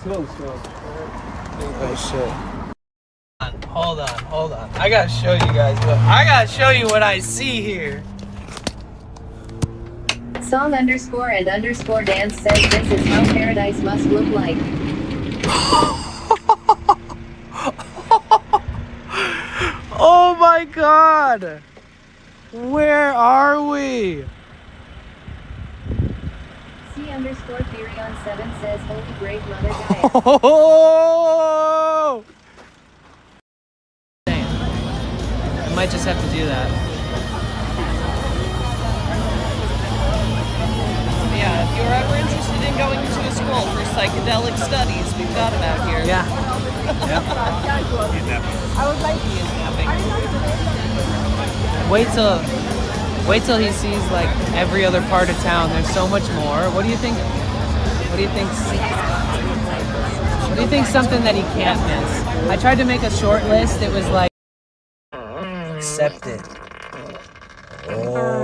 Oh shit. Hold on. I gotta show you guys what I see here. Song_and_dance says this is how paradise must look like. Oh my god! Where are we? C_Theory7 says holy great mother Gaia. Oh! I might just have to do that. Yeah, if you're ever interested in going to a school for psychedelic studies, we've got them out here. Yeah. I would like to use napping. Wait till he sees like every other part of town. There's so much more. What do you think? What do you think? What do you think? Something that he can't miss. I tried to make a short list. It was like accept it. Oh.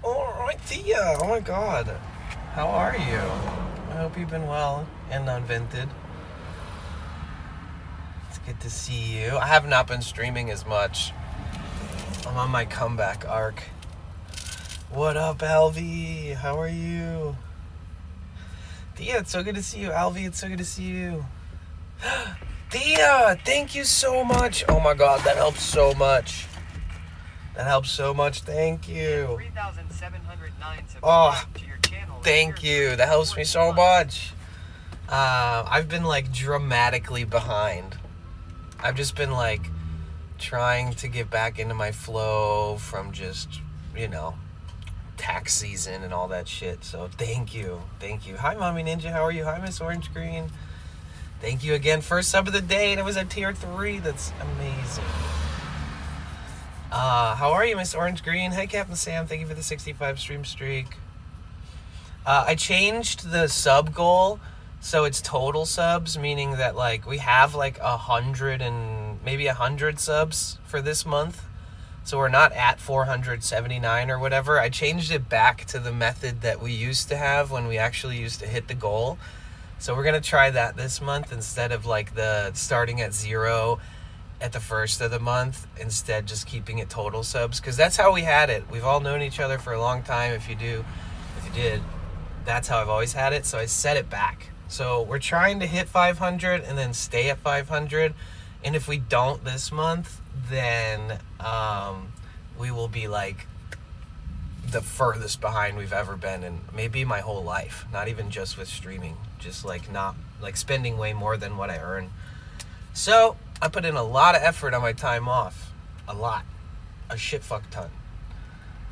Alright, Tia. Oh my god. How are you? I hope you've been well and unvented. It's good to see you. I have not been streaming as much. I'm on my comeback arc. What up, Alvy? How are you? Tia, it's so good to see you. Alvy, it's so good to see you. Tia, thank you so much. Oh my god, that helps so much. That helps so much. Thank you. 3,709 Oh, to your channel. thank you. That helps me so much. I've been like dramatically behind. I've just been like trying to get back into my flow from just, you know, tax season and all that shit. So thank you. Thank you. Hi, Mommy Ninja. How are you? Hi, Miss Orange Green. Thank you again. First sub of the day, and it was at tier 3. That's amazing. How are you, Miss Orange Green? Hey, Captain Sam. Thank you for the 65 stream streak. I changed the sub goal, so it's total subs, meaning that like we have like 100 and maybe 100 subs for this month. So we're not at 479 or whatever. I changed it back to the method that we used to have when we actually used to hit the goal. So we're going to try that this month instead of like the starting at 0 at the first of the month, instead just keeping it total subs, because that's how we had it. We've all known each other for a long time. If you did, that's how I've always had it. So I set it back. So we're trying to hit 500 and then stay at 500. And if we don't this month, then we will be like the furthest behind we've ever been in maybe my whole life. Not even just with streaming, just like not like spending way more than what I earn. So I put in a lot of effort on my time off. A shit fuck ton.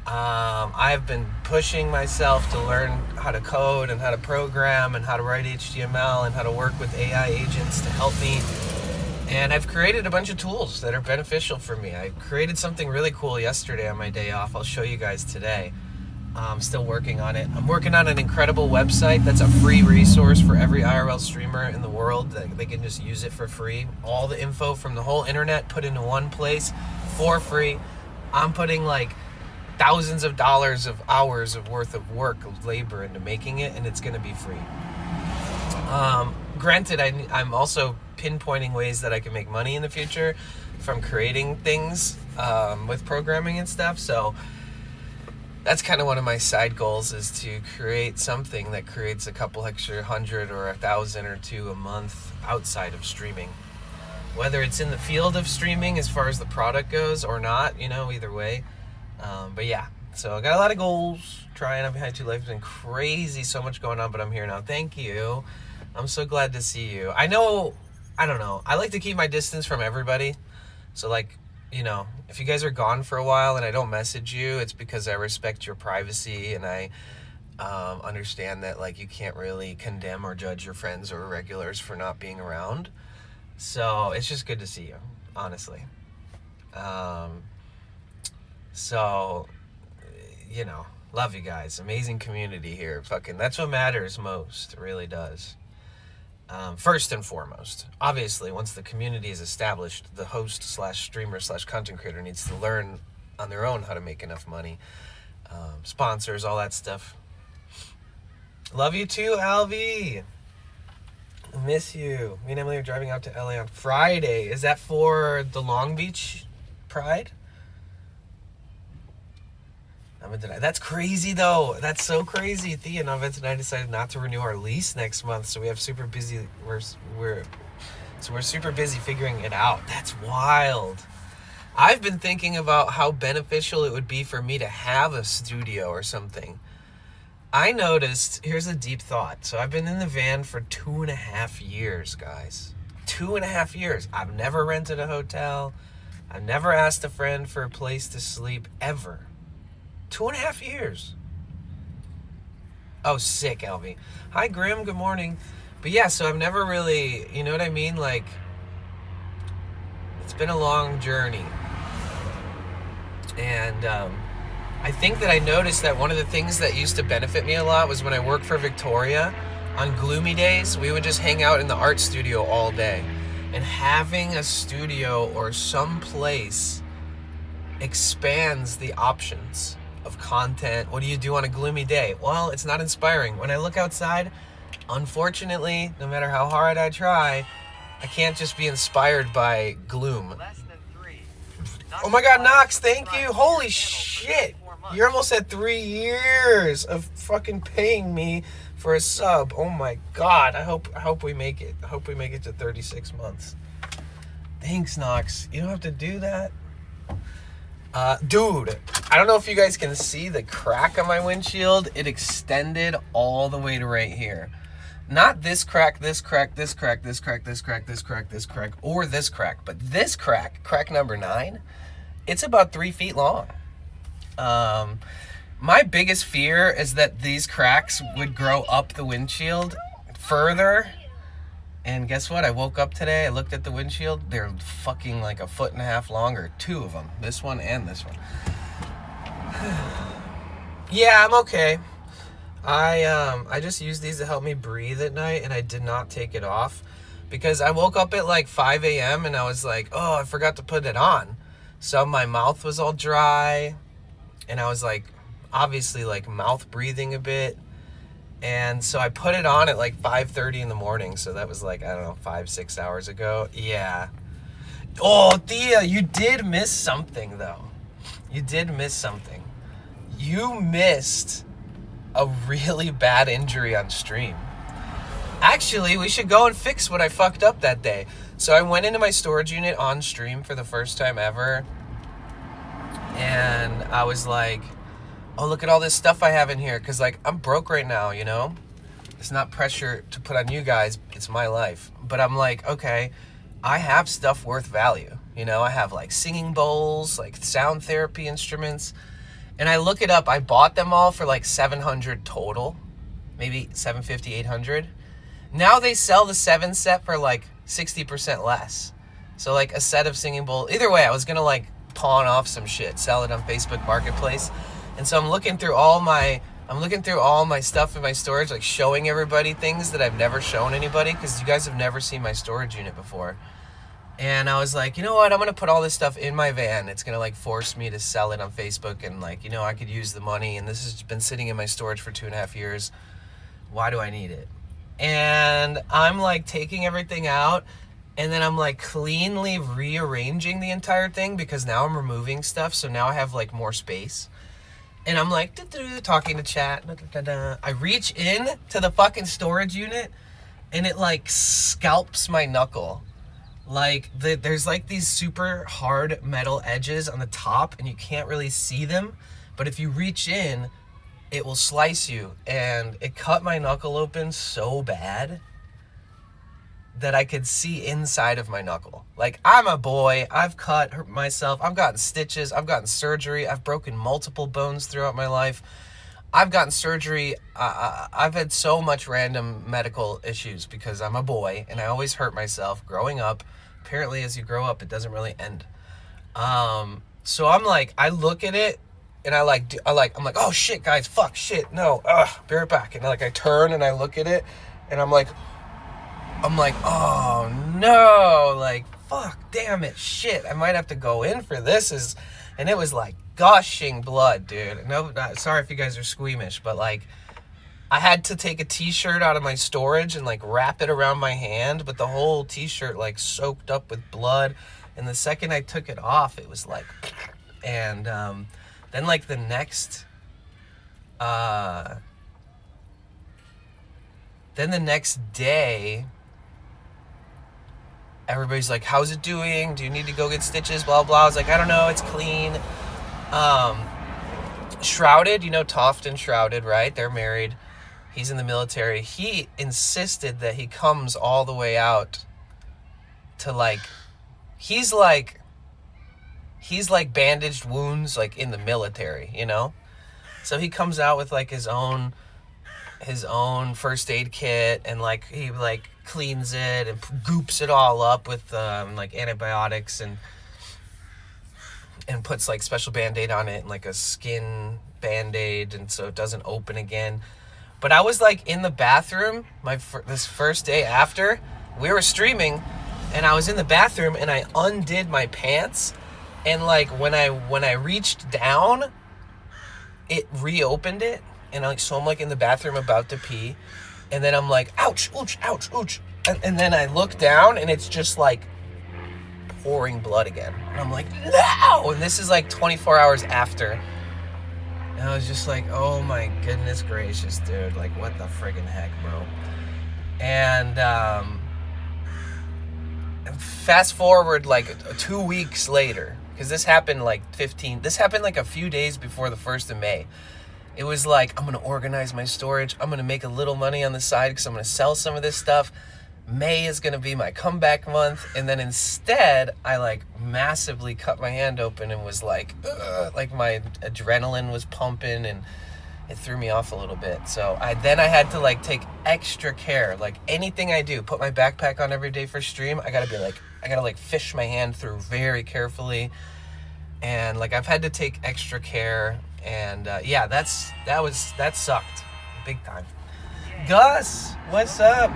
I've been pushing myself to learn how to code and how to program and how to write HTML and how to work with AI agents to help me. And I've created a bunch of tools that are beneficial for me. I created something really cool yesterday on my day off. I'll show you guys today. I'm still working on it. I'm working on an incredible website that's a free resource for every IRL streamer in the world. They can just use it for free. All the info from the whole internet put into one place for free. I'm putting like thousands of dollars of hours of worth of work, of labor into making it, and it's going to be free. Granted, I'm also pinpointing ways that I can make money in the future from creating things with programming and stuff. So that's kind of one of my side goals, is to create something that creates a couple extra 100 or 1,000 or 2 a month outside of streaming. Whether it's in the field of streaming as far as the product goes or not, either way. But yeah, so I got a lot of goals. Trying out Behind Two Life has been crazy, so much going on, but I'm here now. Thank you. I'm so glad to see you. I don't know. I like to keep my distance from everybody. So if you guys are gone for a while and I don't message you, it's because I respect your privacy, and I understand that you can't really condemn or judge your friends or regulars for not being around. So it's just good to see you, honestly. Love you guys. Amazing community here. That's what matters most. It really does. First and foremost, obviously, once the community is established, the host / streamer / content creator needs to learn on their own how to make enough money. Sponsors, all that stuff. Love you too, Alvi. I miss you. Me and Emily are driving out to LA on Friday. Is that for the Long Beach Pride? That's crazy though. That's so crazy. Thea and Avent and I decided not to renew our lease next month, so we have super busy. We're super busy figuring it out. That's wild. I've been thinking about how beneficial it would be for me to have a studio or something. I noticed, here's a deep thought. So I've been in the van for 2.5 years, guys. 2.5 years. I've never rented a hotel. I've never asked a friend for a place to sleep, ever. 2.5 years. Oh, sick, Elvie. Hi, Grim. Good morning. But yeah, so I've never really, you know what I mean? It's been a long journey. And I think that I noticed that one of the things that used to benefit me a lot was when I worked for Victoria. On gloomy days, we would just hang out in the art studio all day. And having a studio or some place expands the options of content. What do you do on a gloomy day? Well, it's not inspiring. When I look outside, unfortunately, no matter how hard I try, I can't just be inspired by gloom. Less than 3. Oh my God, Knox, thank you. Holy shit. You're almost at 3 years of fucking paying me for a sub. Oh my God. I hope we make it. I hope we make it to 36 months. Thanks, Knox. You don't have to do that. Dude, I don't know if you guys can see the crack on my windshield. It extended all the way to right here. Not this crack, this crack, this crack, this crack, this crack, this crack, this crack, or this crack, but this crack number 9, it's about 3 feet long. My biggest fear is that these cracks would grow up the windshield further. And guess what? I woke up today, I looked at the windshield, they're fucking 1.5 feet longer. 2 of them. This one and this one. Yeah, I'm okay. I just use these to help me breathe at night, and I did not take it off because I woke up at 5 a.m. and I was like, oh, I forgot to put it on. So my mouth was all dry, and I was obviously mouth breathing a bit. And so I put it on at 5:30 in the morning. So that was 5-6 hours ago. Yeah. Oh, Thea, you did miss something though. You did miss something. You missed a really bad injury on stream. Actually, we should go and fix what I fucked up that day. So I went into my storage unit on stream for the first time ever. And I was like, oh, look at all this stuff I have in here. Because, I'm broke right now, It's not pressure to put on you guys. It's my life. But I'm like, okay, I have stuff worth value. I have, singing bowls, sound therapy instruments. And I look it up. I bought them all for, 700 total. Maybe 750, 800. Now they sell the 7 set for, 60% less. So, a set of singing bowls. Either way, I was going to, pawn off some shit. Sell it on Facebook Marketplace. And so I'm looking through all my stuff in my storage, showing everybody things that I've never shown anybody, because you guys have never seen my storage unit before. And I was like, you know what? I'm going to put all this stuff in my van. It's going to like force me to sell it on Facebook. And like, you know, I could use the money. And this has been sitting in my storage for 2.5 years. Why do I need it? And I'm like taking everything out. And then I'm like cleanly rearranging the entire thing because now I'm removing stuff. So now I have like more space. And I'm like talking to chat. I reach in to the fucking storage unit and it like scalps my knuckle. Like there's like these super hard metal edges on the top and you can't really see them. But if you reach in, it will slice you. And it cut my knuckle open so bad that I could see inside of my knuckle. Like, I'm a boy. I've cut myself. I've gotten stitches. I've gotten surgery. I've broken multiple bones throughout my life. I've gotten surgery. I've had so much random medical issues because I'm a boy and I always hurt myself growing up. Apparently, as you grow up, it doesn't really end. So I'm like, I look at it and I'm like, oh shit, guys, fuck, shit, no, be right back. And I turn and I look at it and I'm like, oh no, like, fuck, damn it, shit, I might have to go in for this. And it was like gushing blood, dude. No, sorry if you guys are squeamish, but like, I had to take a t-shirt out of my storage and like wrap it around my hand, but the whole t-shirt like soaked up with blood. And the second I took it off, it was like, and then like the next day, everybody's like, how's it doing? Do you need to go get stitches? Blah, blah. I was like, I don't know. It's clean. Shrouded, you know, Toft and Shrouded, right? They're married. He's in the military. He insisted that he comes all the way out to like, he's like bandaged wounds, like in the military, you know? So he comes out with like his own first aid kit and like he like cleans it and goops it all up with like antibiotics and puts like special Band-Aid on it and like a skin Band-Aid and so it doesn't open again. But I was like in the bathroom this first day after we were streaming and I was in the bathroom and I undid my pants and like when I reached down it reopened it and so I'm like in the bathroom about to pee and then I'm like ouch, ouch, ouch, ouch, and then I look down and it's just like pouring blood again and I'm like no, and this is like 24 hours after. And I was just like, oh my goodness gracious, dude. Like, what the friggin' heck, bro? And fast forward like 2 weeks later, because this happened like a few days before the 1st of May. It was like, I'm going to organize my storage. I'm going to make a little money on the side because I'm going to sell some of this stuff. May is going to be my comeback month. And then instead, I like massively cut my hand open and was like, like my adrenaline was pumping and it threw me off a little bit. So I had to like take extra care. Like anything I do, put my backpack on every day for stream. I got to fish my hand through very carefully. And like I've had to take extra care. And yeah, that sucked big time. Gus, what's up?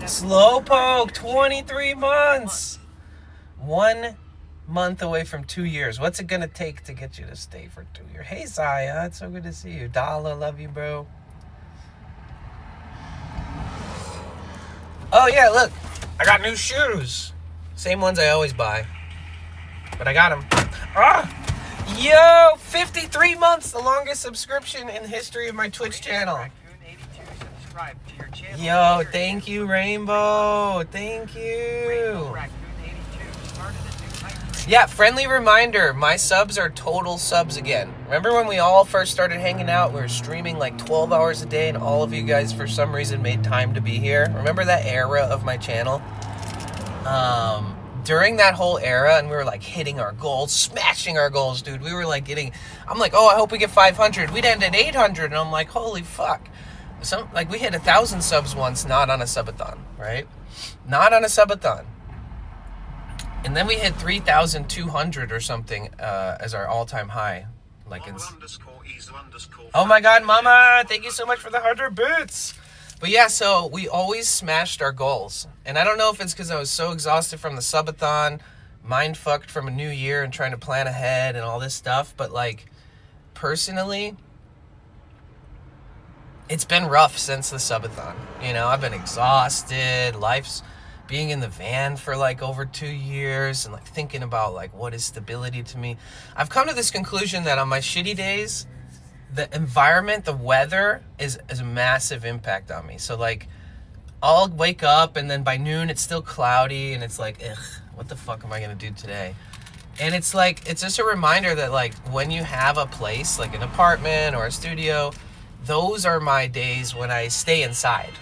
Slowpoke, 23 months. 1 month away from 2 years. What's it gonna take to get you to stay for 2 years? Hey, Zaya, it's so good to see you. Dala, love you, bro. Oh, yeah, look. I got new shoes. Same ones I always buy. But I got them. Yo, 53 months, the longest subscription in the history of my Twitch channel. Yo, thank you, Rainbow. Thank you. Yeah, friendly reminder, my subs are total subs again. Remember when we all first started hanging out, we were streaming like 12 hours a day and all of you guys for some reason made time to be here? Remember that era of my channel? During that whole era, and we were like hitting our goals, smashing our goals, dude. We were like I'm like, oh, I hope we get 500. We'd end at 800, and I'm like, holy fuck. Like we hit 1,000 subs once, not on a subathon, right? Not on a subathon. And then we hit 3,200 or something as our all-time high. Like oh my God, Mama! Thank you so much for the 100 bits. But yeah, so we always smashed our goals. And I don't know if it's because I was so exhausted from the subathon, mind fucked from a new year and trying to plan ahead and all this stuff. But like, personally, it's been rough since the subathon. You know, I've been exhausted. Life's being in the van for like over 2 years and like thinking about like what is stability to me. I've come to this conclusion that on my shitty days, the environment, the weather is a massive impact on me. So like I'll wake up and then by noon it's still cloudy and it's like, ugh, what the fuck am I gonna do today? And it's like, it's just a reminder that like when you have a place like an apartment or a studio, those are my days when I stay inside.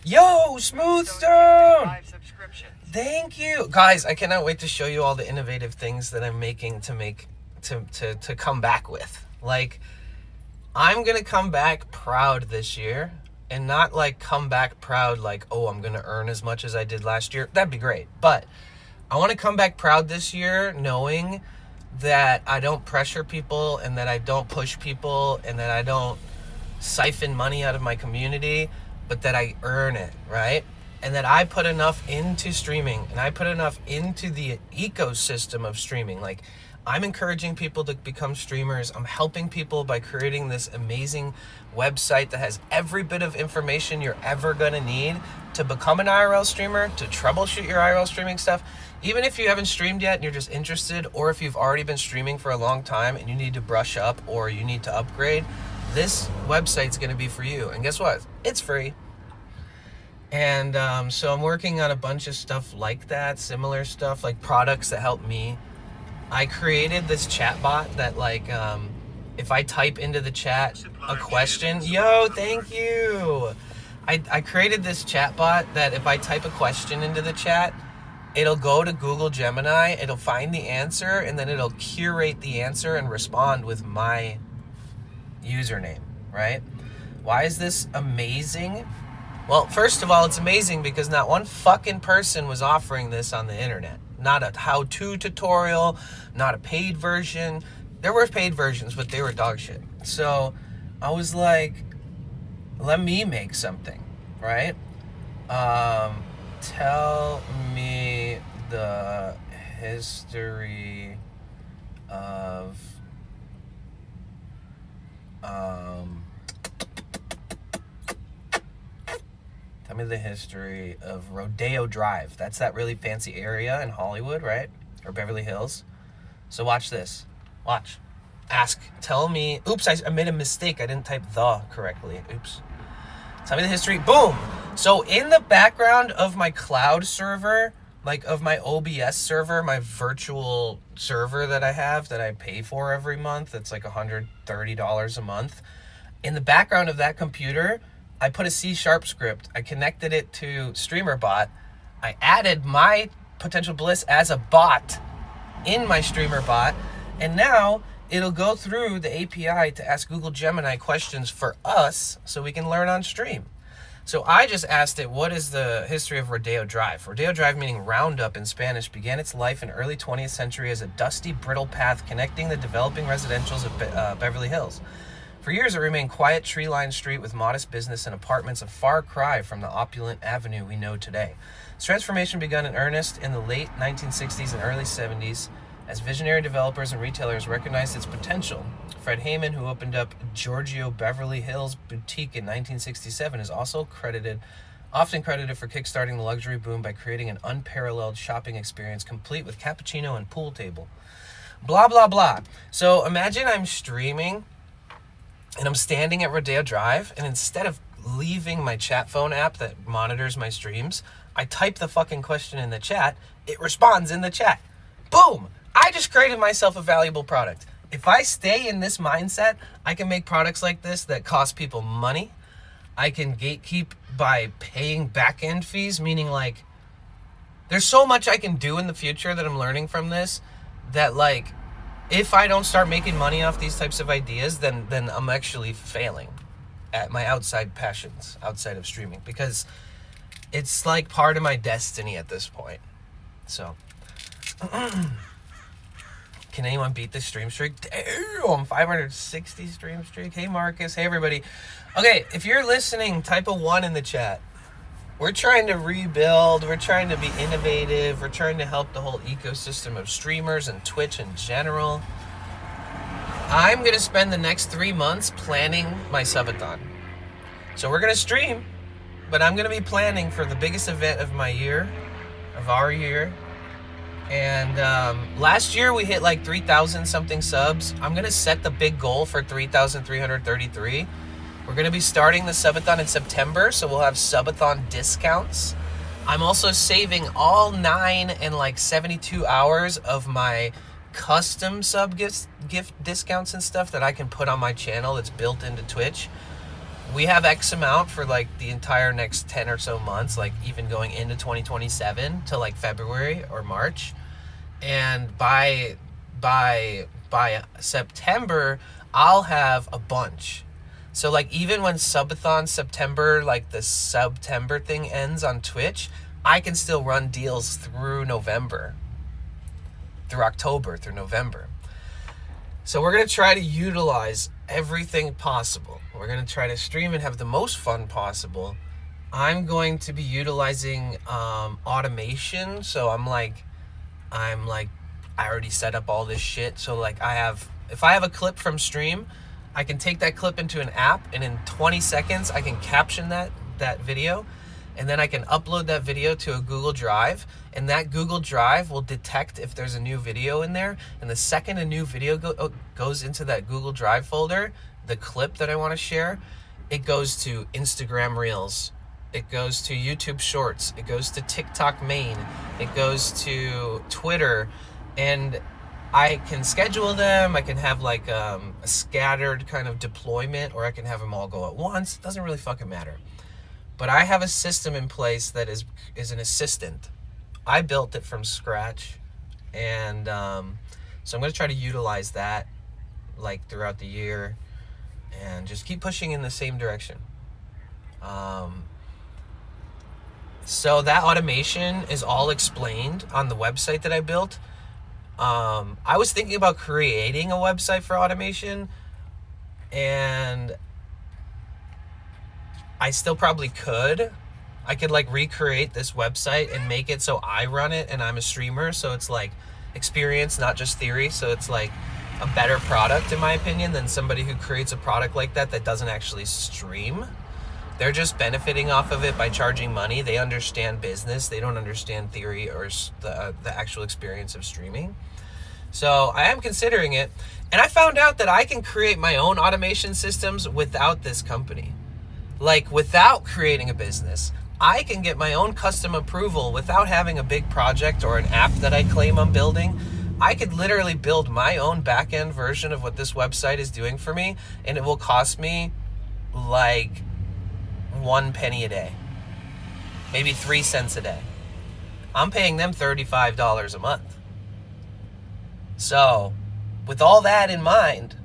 Yo, Smoothstone! 5 subscriptions. Thank you. Guys, I cannot wait to show you all the innovative things that I'm making to come back with. Like, I'm going to come back proud this year and not like come back proud like, oh, I'm going to earn as much as I did last year. That'd be great. But I want to come back proud this year knowing that I don't pressure people and that I don't push people and that I don't siphon money out of my community, but that I earn it, right? And that I put enough into streaming and I put enough into the ecosystem of streaming. Like, I'm encouraging people to become streamers. I'm helping people by creating this amazing website that has every bit of information you're ever gonna need to become an IRL streamer, to troubleshoot your IRL streaming stuff. Even if you haven't streamed yet and you're just interested, or if you've already been streaming for a long time and you need to brush up or you need to upgrade, this website's gonna be for you. And guess what? It's free. And so I'm working on a bunch of stuff like that, similar stuff, like products that help me. I created this chat bot that like, if I type into the chat a question, yo, thank you. I created this chat bot that if I type a question into the chat, it'll go to Google Gemini, it'll find the answer, and then it'll curate the answer and respond with my username, right? Why is this amazing? Well, first of all, it's amazing because not one fucking person was offering this on the internet. Not a how-to tutorial, not a paid version. There were paid versions, but they were dog shit. So I was like, let me make something, right? Tell me the history of tell me the history of Rodeo Drive. That's that really fancy area in Hollywood, right? Or Beverly Hills. So watch this. Watch. Ask. Tell me. Oops, I made a mistake. I didn't type the correctly. Oops. Tell me the history. Boom. So in the background of my cloud server, like of my OBS server, my virtual server that I have that I pay for every month, it's like $130 a month. In the background of that computer, I put a C# script. I connected it to StreamerBot. I added my Potential Bliss as a bot in my StreamerBot. And now it'll go through the API to ask Google Gemini questions for us so we can learn on stream. So I just asked it, what is the history of Rodeo Drive? Rodeo Drive, meaning roundup in Spanish, began its life in early 20th century as a dusty, brittle path connecting the developing residentials of Beverly Hills. For years, it remained quiet, tree-lined street with modest business and apartments, a far cry from the opulent avenue we know today. Its transformation began in earnest in the late 1960s and early 70s as visionary developers and retailers recognized its potential. Fred Heyman, who opened up Giorgio Beverly Hills Boutique in 1967, is also often credited for kickstarting the luxury boom by creating an unparalleled shopping experience complete with cappuccino and pool table. Blah, blah, blah. So imagine I'm streaming and I'm standing at Rodeo Drive, and instead of leaving my chat phone app that monitors my streams, I type the fucking question in the chat, it responds in the chat. Boom! I just created myself a valuable product. If I stay in this mindset, I can make products like this that cost people money. I can gatekeep by paying back-end fees, meaning like, there's so much I can do in the future that I'm learning from this that like, if I don't start making money off these types of ideas, then I'm actually failing at my outside passions, outside of streaming, because it's like part of my destiny at this point. So, Can anyone beat the stream streak? Damn, 560 stream streak. Hey, Marcus. Hey, everybody. Okay, if you're listening, type a 1 in the chat. We're trying to rebuild. We're trying to be innovative. We're trying to help the whole ecosystem of streamers and Twitch in general. I'm going to spend the next 3 months planning my subathon. So we're going to stream, but I'm going to be planning for the biggest event of my year, of our year. And last year we hit like 3,000 something subs. I'm going to set the big goal for 3,333. We're going to be starting the subathon in September, so we'll have subathon discounts. I'm also saving all 9 and like 72 hours of my custom sub gift discounts and stuff that I can put on my channel that's built into Twitch. We have X amount for like the entire next 10 or so months, like even going into 2027 to like February or March. And by September, I'll have a bunch. So like even when subathon September, like the September thing ends on Twitch, I can still run deals through November, through October, through November. So we're going to try to utilize everything possible. We're going to try to stream and have the most fun possible. I'm going to be utilizing automation. So I already set up all this shit. So like if I have a clip from stream, I can take that clip into an app, and in 20 seconds, I can caption that video, and then I can upload that video to a Google Drive, and that Google Drive will detect if there's a new video in there, and the second a new video goes into that Google Drive folder, the clip that I want to share, it goes to Instagram Reels, it goes to YouTube Shorts, it goes to TikTok Main, it goes to Twitter, and I can schedule them. I can have like a scattered kind of deployment, or I can have them all go at once. It doesn't really fucking matter. But I have a system in place that is an assistant. I built it from scratch, and so I'm going to try to utilize that like throughout the year and just keep pushing in the same direction. So that automation is all explained on the website that I built. I was thinking about creating a website for automation, and I still probably could. I could like recreate this website and make it so I run it and I'm a streamer, so it's like experience, not just theory. So it's like a better product in my opinion than somebody who creates a product like that doesn't actually stream. They're just benefiting off of it by charging money. They understand business. They don't understand theory or the actual experience of streaming. So I am considering it. And I found out that I can create my own automation systems without this company. Like without creating a business. I can get my own custom approval without having a big project or an app that I claim I'm building. I could literally build my own back-end version of what this website is doing for me, and it will cost me like 1 penny a day, maybe 3 cents a day. I'm paying them $35 a month. So with all that in mind,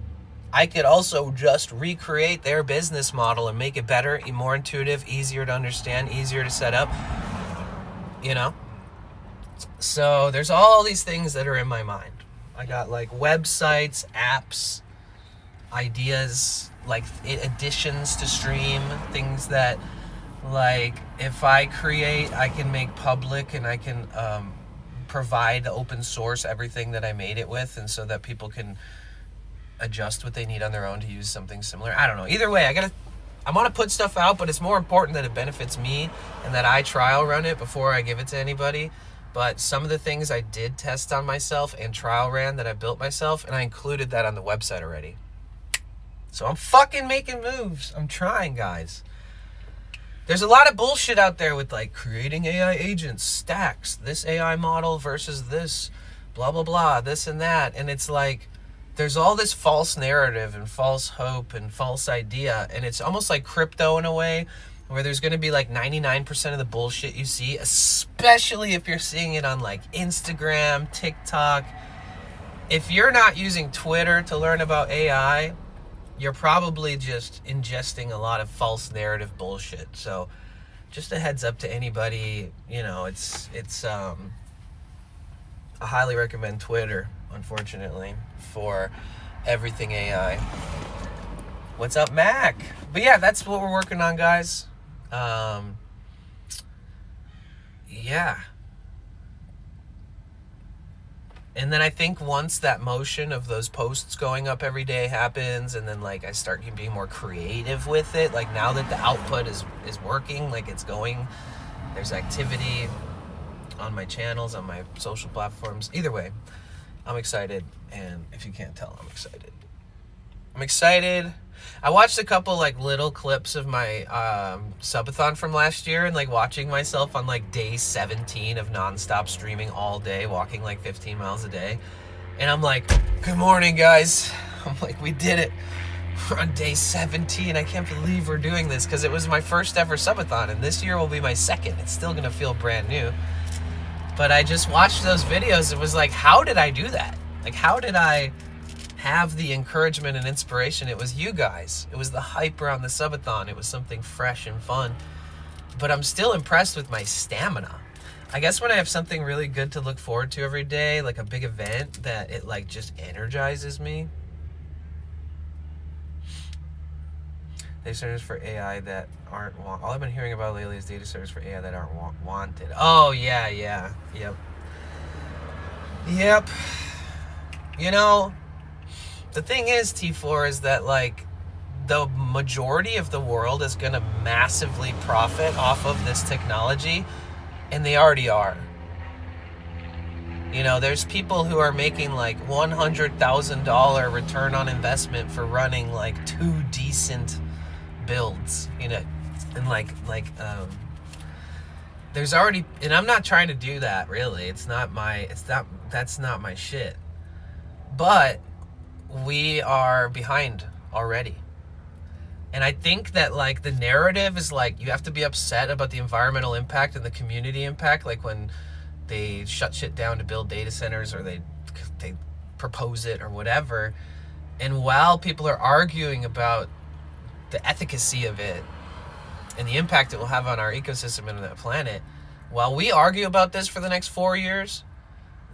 I could also just recreate their business model and make it better, more intuitive, easier to understand, easier to set up, you know? So there's all these things that are in my mind. I got like websites, apps, ideas, like additions to stream, things that like if I create, I can make public, and I can provide open source everything that I made it with, and so that people can adjust what they need on their own to use something similar. I don't know. Either way, I want to put stuff out, but it's more important that it benefits me and that I trial run it before I give it to anybody. But some of the things I did test on myself and trial ran that I built myself, and I included that on the website already. So I'm fucking making moves. I'm trying, guys. There's a lot of bullshit out there with like creating AI agents, stacks, this AI model versus this, blah, blah, blah, this and that. And it's like, there's all this false narrative and false hope and false idea. And it's almost like crypto in a way, where there's going to be like 99% of the bullshit you see, especially if you're seeing it on like Instagram, TikTok. If you're not using Twitter to learn about AI, you're probably just ingesting a lot of false narrative bullshit. So just a heads up to anybody, you know, it's I highly recommend Twitter, unfortunately, for everything AI. What's up, Mac? But yeah, that's what we're working on, guys. Yeah. And then I think once that motion of those posts going up every day happens, and then like I start being more creative with it, like now that the output is working, like it's going, there's activity on my channels, on my social platforms. Either way, I'm excited, and if you can't tell, I'm excited. I'm excited. I watched a couple like little clips of my subathon from last year, and like watching myself on like day 17 of nonstop streaming all day, walking like 15 miles a day. And I'm like, good morning, guys. I'm like, we did it. We're on day 17. I can't believe we're doing this, because it was my first ever subathon, and this year will be my second. It's still gonna feel brand new. But I just watched those videos. It was like, how did I do that? Like, how did I have the encouragement and inspiration? It was you guys. It was the hype around the subathon. It was something fresh and fun. But I'm still impressed with my stamina. I guess when I have something really good to look forward to every day, like a big event, that it like just energizes me. Data centers for AI that aren't all I've been hearing about lately is data centers for AI that aren't wanted. Oh yeah, yep. You know, the thing is, T4, is that like the majority of the world is gonna massively profit off of this technology, and they already are. You know, there's people who are making like $100,000 return on investment for running like 2 decent builds, you know, and there's already, and I'm not trying to do that really. That's not my shit. But we are behind already. And I think that like the narrative is like, you have to be upset about the environmental impact and the community impact, like when they shut shit down to build data centers, or they propose it or whatever. And while people are arguing about the efficacy of it and the impact it will have on our ecosystem and on the planet, while we argue about this for the next 4 years,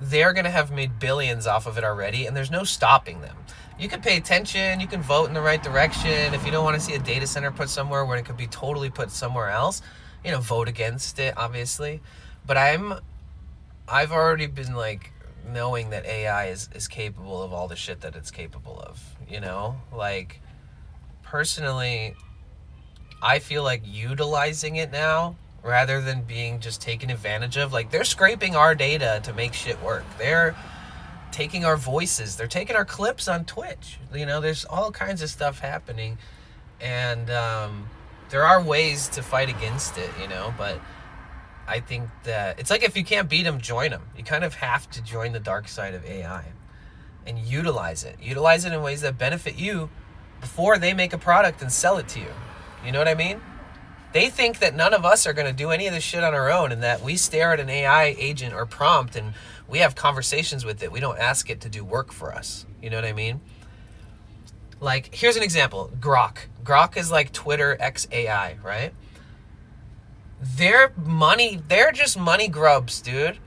they're going to have made billions off of it already, and there's no stopping them. You can pay attention, you can vote in the right direction. If you don't want to see a data center put somewhere when it could be totally put somewhere else, you know, vote against it, obviously. But I've already been like knowing that AI is capable of all the shit that it's capable of, you know? Like, personally, I feel like utilizing it now rather than being just taken advantage of. Like, they're scraping our data to make shit work. They're taking our voices. They're taking our clips on Twitch. You know, there's all kinds of stuff happening. And there are ways to fight against it, you know, but I think that it's like, if you can't beat them, join them. You kind of have to join the dark side of AI and utilize it. Utilize it in ways that benefit you before they make a product and sell it to you. You know what I mean? They think that none of us are going to do any of this shit on our own, and that we stare at an AI agent or prompt and we have conversations with it. We don't ask it to do work for us. You know what I mean? Like, here's an example. Grok. Grok is like Twitter x AI, right? They're just money grubs, dude.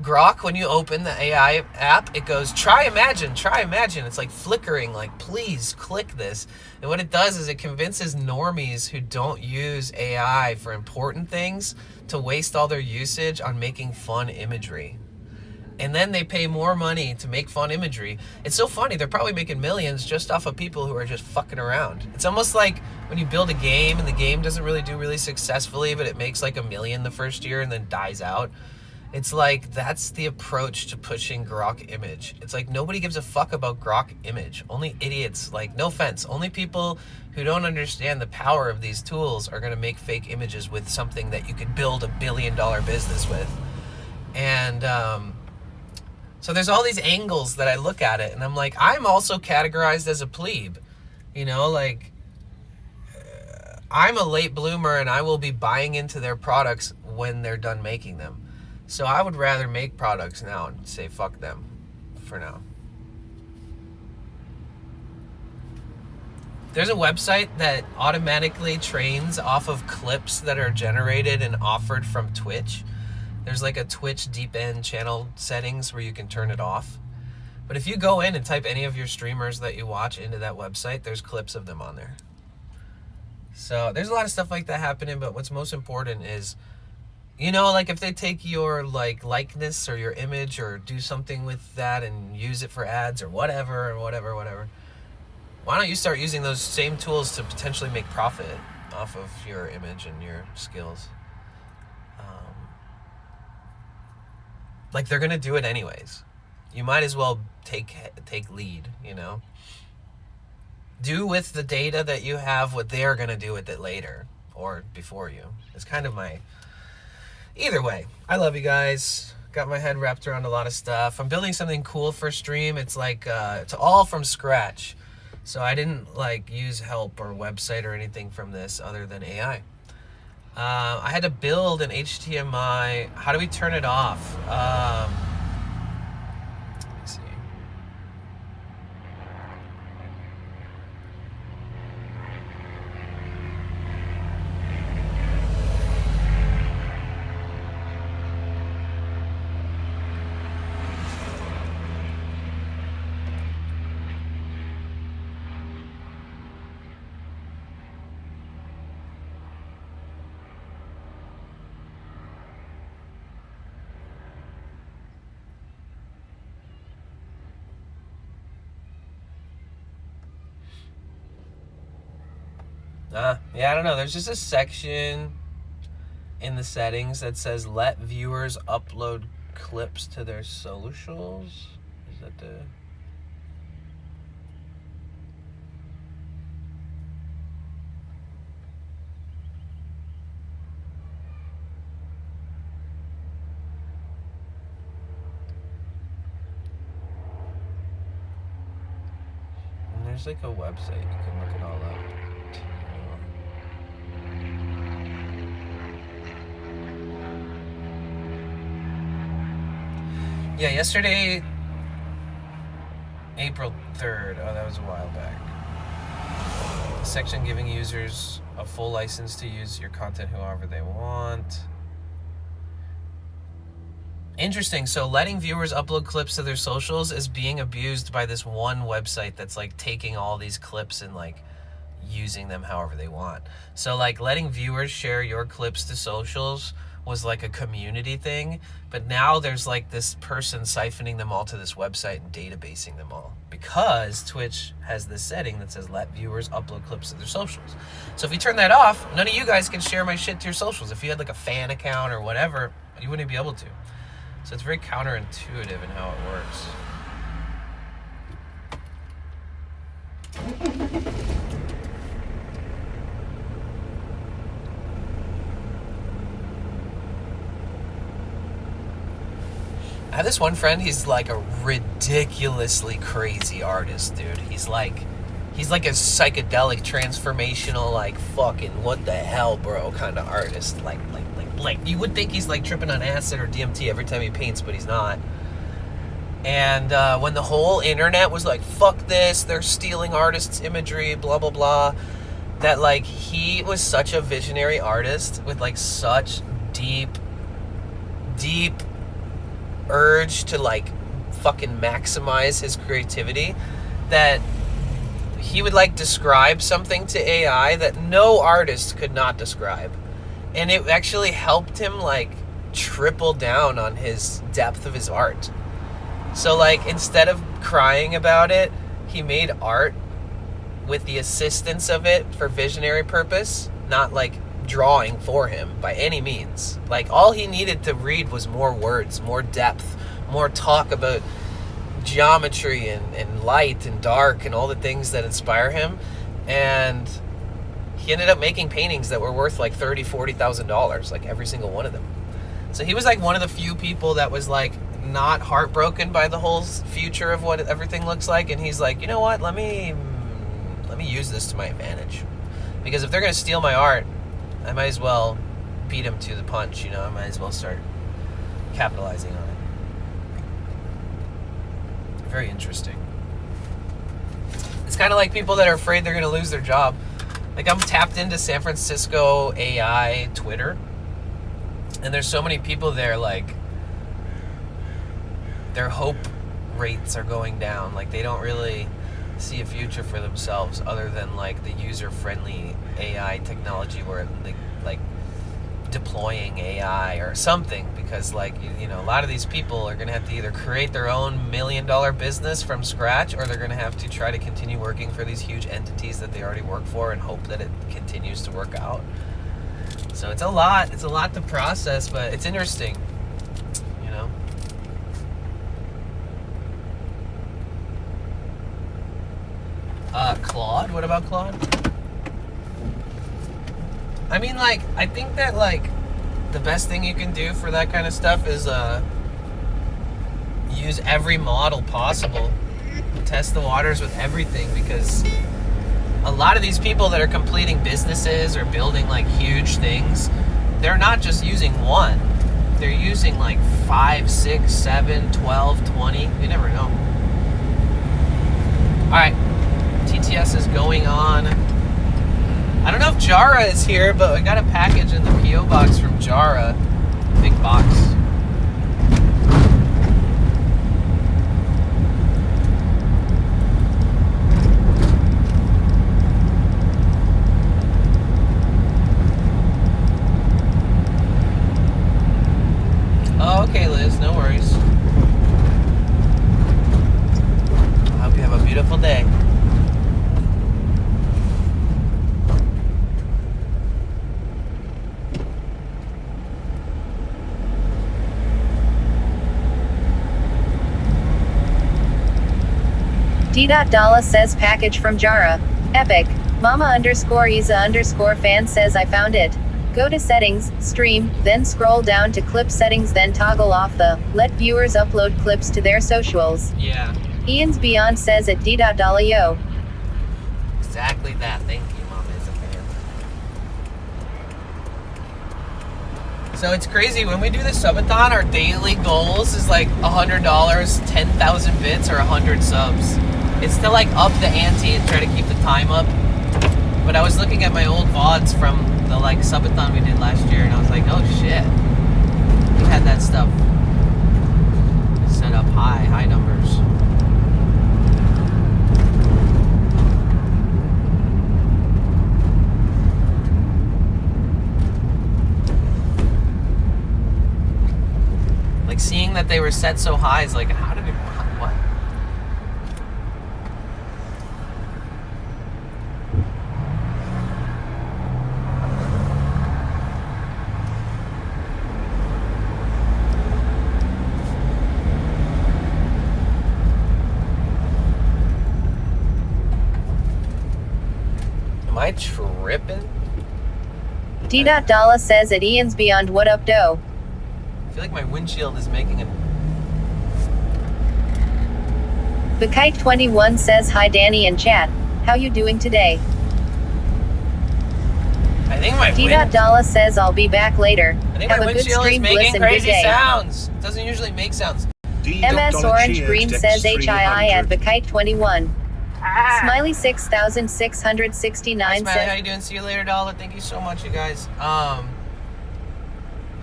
Grok, when you open the AI app, it goes, try imagine. It's like flickering, like, please click this. And what it does is it convinces normies who don't use AI for important things to waste all their usage on making fun imagery. And then they pay more money to make fun imagery. It's so funny, they're probably making millions just off of people who are just fucking around. It's almost like when you build a game and the game doesn't really do really successfully, but it makes like $1 million the first year and then dies out. It's like, that's the approach to pushing Grok image. It's like, nobody gives a fuck about Grok image. Only idiots, like, no offense, only people who don't understand the power of these tools are gonna make fake images with something that you could build $1 billion business with. And so there's all these angles that I look at it, and I'm like, I'm also categorized as a plebe. You know, like, I'm a late bloomer, and I will be buying into their products when they're done making them. So I would rather make products now and say fuck them for now. There's a website that automatically trains off of clips that are generated and offered from Twitch. There's like a Twitch deep end channel settings where you can turn it off. But if you go in and type any of your streamers that you watch into that website, there's clips of them on there. So there's a lot of stuff like that happening, but what's most important is, you know, like if they take your like likeness or your image or do something with that and use it for ads or whatever, why don't you start using those same tools to potentially make profit off of your image and your skills? Like they're gonna do it anyways. You might as well take lead, you know? Do with the data that you have what they're gonna do with it later or before you. It's kind of my... Either way, I love you guys. Got my head wrapped around a lot of stuff. I'm building something cool for stream. It's like, it's all from scratch. So I didn't like use help or website or anything from this other than AI. I had to build an HDMI. How do we turn it off? Let me see. Yeah, I don't know. There's just a section in the settings that says let viewers upload clips to their socials. Is that the... And there's like a website. You can look it all up. Yeah, yesterday, April 3rd, oh, that was a while back. A section giving users a full license to use your content however they want. Interesting, so letting viewers upload clips to their socials is being abused by this one website that's like taking all these clips and like using them however they want. So like letting viewers share your clips to socials was like a community thing, but now there's like this person siphoning them all to this website and databasing them all because Twitch has this setting that says let viewers upload clips to their socials. So if you turn that off, none of you guys can share my shit to your socials. If you had like a fan account or whatever, you wouldn't be able to. So it's very counterintuitive in how it works. I have this one friend, he's like a ridiculously crazy artist, dude. He's like a psychedelic, transformational, like fucking what the hell, bro, kind of artist. Like you would think he's like tripping on acid or DMT every time he paints, but he's not. And when the whole internet was like, fuck this, they're stealing artists' imagery, blah, blah, blah, that like he was such a visionary artist with like such deep urge to like fucking maximize his creativity that he would like describe something to AI that no artist could not describe, and it actually helped him like triple down on his depth of his art. So like instead of crying about it, he made art with the assistance of it for visionary purpose, not like drawing for him by any means. Like all he needed to read was more words, more depth, more talk about geometry and light and dark and all the things that inspire him. And he ended up making paintings that were worth like $30,000-$40,000, like every single one of them. So he was like one of the few people that was like not heartbroken by the whole future of what everything looks like. And he's like, you know what, let me use this to my advantage, because if they're going to steal my art, I might as well beat him to the punch, you know. I might as well start capitalizing on it. Very interesting. It's kind of like people that are afraid they're going to lose their job. Like I'm tapped into San Francisco AI Twitter, And there's so many people there, like, their hope rates are going down. Like, they don't really see a future for themselves other than, like, the user-friendly AI technology where they, like, deploying AI or something, because, like, you know, a lot of these people are going to have to either create their own $1 million business from scratch, or they're going to have to try to continue working for these huge entities that they already work for and hope that it continues to work out. So it's a lot to process, but it's interesting, you know. Claude? What about Claude? I mean, like, I think that, like, the best thing you can do for that kind of stuff is use every model possible. Test the waters with everything, because a lot of these people that are completing businesses or building, like, huge things, they're not just using one. They're using, like, 5, 6, 7, 12, 20. You never know. All right. TTS is going on. I don't know if Jara is here, but I got a package in the P.O. box from Jara. Big box. Oh, okay, Liz, no worries. I hope you have a beautiful day. D.Dalla says package from Jara. Epic. Mama_Isa_fan says I found it. Go to settings, stream, then scroll down to clip settings, then toggle off the let viewers upload clips to their socials. Yeah. Ian's Beyond says at D.Dalla yo. Exactly that. Thank you, Mama is a fan. So it's crazy. When we do the subathon, our daily goals is like $100, 10,000 bits, or 100 subs. It's to, like, up the ante and try to keep the time up. But I was looking at my old VODs from the, like, subathon we did last year, and I was like, oh shit. We had that stuff set up high numbers. Like, seeing that they were set so high is like, how did it, what? Am I tripping? D.Dalla says at Ian's Beyond what up doe. I feel like my windshield is making a... The Kite 21 says hi Danny and chat. How you doing today? I think my D.Dalla says I'll be back later. I think Have my a good windshield is stream, bliss, making and good crazy day. sounds. It doesn't usually make sounds. MS Orange Green says HII at the Kite 21. Smiley 6669 Hi, Smiley, how says you doing? See you later, Dollar. Thank you so much, you guys.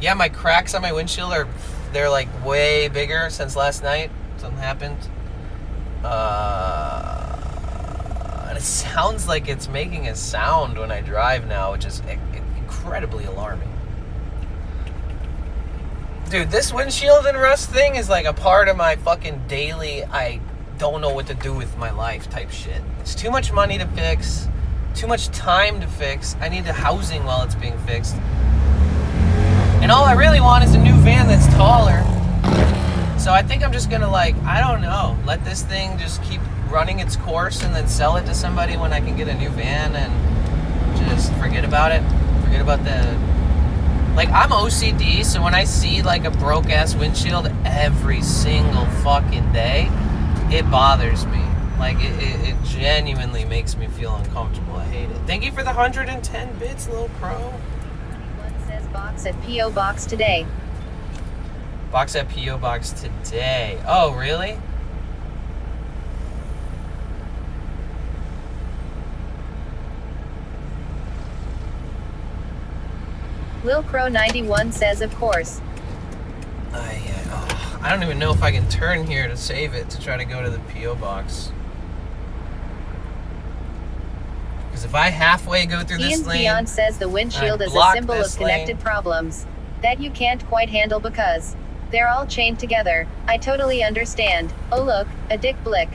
Yeah, my cracks on my windshield they're like way bigger since last night. Something happened. And it sounds like it's making a sound when I drive now, which is incredibly alarming. Dude, this windshield and rust thing is like a part of my fucking daily, I don't know what to do with my life type shit. It's too much money to fix, too much time to fix. I need the housing while it's being fixed. And all I really want is a new van that's taller. So I think I'm just gonna, like, I don't know, let this thing just keep running its course and then sell it to somebody when I can get a new van and just forget about it. Forget about the... Like, I'm OCD, so when I see, like, a broke-ass windshield every single fucking day, it bothers me. Like, it genuinely makes me feel uncomfortable. I hate it. Thank you for the 110 bits, little crow. says box at P.O. Box today. Box at P.O. Box today. Oh, really? Lil Crow 91 says of course. I don't even know if I can turn here to save it to try to go to the P.O. box. Because if I halfway go through this Ian's lane... Beyond says the windshield is a block symbol of this connected lane. problems that you can't quite handle because they're all chained together. I totally understand. Oh look, a dick blick.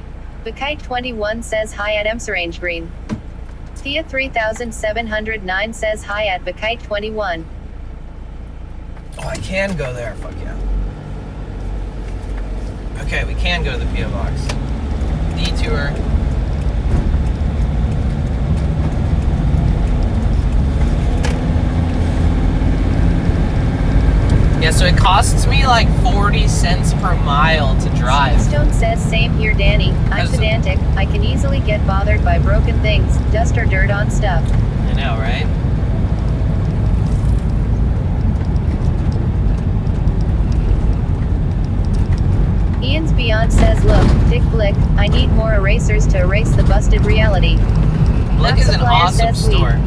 Bakite 21 says hi at Emsarange Green. Thea 3709 says hi at Bakite 21. Oh, I can go there. Fuck yeah. Okay, we can go to the P.O. box. Detour. Yeah, so it costs me like 40 cents per mile to drive. Stone says same here Danny. I'm pedantic. I can easily get bothered by broken things, dust or dirt on stuff. I know, right? Ian's Beyond says look, Dick Blick, I need more erasers to erase the busted reality. Blick is an awesome store.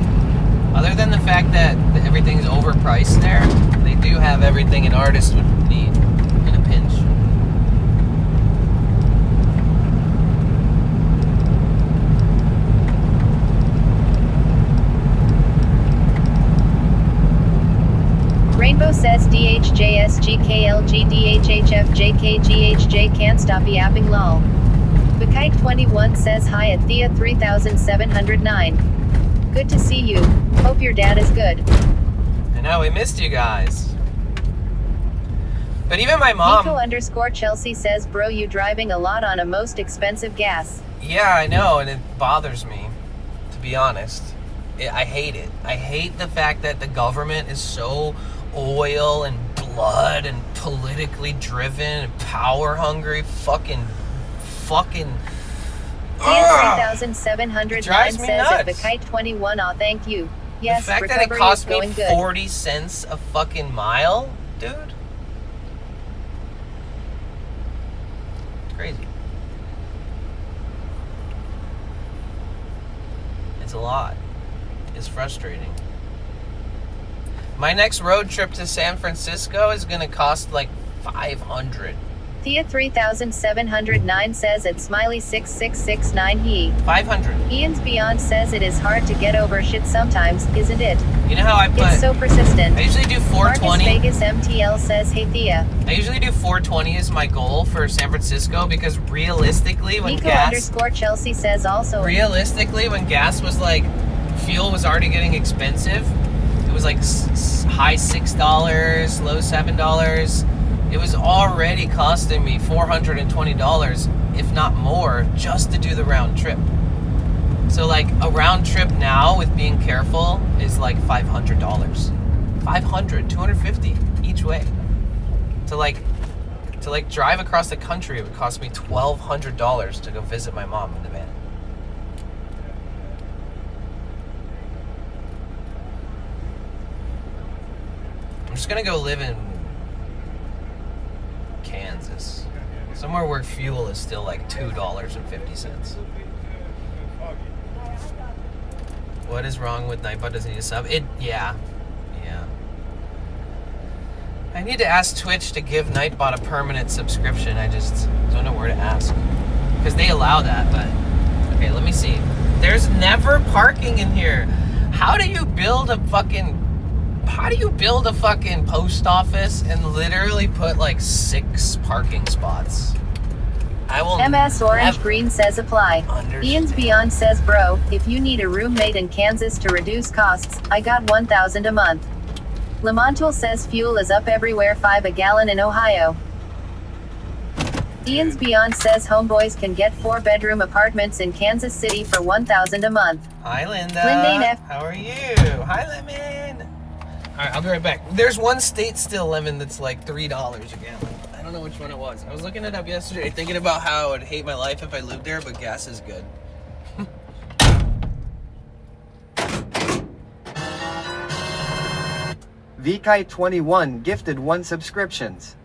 Other than the fact that everything's overpriced there, they do have everything an artist would need in a pinch. Rainbow says DHJSGKLGDHHFJKGHJ can't stop yapping lol. Bakite 21 says hi at Thea 3709. Good to see you. Hope your dad is good. I know, we missed you guys. But even my mom... Nico _Chelsea says bro you driving a lot on a most expensive gas. Yeah, I know, and it bothers me, to be honest. I hate it. I hate the fact that the government is so oil and blood and politically driven and power hungry. Fucking. 3709 drives me says at nuts. Bakite 21 aw thank you. Yes, The fact that it recovery cost is me going good. 40 cents a fucking mile, dude. It's crazy. It's a lot. It's frustrating. My next road trip to San Francisco is gonna cost like $500. Thea 3709 says at Smiley 6669 he. $500. Ian's Beyond says it is hard to get over shit sometimes, isn't it? You know how I put... It's so persistent. I usually do 420. Marcus Vegas MTL says hey Thea. I usually do 420 as my goal for San Francisco because realistically when Nico gas... _Chelsea says also. Realistically when gas was like... Fuel was already getting expensive. It was like high $6, low $7. It was already costing me $420, if not more, just to do the round trip. So like a round trip now with being careful is like $500. $250 each way. To like drive across the country, it would cost me $1,200 to go visit my mom in the van. I'm just gonna go live in Kansas. Somewhere where fuel is still like $2.50. What is wrong with Nightbot? Doesn't need a sub? Yeah. I need to ask Twitch to give Nightbot a permanent subscription. I just don't know where to ask. Because they allow that, but... Okay, let me see. There's never parking in here. How do you build a fucking post office and literally put like 6 parking spots? I will MS Orange Green says apply. understand. Ian's Beyond says bro, if you need a roommate in Kansas to reduce costs, I got $1,000 a month. Lamontul says fuel is up everywhere, $5 a gallon in Ohio. Ian's Beyond says homeboys can get 4-bedroom apartments in Kansas City for $1,000 a month. Hi, Linda. Lindane F. How are you? Hi, Lemon. All right, I'll be right back. There's one state still lemon that's like $3 a gallon. I don't know which one it was. I was looking it up yesterday, thinking about how I would hate my life if I lived there, but gas is good. VKite21 gifted 1 subscriptions.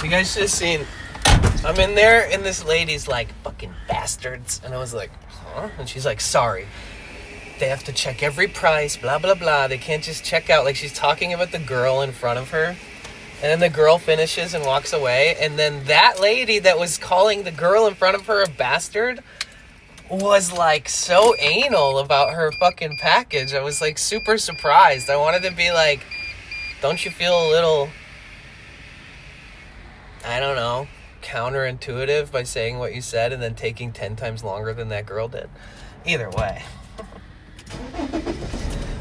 You guys should have seen. I'm in there, and this lady's like, fucking bastards. And I was like, huh? And she's like, sorry. They have to check every price, blah, blah, blah. They can't just check out. Like, she's talking about the girl in front of her. And then the girl finishes and walks away. And then that lady that was calling the girl in front of her a bastard was, like, so anal about her fucking package. I was, like, super surprised. I wanted to be like, don't you feel a little, I don't know, counterintuitive by saying what you said and then taking 10 times longer than that girl did? Either way.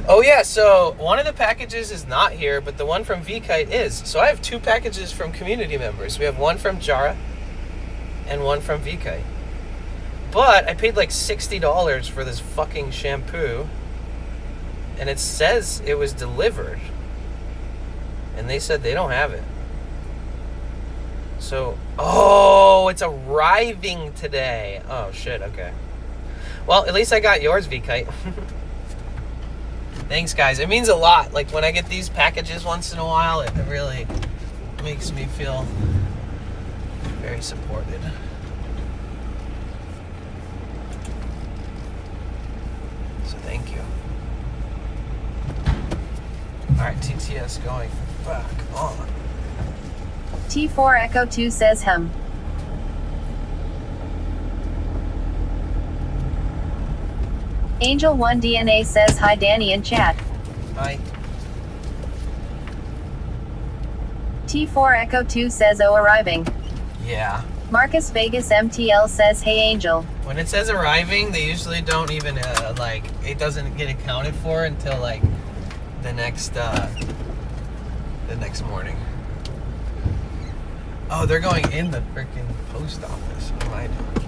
Oh yeah, so one of the packages is not here, but the one from VKite is. So I have two packages from community members. We have one from Jara and one from VKite. But I paid like $60 for this fucking shampoo, and it says it was delivered, and they said they don't have it. So, oh, it's arriving today. Oh shit, okay. Well, at least I got yours, VKite. Thanks, guys. It means a lot. Like, when I get these packages once in a while, it really makes me feel very supported. So, thank you. Alright, TTS going back on. T4 Echo 2 says hem. Angel 1 DNA says hi Danny in chat. Hi. T4 Echo 2 says oh arriving. Yeah. Marcus Vegas MTL says hey Angel. When it says arriving, they usually don't even, like, it doesn't get accounted for until, like, the next morning. Oh, they're going in the freaking post office. What am I doing?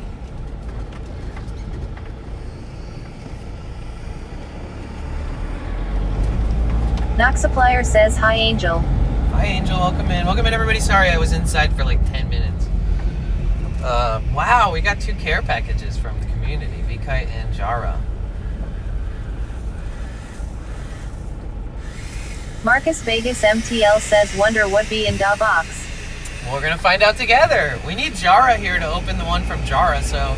Knox Supplier says hi Angel. Hi, Angel. Welcome in. Welcome in, everybody. Sorry, I was inside for like 10 minutes. Wow, we got two care packages from the community, VKite and Jara. Marcus Vegas MTL says wonder what be in da box. We're going to find out together. We need Jara here to open the one from Jara, so...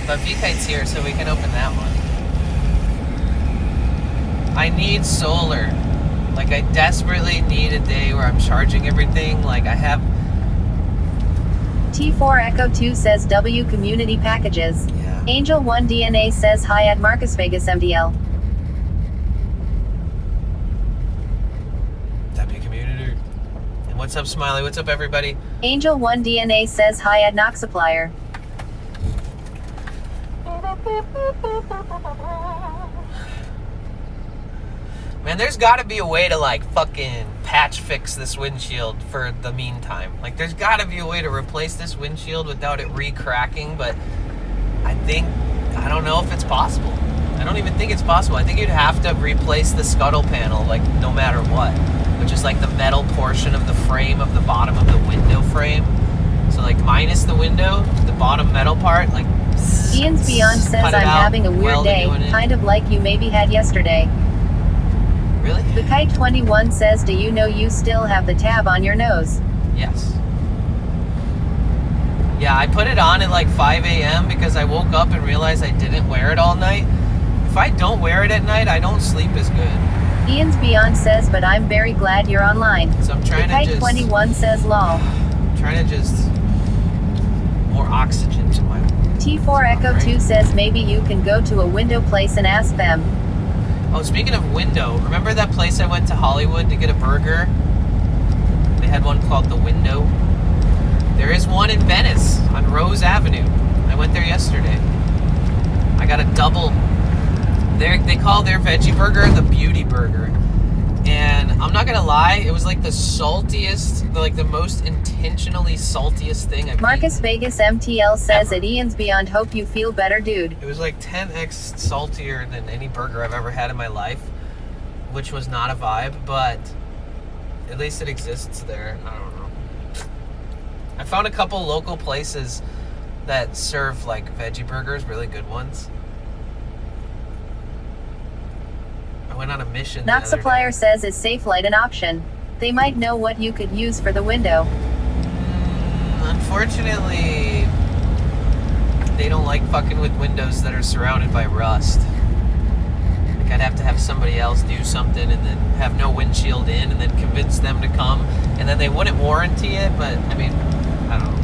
But VKite's here, so we can open that one. I need solar. Like, I desperately need a day where I'm charging everything. Like, I have... T4 Echo 2 says W community packages. Yeah. Angel 1 DNA says hi at Marcus Vegas MDL. W community. And what's up, Smiley? What's up, everybody? Angel 1 DNA says hi at Knox Supplier. Man, there's gotta be a way to, like, fucking patch fix this windshield for the meantime. Like, there's gotta be a way to replace this windshield without it re-cracking, but I don't know if it's possible. I don't even think it's possible. I think you'd have to replace the scuttle panel, like, no matter what, which is, like, the metal portion of the frame of the bottom of the window frame. So, like, minus the window, the bottom metal part, like... Ian's Beyond says I'm having a weird day, kind of like you maybe had yesterday. Really? The Kite 21 says, do you know you still have the tab on your nose? Yes. Yeah, I put it on at like 5 a.m. because I woke up and realized I didn't wear it all night. If I don't wear it at night, I don't sleep as good. Ian's Beyond says, but I'm very glad you're online. So I'm trying the Kite 21 says, lol. Trying to just... more oxygen to my... T4 Echo 2 says, maybe you can go to a window place and ask them. Oh, speaking of window, remember that place I went to Hollywood to get a burger? They had one called The Window. There is one in Venice on Rose Avenue. I went there yesterday. I got a double. They call their veggie burger the Beauty Burger. And I'm not gonna lie, it was like the saltiest, like the most intentionally saltiest thing I've Marcus eaten. Vegas MTL says Ever. at Ian's Beyond, hope you feel better, dude. It was like 10x saltier than any burger I've ever had in my life, which was not a vibe, but at least it exists there. I don't know. I found a couple local places that serve like veggie burgers, really good ones. I went on a mission. Knox Supplier says is safe light an option? They might know what you could use for the window. unfortunately, they don't like fucking with windows that are surrounded by rust. Like, I'd have to have somebody else do something and then have no windshield in and then convince them to come. And then they wouldn't warranty it, but, I mean, I don't know.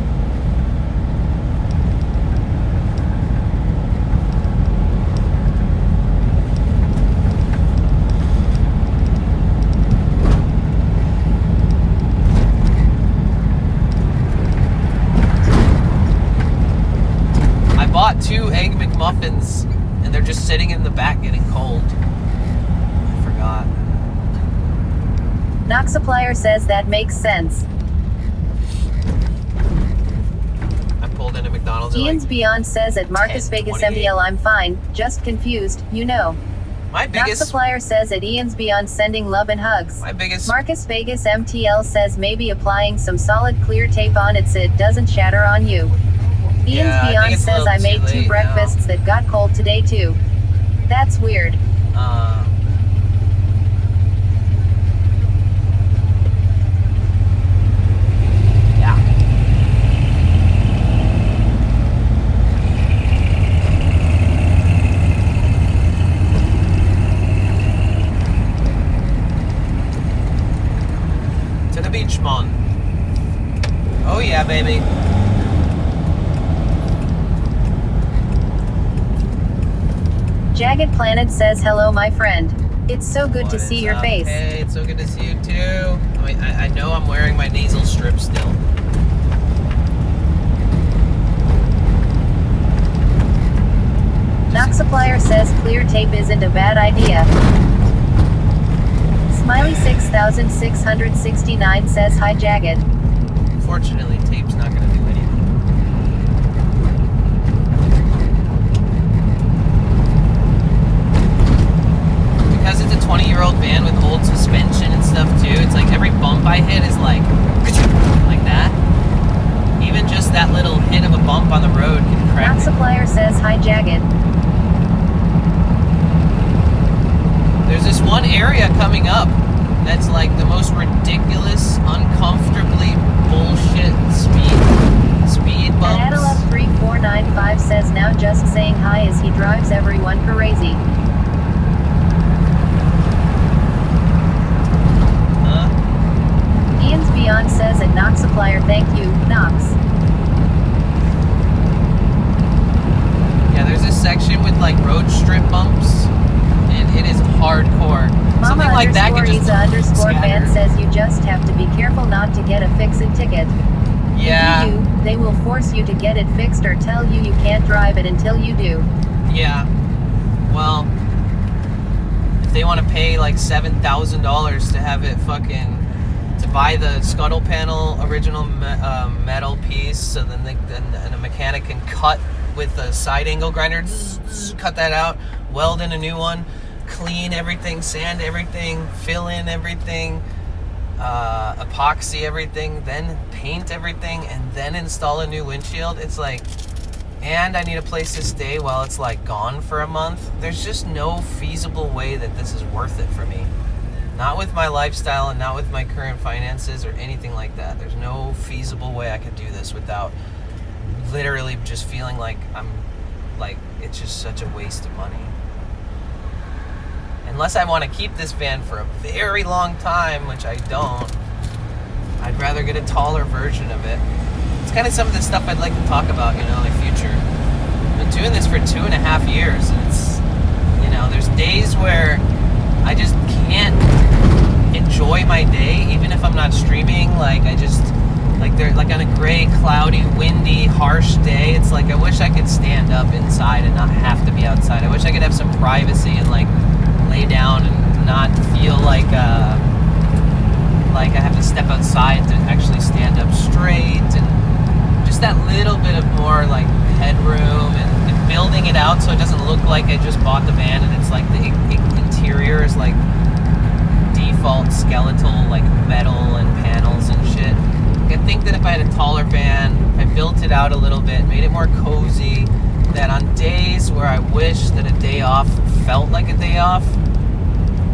I bought 2 Egg McMuffins and they're just sitting in the back getting cold. I forgot. Knock Supplier says that makes sense. I pulled into McDonald's. Ian's Like Beyond says at Marcus 10, Vegas 28. MDL I'm fine, just confused, you know. my Knock biggest, Supplier says at Ian's Beyond sending love and hugs. my biggest. Marcus Vegas MTL says maybe applying some solid clear tape on it so it doesn't shatter on you. Ian's Yeah, I think Beyond it's a says little I made too 2 late breakfasts that got cold today too. That's weird. Yeah. To the beach, mon. Oh yeah, baby. Jagged Planet says hello my friend. It's so good to What see is your up? face. Hey, it's so good to see you too. I mean, I know I'm wearing my nasal strip still. Knock Supplier says clear tape isn't a bad idea. Smiley 6669 says hi Jagged. Fortunately, tape's not gonna do anything. Because it's a 20-year-old van with old suspension and stuff too, it's like every bump I hit is like that. Even just that little hit of a bump on the road can crack Knock it. Supplier says hi Jagged. There's this one area coming up that's like the most ridiculous, uncomfortably bullshit speed bumps. Adela 3495 says now just saying hi as he drives everyone crazy. Huh? Ian's Beyond says at Knox Supplier thank you, Knox. Yeah, there's this section with like road strip bumps, and it is hardcore. Mama Something like that could just underscore fan scatter. says you just have to be careful not to get a fix-it ticket. Yeah, If you do, they will force you to get it fixed or tell you you can't drive it until you do. yeah. Well, if they want to pay like $7,000 to have it to buy the scuttle panel original metal piece, so then a mechanic can cut with a side angle grinder, cut that out, weld in a new one, clean everything, sand everything, fill in everything, epoxy everything, then paint everything, and then install a new windshield. It's like, and I need a place to stay while it's like gone for a month. There's just no feasible way that this is worth it for me. Not with my lifestyle and not with my current finances or anything like that. There's no feasible way I could do this without literally just feeling like it's just such a waste of money. Unless I want to keep this van for a very long time, which I don't, I'd rather get a taller version of it. It's kind of some of the stuff I'd like to talk about, in the future. I've been doing this for 2.5 years, and it's, there's days where I just can't enjoy my day, even if I'm not streaming. Like on a gray, cloudy, windy, harsh day, it's like I wish I could stand up inside and not have to be outside. I wish I could have some privacy and lay down and not feel like I have to step outside to actually stand up straight, and just that little bit of more headroom and building it out so it doesn't look like I just bought the van and it's like the interior is default skeletal metal and panels and shit. I think that if I had a taller van, I built it out a little bit, made it more cozy, that on days where I wish that a day off felt like a day off,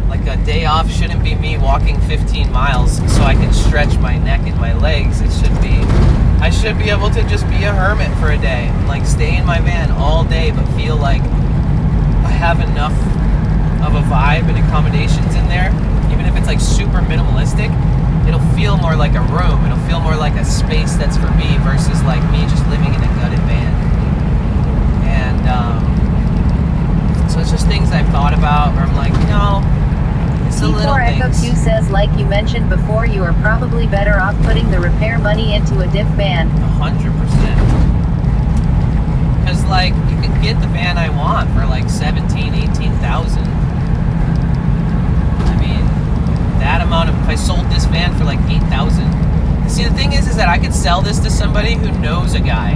like a day off shouldn't be me walking 15 miles so I can stretch my neck and my legs. It should be I should be able to just be a hermit for a day, like stay in my van all day, but feel like I have enough of a vibe and accommodations in there. Even if it's like super minimalistic, it'll feel more like a room. It'll feel more like a space that's for me versus like me just living in a gutted van. And so it's just things I've thought about where I'm like, it's the little T4 Echo things. 2 says, like you mentioned before, you are probably better off putting the repair money into a diff van. 100%. Because like you can get the van I want for like 17, 18,000. I mean, that amount of, if I sold this van for like 8,000. See, the thing is that I could sell this to somebody who knows a guy.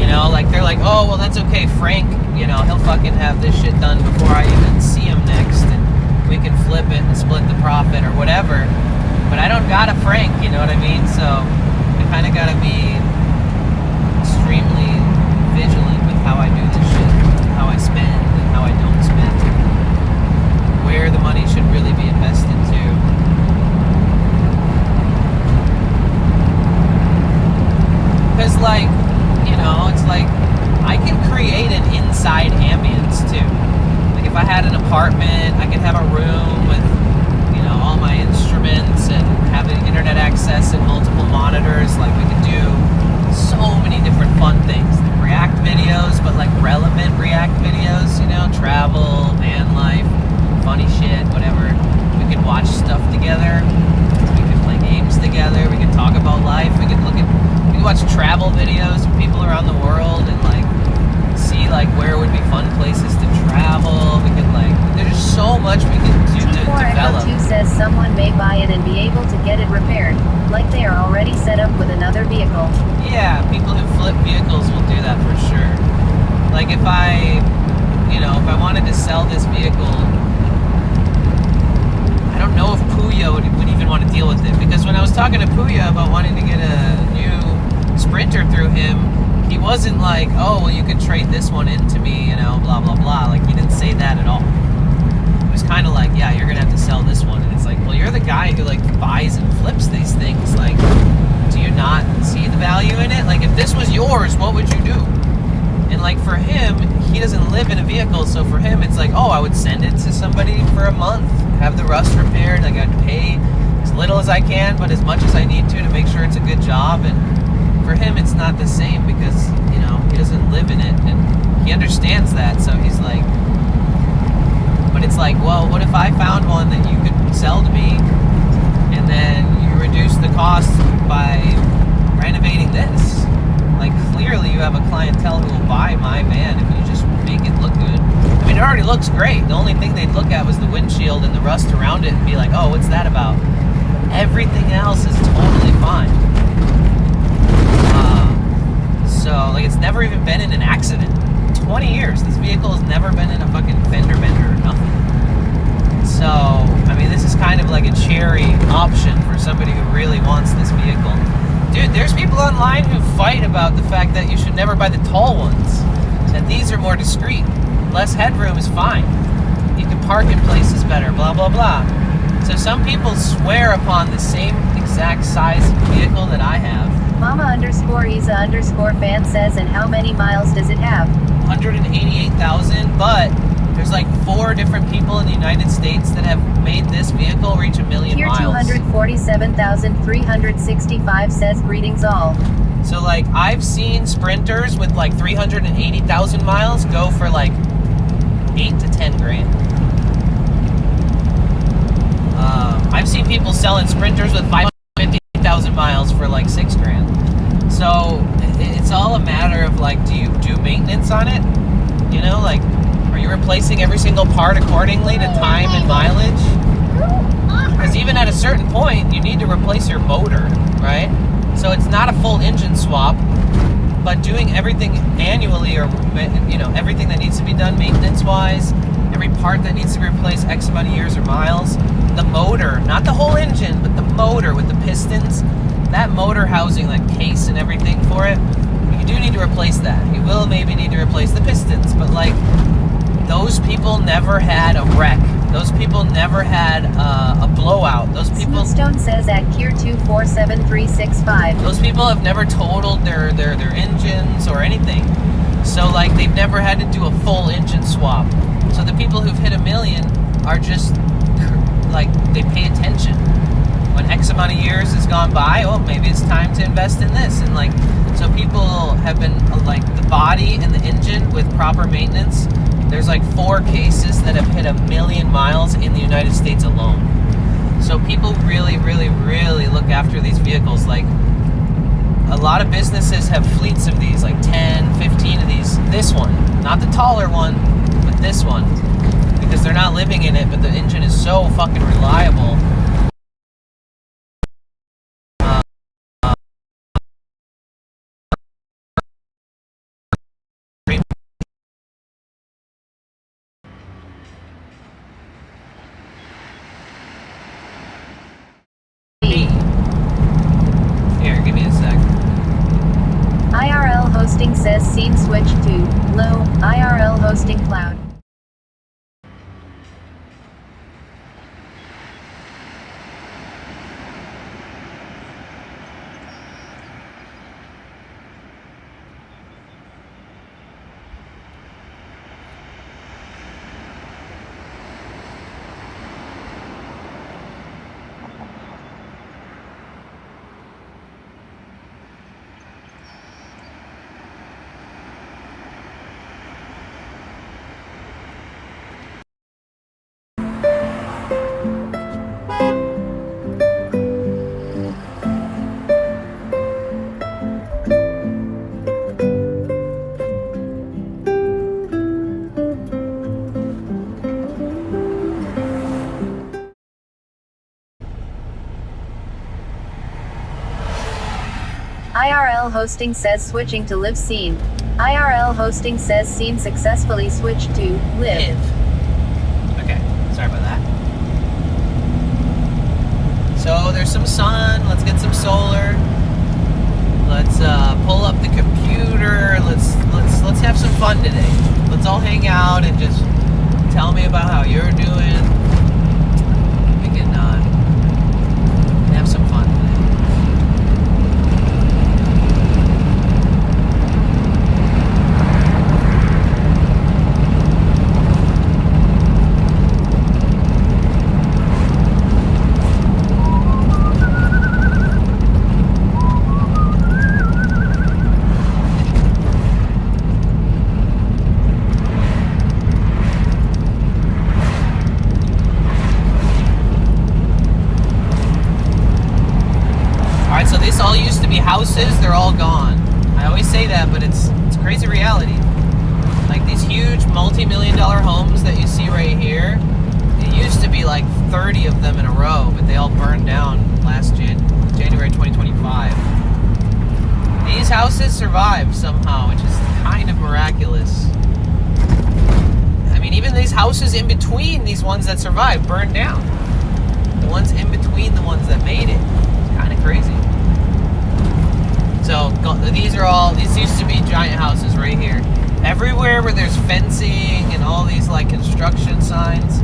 Like they're like, oh, well, that's okay, Frank, he'll fucking have this shit done before I even see him next, and we can flip it and split the profit or whatever. But I don't got a Frank, you know what I mean? So I kind of got to be extremely vigilant with how I do this shit, how I spend and how I don't spend, where the money should really be invested to. Because it's like I can create an inside ambience too. Like if I had an apartment, I could have a room with all my instruments and have internet access and multiple monitors. Like we could do so many different fun things, like React videos, but like relevant React videos, travel, van life, funny shit, whatever. We could watch stuff together, we could play games together, we could talk about life, we could watch travel videos of people around the world and like see like where would be fun places to travel. We could there's just so much we can do to T4 develop. Echo 2 says someone may buy it and be able to get it repaired, like they are already set up with another vehicle. Yeah, people who flip vehicles will do that for sure. Like if I wanted to sell this vehicle, I don't know if Puya would even want to deal with it, because when I was talking to Puya about wanting to get a new Sprinter through him, he wasn't like, oh, well, you could trade this one into me, blah, blah, blah. Like, he didn't say that at all. It was kind of like, yeah, you're going to have to sell this one. And it's like, well, you're the guy who, buys and flips these things. Like, do you not see the value in it? Like, if this was yours, what would you do? And, for him, he doesn't live in a vehicle, so for him, it's like, oh, I would send it to somebody for a month, have the rust repaired. Like, I'd pay as little as I can, but as much as I need to make sure it's a good job. And for him, it's not the same because, he doesn't live in it, and he understands that, so he's like, but it's like, well, what if I found one that you could sell to me, and then you reduce the cost by renovating this? Like, clearly you have a clientele who will buy my van if you just make it look good. I mean, it already looks great. The only thing they'd look at was the windshield and the rust around it and be like, oh, what's that about? Everything else is totally fine. So, it's never even been in an accident. 20 years, this vehicle has never been in a fucking fender bender or nothing. So, I mean, this is kind of like a cherry option for somebody who really wants this vehicle. Dude, there's people online who fight about the fact that you should never buy the tall ones. That these are more discreet. Less headroom is fine. You can park in places better, blah, blah, blah. So some people swear upon the same exact size vehicle that I have. Mama_Isa_fan says, and how many miles does it have? 188,000, but there's 4 different people in the United States that have made this vehicle reach 1 million Here miles. 247,365 says, greetings all. So I've seen Sprinters with 380,000 miles go for 8 to 10 grand. I've seen people selling Sprinters with 550,000 miles for 6 grand. So it's all a matter of do you do maintenance on it? Are you replacing every single part accordingly to time and mileage? Because even at a certain point, you need to replace your motor, right? So it's not a full engine swap, but doing everything annually, or everything that needs to be done maintenance-wise, every part that needs to be replaced X amount of years or miles, the motor, not the whole engine, but the motor with the pistons, that motor housing, case and everything for it, you do need to replace that. You will maybe need to replace the pistons, but those people never had a wreck Those people never had a blowout. Those people. Smoothstone says at Kier 2473665. Those people have never totaled their engines or anything. So like they've never had to do a full engine swap. So the people who've hit 1 million are just like they pay attention. When X amount of years has gone by, oh, maybe it's time to invest in this. And like, so people have been like the body and the engine with proper maintenance. There's like 4 cases that have hit 1 million miles in the United States alone. So people really, really, really look after these vehicles. Like a lot of businesses have fleets of these, like 10, 15 of these. This one, not the taller one, but this one. Because they're not living in it, but the engine is so fucking reliable. Here, give me a sec. IRL hosting says scene switch to low. IRL hosting cloud. IRL hosting says switching to live scene. IRL hosting says scene successfully switched to live. Okay, sorry about that. So there's some sun. Let's get some solar. Let's pull up the computer. Let's have some fun today. Let's all hang out and just tell me about how you're doing. We can have some fun today. Houses, they're all gone. I always say that, but it's crazy reality. Like these huge multi-million-dollar homes that you see right here, it used to be like 30 of them in a row, but they all burned down last January 2025. These houses survived somehow, which is kind of miraculous. I mean, even these houses in between these ones that survived burned down. The ones in between the ones that made it. It's kind of crazy. So these used to be giant houses right here. Everywhere where there's fencing and all these like construction signs,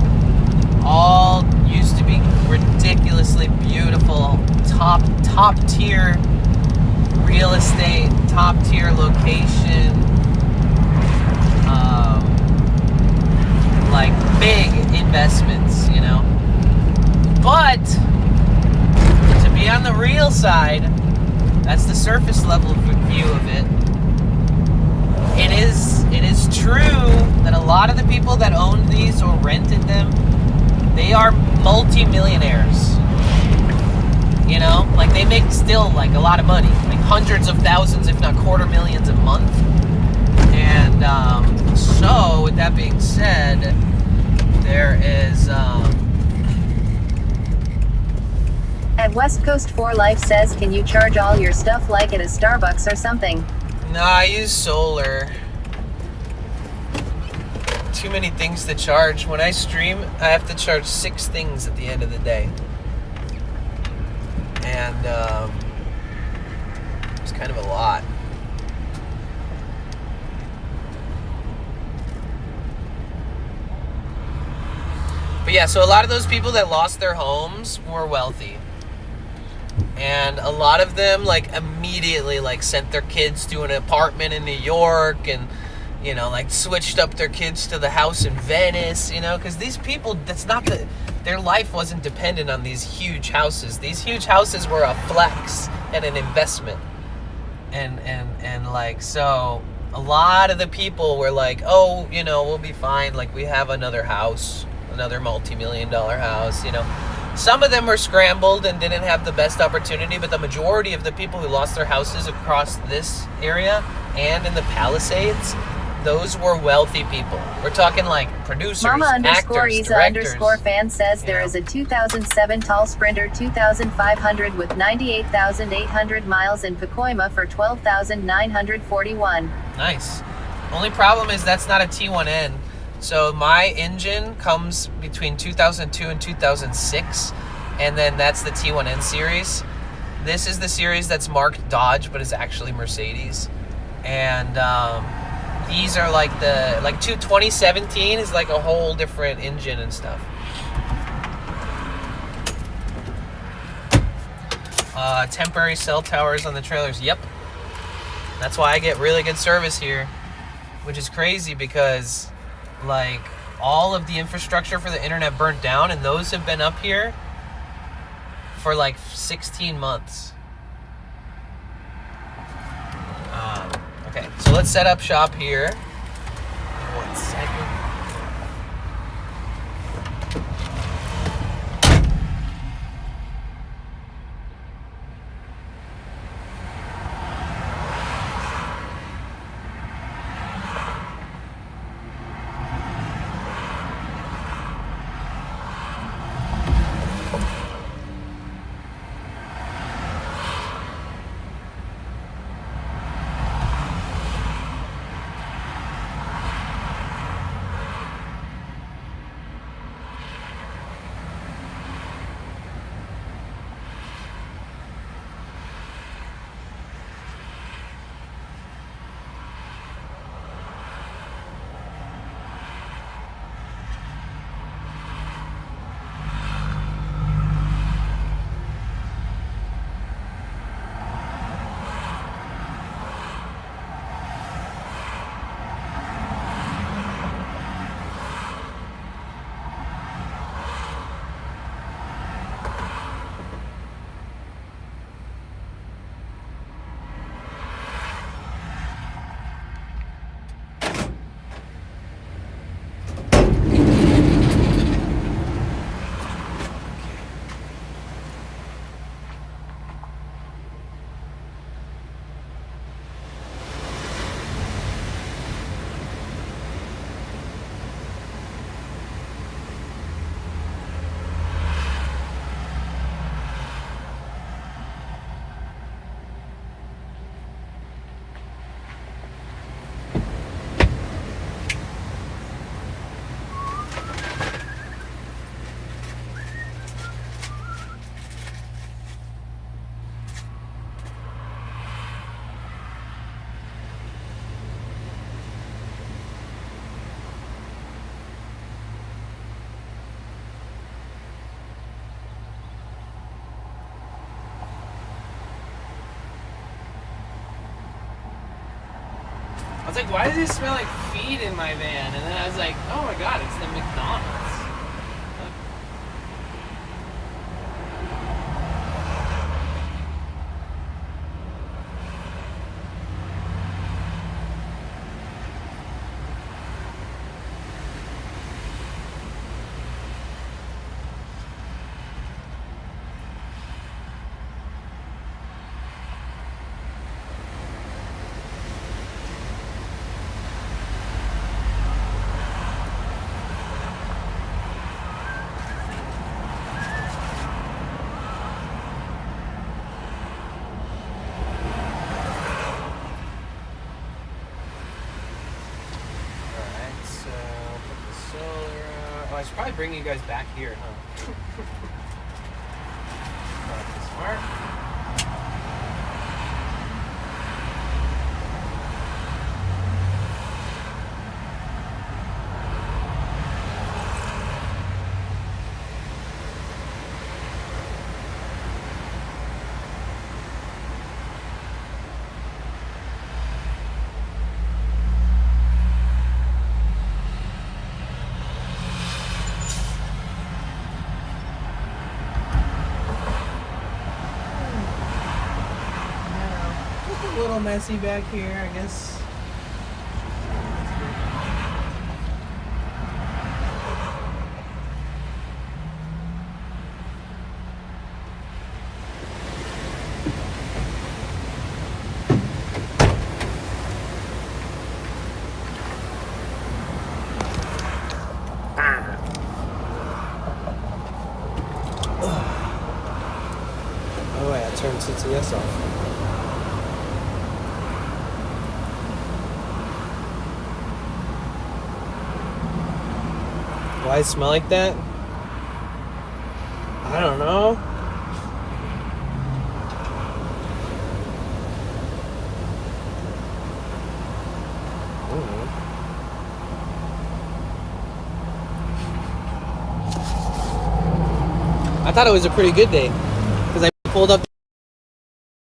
all used to be ridiculously beautiful, top tier real estate, top tier location, like big investments, you know. But to be on the real side, that's the surface level view of it. It is true that a lot of the people that owned these or rented them, they are multi-millionaires. You know, like they make still like a lot of money, like hundreds of thousands, if not quarter millions a month. And so, with that being said, there is. At West Coast 4 Life says, can you charge all your stuff like at a Starbucks or something? No, I use solar. Too many things to charge. When I stream, I have to charge 6 things at the end of the day. And it's kind of a lot. But yeah, so a lot of those people that lost their homes were wealthy. And a lot of them, like, immediately, like, sent their kids to an apartment in New York and, you know, like, switched up their kids to the house in Venice, you know, because these people, that's not the, their life wasn't dependent on these huge houses. These huge houses were a flex and an investment. And like, so a lot of the people were like, oh, you know, we'll be fine. Like, we have another house, another multi-million-dollar house, you know. Some of them were scrambled and didn't have the best opportunity, but the majority of the people who lost their houses across this area and in the Palisades, those were wealthy people. We're talking like producers, actors, directors. Mama_Isa_fan says there is a 2007 Tall Sprinter 2500 with 98,800 miles in Pacoima for $12,941. Nice. Only problem is that's not a T1N. So my engine comes between 2002 and 2006, and then that's the T1N series. This is the series that's marked Dodge, but is actually Mercedes. And these are like the 2017 is like a whole different engine and stuff. Temporary cell towers on the trailers. Yep. That's why I get really good service here, which is crazy because like all of the infrastructure for the internet burnt down, and those have been up here for like 16 months. Okay, so let's set up shop here. 1 second. I was like, why does it smell like feed in my van? And then I was like, oh my god, it's the McDonald's. I should probably bring you guys back here, huh? Smart. little messy back here, I guess. Oh wait, I turned CTS off. Why it smell like that? I don't know. I thought it was a pretty good day because I pulled up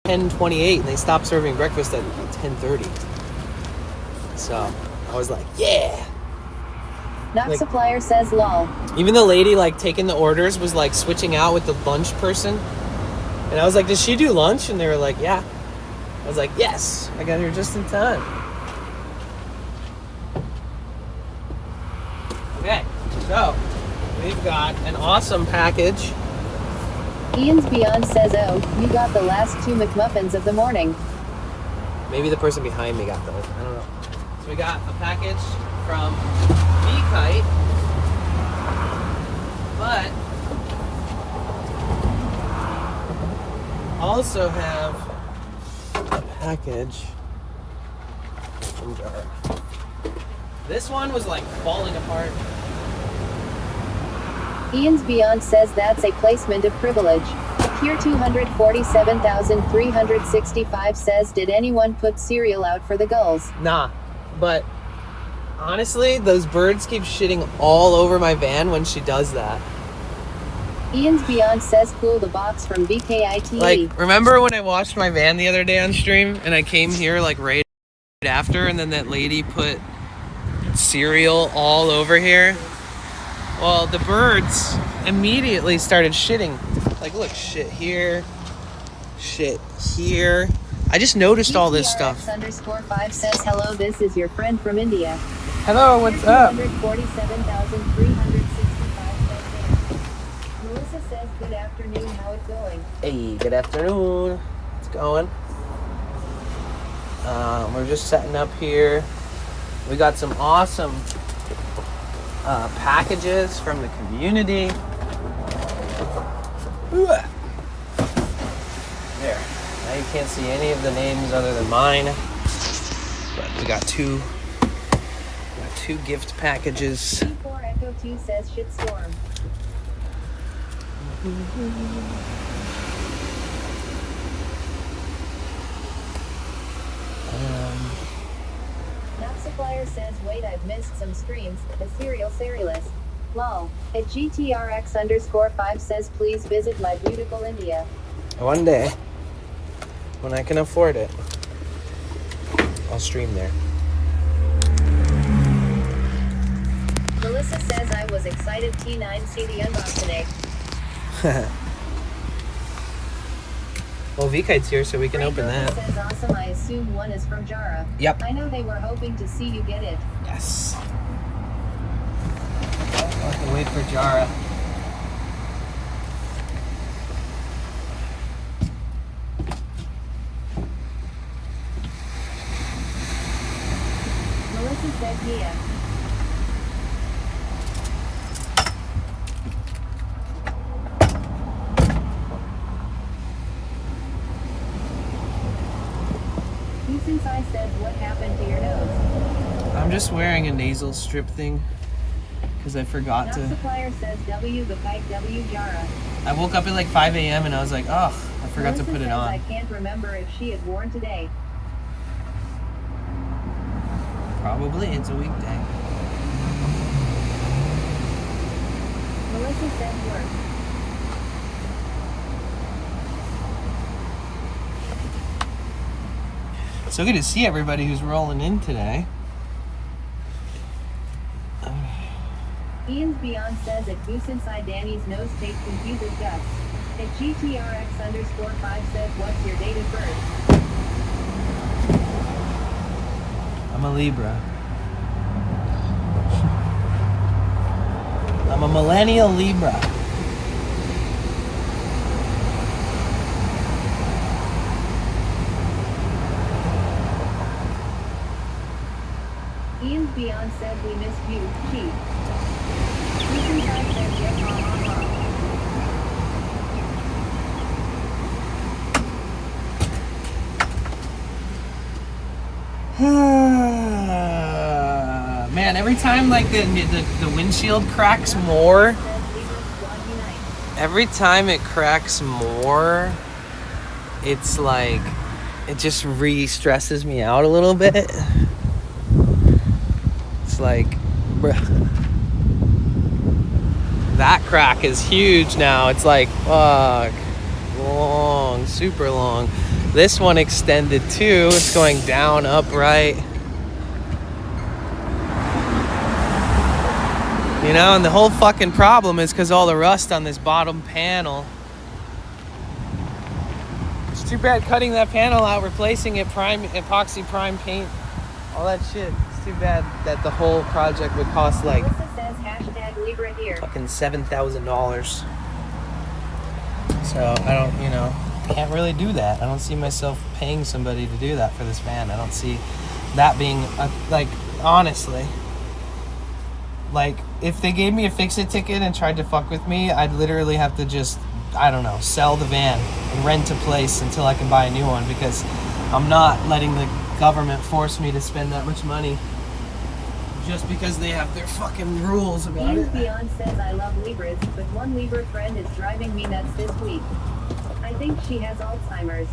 10:28 and they stopped serving breakfast at 10:30. So I was like, yeah. Not Like- supplier says lol. Even the lady like taking the orders was like switching out with the lunch person. And I was like, does she do lunch? And they were like, yeah. I was like, yes, I got here just in time. Okay, so we've got an awesome package. Ian's Beyond says, oh, you got the last 2 McMuffins of the morning. Maybe the person behind me got those. I don't know. So we got a package from V-Kite, but also have a package from Jar. This one was like falling apart. Ian's Beyond says that's a placement of privilege. Here 247,365 says, did anyone put cereal out for the gulls? Nah, but honestly, those birds keep shitting all over my van when she does that. Ian's Beyond says, cool, the box from VKITE. Like, remember when I washed my van the other day on stream and I came here like right after and then that lady put cereal all over here? Well, the birds immediately started shitting. Like, look, shit here, shit here. I just noticed all this stuff. _5 says, hello, this is your friend from India. Hello, what's up? 247,365 says. Melissa says, good afternoon, how it going? Hey, good afternoon. It's going. We're just setting up here. We got some awesome packages from the community. There. Now you can't see any of the names other than mine. But we got two gift packages. P4 Echo 2 says, shitstorm. Not supplier says, wait, I've missed some streams. The serial serialist. Lol. At GTRX_5 says, please visit my beautiful India. One day, when I can afford it, I'll stream there. Melissa says, I was excited T9 see the unboxing. Well, V-Kite's here, so we can open that. Says, awesome, I assume one is from Jara. Yep. I know they were hoping to see you get it. Yes. I can wait for Jara. Melissa said, yeah. Since I said, what happened to your nose? I'm just wearing a nasal strip thing because I forgot Not to. supplier says W the kite W Jara. I woke up at like 5 a.m. and I was like, oh, I forgot Melissa to put it says, on. I can't remember if she had worn today. Probably. It's a weekday. Melissa said work. So good to see everybody who's rolling in today. Ian's Beyond says at Goose Inside Danny's nose tape confuses Gus. At GTRX_5 says, what's your date of birth? I'm a Libra. I'm a millennial Libra. Ian's Beyond said we missed you, Chief. Ethan Guy said yes, ha ha ha. Man, every time like the windshield cracks more, every time it cracks more, it's like it just re-stresses me out a little bit. It's like, bruh, that crack is huge now. It's like, fuck, long, super long. This one extended too. It's going down, upright. You know, and the whole fucking problem is because all the rust on this bottom panel. It's too bad cutting that panel out, replacing it epoxy prime paint, all that shit. It's too bad that the whole project would cost like Melissa says hashtag Libra here. fucking $7,000. So I don't, you know, can't really do that. I don't see myself paying somebody to do that for this van. I don't see that being like, honestly, like if they gave me a fix-it ticket and tried to fuck with me, I'd literally have to just, I don't know, sell the van and rent a place until I can buy a new one, because I'm not letting the government force me to spend that much money just because they have their fucking rules about Ian's it. Beyond says I love Libras, but one Libra friend is driving me nuts this week. I think she has Alzheimer's.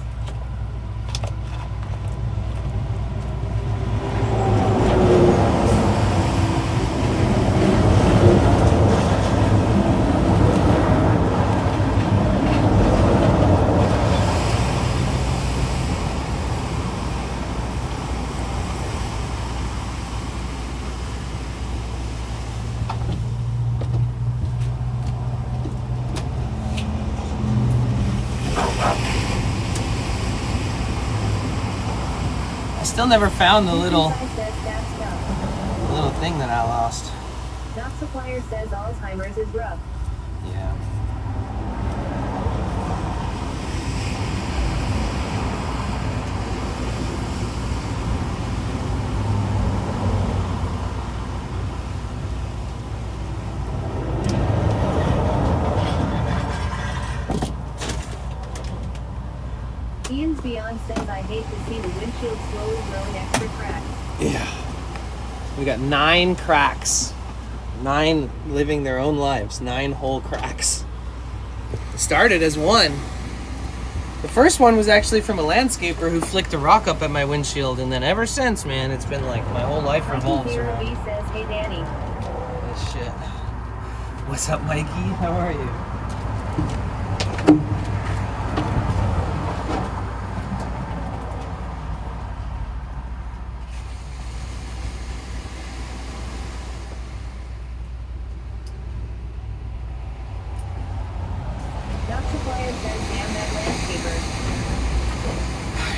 Still never found the little Says that's tough. thing that I lost. Doc Supplier says Alzheimer's is rough. Yeah. Ian's Beyond says I hate to see the windshield slowly growing extra cracks. Yeah. We got 9 cracks. 9 living their own lives. 9 whole cracks. It started as 1. The first one was actually from a landscaper who flicked a rock up at my windshield, and then ever since, man, it's been like my whole life revolves Hero around B says, hey Danny. this shit. What's up, Mikey? How are you? Doc Supplier says damn that landscaper.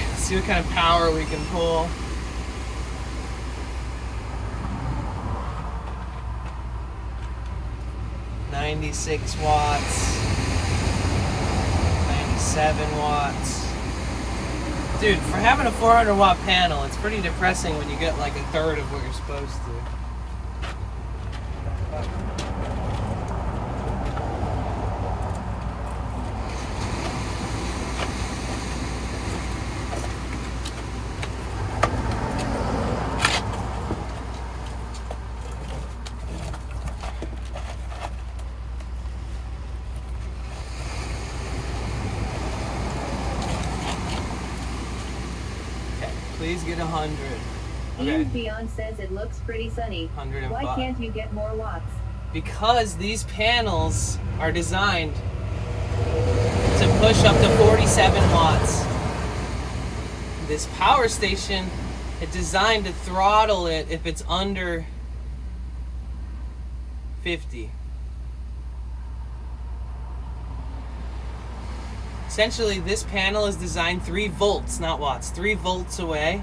Let's see what kind of power we can pull. $96 watts, 97 watts. Dude, for having a 400 watt panel, it's pretty depressing when you get like a third of what you're supposed to. Please get 100. Ian's Okay. Beyond says it looks pretty sunny. 105. Why can't you get more watts? Because these panels are designed to push up to 47 watts. This power station is designed to throttle it if it's under 50. Essentially, this panel is designed 3 volts, not watts, 3 volts away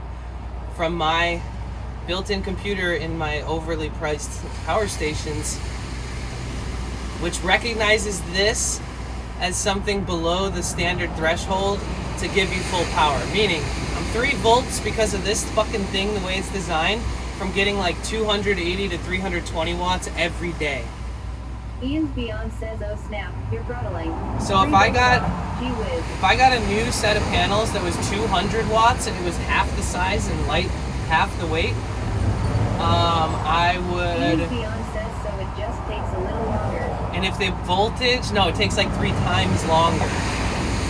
from my built-in computer in my overly priced power stations, which recognizes this as something below the standard threshold to give you full power. Meaning, I'm 3 volts because of this fucking thing, the way it's designed, from getting like 280 to 320 watts every day. Ian's Beyond says, oh snap, you're throttling. So if I got Gee whiz. if I got a new set of panels that was 200 watts and it was half the size and light half the weight, I would. Ian's Beyond says, so it just takes a little longer. And if the voltage, no, it takes like 3 times longer.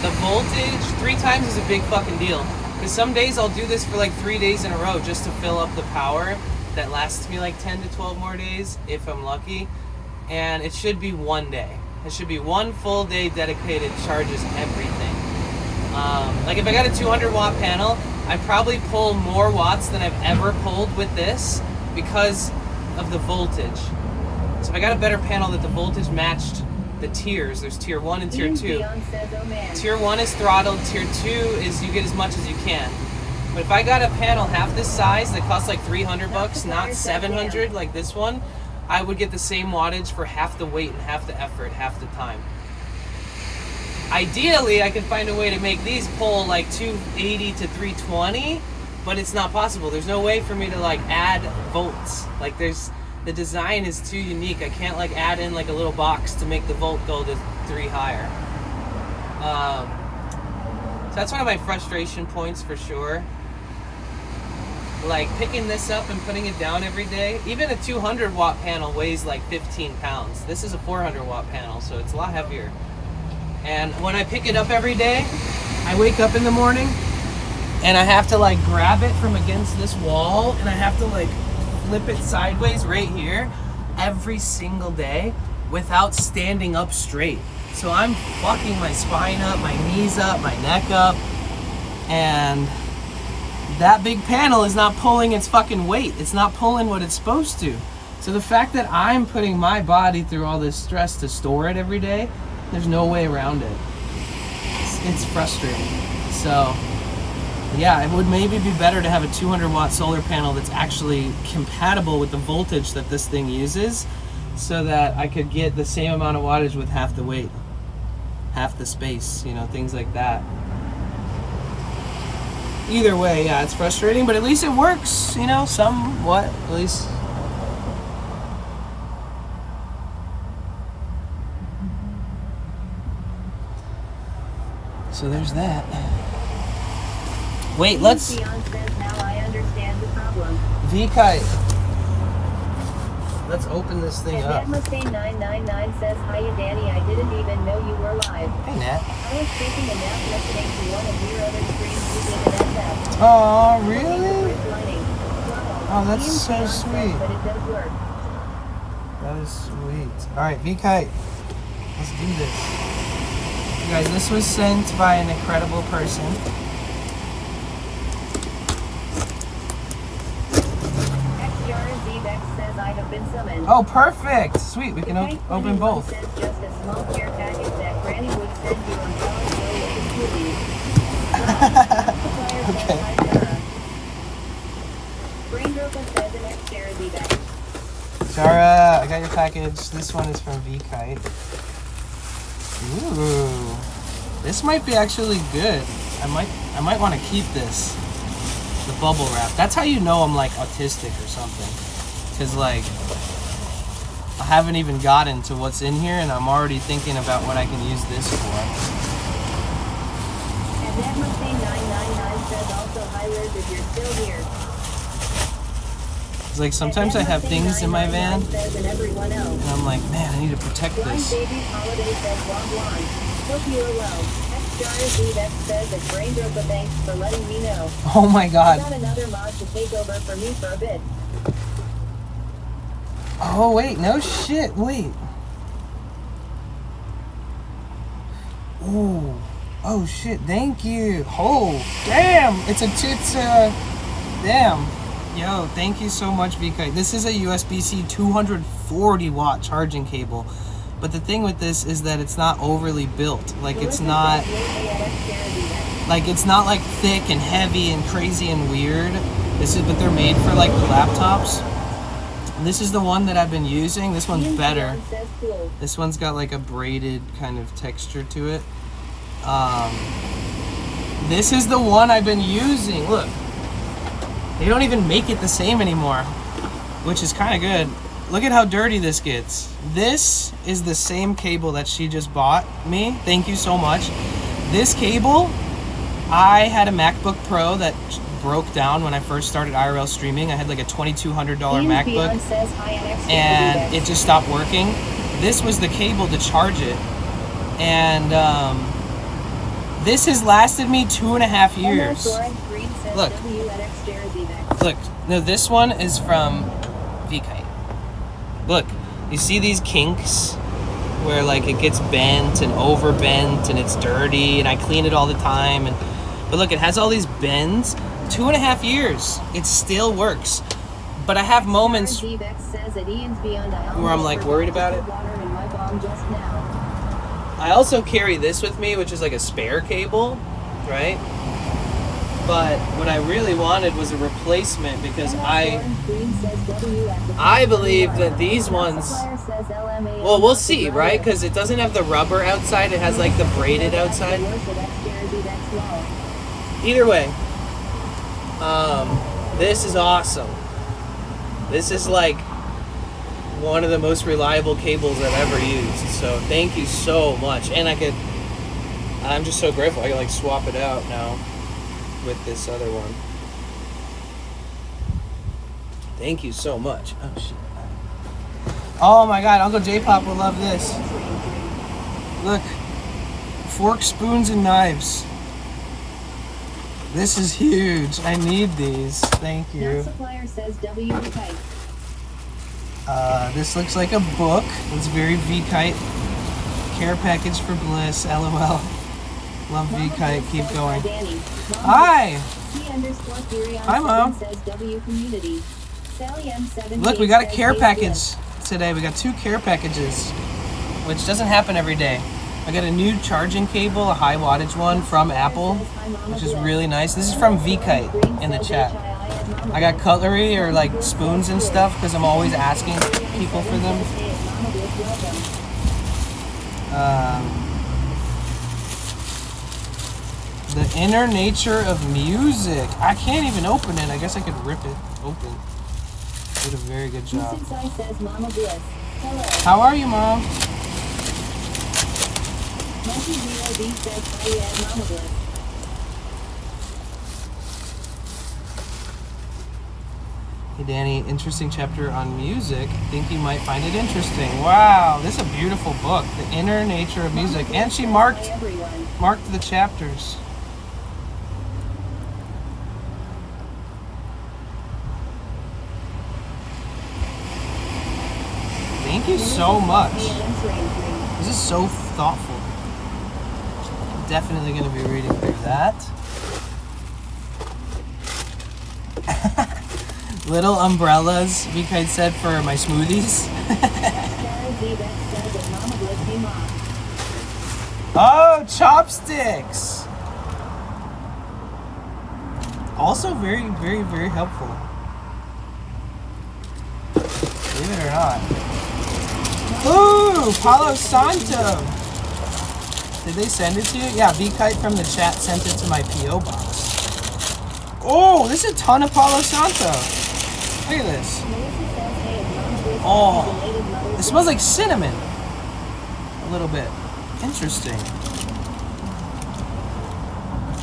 The voltage, 3 times is a big fucking deal. Because some days I'll do this for like 3 days in a row just to fill up the power that lasts me like 10 to 12 more days if I'm lucky. And it should be 1 day. It should be 1 full day dedicated, charges everything. Like if I got a 200 watt panel, I probably pull more watts than I've ever pulled with this because of the voltage. So if I got a better panel that the voltage matched the tiers, there's tier 1 and tier Ian's 2. Beyond says, oh man. Tier 1 is throttled, tier 2 is you get as much as you can. But if I got a panel half this size that costs like $300, not 700 like this one, I would get the same wattage for half the weight and half the effort, half the time. Ideally, I could find a way to make these pull like 280 to 320, but it's not possible. There's no way for me to like add volts. Like the design is too unique. I can't like add in like a little box to make the volt go to 3 higher. So that's one of my frustration points for sure. Like picking this up and putting it down every day. Even a 200 watt panel weighs like 15 pounds. This is a 400 watt panel, so it's a lot heavier. And when I pick it up every day, I wake up in the morning and I have to like grab it from against this wall and I have to like flip it sideways right here every single day without standing up straight. So I'm fucking my spine up, my knees up, my neck up, and that big panel is not pulling its fucking weight. It's not pulling what it's supposed to. So the fact that I'm putting my body through all this stress to store it every day, there's no way around it. It's frustrating. So yeah, it would maybe be better to have a 200 watt solar panel that's actually compatible with the voltage that this thing uses, so that I could get the same amount of wattage with half the weight, half the space, you know, things like that. Either way, yeah, it's frustrating, but at least it works, you know, somewhat, at least. So there's that. Wait, let's... Beyond says, now I understand the problem. V-Kite. Let's open this thing up. And Mustang999 says, hiya Danny, I didn't even know you were live. Hey, Nat. I was taking a nap listening to one of your other streams using an SF. Oh, really? Lining. Oh, that's Ian's so Beyond says, sweet. but it does work. That is sweet. Alright, V-Kite. Let's do this. You guys, this was sent by an incredible person. Says I have been summoned. Oh, perfect! Sweet, we can open both. Says just a small care package that Granny would send you on college day with the smoothies. Okay. Braindroga says an extra Z-Back. Zara, I got your package. This one is from V-Kite. Ooh. This might be actually good. I might want to keep this. The bubble wrap. That's how you know I'm like autistic or something. Cause like I haven't even gotten to what's in here and I'm already thinking about what I can use this for. And then Mustang999 says also hi Liz if you're still here. It's like sometimes I have things in my van and everyone else. and I'm like, man, I need to protect Blind this. Baby's Holiday says long blonde. Hope you are well. XRZ says that Braindroga thanks for letting me know. Oh my I god. got another mod to take over for me for a bit. Oh wait, no shit, wait. Ooh. Oh shit, thank you. Oh, damn. It's damn. Yo, thank you so much, VK. This is a USB-C 240 watt charging cable. But the thing with this is that it's not overly built. Like it's not like thick and heavy and crazy and weird. But they're made for like the laptops. And this is the one that I've been using. This one's better. This one's got like a braided kind of texture to it. This is the one I've been using. Look, they don't even make it the same anymore, which is kind of good. Look at how dirty this gets. This is the same cable that she just bought me. Thank you so much. This cable, I had a MacBook Pro that broke down when I first started IRL streaming. I had like a $2,200 MacBook and it just stopped working. This was the cable to charge it. And this has lasted me 2.5 years. Look, no, this one is from VKite. Look, you see these kinks where like it gets bent and overbent and it's dirty and I clean it all the time. But look, it has all these bends. 2.5 years, it still works. But I have moments where I'm like worried about it. I also carry this with me, which is like a spare cable, right? But what I really wanted was a replacement because I believe that these ones, well, we'll see, right? Because it doesn't have the rubber outside, it has like the braided outside. Either way, this is awesome. This is like one of the most reliable cables I've ever used. So thank you so much. And I'm just so grateful. I can like swap it out now with this other one. Thank you so much. Oh shit. Oh my god, Uncle J-Pop will love this. Look. Forks, spoons, and knives. This is huge. I need these. Thank you. Supplier says W-Kite. This looks like a book. It's very V-Kite. Care package for bliss. LOL. Love V-Kite. Keep going. Hi. Hi, Mom. Look, we got a care package today. We got 2 care packages, which doesn't happen every day. I got a new charging cable, a high wattage one from Apple, which is really nice. This is from V-Kite in the chat. I got cutlery or like spoons and stuff because I'm always asking people for them. The inner nature of music. I can't even open it. I guess I could rip it open. Did a very good job. How are you, Mom? Hey Danny, interesting chapter on music. Think you might find it interesting. Wow, this is a beautiful book, The Inner Nature of Music. And she marked the chapters. Thank you so much. This is so thoughtful. Definitely going to be reading through that. Little umbrellas, VKite said, for my smoothies. Oh, chopsticks! Also very, very, very helpful. Believe it or not. Ooh, Palo Santo! Did they send it to you? Yeah, VKite from the chat sent it to my P.O. box. Oh, this is a ton of Palo Santo. Look at this. Oh, it smells like cinnamon. A little bit. Interesting.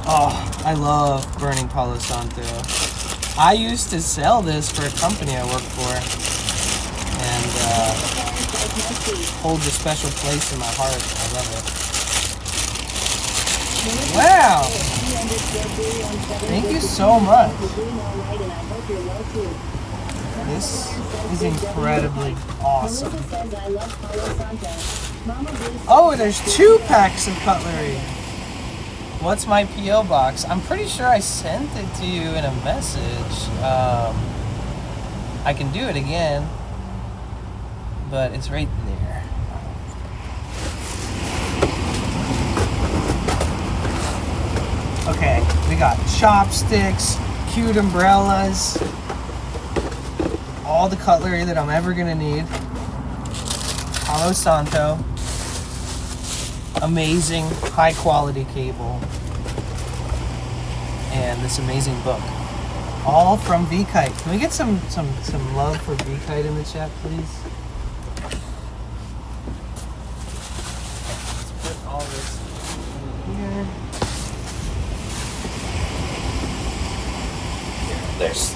Oh, I love burning Palo Santo. I used to sell this for a company I worked for. And holds a special place in my heart. I love it. Wow! Thank you so much. This is incredibly awesome. Oh, there's 2 packs of cutlery. What's my P.O. box? I'm pretty sure I sent it to you in a message. I can do it again, but it's right there. Okay, we got chopsticks, cute umbrellas. All the cutlery that I'm ever gonna need. Palo Santo. Amazing, high quality cable. And this amazing book. All from V-Kite. Can we get some love for V-Kite in the chat, please? Let's put all this in here. There's.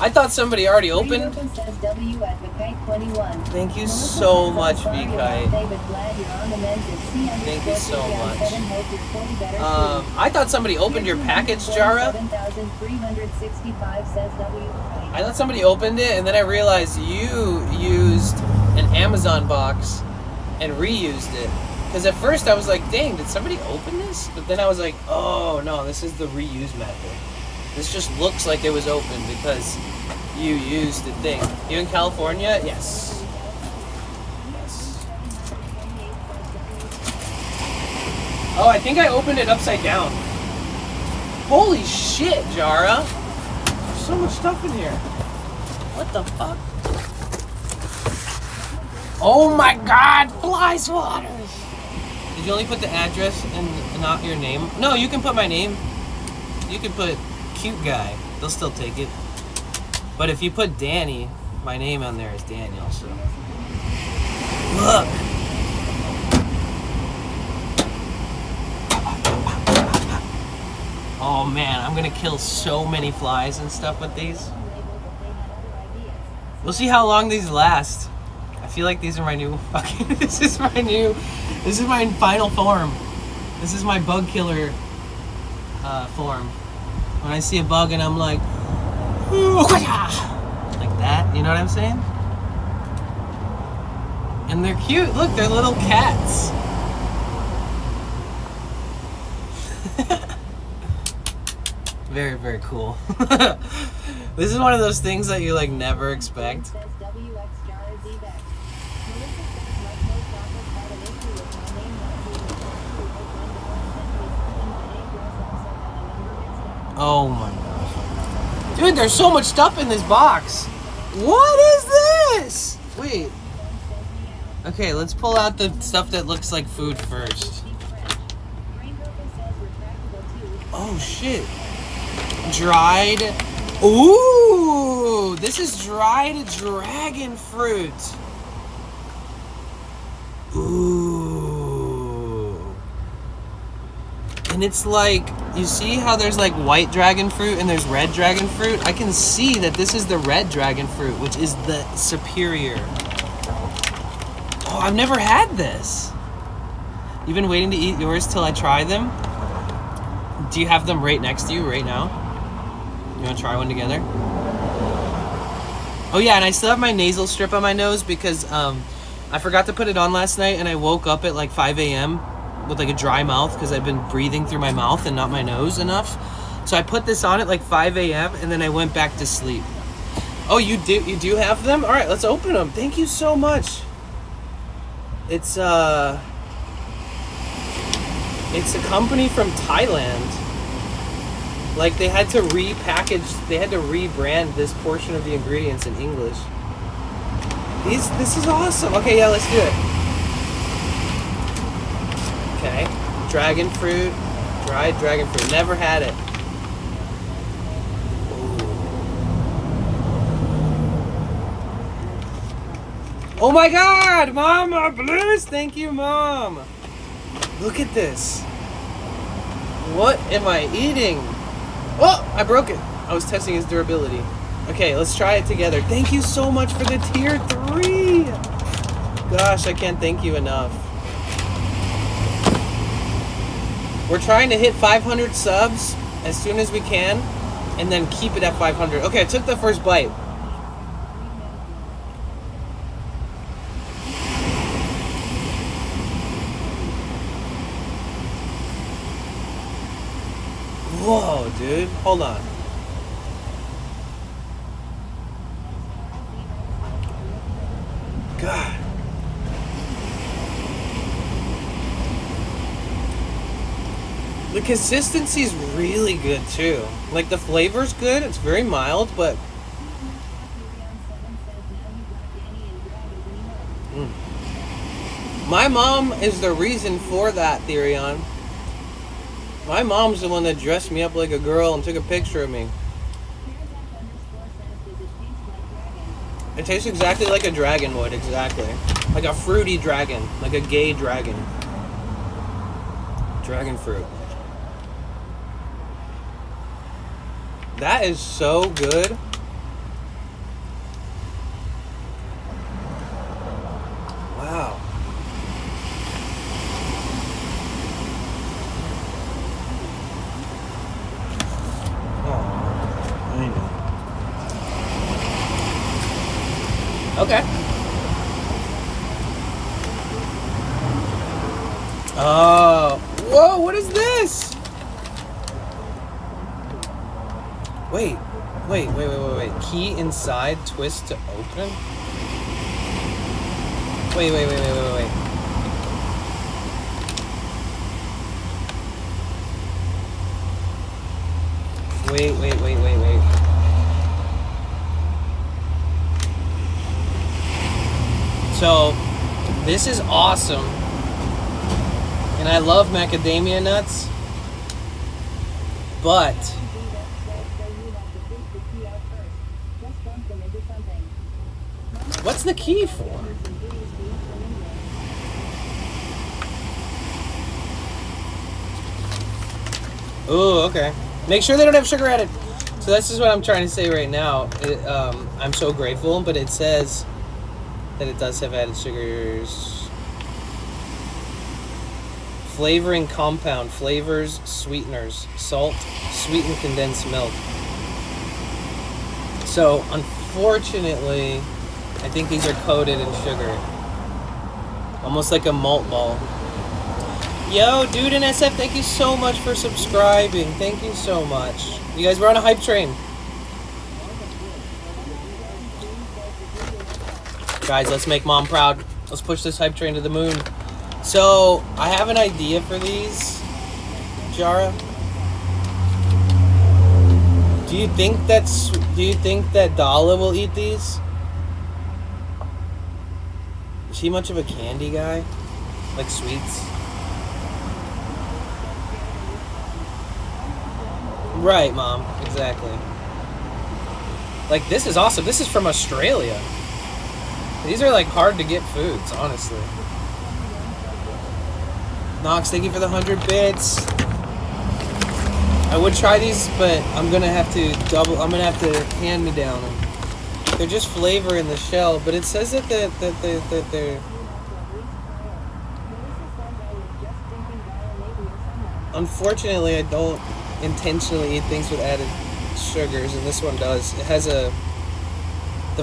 I thought somebody already opened. Thank you so much, V-Kite. Thank you so much. I thought somebody opened your package, Jara. I thought somebody opened it, and then I realized you used an Amazon box and reused it. Because at first I was like, dang, did somebody open this? But then I was like, oh no, this is the reuse method. This just looks like it was open because you used the thing. You in California? Yes. Yes. Oh, I think I opened it upside down. Holy shit, Jara. There's so much stuff in here. What the fuck? Oh my god, fly swatters. Did you only put the address and not your name? No, you can put my name. You can put cute guy. They'll still take it. But if you put Danny, my name on there is Daniel, so. Look. Oh man, I'm gonna kill so many flies and stuff with these. We'll see how long these last. I feel like these are my new fucking, this is my final form. This is my bug killer form. When I see a bug and I'm like that, you know what I'm saying? And they're cute. Look, they're little cats. Very, very cool. This is one of those things that you like never expect. Oh my gosh. Dude, there's so much stuff in this box. What is this? Wait. Okay, let's pull out the stuff that looks like food first. Oh shit. Dried. Ooh, this is dried dragon fruit. Ooh. And it's like, you see how there's like white dragon fruit and there's red dragon fruit? I can see that this is the red dragon fruit, which is the superior. Oh, I've never had this. You've been waiting to eat yours till I try them? Do you have them right next to you right now? You want to try one together? Oh yeah, and I still have my nasal strip on my nose because I forgot to put it on last night and I woke up at like 5 a.m. with like a dry mouth because I've been breathing through my mouth and not my nose enough. So I put this on at like 5 a.m. and then I went back to sleep. Oh, you do have them? All right, let's open them. Thank you so much. It's a company from Thailand. Like they had to repackage, they had to rebrand this portion of the ingredients in English. This is awesome. Okay, yeah, let's do it. Okay, dragon fruit, dried dragon fruit. Never had it. Oh my God, Mama, please, thank you, Mom. Look at this. What am I eating? Oh, I broke it. I was testing its durability. Okay, let's try it together. Thank you so much for the tier 3. Gosh, I can't thank you enough. We're trying to hit 500 subs as soon as we can and then keep it at 500. Okay, I took the first bite. Whoa, dude. Hold on. God. The consistency's really good too. Like the flavor's good. It's very mild, but my mom is the reason for that, Therion. My mom's the one that dressed me up like a girl and took a picture of me. It tastes exactly like a dragon would, exactly. Like a fruity dragon, like a gay dragon. Dragon fruit. That is so good. Wow. Oh, I know. Okay. Oh, whoa, what is this? Wait. Key inside, twist to open? Wait. Wait. So, this is awesome. And I love macadamia nuts. But what's the key for? Ooh, okay. Make sure they don't have sugar added. So this is what I'm trying to say right now. I'm so grateful, but it says that it does have added sugars. Flavoring compound, flavors, sweeteners, salt, sweetened condensed milk. So, unfortunately, I think these are coated in sugar. Almost like a malt ball. Yo, dude in SF, thank you so much for subscribing. Thank you so much. You guys were on a hype train. Guys, let's make mom proud. Let's push this hype train to the moon. So, I have an idea for these, Jara. Do you think that Dala will eat these? Is he much of a candy guy? Like sweets? Right, Mom. Exactly. Like, this is awesome. This is from Australia. These are like hard to get foods, honestly. Knox, thank you for the 100 bits. I would try these, but I'm gonna have to hand me down them. They're just flavor in the shell, but it says that they're. Unfortunately, I don't intentionally eat things with added sugars, and this one does. It has the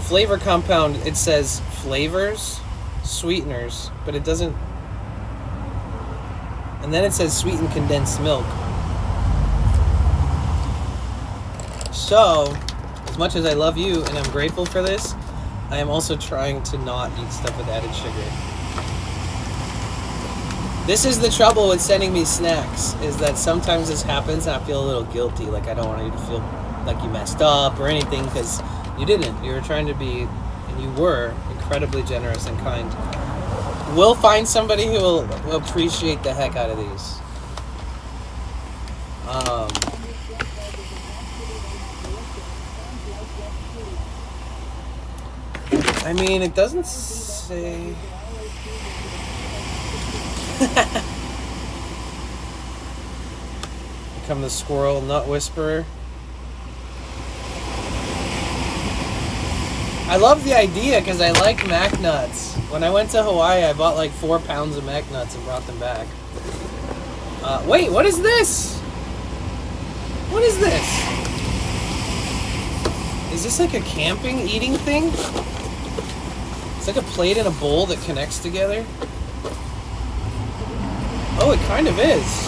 flavor compound. It says flavors, sweeteners, but it doesn't. And then it says sweetened condensed milk. So, as much as I love you and I'm grateful for this, I am also trying to not eat stuff with added sugar. This is the trouble with sending me snacks, is that sometimes this happens and I feel a little guilty, like I don't want you to feel like you messed up or anything, because you didn't. You were trying to be, and you were, incredibly generous and kind. We'll find somebody who will appreciate the heck out of these. I mean, it doesn't say... Become the squirrel nut whisperer. I love the idea because I like Mac nuts. When I went to Hawaii, I bought like 4 pounds of Mac nuts and brought them back. Wait, what is this? What is this? Is this like a camping eating thing? It's like a plate and a bowl that connects together. Oh, it kind of is.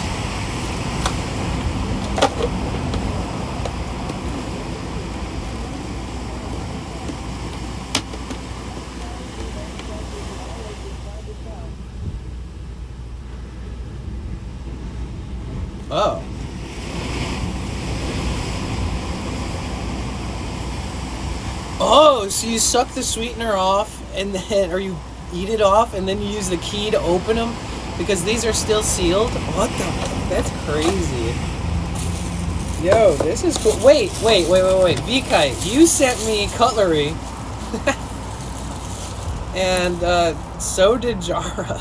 Oh. Oh, so you suck the sweetener off and then, or you eat it off and then you use the key to open them because these are still sealed? What the fuck? That's crazy. Yo, this is cool. Wait. V-Kite, you sent me cutlery. And so did Jara.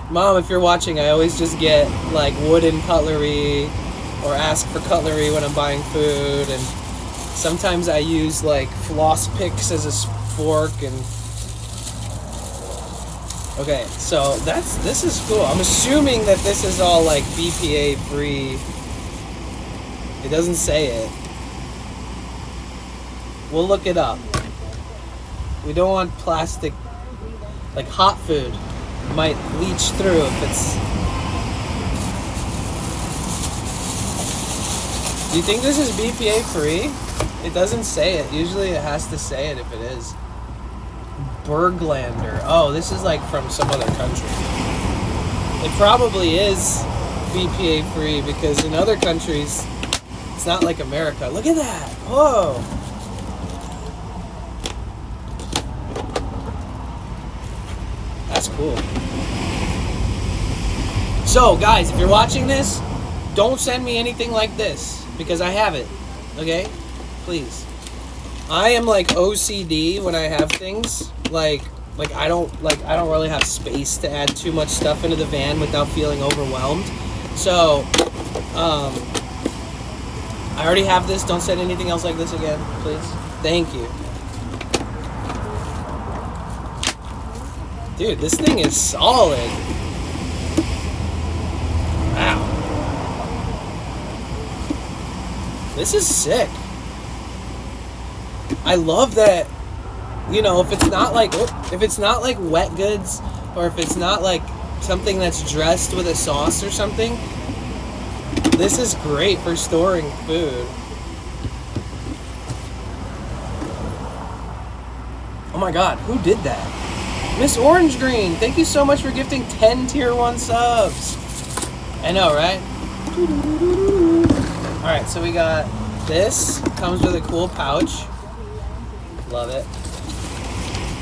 Mom, if you're watching, I always just get like wooden cutlery or ask for cutlery when I'm buying food, and sometimes I use like floss picks as a fork. And okay, so this is cool. I'm assuming that this is all like BPA free. It doesn't say it. We'll look it up. We don't want plastic, like hot food might leach through if it's... Do you think this is BPA free? It doesn't say it. Usually it has to say it if it is. Berglander. Oh, this is like from some other country. It probably is BPA free because in other countries, it's not like America. Look at that. Whoa. That's cool. So, guys, if you're watching this, don't send me anything like this because I have it. Okay? Please. I am like OCD when I have things. Like I don't really have space to add too much stuff into the van without feeling overwhelmed. So, I already have this. Don't send anything else like this again, please. Thank you. Dude, this thing is solid. Wow. This is sick. I love that, you know, if it's not like wet goods, or if it's not like something that's dressed with a sauce or something, this is great for storing food. Oh my god, who did that? Miss Orange Green, thank you so much for gifting 10 tier 1 subs. I know, right? Alright, so we got this. Comes with a cool pouch. Love it.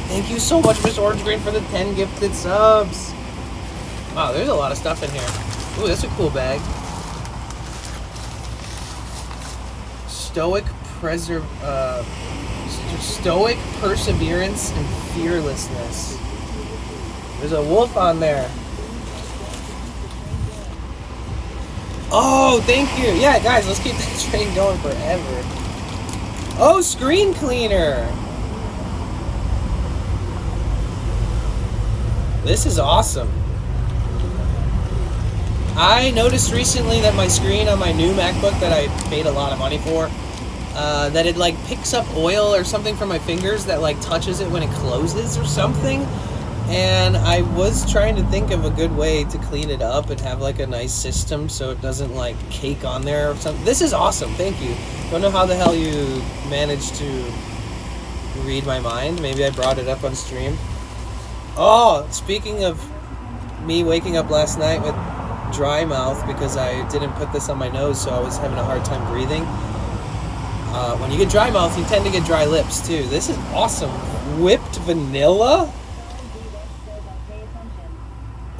Thank you so much, Miss Orange Green, for the 10 gifted subs. Wow, there's a lot of stuff in here. Ooh, that's a cool bag. Stoic perseverance and fearlessness. There's a wolf on there. Oh, thank you. Yeah, guys, let's keep that train going forever. Oh, screen cleaner. This is awesome. I noticed recently that my screen on my new MacBook that I paid a lot of money for, that it like picks up oil or something from my fingers that like touches it when it closes or something. And I was trying to think of a good way to clean it up and have like a nice system so it doesn't like cake on there or something. This is awesome. Thank you. Don't know how the hell you managed to read my mind. Maybe I brought it up on stream. Oh, speaking of me waking up last night with dry mouth because I didn't put this on my nose, so I was having a hard time breathing. When you get dry mouth, you tend to get dry lips too. This is awesome. Whipped vanilla?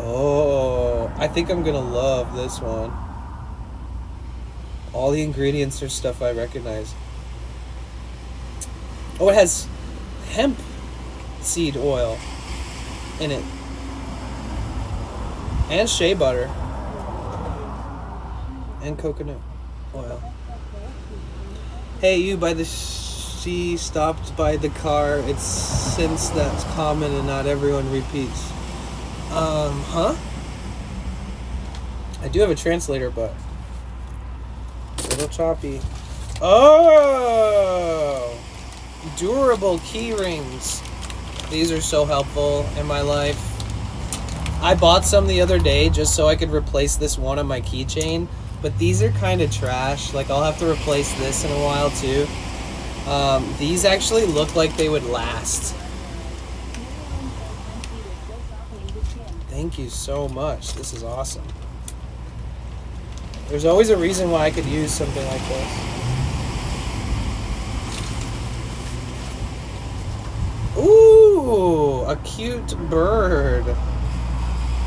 Oh, I think I'm gonna love this one. All the ingredients are stuff I recognize. Oh, it has hemp seed oil in it. And shea butter. And coconut oil. Hey, you by the sea stopped by the car. It's since that's common and not everyone repeats. Huh? I do have a translator, but a little choppy. Oh! Durable key rings. These are so helpful in my life. I bought some the other day just so I could replace this one on my keychain, but these are kind of trash. Like, I'll have to replace this in a while too. These actually look like they would last. Thank you so much. This is awesome. There's always a reason why I could use something like this. Ooh, a cute bird.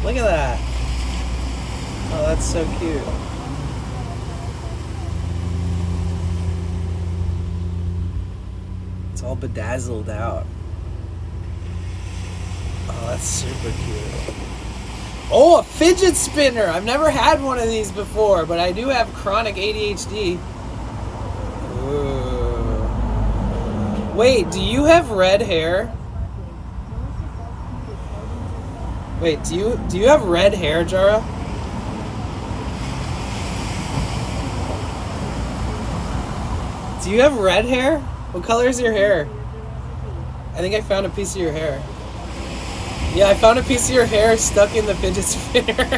Look at that. Oh, that's so cute. It's all bedazzled out. Oh, that's super cute. Oh, a fidget spinner! I've never had one of these before, but I do have chronic ADHD. Ooh. Wait, do you have red hair? Wait, do you have red hair, Jara? Do you have red hair? What color is your hair? I think I found a piece of your hair. Yeah, I found a piece of your hair stuck in the fidget spinner.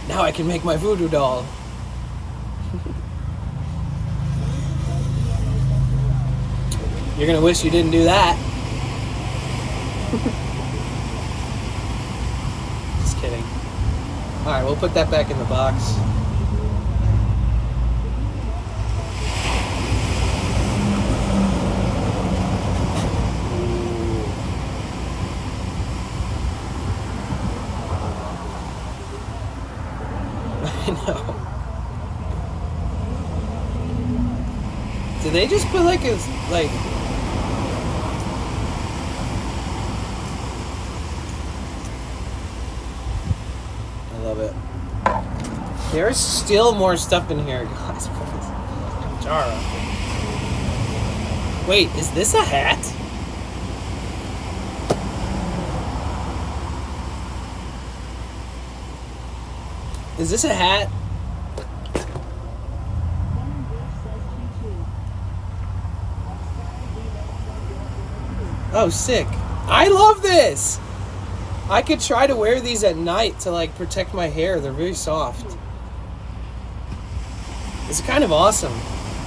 Now I can make my voodoo doll. You're gonna wish you didn't do that. Just kidding. Alright, we'll put that back in the box. I know. Did they just put like a I love it. There's still more stuff in here, guys. Jara. Wait, is this a hat? Is this a hat? Oh, sick. I love this! I could try to wear these at night to like protect my hair. They're very soft. It's kind of awesome.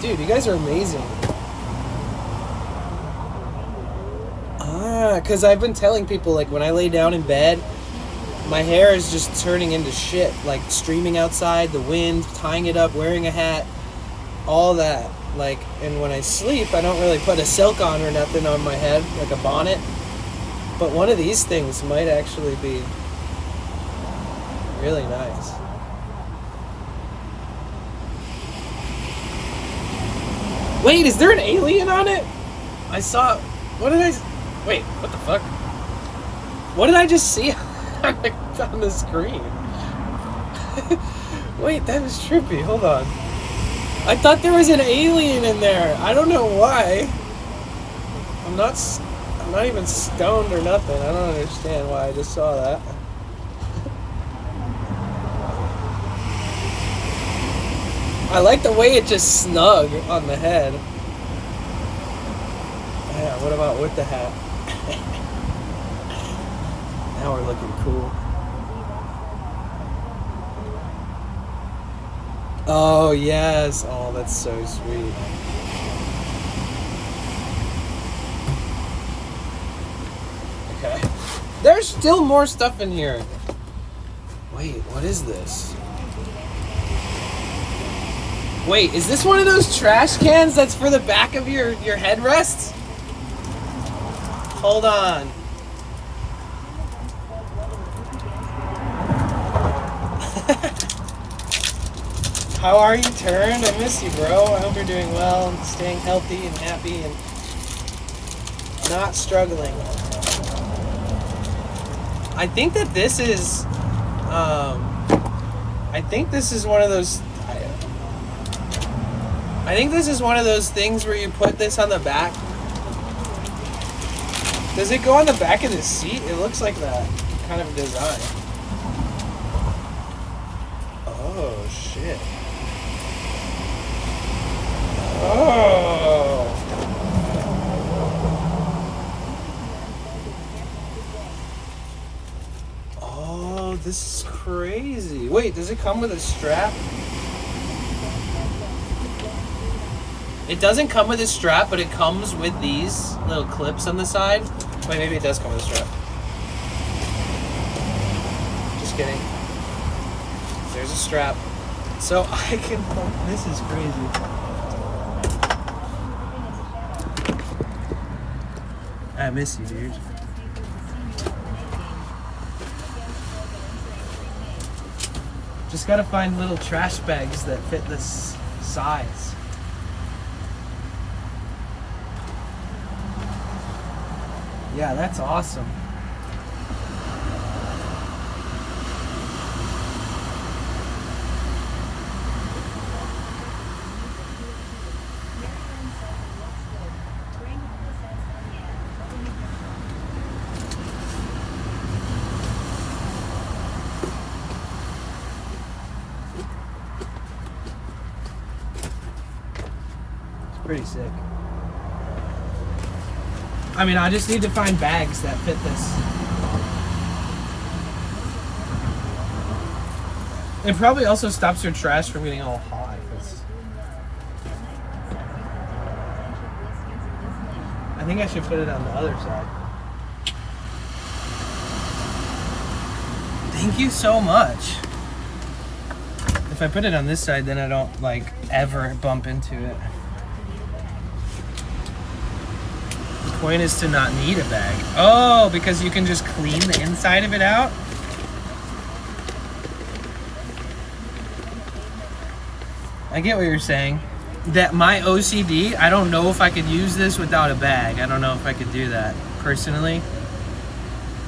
Dude, you guys are amazing. Because I've been telling people like when I lay down in bed, my hair is just turning into shit, like streaming outside, the wind, tying it up, wearing a hat, all that. Like, and when I sleep, I don't really put a silk on or nothing on my head, like a bonnet. But one of these things might actually be really nice. Wait, is there an alien on it? I saw, wait, what the fuck? What did I just see on the screen? Wait, that was trippy. Hold on. I thought there was an alien in there. I don't know why. I'm not even stoned or nothing. I don't understand why I just saw that. I like the way it just snug on the head. Yeah, what about with the hat? Now we're looking cool. Oh, yes. Oh, that's so sweet. Okay. There's still more stuff in here. Wait, what is this? Wait, is this one of those trash cans that's for the back of your headrest? Hold on. How are you, Turned? I miss you, bro. I hope you're doing well and staying healthy and happy and not struggling. I think that this is, I think this is one of those things where you put this on the back. Does it go on the back of the seat? It looks like that kind of design. Oh, shit. Oh. Oh, this is crazy. Wait, does it come with a strap? It doesn't come with a strap, but it comes with these little clips on the side. Wait, maybe it does come with a strap. Just kidding. There's a strap. So I can, this is crazy. I miss you, dude. Just gotta find little trash bags that fit this size. Yeah, that's awesome. Pretty sick. I mean, I just need to find bags that fit this. It probably also stops your trash from getting all hot. I think I should put it on the other side. Thank you so much. If I put it on this side, then I don't like ever bump into it. The point is to not need a bag. Oh, because you can just clean the inside of it out? I get what you're saying. That my OCD, I don't know if I could use this without a bag. I don't know if I could do that personally.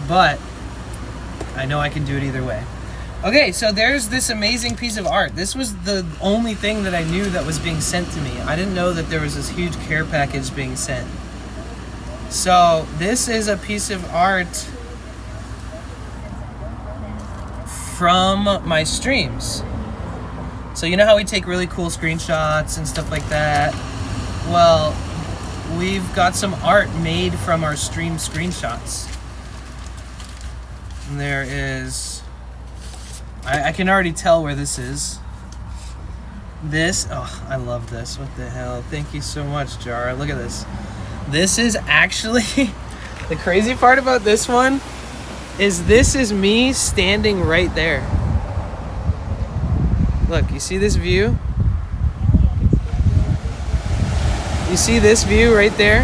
But I know I can do it either way. Okay, so there's this amazing piece of art. This was the only thing that I knew that was being sent to me. I didn't know that there was this huge care package being sent. So this is a piece of art from my streams. So you know how we take really cool screenshots and stuff like that? Well, we've got some art made from our stream screenshots. And there is, I can already tell where this is. This, oh, I love this. What the hell? Thank you so much, Jara. Look at this. This is actually, the crazy part about this one is this is me standing right there. Look, you see this view? You see this view right there?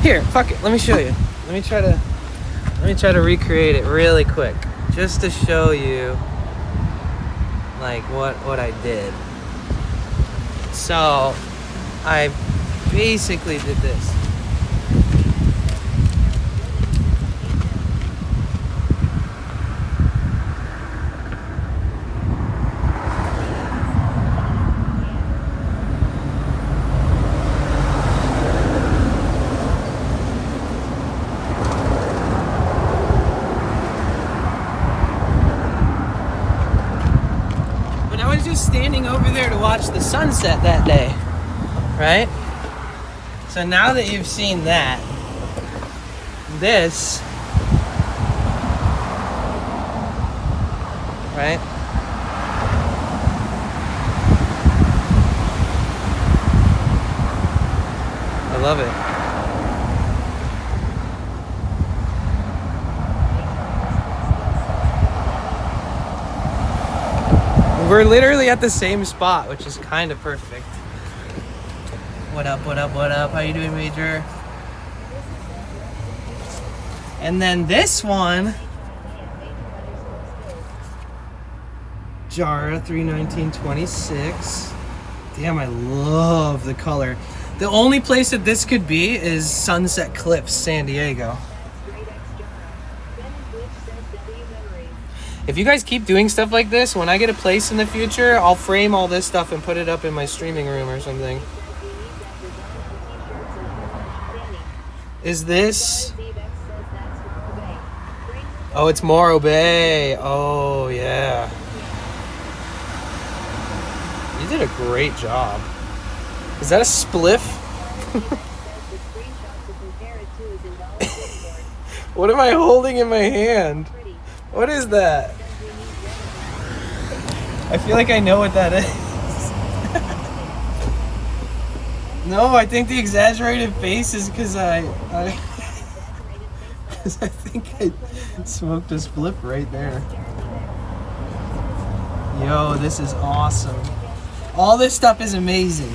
Here, fuck it, let me show you. Let me try to recreate it really quick, just to show you like what I did. So I basically did this. When I was just standing over there to watch the sunset that day, right? So now that you've seen that, this, right? I love it. We're literally at the same spot, which is kind of perfect. What up, what up, what up? How you doing, Major? And then this one, Jara 31926. Damn, I love the color. The only place that this could be is Sunset Cliffs, San Diego. If you guys keep doing stuff like this, when I get a place in the future, I'll frame all this stuff and put it up in my streaming room or something. Is this? Oh, it's Morro Bay. Oh, yeah. You did a great job. Is that a spliff? What am I holding in my hand? What is that? I feel like I know what that is. No, I think the exaggerated face is because I think I smoked a spliff right there. Yo, this is awesome. All this stuff is amazing.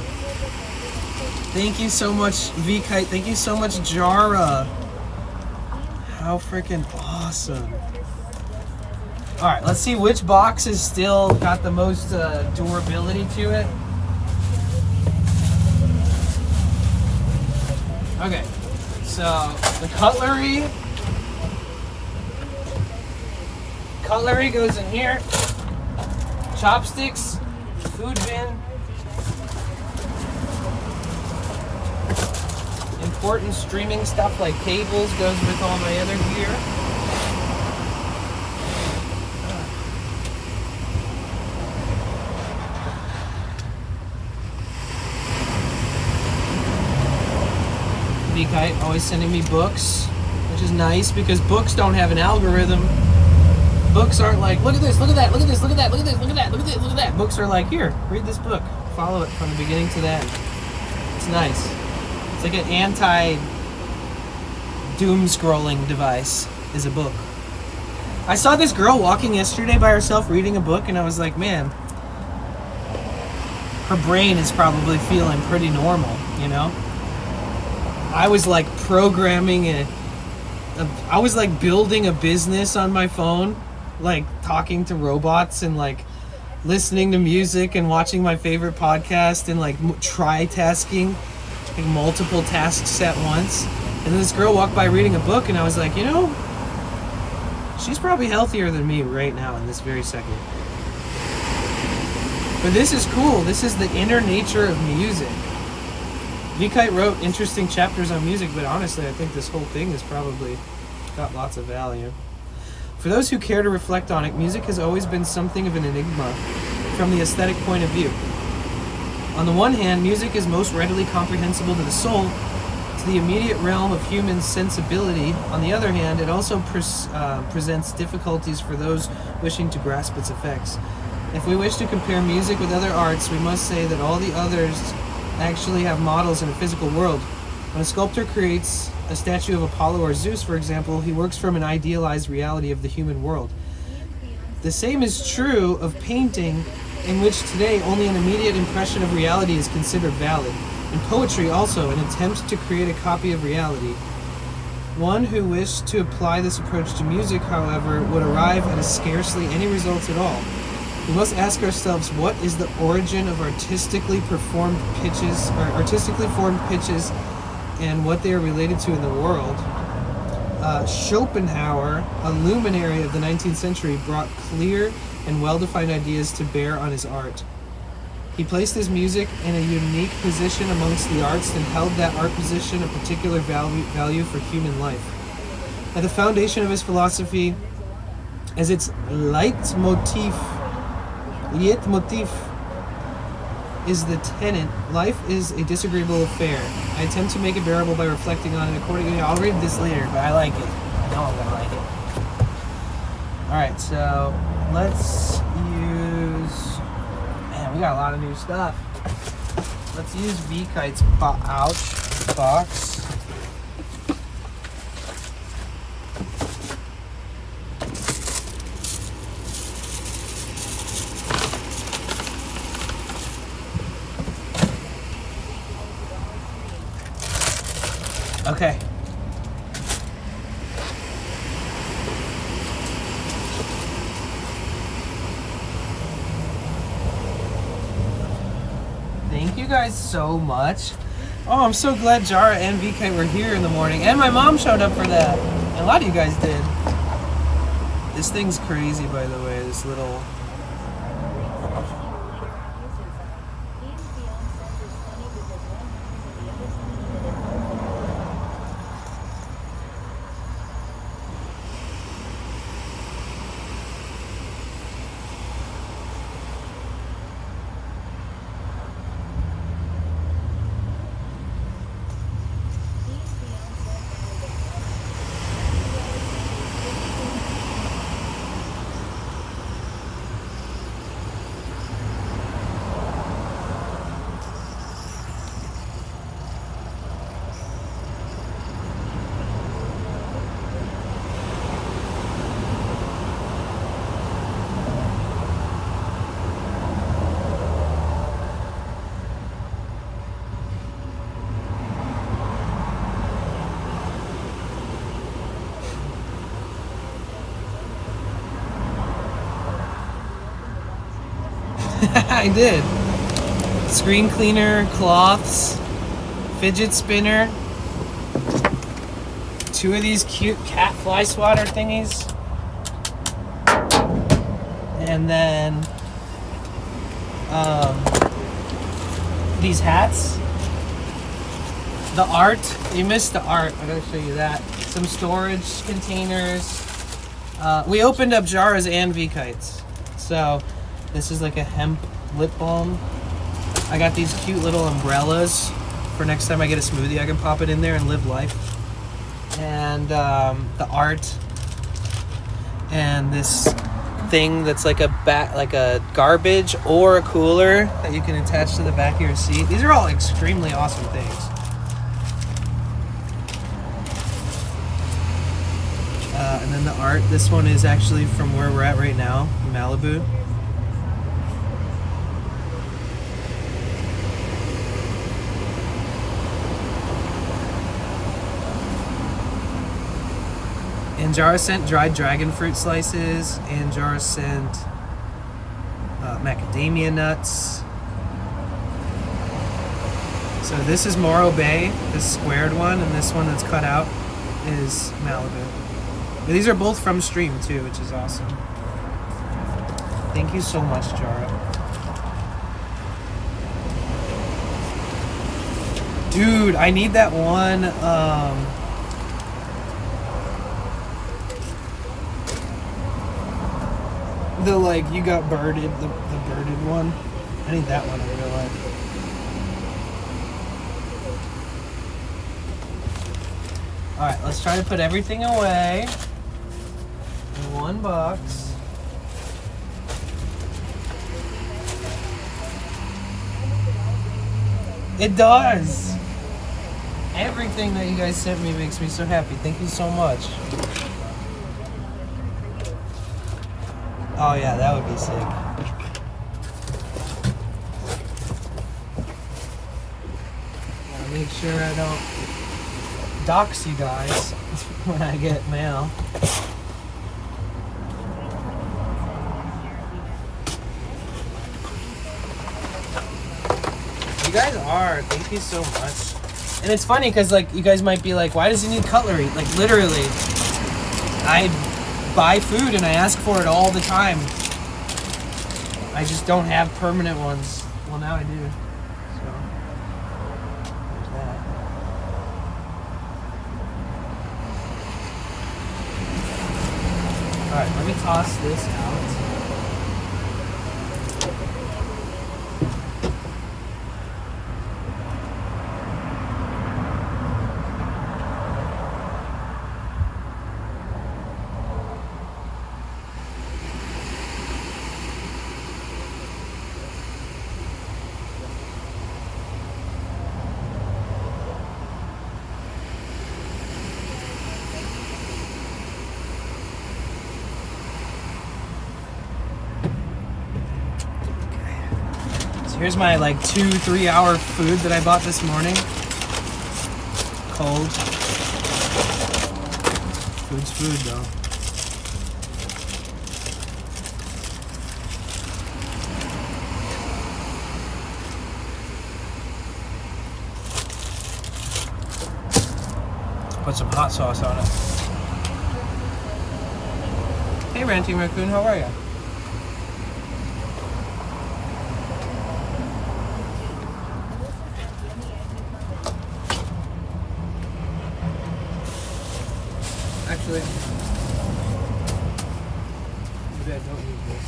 Thank you so much, V-Kite. Thank you so much, Jara. How freaking awesome. Alright, let's see which box has still got the most durability to it. Okay, so the cutlery goes in here. Chopsticks, food bin, important streaming stuff like cables goes with all my other gear. V-Kite always sending me books, which is nice because books don't have an algorithm. Books aren't like, look at this, look at that, look at this, look at that, look at this, look at that, look at this, look at that. Books are like, here, read this book. Follow it from the beginning to the end. It's nice. It's like an anti-doom scrolling device is a book. I saw this girl walking yesterday by herself reading a book and I was like, man, her brain is probably feeling pretty normal, you know? I was like programming I was like building a business on my phone, like talking to robots and like listening to music and watching my favorite podcast and like tri-tasking, like multiple tasks at once. And then this girl walked by reading a book and I was like, you know, she's probably healthier than me right now in this very second. But this is cool. This is the inner nature of music. V-Kite wrote interesting chapters on music, but honestly, I think this whole thing has probably got lots of value. For those who care to reflect on it, music has always been something of an enigma from the aesthetic point of view. On the one hand, music is most readily comprehensible to the soul, to the immediate realm of human sensibility. On the other hand, it also presents difficulties for those wishing to grasp its effects. If we wish to compare music with other arts, we must say that all the others actually have models in a physical world. When a sculptor creates a statue of Apollo or Zeus, for example, he works from an idealized reality of the human world. The same is true of painting, in which today only an immediate impression of reality is considered valid. In poetry also, an attempt to create a copy of reality. One who wished to apply this approach to music, however, would arrive at scarcely any results at all. We must ask ourselves, what is the origin of artistically formed pitches, and what they are related to in the world? Schopenhauer, a luminary of the 19th century, brought clear and well-defined ideas to bear on his art. He placed his music in a unique position amongst the arts and held that art position a particular value for human life. At the foundation of his philosophy, as its leitmotif is the tenet, life is a disagreeable affair. I attempt to make it bearable by reflecting on it accordingly. I'll read this later, but I like it. I know I'm gonna like it. Alright, so let's use... Man, we got a lot of new stuff. Let's use V-Kite's box. Okay. Thank you guys so much. Oh, I'm so glad Jara and VK were here in the morning. And my mom showed up for that. And a lot of you guys did. This thing's crazy, by the way, this little... I did. Screen cleaner, cloths, fidget spinner, 2 of these cute cat fly swatter thingies, and then these hats. The art, you missed the art. I gotta show you that. Some storage containers. We opened up Jara's and V-Kites. So this is like a hemp lip balm. I got these cute little umbrellas for next time I get a smoothie. I can pop it in there and live life. And the art, and this thing that's like a garbage or a cooler that you can attach to the back of your seat. These are all extremely awesome things. And then the art, this one is actually from where we're at right now, Malibu. And Jara sent dried dragon fruit slices, and Jara sent macadamia nuts. So this is Morro Bay, this squared one, and this one that's cut out is Malibu. But these are both from Stream too, which is awesome. Thank you so much, Jara. Dude, I need that one. The like you got birded, the birded one. I need that one in real life. All right, let's try to put everything away in one box. It does. Everything that you guys sent me makes me so happy. Thank you so much. Oh yeah, that would be sick. Gotta make sure I don't dox you guys when I get mail. You guys are. Thank you so much. And it's funny because like you guys might be like, why does he need cutlery? Like literally, I buy food and I ask for it all the time. I just don't have permanent ones. Well, now I do. So there's that. All right, let me toss this out. Here's my like 2-3 hour food that I bought this morning. Cold. Food's food though. Put some hot sauce on it. Hey Ranting Raccoon, how are you? Actually, maybe I don't need this.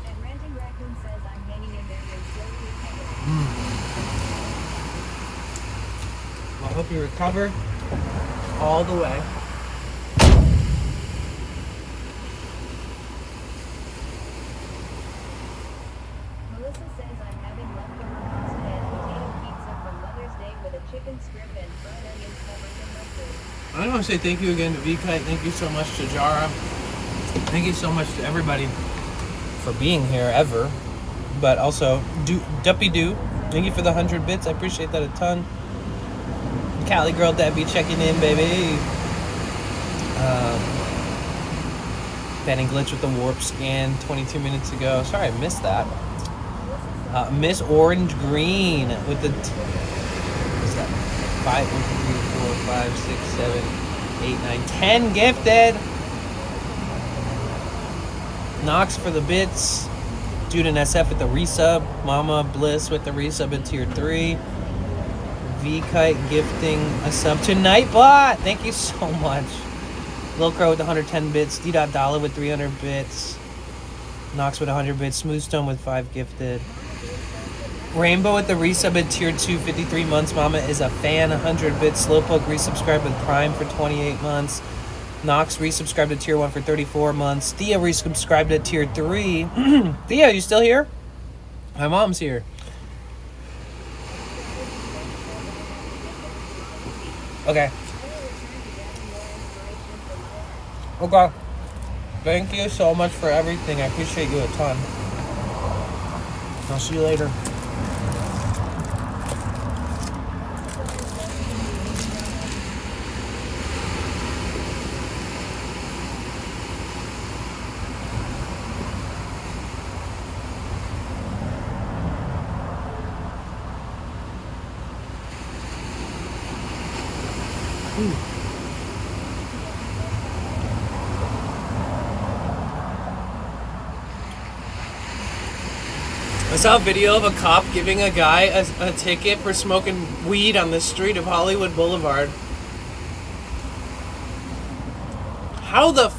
And Ranting Raccoon says I'm hanging in there and slowly Well, I hope you recover all the way. Melissa says I'm having leftover pasta and potato pizza for Mother's Day with a chicken strip and fried onions covered in mustard. I want to say thank you again to V-Kite. Thank you so much to Jara. Thank you so much to everybody for being here ever. But also, Duppy Doo, thank you for the 100 bits. I appreciate that a ton. Cali Girl Debbie checking in, baby. Banning Glitch with the warp scan 22 minutes ago. Sorry, I missed that. Miss Orange Green with the... what's that? 5, 1, 2, 3, 4, 5, 6, 7, 8, 9, 10 gifted. Knox for the bits. Dude and SF with the resub. Mama Bliss with the resub in tier 3. V-Kite gifting a sub to Nightbot. Thank you so much. Lil Crow with 110 bits. D.Dollar with 300 bits. Knox with 100 bits. Smoothstone with 5 gifted. Rainbow with the resub at tier 2, 53 months. Mama is a fan, 100 bits. Slowpoke resubscribed with Prime for 28 months. Knox resubscribed to tier 1 for 34 months. Thea resubscribed at tier 3. Thea, you still here? My mom's here. Okay. Okay. Thank you so much for everything. I appreciate you a ton. I'll see you later. I saw a video of a cop giving a guy a ticket for smoking weed on the street of Hollywood Boulevard. How the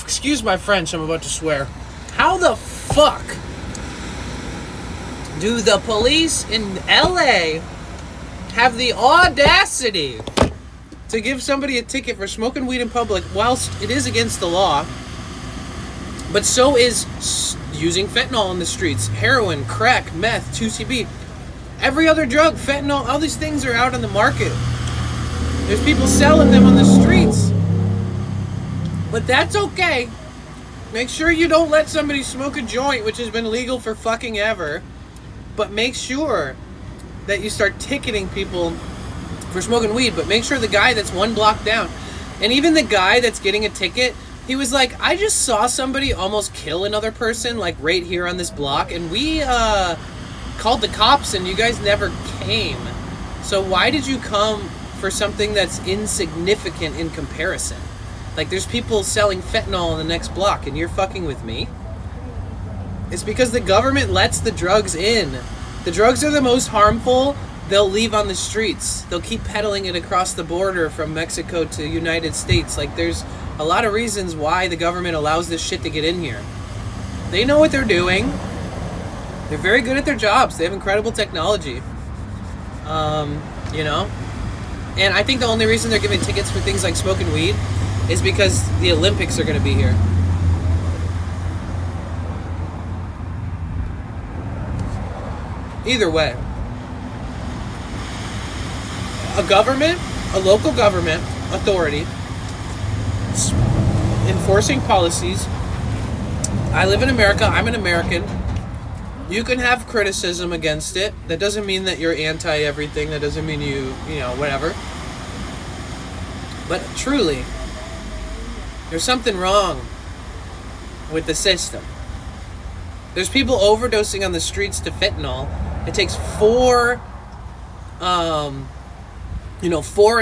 excuse my French, I'm about to swear. How the fuck do the police in LA have the audacity to give somebody a ticket for smoking weed in public whilst it is against the law, but so is using fentanyl in the streets, heroin, crack, meth, 2CB, every other drug, fentanyl, all these things are out on the market. There's people selling them on the streets. But that's okay. Make sure you don't let somebody smoke a joint, which has been legal for fucking ever. But make sure that you start ticketing people for smoking weed. But make sure the guy that's one block down, and even the guy that's getting a ticket, he was like, I just saw somebody almost kill another person, like right here on this block, and we called the cops and you guys never came. So why did you come for something that's insignificant in comparison? Like, there's people selling fentanyl in the next block and you're fucking with me? It's because the government lets the drugs in. The drugs are the most harmful. They'll leave on the streets. They'll keep peddling it across the border from Mexico to United States. Like, there's a lot of reasons why the government allows this shit to get in here. They know what they're doing. They're very good at their jobs. They have incredible technology. You know? And I think the only reason they're giving tickets for things like smoking weed is because the Olympics are going to be here. Either way, a local government authority enforcing policies. I live in America. I'm an American. You can have criticism against it. That doesn't mean that you're anti everything. That doesn't mean you know, whatever. But truly, there's something wrong with the system. There's people overdosing on the streets to fentanyl. It takes four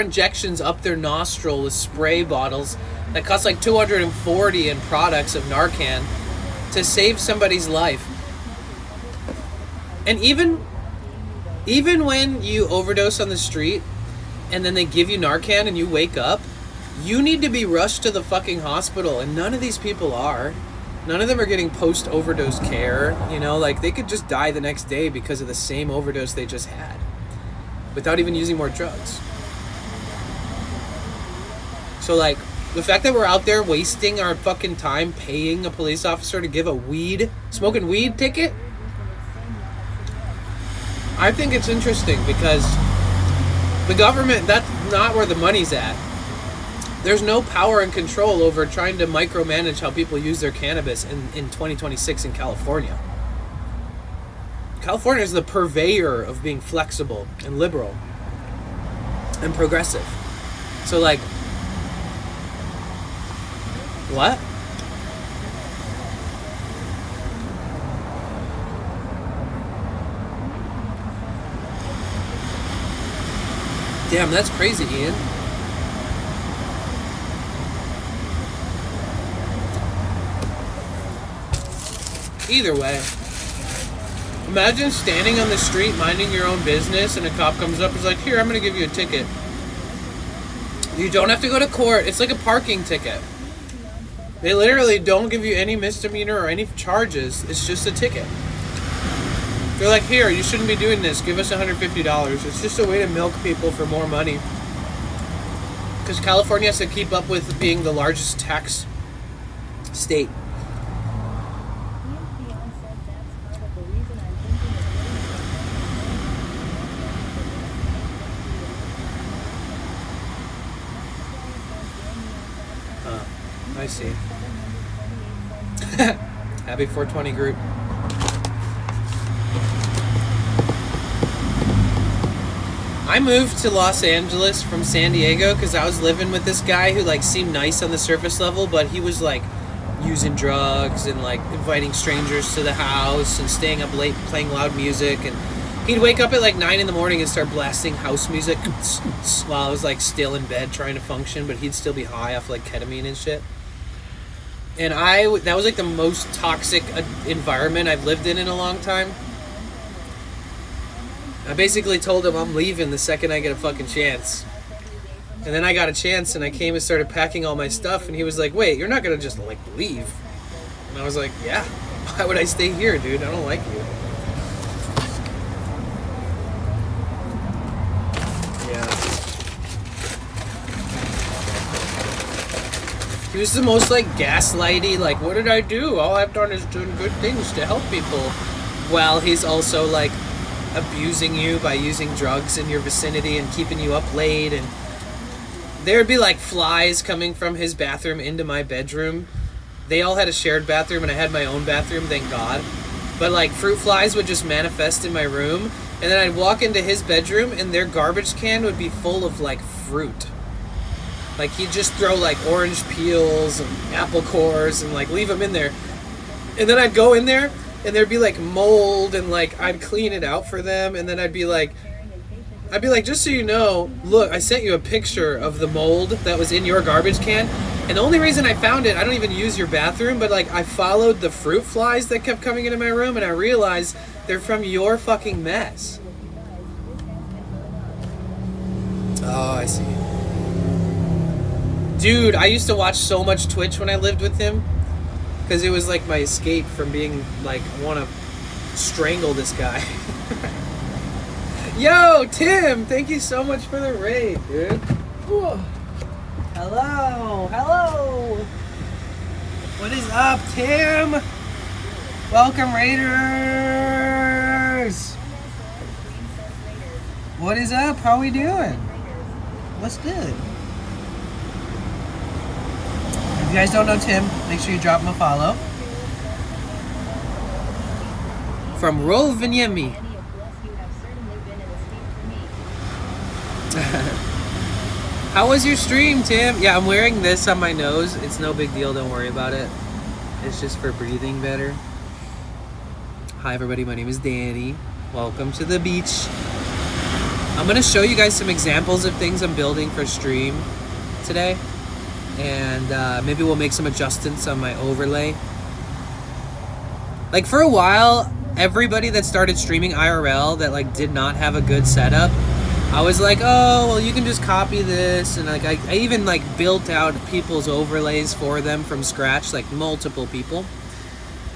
injections up their nostril with spray bottles that cost like $240 in products of Narcan to save somebody's life. And even when you overdose on the street and then they give you Narcan and you wake up, you need to be rushed to the fucking hospital, and none of these people are. None of them are getting post-overdose care, you know, like they could just die the next day because of the same overdose they just had without even using more drugs. So like, the fact that we're out there wasting our fucking time paying a police officer to give a smoking weed ticket, I think it's interesting because the government, that's not where the money's at. There's no power and control over trying to micromanage how people use their cannabis in 2026 in California. California is the purveyor of being flexible and liberal and progressive. So, like, what? Damn, that's crazy, Ian. Either way, imagine standing on the street minding your own business and a cop comes up and is like, here, I'm going to give you a ticket. You don't have to go to court. It's like a parking ticket. They literally don't give you any misdemeanor or any charges. It's just a ticket. They're like, here, you shouldn't be doing this. Give us $150. It's just a way to milk people for more money. Because California has to keep up with being the largest tax state. I see. Happy 420 group. I moved to Los Angeles from San Diego because I was living with this guy who like seemed nice on the surface level, but he was like using drugs and like inviting strangers to the house and staying up late playing loud music, and he'd wake up at like 9 in the morning and start blasting house music while I was like still in bed trying to function, but he'd still be high off like ketamine and shit. And that was like the most toxic environment I've lived in a long time. I basically told him I'm leaving the second I get a fucking chance. And then I got a chance and I came and started packing all my stuff, and he was like, wait, you're not gonna just like leave? And I was like, yeah, why would I stay here, dude? I don't like you. He was the most like gaslighty, like, what did I do? All I've done is doing good things to help people. While he's also like abusing you by using drugs in your vicinity and keeping you up late. And there'd be like flies coming from his bathroom into my bedroom. They all had a shared bathroom and I had my own bathroom, thank God. But like fruit flies would just manifest in my room. And then I'd walk into his bedroom and their garbage can would be full of like fruit. Like he'd just throw like orange peels and apple cores and like leave them in there. And then I'd go in there and there'd be like mold and like I'd clean it out for them. And then I'd be like, just so you know, look, I sent you a picture of the mold that was in your garbage can. And the only reason I found it, I don't even use your bathroom, but like I followed the fruit flies that kept coming into my room and I realized they're from your fucking mess. Oh, I see. Dude, I used to watch so much Twitch when I lived with him because it was like my escape from being like, I want to strangle this guy. Yo, Tim, thank you so much for the raid, dude. Whew. Hello. What is up, Tim? Welcome, Raiders. What is up? How we doing? What's good? If you guys don't know Tim, make sure you drop him a follow. From Rovaniemi. How was your stream, Tim? Yeah, I'm wearing this on my nose. It's no big deal, don't worry about it. It's just for breathing better. Hi everybody, my name is Danny. Welcome to the beach. I'm gonna show you guys some examples of things I'm building for stream today. And maybe we'll make some adjustments on my overlay. Like for a while, everybody that started streaming IRL that like did not have a good setup, I was like, oh, well, you can just copy this. And like I even like built out people's overlays for them from scratch, like multiple people.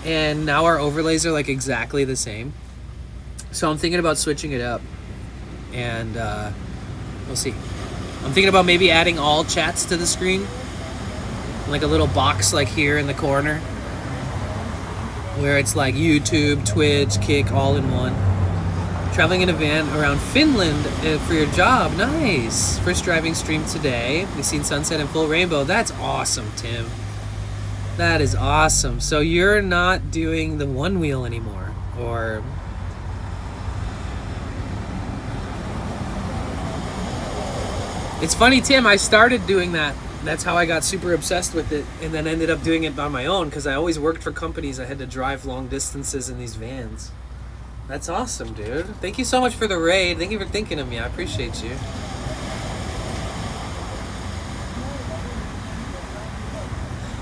And now our overlays are like exactly the same. So I'm thinking about switching it up. And we'll see. I'm thinking about maybe adding all chats to the screen. Like a little box like here in the corner. Where it's like YouTube, Twitch, Kick, all in one. Traveling in a van around Finland for your job. Nice. First driving stream today. We've seen sunset and full rainbow. That's awesome, Tim. That is awesome. So you're not doing the one wheel anymore, or... It's funny, Tim, I started doing that. That's how I got super obsessed with it, and then ended up doing it on my own, because I always worked for companies. I had to drive long distances in these vans. That's awesome, dude. Thank you so much for the raid. Thank you for thinking of me. I appreciate you.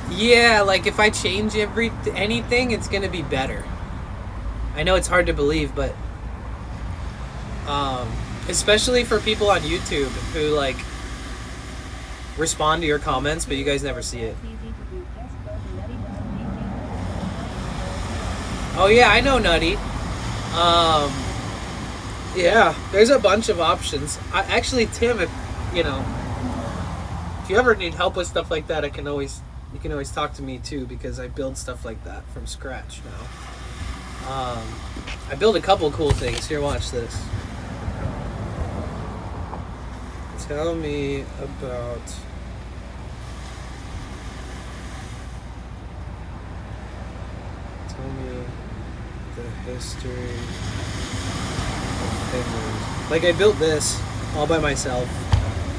Yeah, like if I change anything, it's gonna be better. I know it's hard to believe, but especially for people on YouTube who like respond to your comments, but you guys never see it. Oh yeah, I know, Nutty. Yeah, there's a bunch of options. Actually, Tim, if you ever need help with stuff like that, you can always talk to me too, because I build stuff like that from scratch now. I build a couple cool things. Here, watch this. Tell me about the history of Finland. Like, I built this all by myself.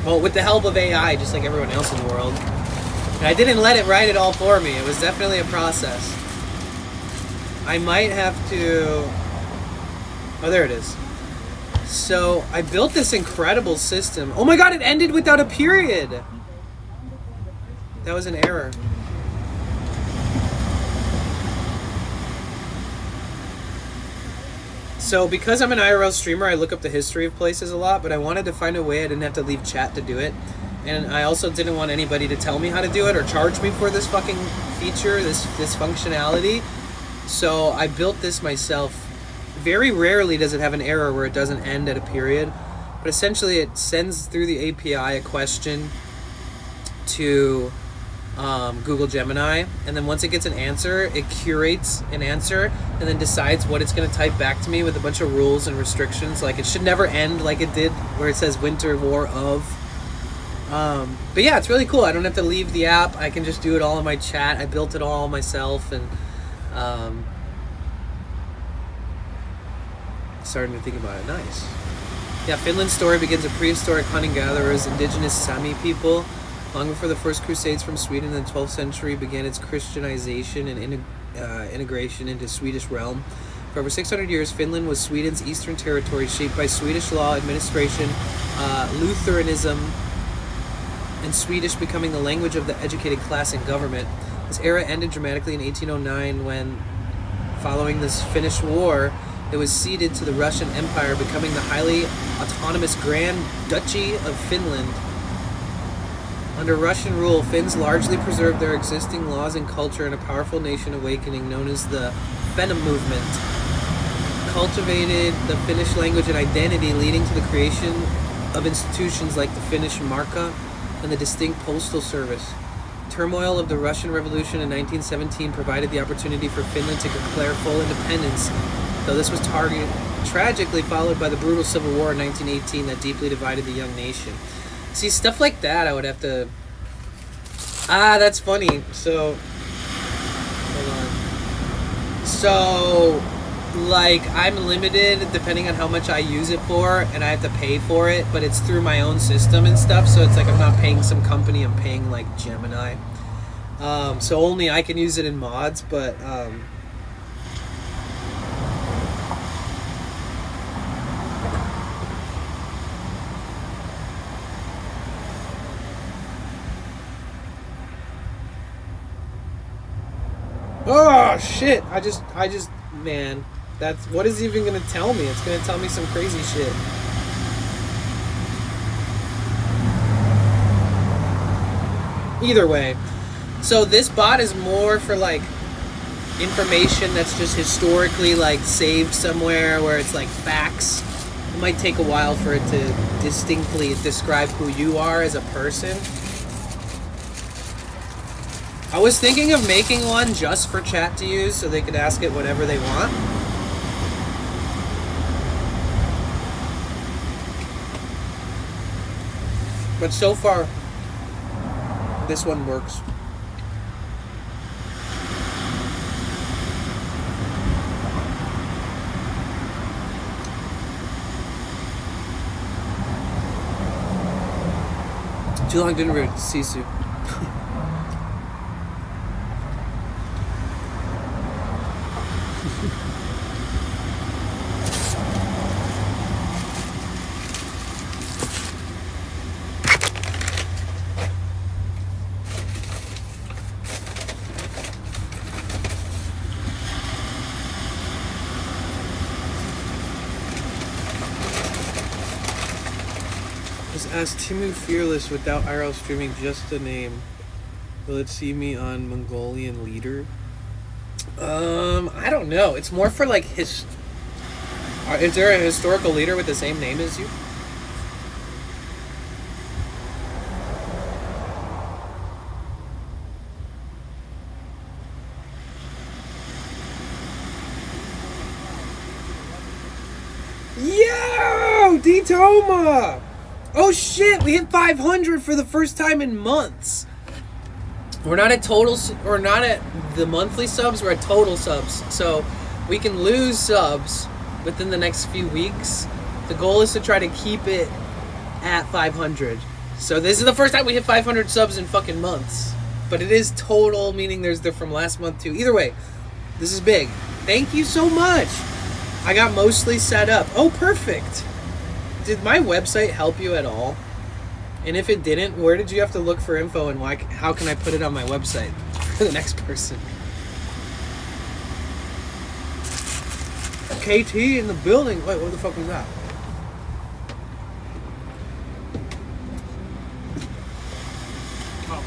Well, with the help of AI, just like everyone else in the world. And I didn't let it write it all for me. It was definitely a process. I might have to... Oh, there it is. So, I built this incredible system. Oh my god, it ended without a period! That was an error. So, because I'm an IRL streamer, I look up the history of places a lot, but I wanted to find a way I didn't have to leave chat to do it. And I also didn't want anybody to tell me how to do it or charge me for this fucking feature, this functionality. So, I built this myself. Very rarely does it have an error where it doesn't end at a period, but essentially it sends through the API a question to Google Gemini, and then once it gets an answer, it curates an answer and then decides what it's going to type back to me with a bunch of rules and restrictions. Like, it should never end like it did where it says winter war of. But yeah, it's really cool. I don't have to leave the app. I can just do it all in my chat. I built it all myself, and starting to think about it. Nice. Yeah, Finland's story begins with prehistoric hunting-gatherers, indigenous Sami people. Long before the first crusades from Sweden in the 12th century began its Christianization and integration into Swedish realm. For over 600 years, Finland was Sweden's eastern territory, shaped by Swedish law, administration, Lutheranism, and Swedish becoming the language of the educated class and government. This era ended dramatically in 1809 when, following this Finnish War, it was ceded to the Russian Empire, becoming the highly autonomous Grand Duchy of Finland. Under Russian rule, Finns largely preserved their existing laws and culture, and a powerful nation awakening known as the Fennom movement cultivated the Finnish language and identity, leading to the creation of institutions like the Finnish marka and the distinct postal service. Turmoil of the Russian Revolution in 1917 provided the opportunity for Finland to declare full independence, though this was tragically followed by the brutal Civil War in 1918 that deeply divided the young nation. See, stuff like that I would have to... that's funny. So, hold on. So, like, I'm limited depending on how much I use it for, and I have to pay for it, but it's through my own system and stuff, so it's like I'm not paying some company, I'm paying, like, Gemini. So only I can use it in mods, but, oh shit! I just, man, that's, what is it even gonna tell me? It's gonna tell me some crazy shit. Either way, so this bot is more for like information that's just historically like saved somewhere where it's like facts. It might take a while for it to distinctly describe who you are as a person. I was thinking of making one just for chat to use so they could ask it whatever they want. But so far, this one works. Too long didn't read Sisu. Ask Timu Fearless without IRL streaming, just a name. Will it see me on Mongolian Leader? I don't know. It's more for like his. Is there a historical leader with the same name as you? Yo, D-Toma! Oh shit, we hit 500 for the first time in months. We're not at total, or not at the monthly subs, we're at total subs. So we can lose subs within the next few weeks. The goal is to try to keep it at 500. So this is the first time we hit 500 subs in fucking months. But it is total, meaning there's the from last month too. Either way, this is big. Thank you so much. I got mostly set up. Oh, perfect. Did my website help you at all? And if it didn't, where did you have to look for info, and why? How can I put it on my website for the next person? KT in the building. Wait, what the fuck was that? Oh,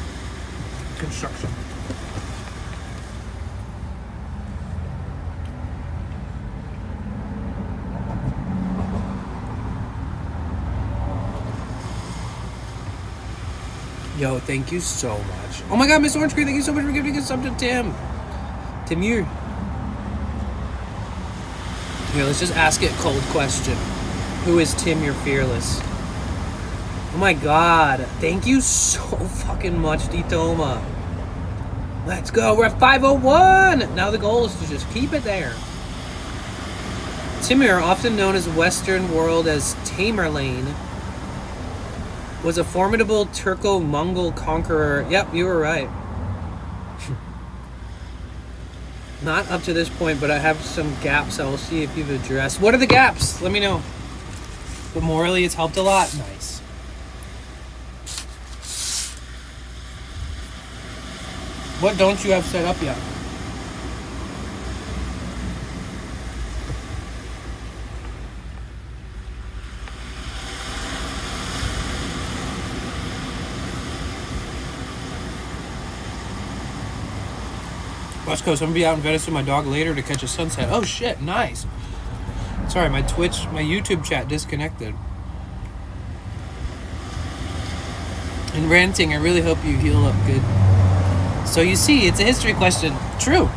construction. Yo, thank you so much. Oh my god, Miss Orange Cream, thank you so much for giving us sub to Tim. Timur. Here, let's just ask it cold question. Who is Tim, your fearless? Oh my god. Thank you so fucking much, D-Toma. Let's go. We're at 501. Now the goal is to just keep it there. Timur, often known as Western world as Tamerlane, was a formidable Turco-Mongol conqueror. Yep, you were right. Not up to this point, but I have some gaps I will see if you've addressed. What are the gaps? Let me know. But morally, it's helped a lot. Nice. What don't you have set up yet? West Coast, I'm gonna be out in Venice with my dog later to catch a sunset. Oh shit, nice. Sorry, my YouTube chat disconnected. And ranting, I really hope you heal up good. So you see, it's a history question. True.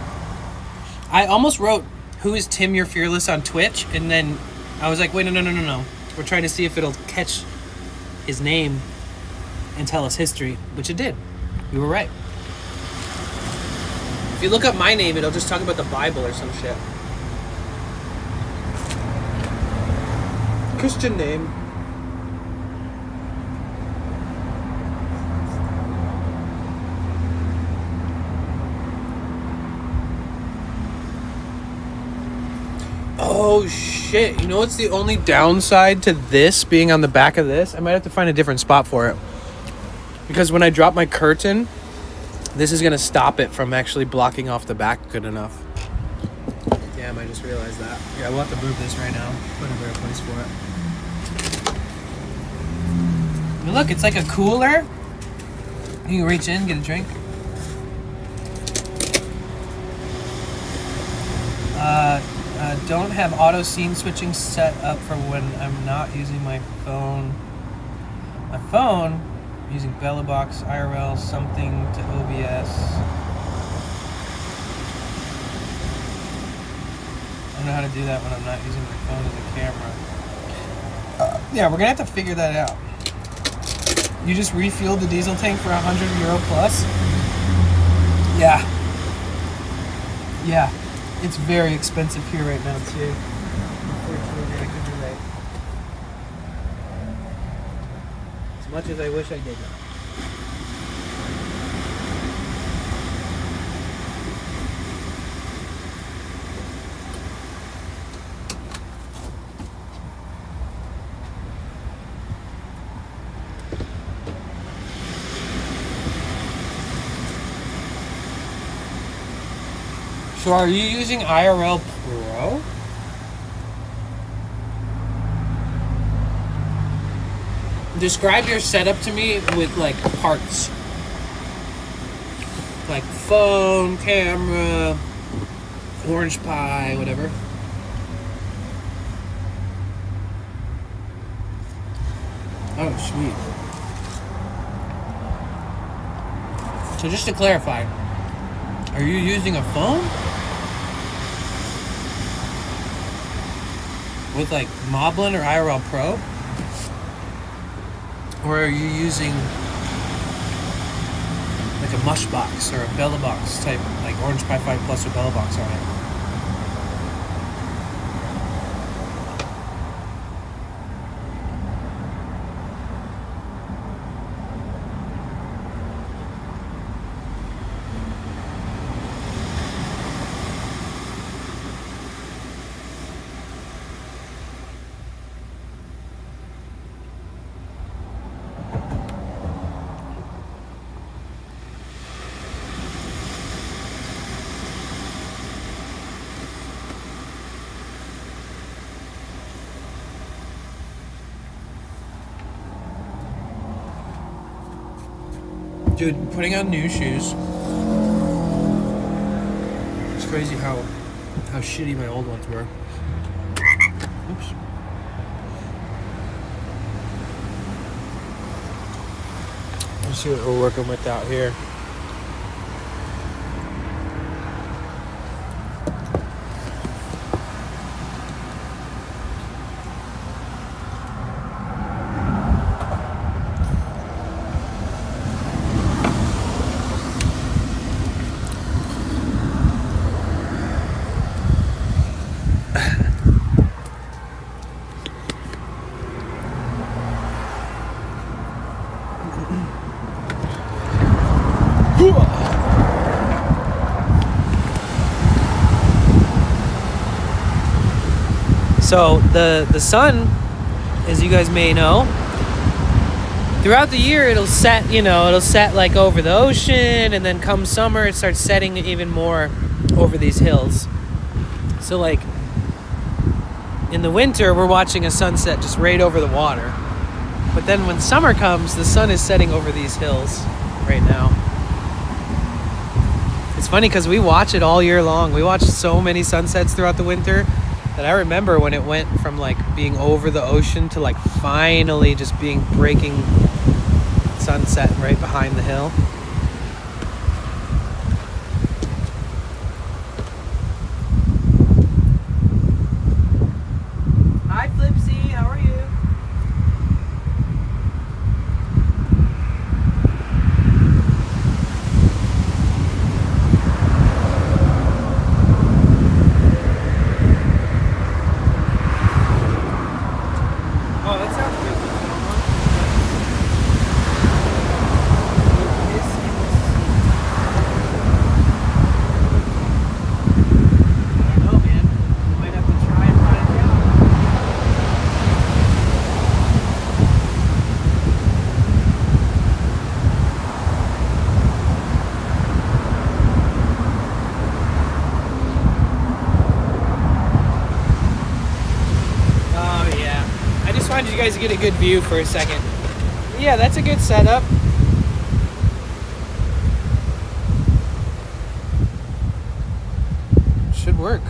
I almost wrote, who is Tim, your fearless on Twitch? And then I was like, wait, no. We're trying to see if it'll catch his name and tell us history, which it did. You were right. If you look up my name, it'll just talk about the Bible or some shit. Christian name. Oh shit, you know what's the only downside to this being on the back of this? I might have to find a different spot for it. Because when I drop my curtain, this is going to stop it from actually blocking off the back good enough. Damn, I just realized that. Yeah, we'll have to move this right now. Put a better place for it. I mean, look, it's like a cooler. You can reach in, get a drink. Don't have auto scene switching set up for when I'm not using my phone. My phone, using Bella Box, IRL, something to OBS. I don't know how to do that when I'm not using my phone as a camera. Yeah, we're gonna have to figure that out. You just refueled the diesel tank for €100 plus? Yeah. Yeah. It's very expensive here right now, too. Unfortunately, I could be right. As much as I wish I did not. So are you using IRL Pro? Describe your setup to me with like parts. Like phone, camera, orange pie, whatever. Oh, sweet. So just to clarify, are you using a phone? With like Moblin or IRL Pro? Or are you using like a mush box or a Bella box type, like Orange Pi 5 Plus or Bella box on it? Dude, putting on new shoes. It's crazy how shitty my old ones were. Oops. Let's see what we're working with out here. So the sun, as you guys may know, throughout the year it'll set like over the ocean, and then come summer it starts setting even more over these hills. So like in the winter we're watching a sunset just right over the water. But then when summer comes, the sun is setting over these hills right now. It's funny because we watch it all year long. We watch so many sunsets throughout the winter that I remember when it went from like being over the ocean to like finally just being breaking sunset right behind the hill. Hi Flipsy, how are you? You guys get a good view for a second. Yeah, that's a good setup. Should work.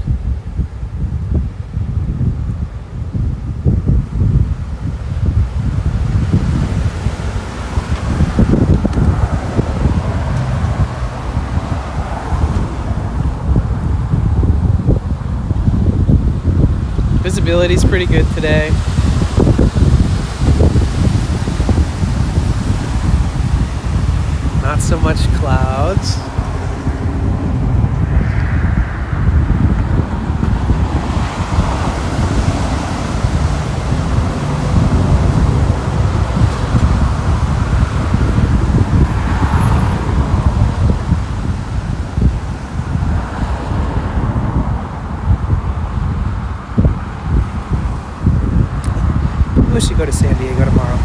Visibility's pretty good today. not so much clouds. We should go to San Diego tomorrow.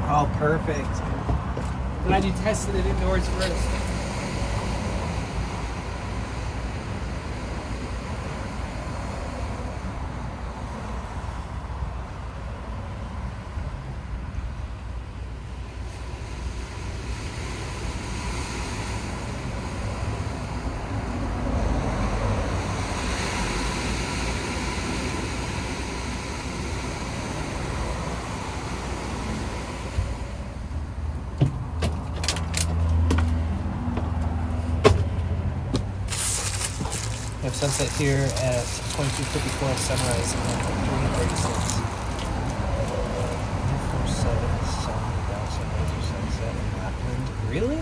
Oh, perfect. Glad you tested it indoors first. We have sunset here at 22:54, sunrise at 3:36. 24/7 sun without sunrise or sunset in Lapland. Really?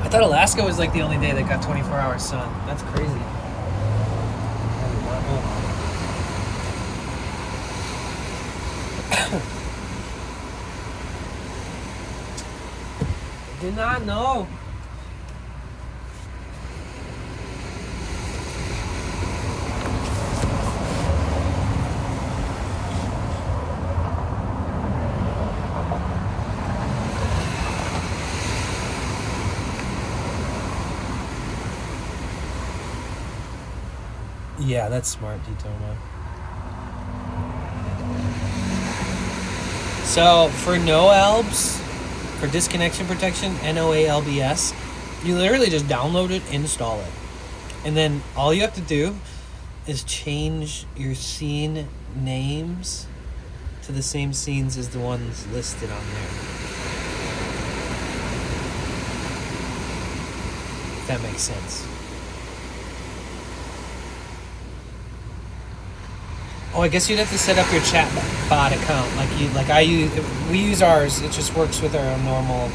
I thought Alaska was like the only day that got 24-hour sun. That's crazy. I did not know. I did not know. Yeah, that's smart, Detoma. So for NoAlbs, for disconnection protection, NOALBS, you literally just download it, install it. And then all you have to do is change your scene names to the same scenes as the ones listed on there. If that makes sense. Oh, I guess you'd have to set up your chat bot account, we use ours. It just works with our normal.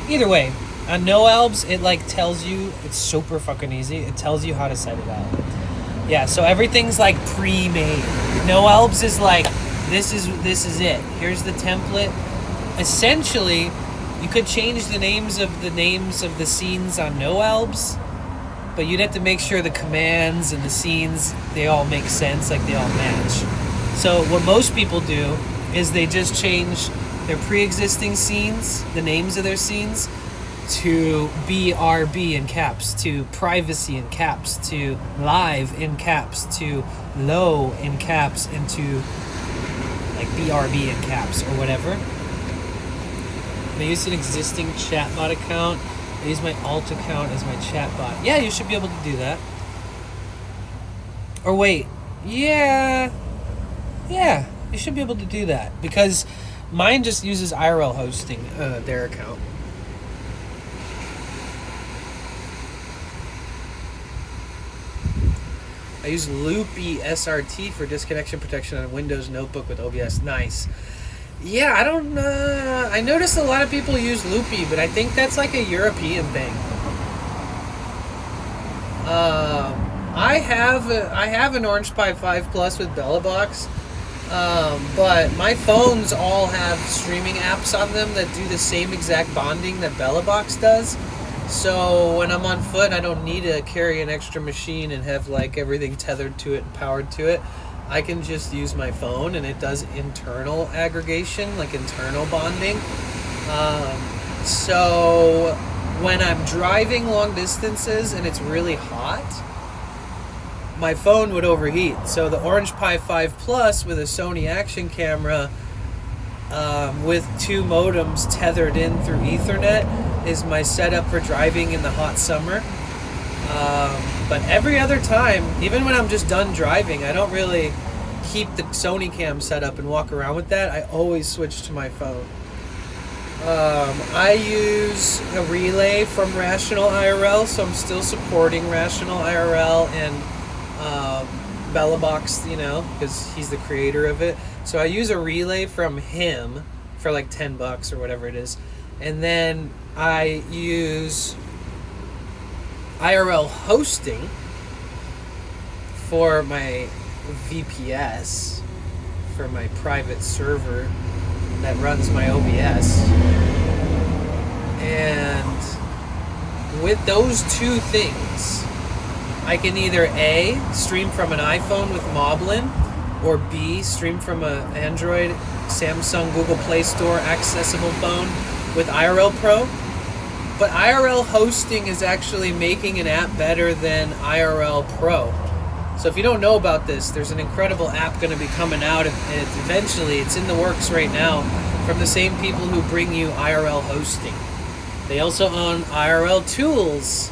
Either way, on NoAlbs, it like tells you, it's super fucking easy. It tells you how to set it up. Yeah, so everything's like pre-made. NoAlbs is like, this is it. Here's the template. Essentially, you could change the names of the scenes on NoAlbs, but you'd have to make sure the commands and the scenes, they all make sense, like they all match. So what most people do is they just change their pre-existing scenes, the names of their scenes, to BRB in caps, to privacy in caps, to live in caps, to low in caps, and to like BRB in caps or whatever. I use an existing chatbot account. I use my alt account as my chatbot. Yeah, you should be able to do that. Or wait, yeah, you should be able to do that because mine just uses IRL hosting, their account. I use Loopy SRT for disconnection protection on a Windows notebook with OBS. Nice. Yeah, I don't. I noticed a lot of people use Loopy, but I think that's like a European thing. I have an Orange Pi 5 Plus with BellaBox, but my phones all have streaming apps on them that do the same exact bonding that BellaBox does. So when I'm on foot, I don't need to carry an extra machine and have like everything tethered to it and powered to it. I can just use my phone and it does internal aggregation, like internal bonding. So when I'm driving long distances and it's really hot, my phone would overheat. So the Orange Pi 5 Plus with a Sony action camera with two modems tethered in through Ethernet is my setup for driving in the hot summer. But every other time, even when I'm just done driving, I don't really keep the Sony cam set up and walk around with that. I always switch to my phone. I use a relay from Rational IRL, so I'm still supporting Rational IRL and Bellabox, you know, because he's the creator of it. So I use a relay from him for like $10 or whatever it is. And then I use IRL hosting for my VPS, for my private server that runs my OBS. And with those two things, I can either A, stream from an iPhone with Moblin, or B, stream from an Android, Samsung, Google Play Store accessible phone with IRL Pro. But IRL hosting is actually making an app better than IRL Pro. So if you don't know about this, there's an incredible app going to be coming out, and eventually it's in the works right now from the same people who bring you IRL hosting. They also own IRL Tools,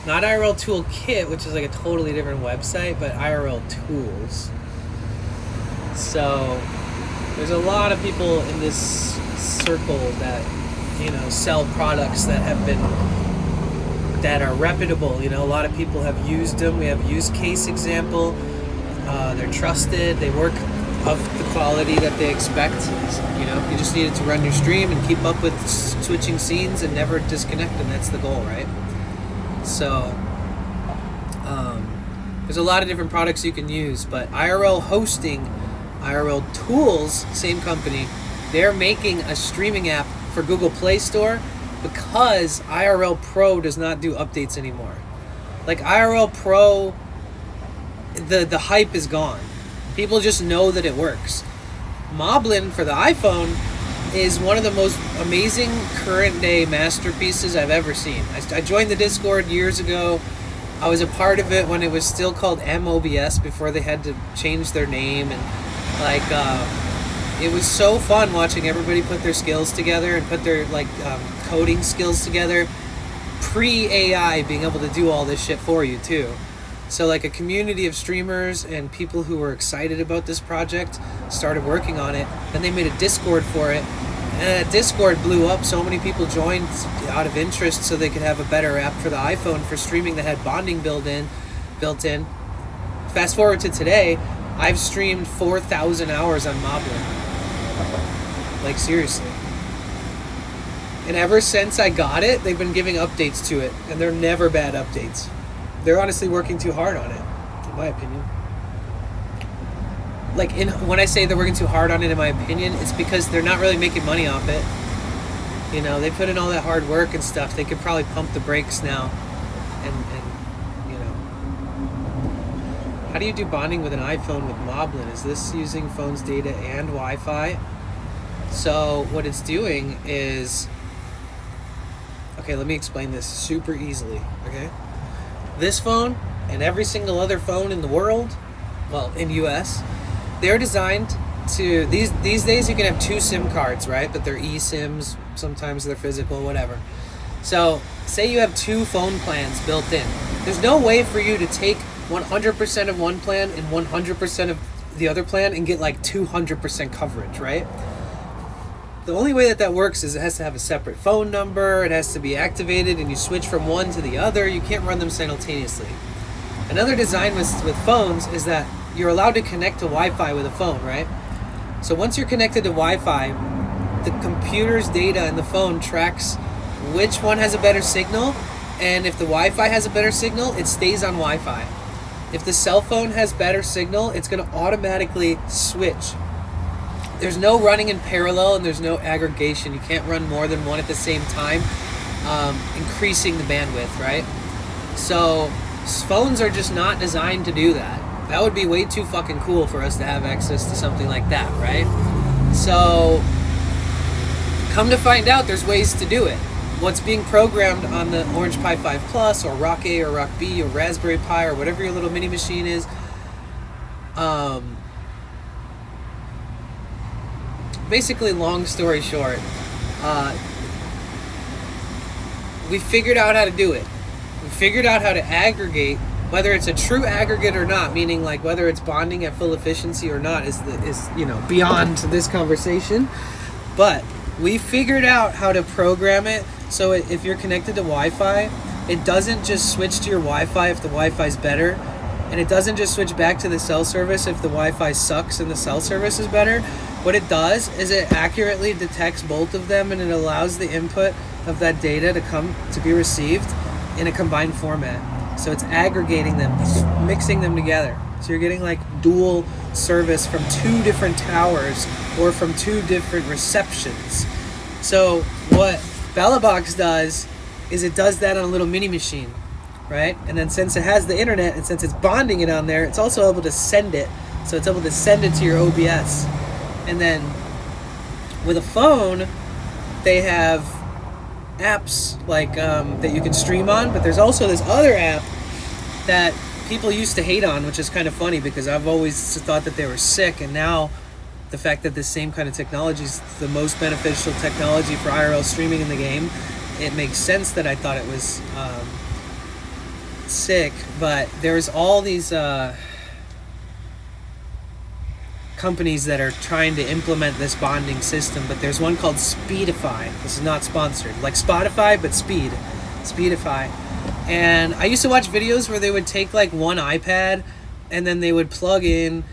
not IRL Toolkit, which is like a totally different website, but IRL Tools. So there's a lot of people in this circle that, you know, sell products that are reputable. You know, a lot of people have used them. We have use case example. They're trusted. They work of the quality that they expect. You know, you just need it to run your stream and keep up with switching scenes and never disconnect, and that's the goal, right? So there's a lot of different products you can use, but IRL hosting, IRL Tools, same company, they're making a streaming app for Google Play Store because IRL Pro does not do updates anymore. Like IRL Pro, the hype is gone. People just know that it works. Moblin for the iPhone is one of the most amazing current day masterpieces I've ever seen. I joined the Discord years ago. I was a part of it when it was still called MOBS before they had to change their name, and like it was so fun watching everybody put their skills together and put their coding skills together, pre-AI being able to do all this shit for you too. So like a community of streamers and people who were excited about this project started working on it. Then they made a Discord for it, and that Discord blew up. So many people joined out of interest so they could have a better app for the iPhone for streaming that had bonding built in. Fast forward to today, I've streamed 4,000 hours on Moblin. Like seriously. And ever since I got it, they've been giving updates to it, and they're never bad updates. They're honestly working too hard on it, in my opinion. When I say they're working too hard on it, in my opinion, it's because they're not really making money off it. You know, they put in all that hard work and stuff. They could probably pump the brakes now. And you know. How do you do bonding with an iPhone with Moblin? Is this using phone's data and Wi-Fi? So what it's doing is... Okay, let me explain this super easily, okay? This phone and every single other phone in the world, well, in US, they're designed to, these days you can have 2 SIM cards, right? But they're eSIMs, sometimes they're physical, whatever. So say you have 2 phone plans built in. There's no way for you to take 100% of one plan and 100% of the other plan and get like 200% coverage, right? The only way that works is it has to have a separate phone number, it has to be activated, and you switch from one to the other. You can't run them simultaneously. Another design with phones is that you're allowed to connect to Wi-Fi with a phone, right? So once you're connected to Wi-Fi, the computer's data in the phone tracks which one has a better signal, and if the Wi-Fi has a better signal, it stays on Wi-Fi. If the cell phone has better signal, it's going to automatically switch. There's no running in parallel, and there's no aggregation. You can't run more than one at the same time, increasing the bandwidth, right? So phones are just not designed to do that. That would be way too fucking cool for us to have access to something like that, right? So come to find out, there's ways to do it. What's being programmed on the Orange Pi 5 Plus or Rock A or Rock B or Raspberry Pi or whatever your little mini machine is, basically, long story short, we figured out how to do it. We figured out how to aggregate, whether it's a true aggregate or not, meaning like whether it's bonding at full efficiency or not is beyond this conversation. But we figured out how to program it so if you're connected to Wi-Fi, it doesn't just switch to your Wi-Fi if the Wi-Fi is better, and it doesn't just switch back to the cell service if the Wi-Fi sucks and the cell service is better. What it does is it accurately detects both of them, and it allows the input of that data to be received in a combined format. So it's aggregating them, mixing them together. So you're getting like dual service from two different towers or from two different receptions. So what BellaBox does is it does that on a little mini machine, right? And then since it has the internet and since it's bonding it on there, it's also able to send it. So it's able to send it to your OBS. And then with a phone, they have apps like that you can stream on, but there's also this other app that people used to hate on, which is kind of funny because I've always thought that they were sick, and now the fact that this same kind of technology is the most beneficial technology for IRL streaming in the game, it makes sense that I thought it was sick. But there's all these companies that are trying to implement this bonding system, but there's one called Speedify. This is not sponsored, like Spotify but Speedify. And I used to watch videos where they would take like one iPad and then they would plug in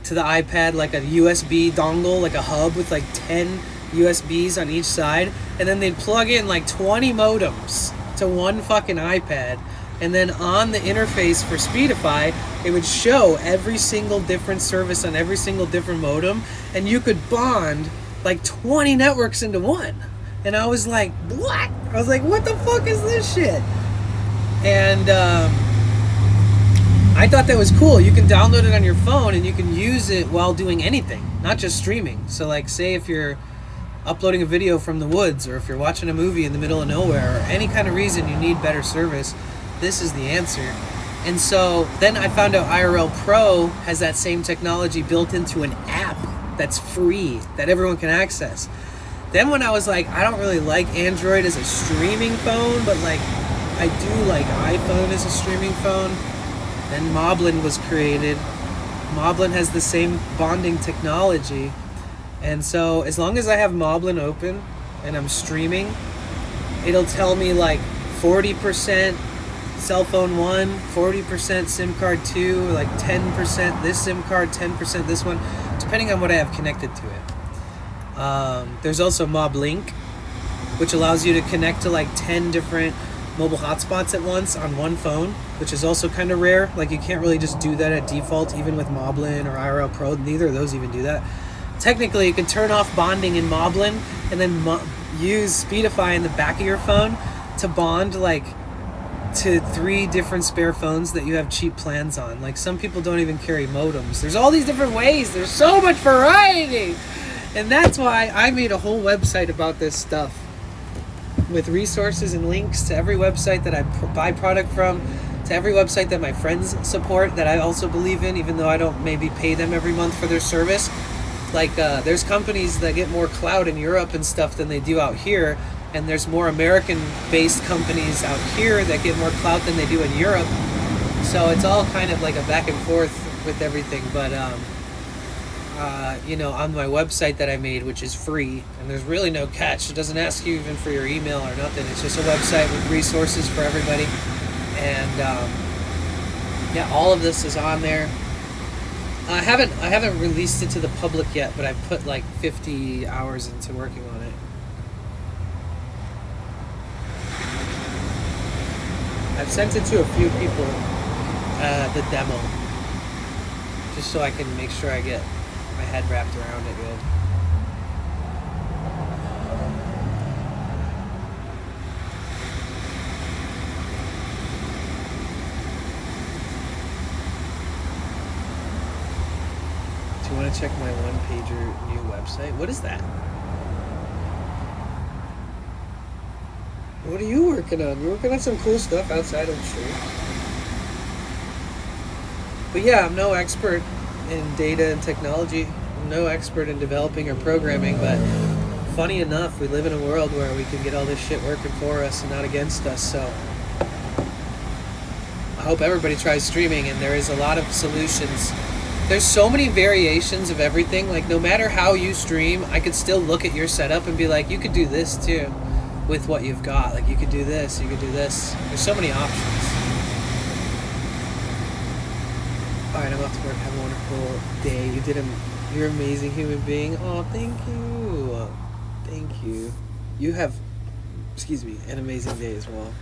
to the iPad like a USB dongle, like a hub with like 10 USBs on each side, and then they'd plug in like 20 modems to one fucking iPad, and then on the interface for Speedify it would show every single different service on every single different modem, and you could bond like 20 networks into one. And I was like, what? I was like, what the fuck is this shit? And I thought that was cool. You can download it on your phone and you can use it while doing anything, not just streaming. So like say if you're uploading a video from the woods, or if you're watching a movie in the middle of nowhere, or any kind of reason you need better service, this is the answer. And so then I found out IRL Pro has that same technology built into an app that's free that everyone can access. Then when I was like, I don't really like Android as a streaming phone, but like I do like iPhone as a streaming phone. Then Moblin was created. Moblin has the same bonding technology. And so as long as I have Moblin open and I'm streaming, it'll tell me like 40% cell phone 1, 40% SIM card 2, like 10% this SIM card, 10% this one, depending on what I have connected to it. There's also MobLink, which allows you to connect to like 10 different mobile hotspots at once on one phone, which is also kind of rare. Like you can't really just do that at default, even with Moblin or IRL Pro. Neither of those even do that. Technically, you can turn off bonding in Moblin and then use Speedify in the back of your phone to bond like to 3 different spare phones that you have cheap plans on. Like some people don't even carry modems. There's all these different ways. There's so much variety. And that's why I made a whole website about this stuff, with resources and links to every website that I buy product from, to every website that my friends support that I also believe in, even though I don't maybe pay them every month for their service. Like there's companies that get more clout in Europe and stuff than they do out here, and there's more American-based companies out here that get more clout than they do in Europe. So it's all kind of like a back and forth with everything. But you know, on my website that I made, which is free, and there's really no catch. It doesn't ask you even for your email or nothing. It's just a website with resources for everybody. And yeah, all of this is on there. I haven't released it to the public yet, but I put like 50 hours into working on it. I've sent it to a few people, the demo, just so I can make sure I get my head wrapped around it good. Do you want to check my one-pager new website? What is that? What are you working on? You're working on some cool stuff outside, I'm sure. But yeah, I'm no expert in data and technology. I'm no expert in developing or programming, but funny enough, we live in a world where we can get all this shit working for us and not against us, so I hope everybody tries streaming, and there is a lot of solutions There's so many variations of everything. Like, no matter how you stream, I could still look at your setup and be like, you could do this too with what you've got. Like, you could do this, you could do this. There's so many options. All right, I'm off to work. Have a wonderful day. You're an amazing human being. Oh, thank you. Thank you. You have, excuse me, an amazing day as well.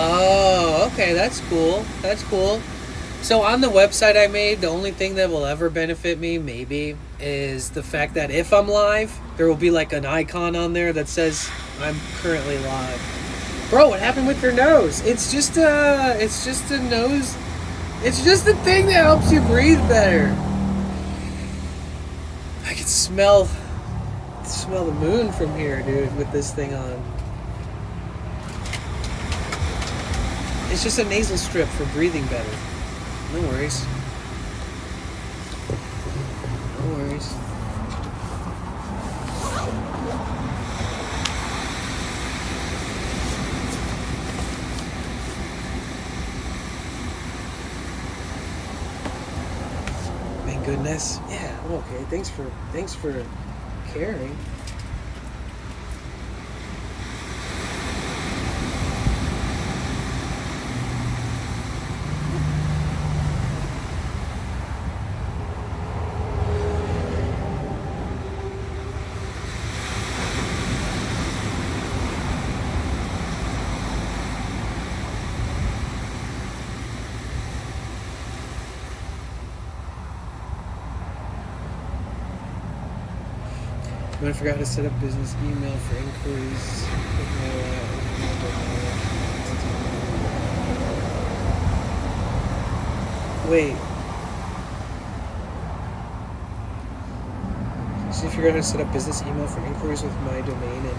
Oh, okay, that's cool. That's cool. So on the website I made, the only thing that will ever benefit me, maybe, is the fact that if I'm live, there will be like an icon on there that says I'm currently live. Bro, what happened with your nose? It's just a nose. It's just the thing that helps you breathe better. I can smell the moon from here, dude, with this thing on. It's just a nasal strip for breathing better. No worries. No worries. Thank goodness. Yeah, I'm okay. Thanks for caring. I forgot to set up business email for inquiries. Wait. So you forgot to set up business email for inquiries with my domain and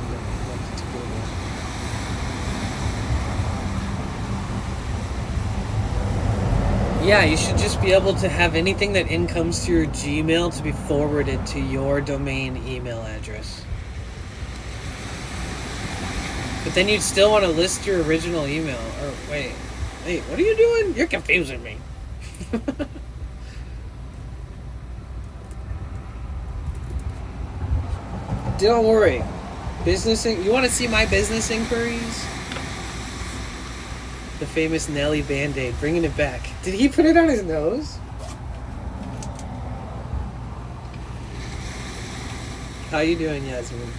yeah, you should just be able to have anything that incomes to your Gmail to be forwarded to your domain email address. But then you'd still want to list your original email. Or wait, what are you doing? You're confusing me. Don't worry. You want to see my business inquiries? The famous Nelly Band-Aid, bringing it back. Did he put it on his nose? How you doing, Yasmin?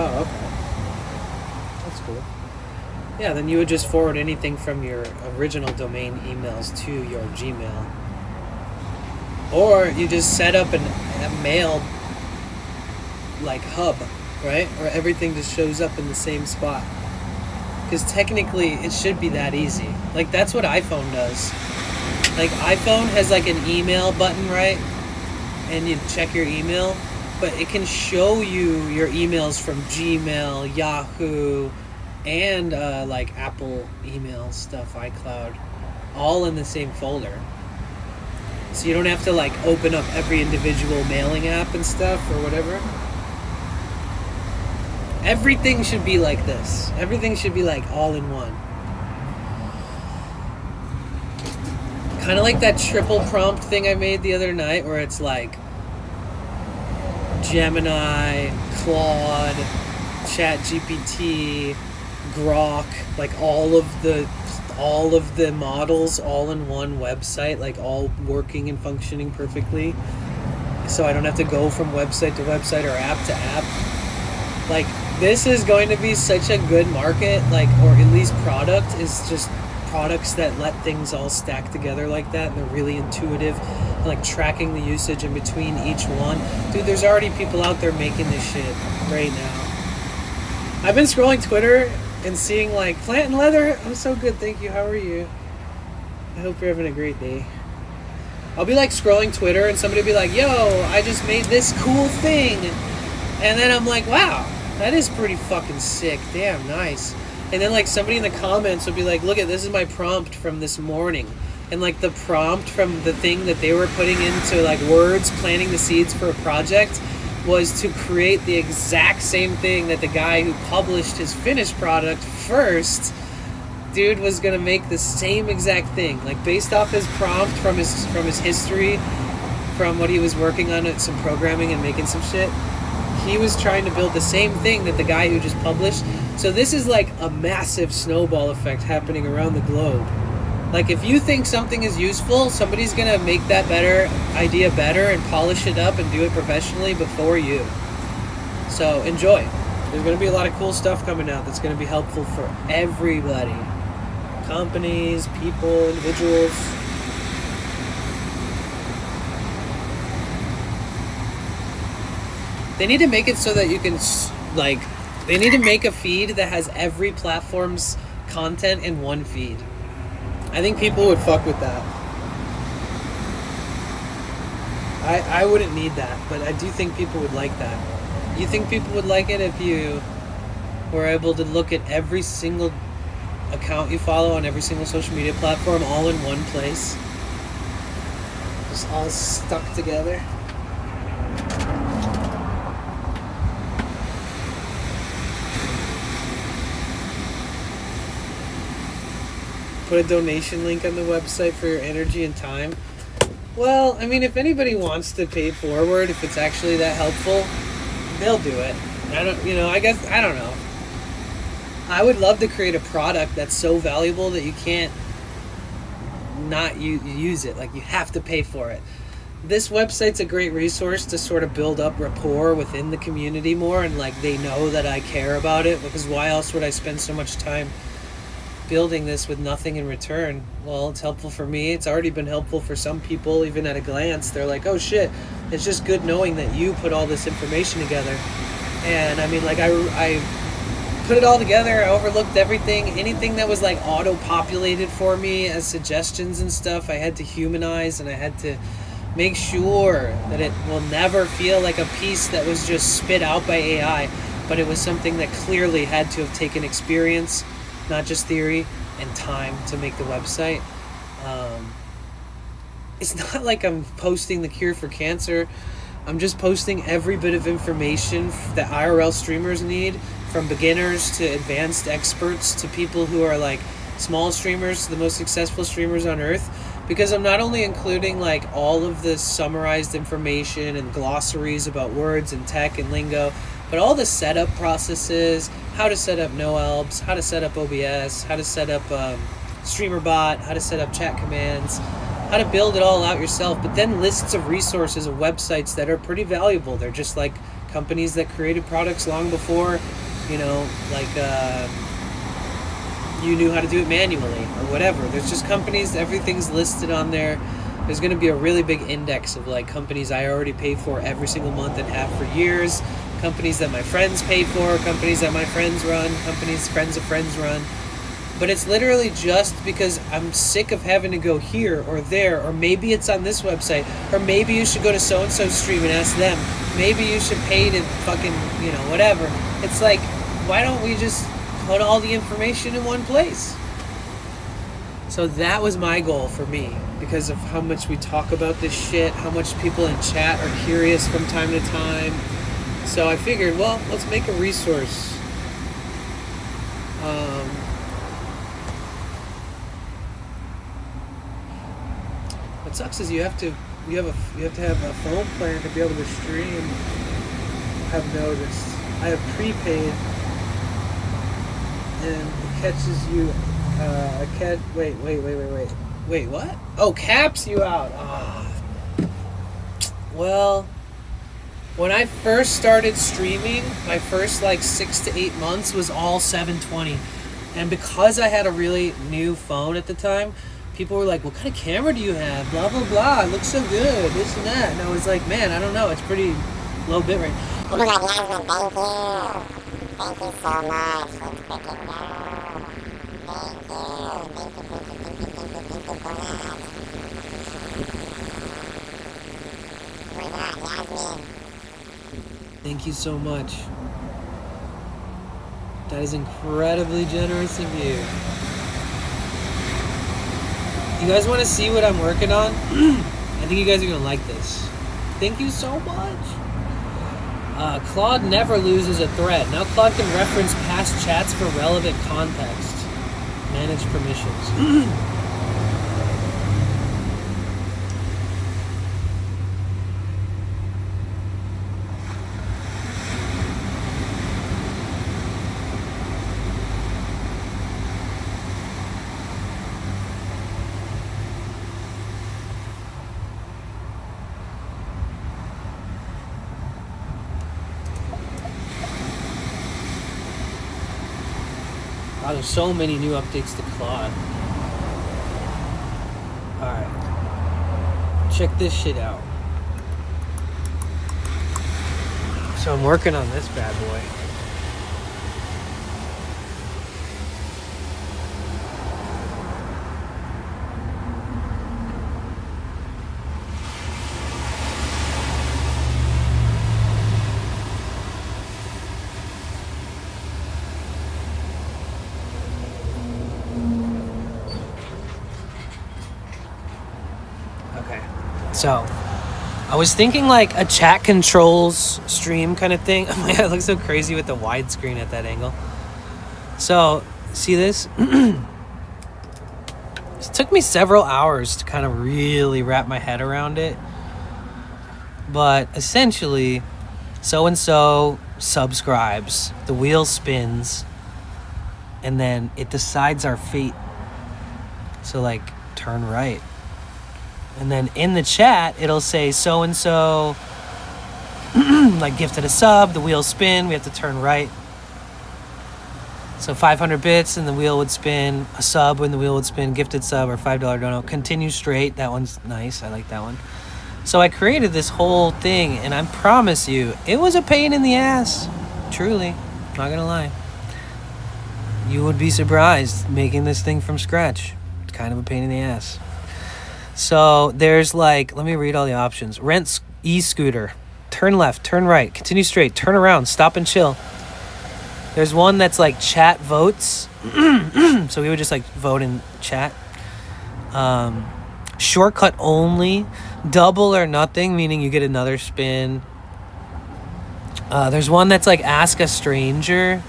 Oh, okay. That's cool. Yeah, then you would just forward anything from your original domain emails to your Gmail. Or you just set up a mail like hub, right? Where everything just shows up in the same spot. Because technically it should be that easy. Like that's what iPhone does. Like iPhone has like an email button, right? And you check your email. But it can show you your emails from Gmail, Yahoo, and like Apple email stuff, iCloud, all in the same folder. So you don't have to like open up every individual mailing app and stuff or whatever. Everything should be like this. Everything should be like all in one. Kind of like that triple prompt thing I made the other night where it's like Gemini, Claude, ChatGPT, Grok, like all of the models all in one website, like all working and functioning perfectly. So I don't have to go from website to website or app to app. Like, this is going to be such a good market, like, or at least product is just products that let things all stack together like that, and they're really intuitive, and, like, tracking the usage in between each one. Dude, there's already people out there making this shit right now. I've been scrolling Twitter and seeing, like, Plant and Leather. I'm so good, thank you. How are you? I hope you're having a great day. I'll be, like, scrolling Twitter, and somebody will be like, yo, I just made this cool thing. And then I'm like, wow, that is pretty fucking sick. Damn, nice. And then, like, somebody in the comments will be like, look at, this is my prompt from this morning. And, like, the prompt from the thing that they were putting into, like, words, planting the seeds for a project, was to create the exact same thing that the guy who published his finished product first, dude, was gonna make the same exact thing. Like, based off his prompt from his history, from what he was working on at some programming and making some shit, he was trying to build the same thing that the guy who just published. So this is like a massive snowball effect happening around the globe. Like, if you think something is useful, somebody's gonna make that idea better and polish it up and do it professionally before you. So enjoy. There's gonna be a lot of cool stuff coming out that's gonna be helpful for everybody. Companies, people, individuals. They need to make it so that you can, like, they need to make a feed that has every platform's content in one feed. I think people would fuck with that. I wouldn't need that, but I do think people would like that. You think people would like it if you were able to look at every single account you follow on every single social media platform all in one place? Just all stuck together? Put a donation link on the website for your energy and time. Well, I mean, if anybody wants to pay forward, if it's actually that helpful, they'll do it. I don't know. I would love to create a product that's so valuable that you can't not use it. Like, you have to pay for it. This website's a great resource to sort of build up rapport within the community more, and, like, they know that I care about it, because why else would I spend so much time building this with nothing in return? Well, it's helpful for me. It's already been helpful for some people, even at a glance. They're like, oh shit, it's just good knowing that you put all this information together. And I mean, like, I put it all together. I overlooked everything. Anything that was, like, auto-populated for me as suggestions and stuff, I had to humanize, and I had to make sure that it will never feel like a piece that was just spit out by AI, but it was something that clearly had to have taken experience, not just theory, and time to make the website. It's not like I'm posting the cure for cancer. I'm just posting every bit of information that IRL streamers need, from beginners to advanced experts to people who are, like, small streamers, the most successful streamers on earth, because I'm not only including, like, all of the summarized information and glossaries about words and tech and lingo, but all the setup processes, how to set up NoAlbs, how to set up OBS, how to set up StreamerBot, how to set up chat commands, how to build it all out yourself, but then lists of resources of websites that are pretty valuable. They're just like companies that created products long before, like you knew how to do it manually or whatever. There's just companies, everything's listed on there. There's going to be a really big index of, like, companies I already pay for every single month and have for years, companies that my friends pay for, companies that my friends run, companies friends of friends run. But it's literally just because I'm sick of having to go here or there, or maybe it's on this website, or maybe you should go to so-and-so's stream and ask them. Maybe you should pay to fucking, whatever. It's like, why don't we just put all the information in one place? So that was my goal for me, because of how much we talk about this shit, how much people in chat are curious from time to time. So I figured, well, let's make a resource. What sucks is you have to have a phone plan to be able to stream. I've noticed. I have prepaid, and it catches you. Wait, what? Oh, caps you out. Well, When I first started streaming, my first like 6 to 8 months was all 720. And because I had a really new phone at the time, people were like, what kind of camera do you have? Blah, blah, blah. It looks so good. This and that. And I was like, man, I don't know. It's pretty low bit rate. Oh my god, Yasmin, thank you. Thank you so much. Let's freaking go. Thank you. Thank you for that. Oh my god, Yasmin. Thank you so much. That is incredibly generous of you. You guys want to see what I'm working on? I think you guys are going to like this. Thank you so much. Claude never loses a thread. Now Claude can reference past chats for relevant context. Manage permissions. Wow, there's so many new updates to Claude. Alright. Check this shit out. So I'm working on this bad boy. So, I was thinking like a chat controls stream kind of thing. Oh my god, it looks so crazy with the widescreen at that angle. So, see this? It took me several hours to kind of really wrap my head around it. But essentially, so-and-so subscribes, the wheel spins, and then it decides our fate. So like, turn right. And then in the chat, it'll say so-and-so, like gifted a sub, the wheel spin, we have to turn right. So 500 bits and the wheel would spin, a sub when the wheel would spin, gifted sub or $5 dono. Continue straight, that one's nice, I like that one. So I created this whole thing and I promise you, it was a pain in the ass. Truly, not gonna lie. You would be surprised making this thing from scratch. It's kind of a pain in the ass. So there's like, let me read all the options. Rent e-scooter, turn left, turn right, continue straight, turn around, stop and chill. There's one that's like chat votes. So we would just like vote in chat. Shortcut only, double or nothing, meaning you get another spin. There's one that's like ask a stranger.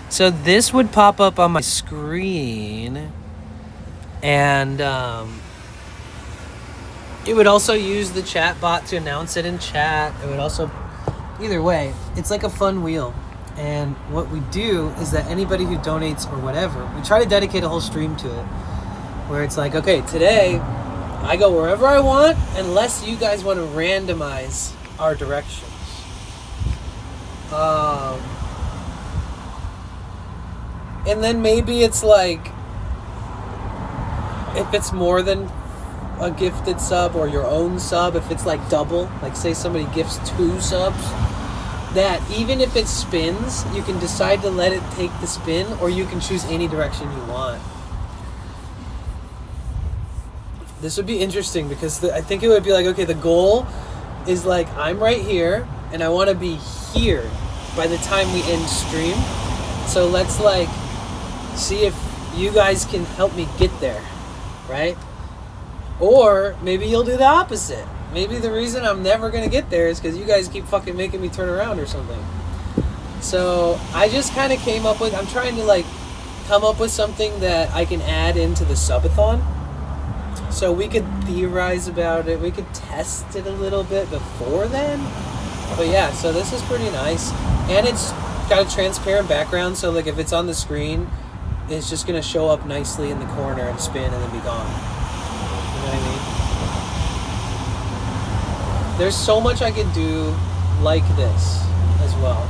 So this would pop up on my screen. And it would also use the chat bot to announce it in chat. It would also, either way, it's like a fun wheel. And what we do is that anybody who donates or whatever, we try to dedicate a whole stream to it. Where it's like, okay, today I go wherever I want unless you guys want to randomize our directions. And then maybe it's like, if it's more than a gifted sub or your own sub, if it's like double, like say somebody gifts 2 subs, that even if it spins, you can decide to let it take the spin or you can choose any direction you want. This would be interesting because I think it would be like, okay, the goal is like, I'm right here and I want to be here by the time we end stream. So let's like see if you guys can help me get there, right? Or maybe you'll do the opposite. Maybe the reason I'm never going to get there is because you guys keep fucking making me turn around or something. So I just kind of came up with, I'm trying to like come up with something that I can add into the subathon. So we could theorize about it. We could test it a little bit before then. But yeah, so this is pretty nice. And it's got a transparent background. So like if it's on the screen, it's just going to show up nicely in the corner and spin and then be gone. You know what I mean? There's so much I could do like this as well.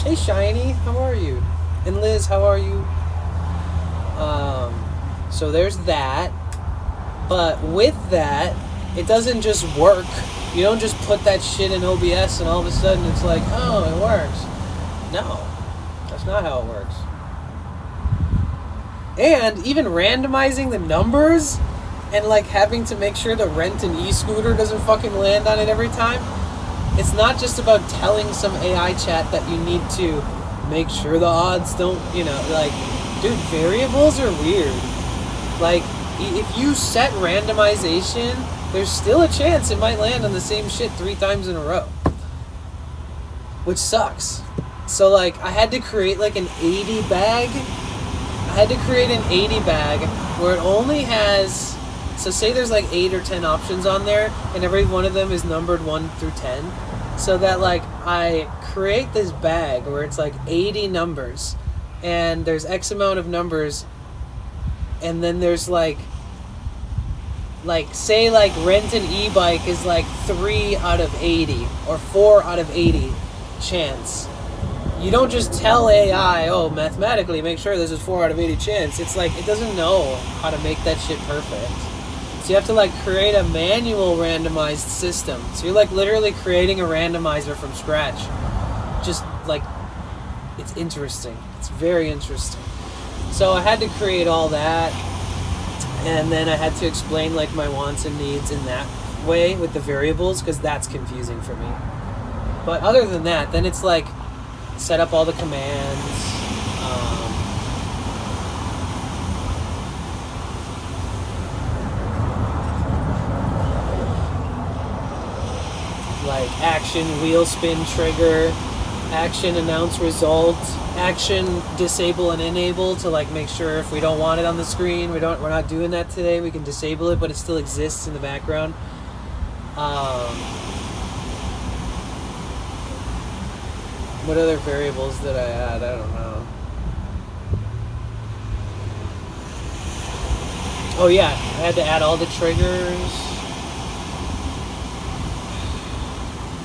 Hey Shiny, how are you? And Liz, how are you? So there's that. But with that, it doesn't just work. You don't just put that shit in OBS and all of a sudden it's like, oh, it works. No, that's not how it works. And even randomizing the numbers and like having to make sure the Rent and e-scooter doesn't fucking land on it every time. It's not just about telling some AI chat that you need to make sure the odds don't, like, dude, variables are weird. Like, if you set randomization, there's still a chance it might land on the same shit 3 times in a row. Which sucks. So, like, I had to create, like, an 80 bag. I had to create an 80 bag where it only has... So, say there's, like, 8 or 10 options on there, and every one of them is numbered 1 through 10. So that, like, I create this bag where it's, like, 80 numbers. And there's X amount of numbers. And then there's, like, say, like, rent an e-bike is, like, 3 out of 80 or 4 out of 80 chance. You don't just tell AI, oh, mathematically, make sure this is 4 out of 80 chance. It's like, it doesn't know how to make that shit perfect. So you have to, like, create a manual randomized system. So you're, like, literally creating a randomizer from scratch. Just, like, it's interesting. It's very interesting. So I had to create all that. And then I had to explain, like, my wants and needs in that way with the variables, because that's confusing for me. But other than that, then it's, like, set up all the commands. Like, action, wheel spin, trigger, action, announce result, action, disable and enable to, like, make sure if we don't want it on the screen, we're not doing that today, we can disable it, but it still exists in the background. What other variables did I add? I don't know. Oh yeah, I had to add all the triggers.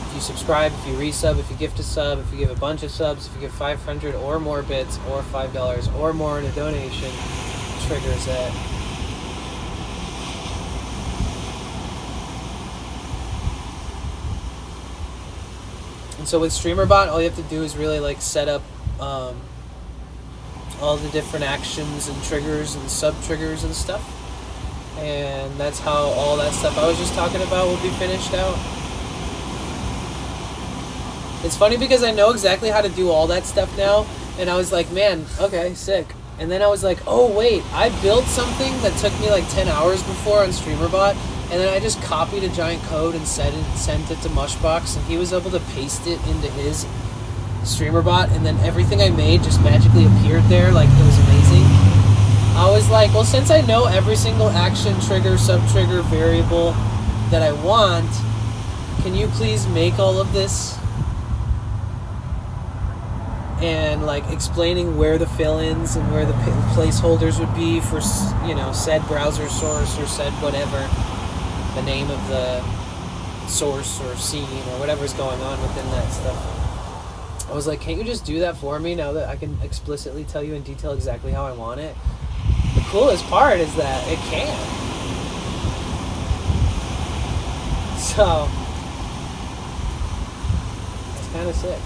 If you subscribe, if you resub, if you gift a sub, if you give a bunch of subs, if you give 500 or more bits or $5 or more in a donation, triggers it. And so with StreamerBot, all you have to do is really, like, set up all the different actions and triggers and sub-triggers and stuff. And that's how all that stuff I was just talking about will be finished out. It's funny because I know exactly how to do all that stuff now, and I was like, man, okay, sick. And then I was like, oh wait, I built something that took me like 10 hours before on StreamerBot, and then I just copied a giant code and sent it to Mushbox, and he was able to paste it into his StreamerBot, and then everything I made just magically appeared there. Like, it was amazing. I was like, well, since I know every single action, trigger, sub-trigger, variable that I want, can you please make all of this? And, like, explaining where the fill-ins and where the placeholders would be for, said browser source or said whatever, the name of the source or scene or whatever's going on within that stuff. I was like, can't you just do that for me now that I can explicitly tell you in detail exactly how I want it? The coolest part is that it can. So, it's kind of sick.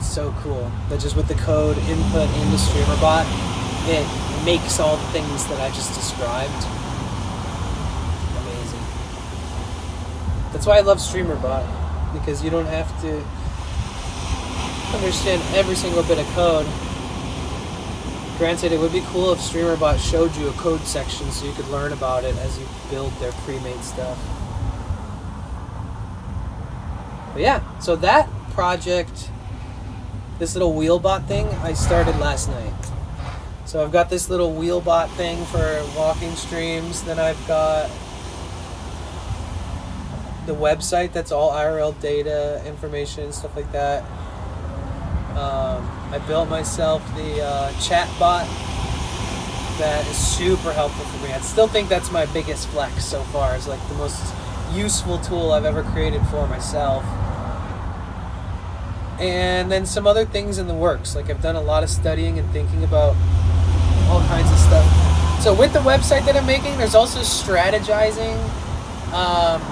So cool that just with the code input into StreamerBot, it makes all the things that I just described. Amazing. That's why I love StreamerBot, because you don't have to understand every single bit of code. Granted, it would be cool if StreamerBot showed you a code section so you could learn about it as you build their pre-made stuff. But yeah, so that project, this little wheelbot thing, I started last night. So So I've got this little wheelbot thing for walking streams. Then I've got the website that's all IRL data, information, stuff like that. I built myself the chat bot that is super helpful for me. I still think that's my biggest flex so far. It's like the most useful tool I've ever created for myself. And then some other things in the works. Like I've done a lot of studying and thinking about all kinds of stuff. So with the website that I'm making, there's also strategizing.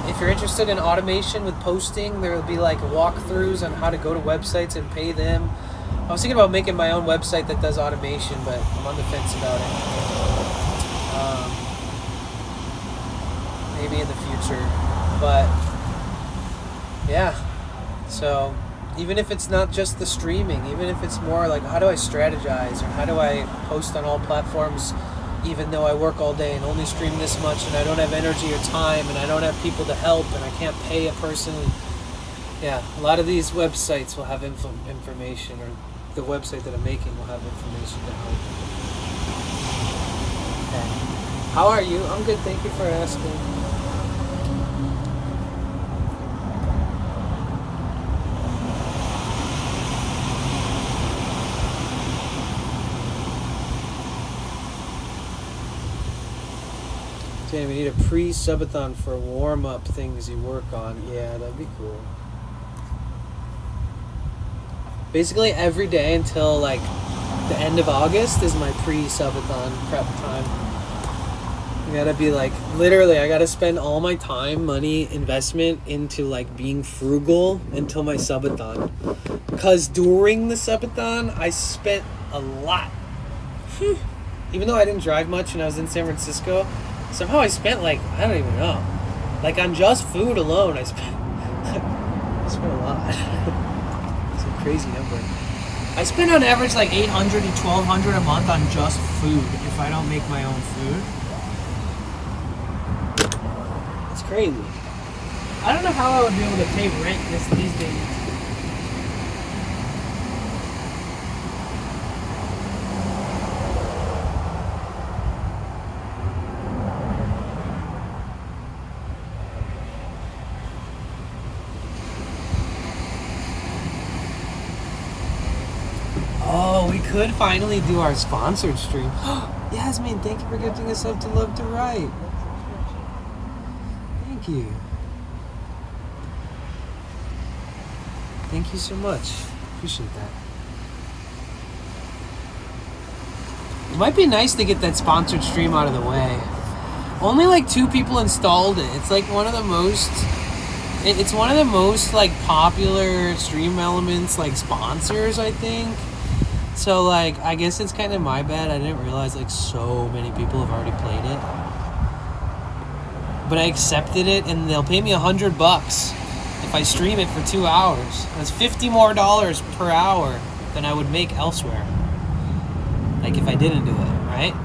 If you're interested in automation with posting, there will be like walkthroughs on how to go to websites and pay them. I was thinking about making my own website that does automation, but I'm on the fence about it. Maybe in the future. But yeah, so even if it's not just the streaming, even if it's more like how do I strategize or how do I post on all platforms even though I work all day and only stream this much and I don't have energy or time and I don't have people to help and I can't pay a person. Yeah, a lot of these websites will have information, or the website that I'm making will have information to help. Okay. How are you? I'm good, thank you for asking. We need a pre-subathon for warm-up things you work on. Yeah, that'd be cool. Basically every day until like the end of August is my pre-subathon prep time. I gotta be like, literally, I gotta spend all my time, money, investment into like being frugal until my subathon. Because during the subathon, I spent a lot. Even though I didn't drive much and I was in San Francisco, somehow I spent like, I don't even know. Like on just food alone, I spent a lot. It's a crazy number. I spend on average like $800 to $1,200 a month on just food if I don't make my own food. It's crazy. I don't know how I would be able to pay rent these days. Oh, we could finally do our sponsored stream. Yasmin, thank you for gifting us up to Love to Write. Thank you. Thank you so much. Appreciate that. It might be nice to get that sponsored stream out of the way. Only like 2 people installed it. It's like one of the most... It's one of the most like popular Stream Elements like sponsors, I think. So like I guess it's kind of my bad. I didn't realize like so many people have already played it. But I accepted it and they'll pay me $100 if I stream it for 2 hours. That's $50 more per hour than I would make elsewhere. Like if I didn't do it, right?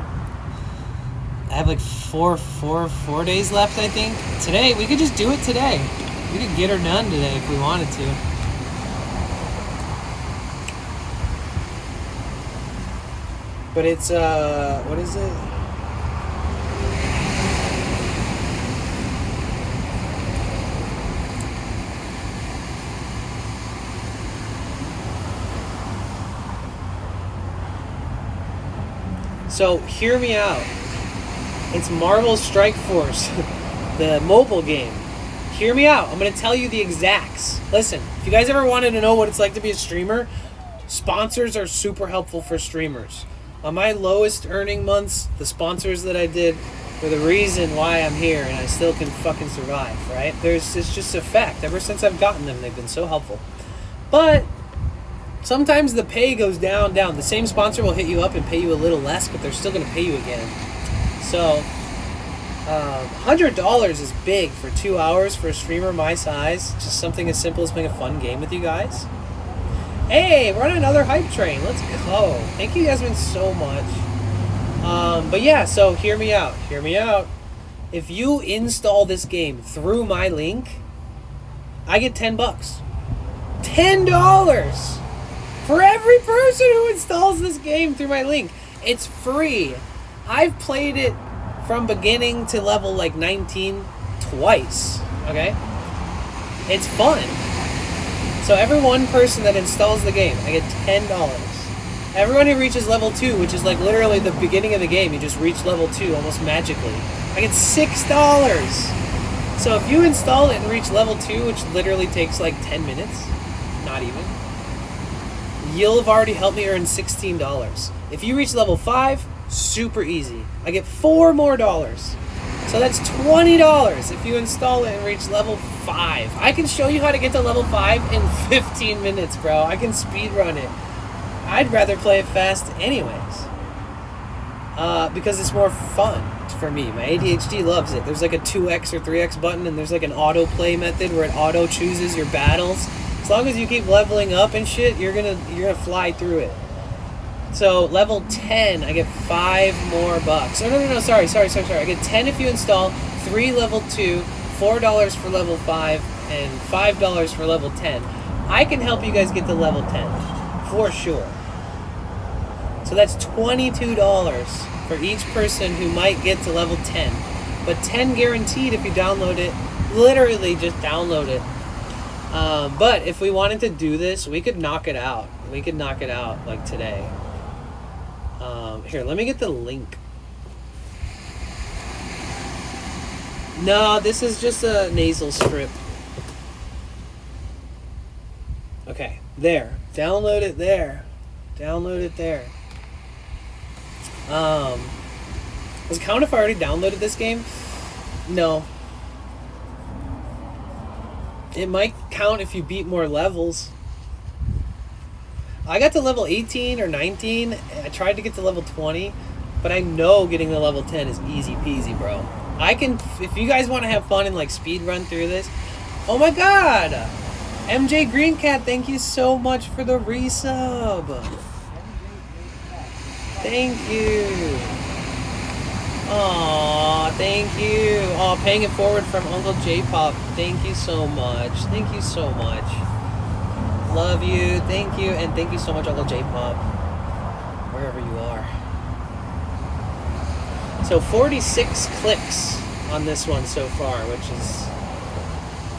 I have like four days left, I think. Today, we could just do it today. We could get her done today if we wanted to. But it's, what is it? So, hear me out. It's Marvel Strike Force, the mobile game. Hear me out. I'm going to tell you the exacts. Listen, if you guys ever wanted to know what it's like to be a streamer, sponsors are super helpful for streamers. On my lowest earning months, the sponsors that I did were the reason why I'm here and I still can fucking survive, right? It's just a fact. Ever since I've gotten them, they've been so helpful. But sometimes the pay goes down. The same sponsor will hit you up and pay you a little less, but they're still going to pay you again. So, $100 is big for 2 hours for a streamer my size. Just something as simple as playing a fun game with you guys. Hey, we're on another hype train. Let's go. Thank you, Yasmin, so much. But yeah, so hear me out. Hear me out. If you install this game through my link, I get $10. $10 for every person who installs this game through my link. It's free. I've played it from beginning to level like 19 twice. Okay? It's fun. So every one person that installs the game, I get $10. Everyone who reaches level 2, which is like literally the beginning of the game, you just reach level 2 almost magically, I get $6. So if you install it and reach level 2, which literally takes like 10 minutes, not even, you'll have already helped me earn $16. If you reach level 5, super easy. I get $4 more. So that's $20 if you install it and reach level 5. I can show you how to get to level 5 in 15 minutes, bro. I can speedrun it. I'd rather play it fast anyways. Because it's more fun for me. My ADHD loves it. There's like a 2x or 3x button, and there's like an auto play method where it auto chooses your battles. As long as you keep leveling up and shit, you're gonna fly through it. So level 10, I get $5 more. Oh no, sorry. I get 10 if you install, 3 level 2, $4 for level 5, and $5 for level 10. I can help you guys get to level 10 for sure. So that's $22 for each person who might get to level 10. But 10 guaranteed if you download it. Literally just download it. But if we wanted to do this, we could knock it out. We could knock it out like today. Here, let me get the link. No, this is just a nasal strip. Okay, there. Download it there. Download it there. Does it count if I already downloaded this game? No. It might count if you beat more levels. I got to level 18 or 19. I tried to get to level 20, but I know getting to level 10 is easy peasy, bro. I can, if you guys want to have fun and like speed run through this. Oh my god! MJ Greencat, thank you so much for the resub. Thank you. Aw, thank you. Aw, paying it forward from Uncle J-Pop. Thank you so much. Thank you so much. Love you. Thank you. And thank you so much, Uncle J-Pop. Wherever you are. So 46 clicks on this one so far, which is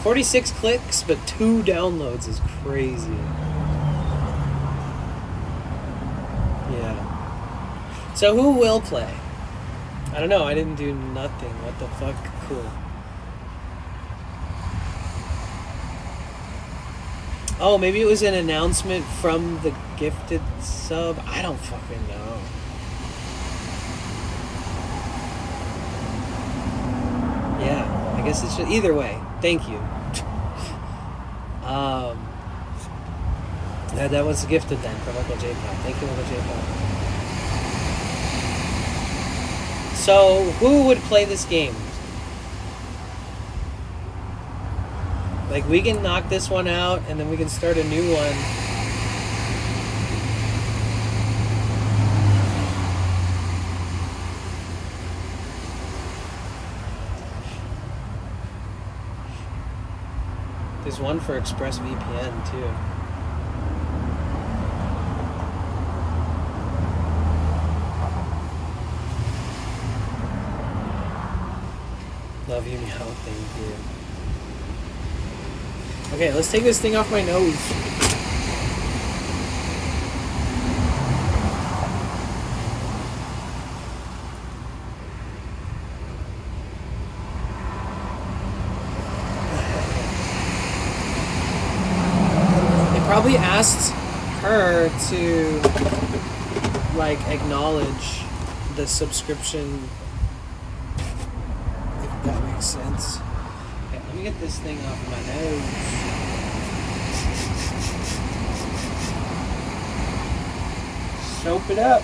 46 clicks, but 2 downloads is crazy. Yeah. So who will play? I don't know. I didn't do nothing. What the fuck? Cool. Oh, maybe it was an announcement from the gifted sub. I don't fucking know. Yeah, I guess it's just, either way. Thank you. That was gifted then from Uncle J-Pop. Thank you, Uncle J-Pop. So, who would play this game? Like, we can knock this one out, and then we can start a new one. There's one for ExpressVPN, too. Love you, meow. Thank you. Okay, let's take this thing off my nose. They probably asked her to, like, acknowledge the subscription, if that makes sense. Okay, let me get this thing off my nose. Soap it up.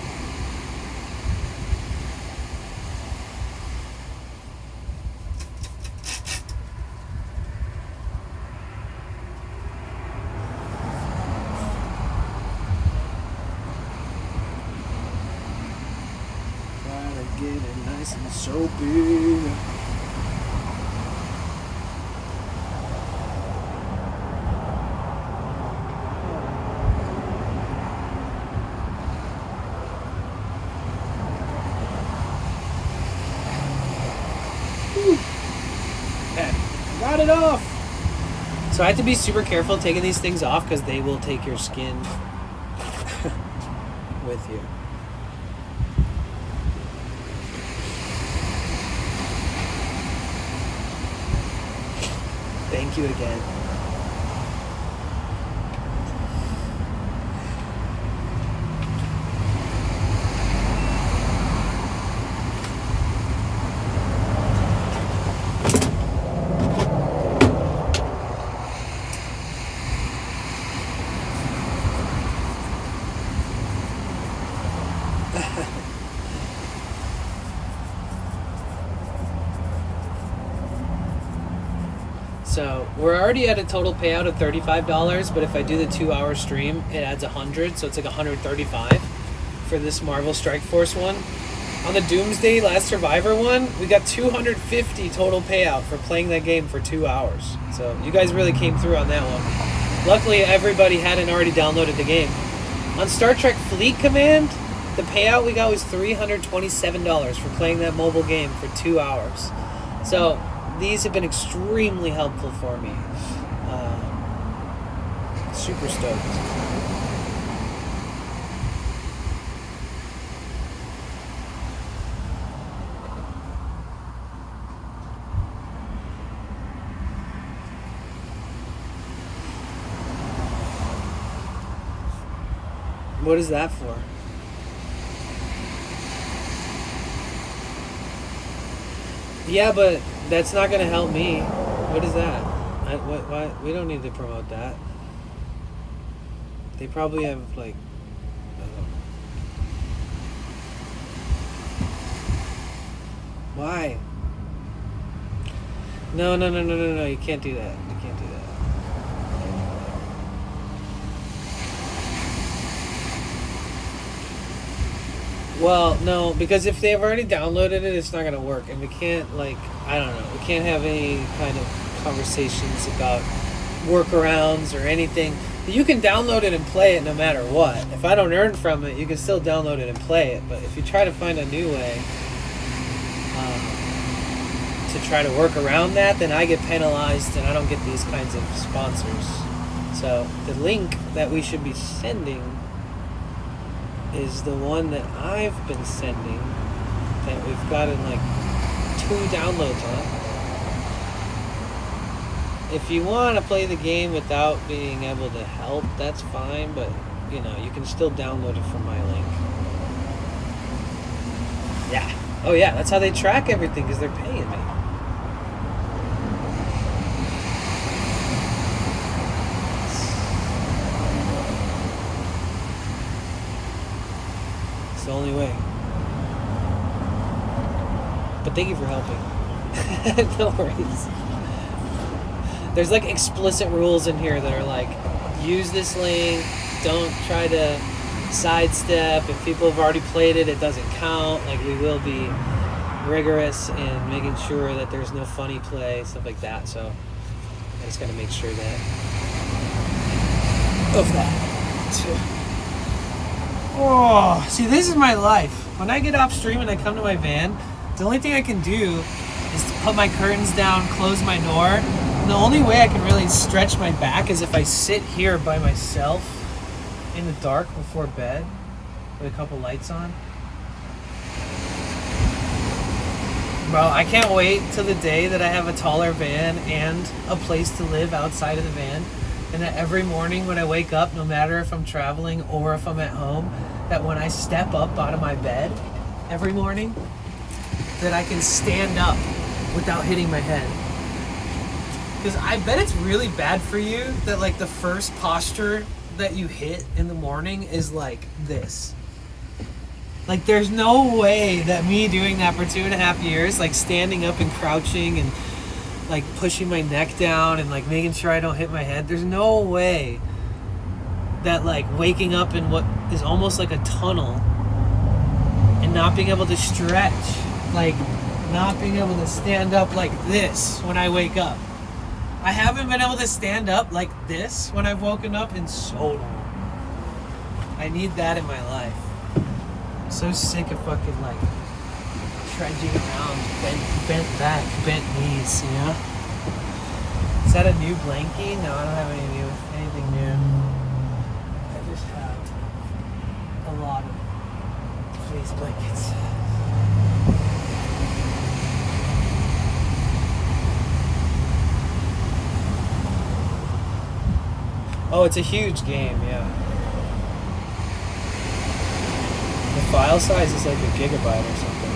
Gotta get it nice and soapy. got it off. So I have to be super careful taking these things off because they will take your skin with you. Thank you again. So we're already at a total payout of $35, but if I do the 2-hour stream, it adds 100, so it's like 135 for this Marvel Strike Force one. On the Doomsday Last Survivor one, we got 250 total payout for playing that game for 2 hours. So you guys really came through on that one. Luckily, everybody hadn't already downloaded the game. On Star Trek Fleet Command, the payout we got was $327 for playing that mobile game for 2 hours. So these have been extremely helpful for me. Super stoked. What is that for? Yeah, but that's not going to help me. What is that? Why? We don't need to promote that. They probably have, like... Why? No. You can't do that. You can't do that. Well, no, because if they've already downloaded it, it's not going to work. And we can't, like, I don't know. We can't have any kind of conversations about workarounds or anything. You can download it and play it no matter what. If I don't earn from it, you can still download it and play it. But if you try to find a new way to try to work around that, then I get penalized and I don't get these kinds of sponsors. So the link that we should be sending is the one that I've been sending that we've gotten like 2 downloads on. If you want to play the game without being able to help, that's fine, but you know, you can still download it from my link. Yeah. Oh yeah, that's how they track everything, because they're paying me. It's the only way. But thank you for helping. No worries. There's like explicit rules in here that are like, use this link, don't try to sidestep. If people have already played it, it doesn't count. Like, we will be rigorous in making sure that there's no funny play, stuff like that. So I just gotta make sure that of that too. Oh, see, this is my life. When I get off stream and I come to my van, the only thing I can do is to put my curtains down, close my door. And the only way I can really stretch my back is if I sit here by myself in the dark before bed with a couple lights on. Bro, I can't wait till the day that I have a taller van and a place to live outside of the van. And that every morning when I wake up, no matter if I'm traveling or if I'm at home, that when I step up out of my bed every morning, that I can stand up without hitting my head. Because I bet it's really bad for you that like the first posture that you hit in the morning is like this. Like, there's no way that me doing that for 2.5 years, like standing up and crouching and like pushing my neck down and like making sure I don't hit my head, there's no way that like waking up in what is almost like a tunnel and not being able to stretch, like not being able to stand up like this when I wake up. I haven't been able to stand up like this when I've woken up in so long. I need that in my life. I'm so sick of fucking like trudging around, bent back, bent knees, you know? that a new blankie? No, I don't have anything new. I just have a lot of fleece blankets. Oh, it's a huge game, yeah. The file size is like a gigabyte or something.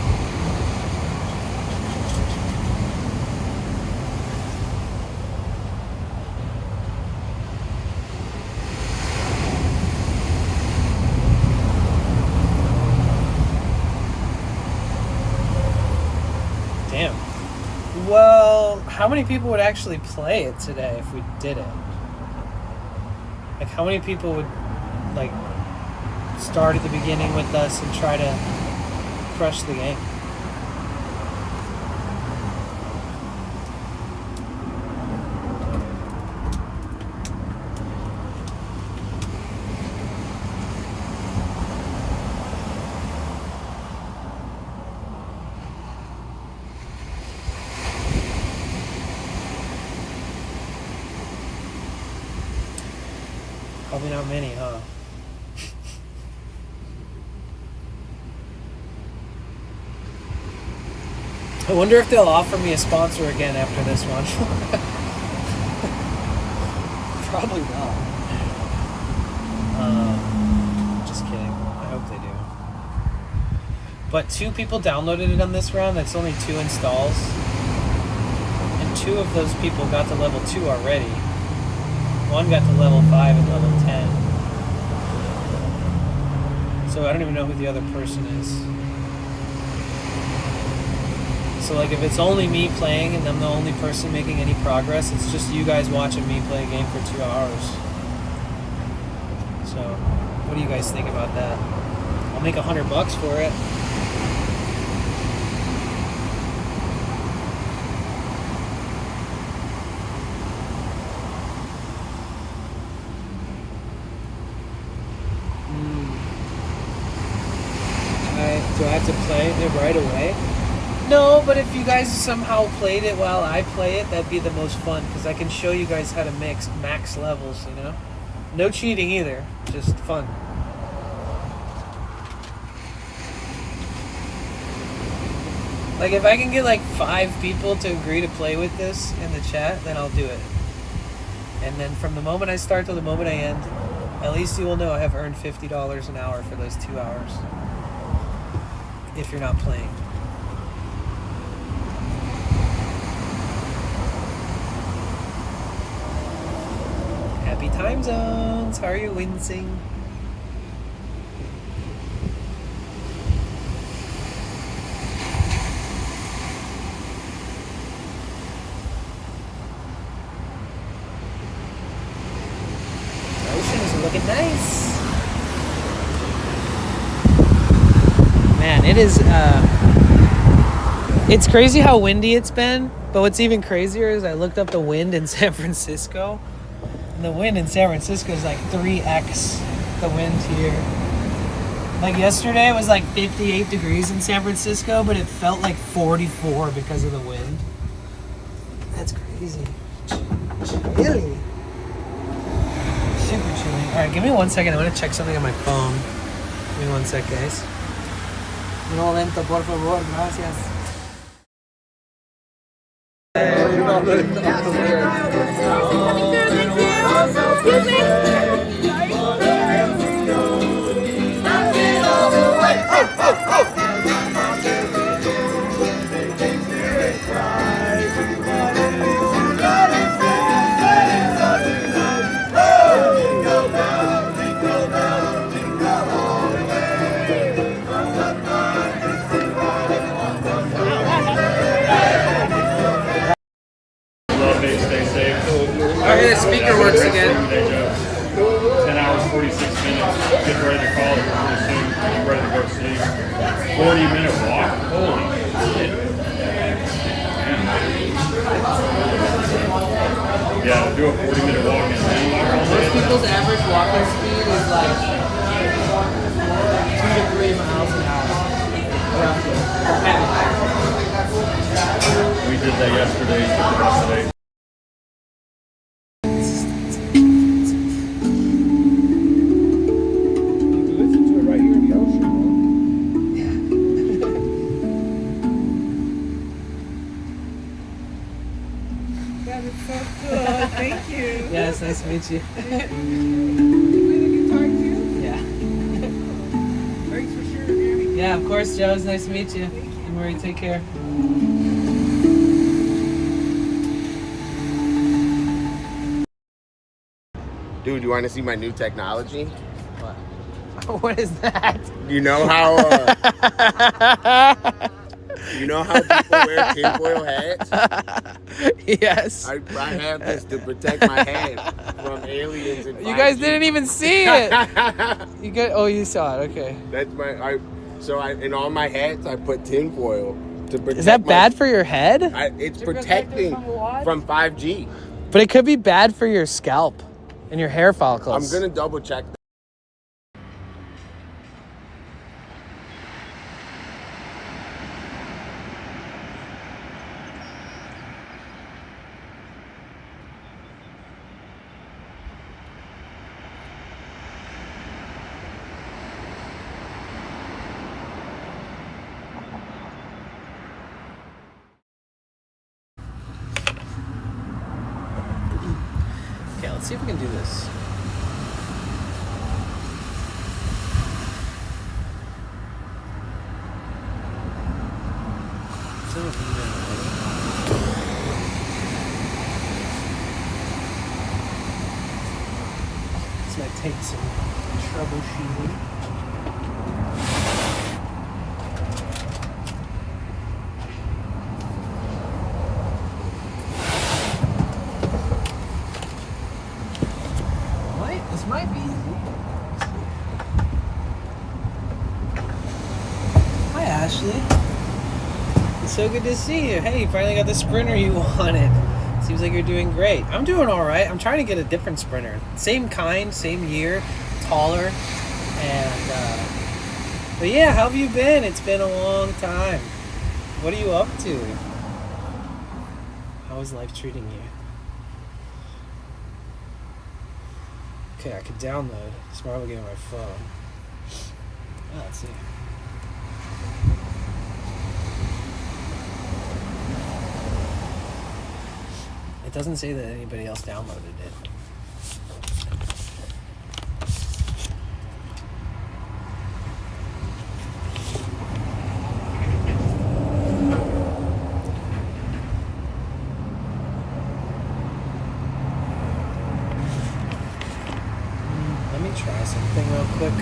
Damn. Well, how many people would actually play it today if we did it? Like, how many people would, like, start at the beginning with us and try to crush the game? Probably not many, huh? I wonder if they'll offer me a sponsor again after this one. Probably not. Just kidding. I hope they do. But 2 people downloaded it on this round. That's only 2 installs. And 2 of those people got to level 2 already. 1 got to level 5 and level 10. So I don't even know who the other person is. So like if it's only me playing and I'm the only person making any progress, it's just you guys watching me play a game for 2 hours. So what do you guys think about that? I'll make $100 for it. Do I have to play it right away? No, but if you guys somehow played it while I play it, that'd be the most fun, because I can show you guys how to max levels, you know? No cheating either, just fun. Like, if I can get like 5 people to agree to play with this in the chat, then I'll do it. And then from the moment I start till the moment I end, at least you will know I have earned $50 an hour for those 2 hours. If you're not playing. Happy time zones. How are you wincing? Ocean is looking nice. Man, it is, it's crazy how windy it's been, but what's even crazier is I looked up the wind in San Francisco, and the wind in San Francisco is like 3x the wind here. Like yesterday it was like 58 degrees in San Francisco, but it felt like 44 because of the wind. That's crazy. Chilly. Super chilly. Alright, give me 1 second. I want to check something on my phone. Give me 1 sec, guys. No lento, por favor, gracias. Okay, the speaker works again. 10 hours, 46 minutes. Get ready to call it pretty soon. Get ready to go to sleep. 40-minute walk. Holy shit. Yeah, do a 40-minute walk in. Most people's average walking speed is like 2 to 3 miles an hour. Roughly. We did that yesterday. That is so cool. Thank you. Yeah, it's nice to meet you. Really good talk to you. Yeah. Thanks for sharing, Annie. Yeah, of course, Joe. It's nice to meet you. Don't worry, take care. Dude, you want to see my new technology? What? What is that? You know how you know how people wear tinfoil hats? Yes. I have this to protect my head from aliens and 5G. You guys didn't even see it. You got? Oh, you saw it. Okay. That's in all my hats I put tinfoil to protect. Is that bad for your head? It's protecting from 5G. But it could be bad for your scalp and your hair follicles. I'm gonna double check that. Okay, let's see if we can do this. This might take some troubleshooting. This might be easy. Hi, Ashley. It's so good to see you. Hey, you finally got the Sprinter you wanted. Seems like you're doing great. I'm doing all right. I'm trying to get a different Sprinter. Same kind, same year, taller. And, but yeah, how have you been? It's been a long time. What are you up to? How is life treating you? Okay, I could download Smart Game on my phone. Oh, let's see. It doesn't say that anybody else downloaded it. Let me try something real quick.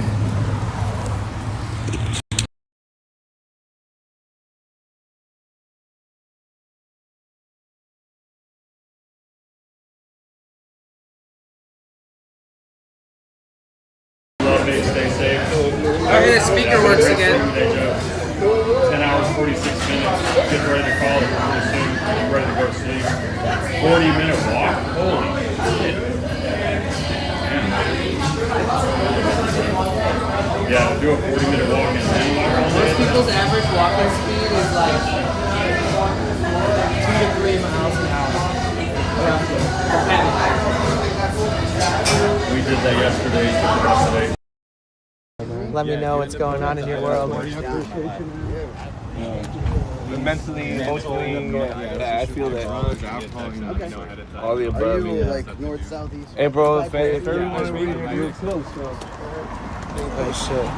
Stay safe. Okay, the speaker works again. 10 hours, 46 minutes. Get ready to call it pretty soon. Get ready to go to sleep. 40-minute walk? Holy shit. Yeah, do a 40-minute walk in Denver all day. Most people's average walking speed is like 2 to 3 miles an hour. We did that yesterday. Today. Let me know what's going on in your world. Mentally, emotionally, yeah, I feel that. All the above. Like north, south, east? Hey, bro, if everyone's reading, you're close, so. Oh shit.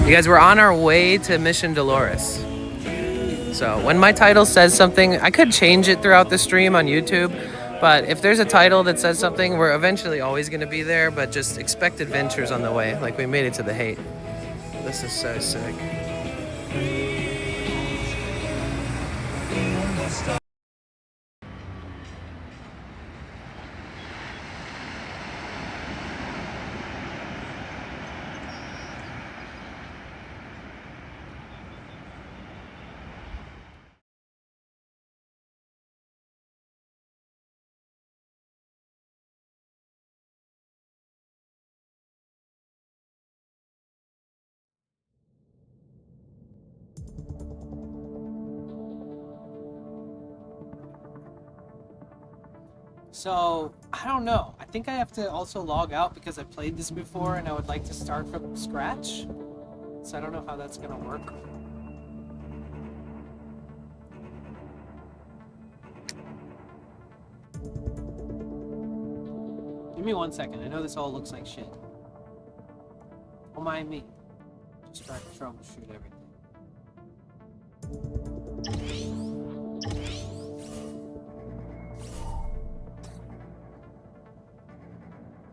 You guys, we're on our way to Mission Dolores. So when my title says something, I could change it throughout the stream on YouTube, but if there's a title that says something, we're eventually always gonna be there, but just expect adventures on the way. Like we made it to the Haight. This is so sick. So, I don't know. I think I have to also log out because I played this before and I would like to start from scratch. So I don't know how that's gonna work. Give me 1 second. I know this all looks like shit. Don't mind me. Just trying to troubleshoot everything.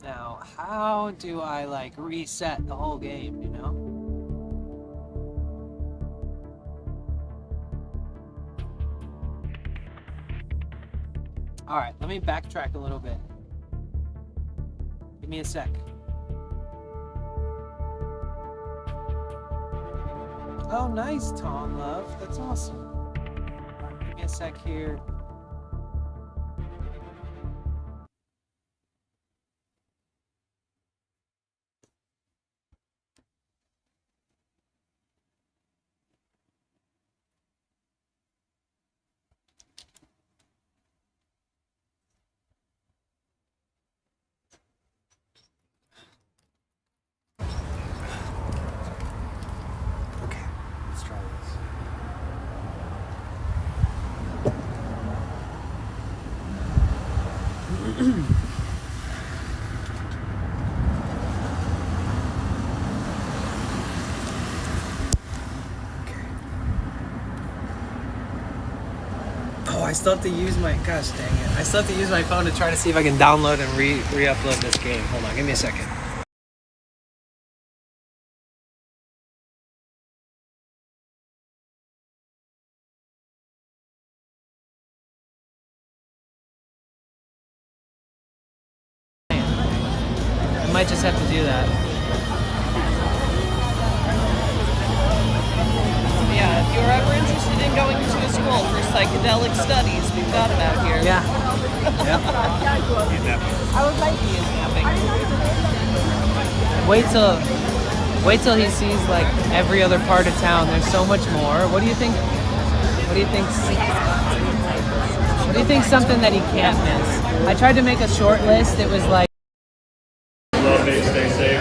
Now, how do I like reset the whole game, you know? All right, let me backtrack a little bit. Give me a sec. Oh, nice, Tom Love. That's awesome. All right, give me a sec here. Let's try this. Oh, I still have to use my, gosh dang it. I still have to use my phone to try to see if I can download and re-upload this game. Hold on, give me a second. I might just have to do that. Yeah, if you're ever interested in going to a school for psychedelic studies, we've got them out here. Yeah. I would like to use napping. Wait till he sees like every other part of town. There's so much more. What do you think? What do you think? What do you think? Something that he can't miss. I tried to make a short list. It was like. Stay safe.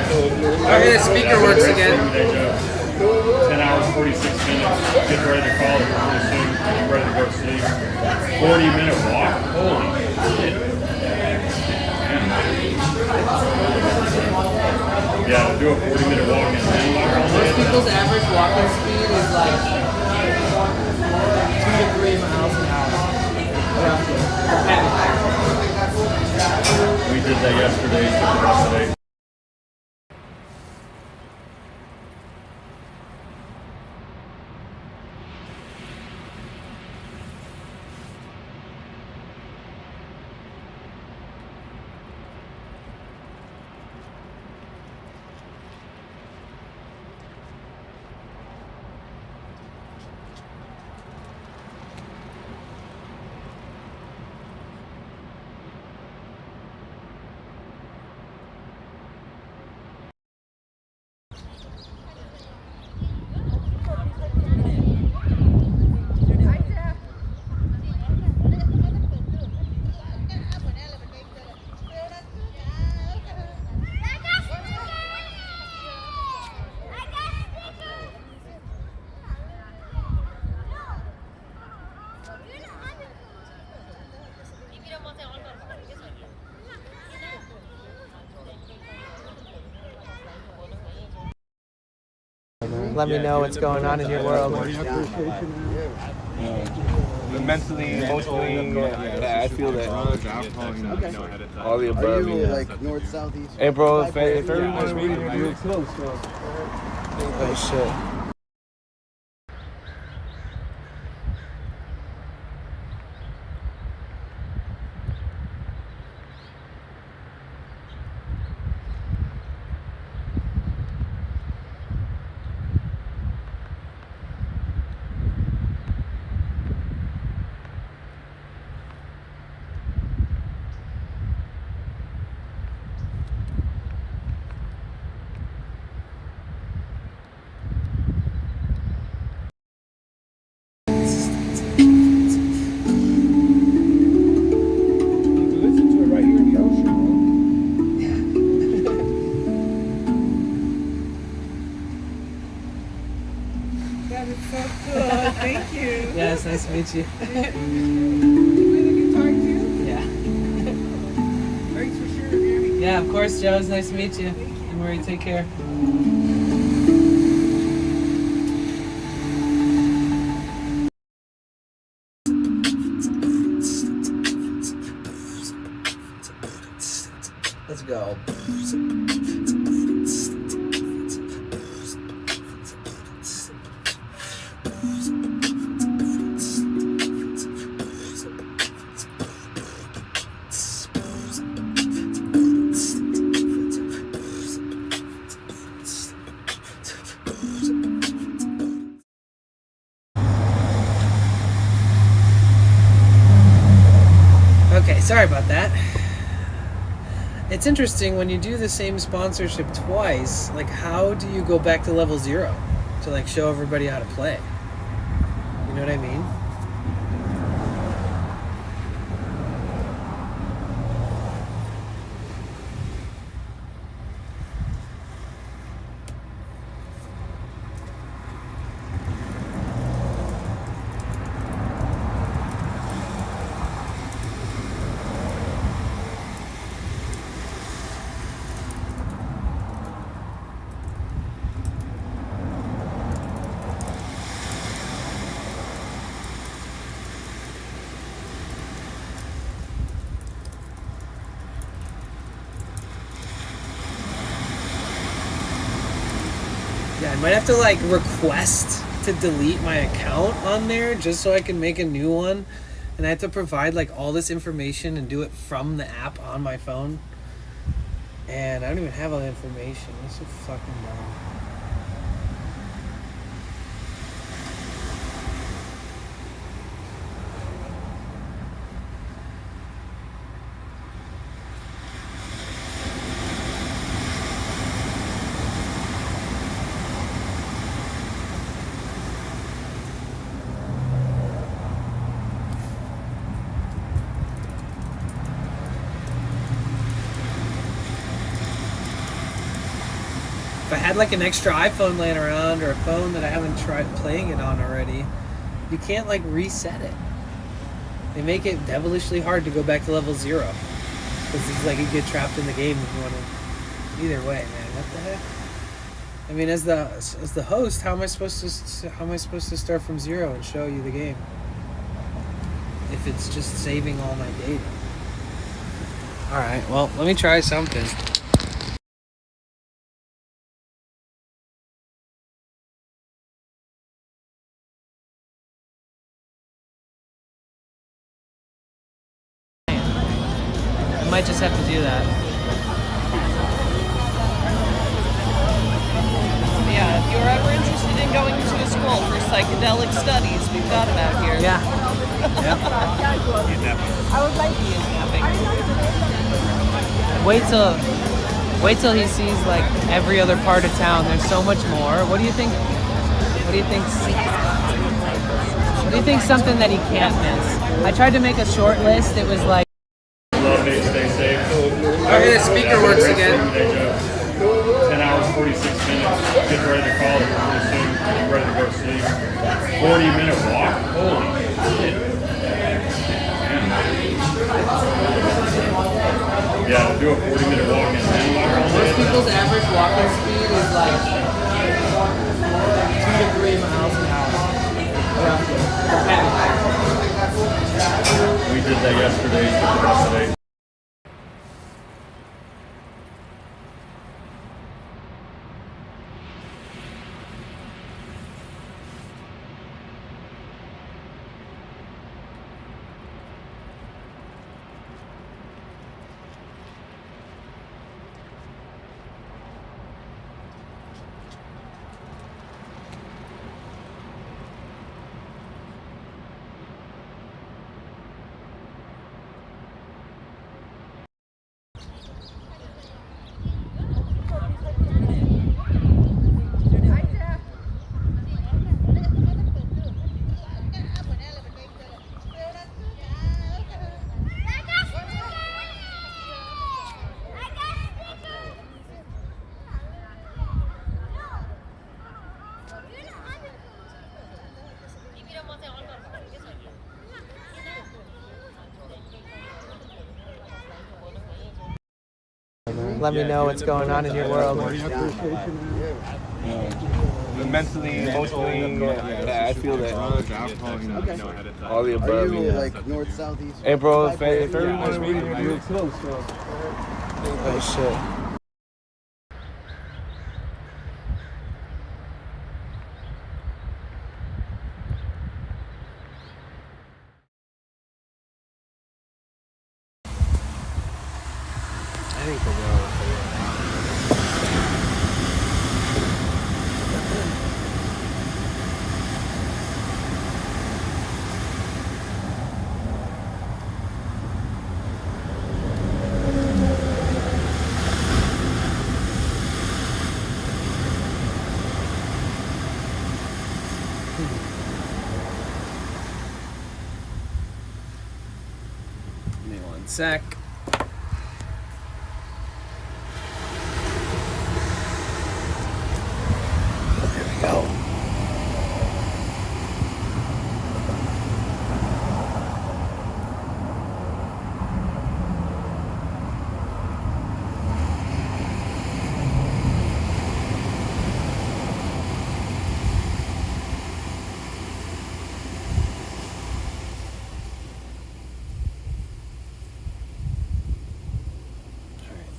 Okay, the speaker works again. 10 hours, 46 minutes. Get ready to call it pretty soon. Get ready to go to sleep. 40-minute walk. Holy shit. Yeah, to do a 40-minute walk and then walk all day. Most people's average walking speed is like 2 to 3 miles an hour. We did that yesterday. Took the rest of the day. Let me know what's going on in your world. Mentally, emotionally, I feel that. All the above. Like north, south, east? Hey, bro, if everyone's reading, you're close. Oh shit. That is so cool. Thank you. Yeah, it's nice to meet you. You play the guitar too? Yeah. Thanks for sharing, Annie. Yeah, of course, Joe. It's nice to meet you. Don't worry, take care. Let's go. Okay, sorry about that. It's interesting when you do the same sponsorship twice, like how do you go back to level 0 to like show everybody how to play? You know what I mean? Yeah, I might have to like request to delete my account on there just so I can make a new one. And I have to provide like all this information and do it from the app on my phone. And I don't even have all the information. That's so fucking dumb. If I had like an extra iPhone laying around or a phone that I haven't tried playing it on already, you can't like reset it. They make it devilishly hard to go back to level 0. Because it's like you get trapped in the game if you want to. Either way, man, what the heck? I mean, as the host, how am I supposed to start from 0 and show you the game if it's just saving all my data? All right, well, let me try something. I might just have to do that. Yeah, if you're ever interested in going to a school for psychedelic studies, we've got them out here. Yeah. I would like to use napping. Wait till he sees like every other part of town. There's so much more. What do you think? What do you think? What do you think? Something that he can't miss. I tried to make a short list. It was like. Love it, stay safe. Okay, the speaker works again. 10 hours, 46 minutes. Get ready to call it pretty soon. Get ready to go to sleep. 40-minute walk? Holy shit. Yeah, to do a 40-minute walk in Most people's average walking speed is like 3 miles an hour. We did that yesterday, today. Let me know what's going on in your world. Mentally, emotionally, I feel that. All the above. Are you like north, south, east? Hey, bro, if everyone's reading, you're real close, so. Oh, shit. I think we'll go. Give me 1 sec. There we go.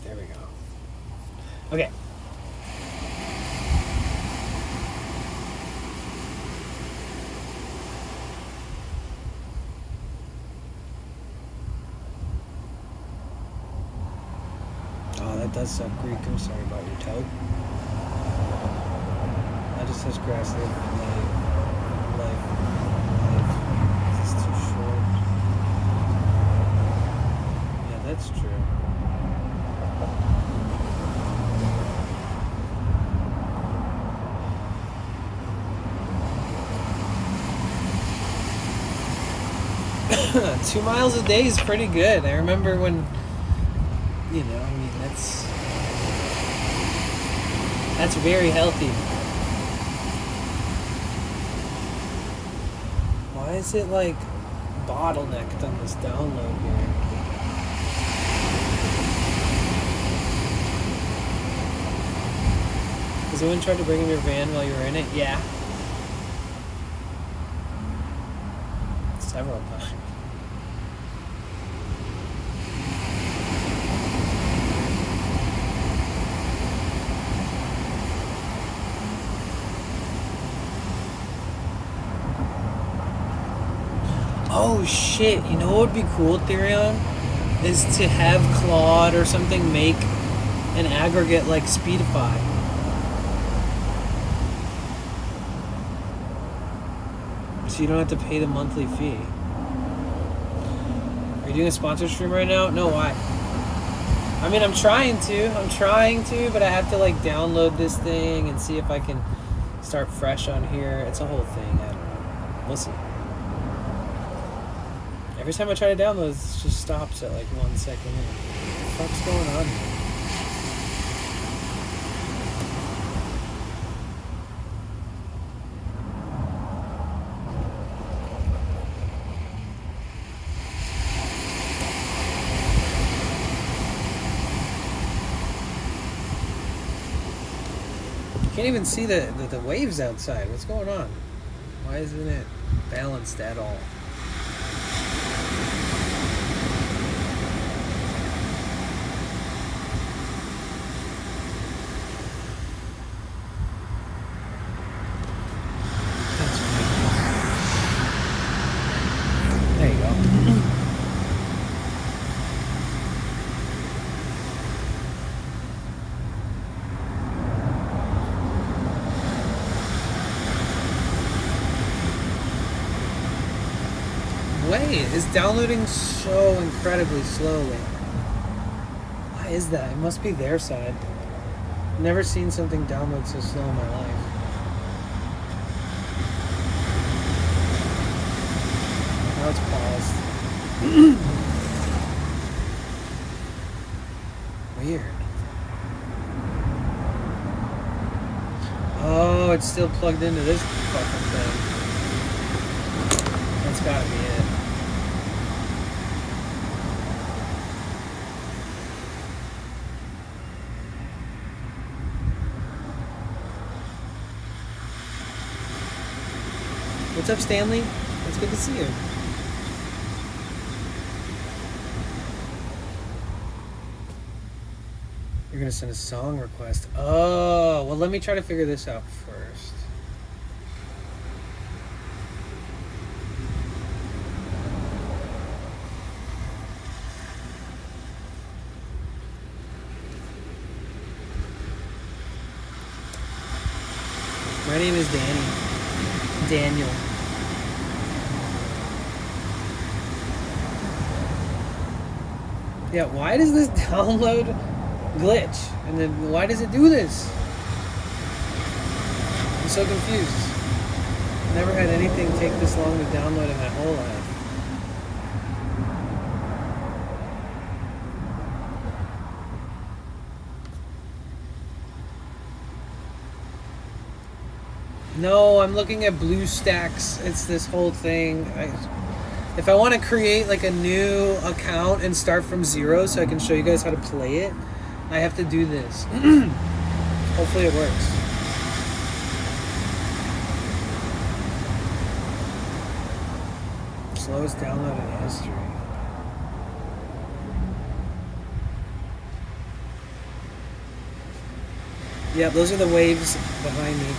There we go. Okay. Oh, that does suck, Greek. I'm sorry about your toe. That just says grass life. This is too short. Yeah, that's true. $2 miles a day is pretty good. I remember when, you know, I mean, that's very healthy. Why is it like bottlenecked on this download here? Has anyone tried to bring in your van while you were in it? Yeah. Several times. Oh shit, you know what would be cool, Therion? Is to have Claude or something make an aggregate like Speedify. So you don't have to pay the monthly fee. Are you doing a sponsor stream right now? No, why? I mean, I'm trying to, but I have to like download this thing and see if I can start fresh on here. It's a whole thing, I don't know. We'll see. Every time I try to download, it just stops at like 1 second in. What the fuck's going on here? can't even see the waves outside. What's going on? Why isn't it balanced at all? That's weird. There you go. Wait, it's downloading so incredibly slowly. Why is that? It must be their side. Never seen something download so slow in my life. Now it's paused. Weird. Oh, it's still plugged into this fucking thing. That's gotta be it. What's up, Stanley? It's good to see you. You're gonna send a song request. Oh, well, let me try to figure this out first. My name is Daniel. Yeah, why does this download glitch? And then why does it do this? I'm so confused. Never had anything take this long to download in my whole life. No, I'm looking at BlueStacks. It's this whole thing. If I want to create like a new account and start from zero so I can show you guys how to play it, I have to do this. Hopefully it works. Slowest download in history. Yeah, those are the waves behind me.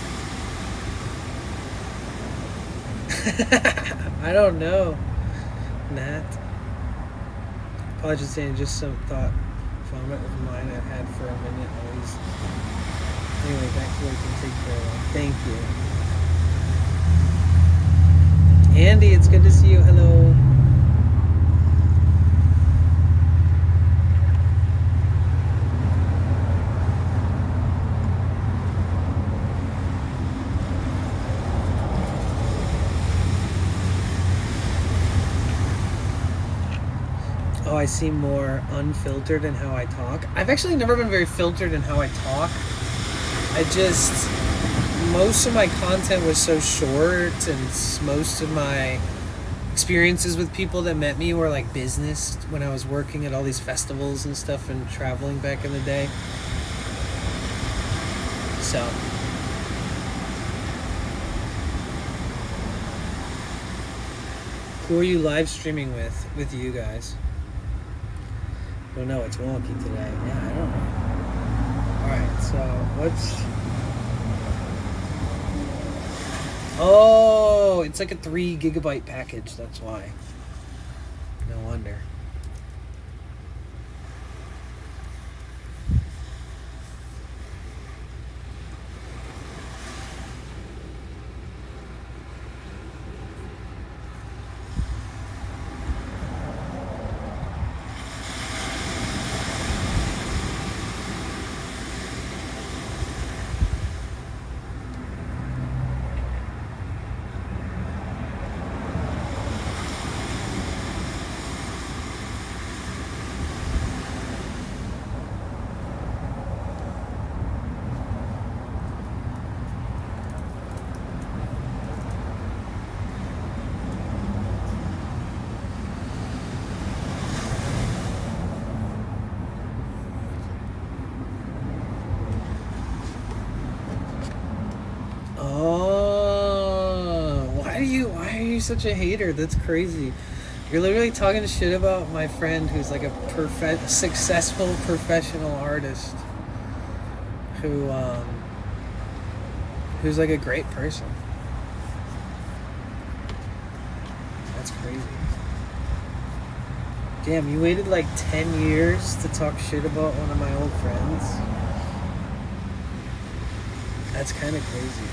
I don't know, Nat. Apologies, saying just some thought vomit of mine I've had for a minute. Always. Anyway, back to work and take care of it. Thank you. Andy, it's good to see you. Hello. Oh, I seem more unfiltered in how I talk. I've actually never been very filtered in how I talk. Most of my content was so short, and most of my experiences with people that met me were like business when I was working at all these festivals and stuff and traveling back in the day. So. Who are you live streaming with? With you guys? I don't know, it's wonky today. Yeah, I don't know. Alright, so what's... Oh, it's like a 3 gigabyte package, that's why. No wonder. such a hater? That's crazy. You're literally talking shit about my friend who's like a successful professional artist who's like a great person. That's crazy. Damn, you waited like 10 years to talk shit about one of my old friends? That's kind of crazy.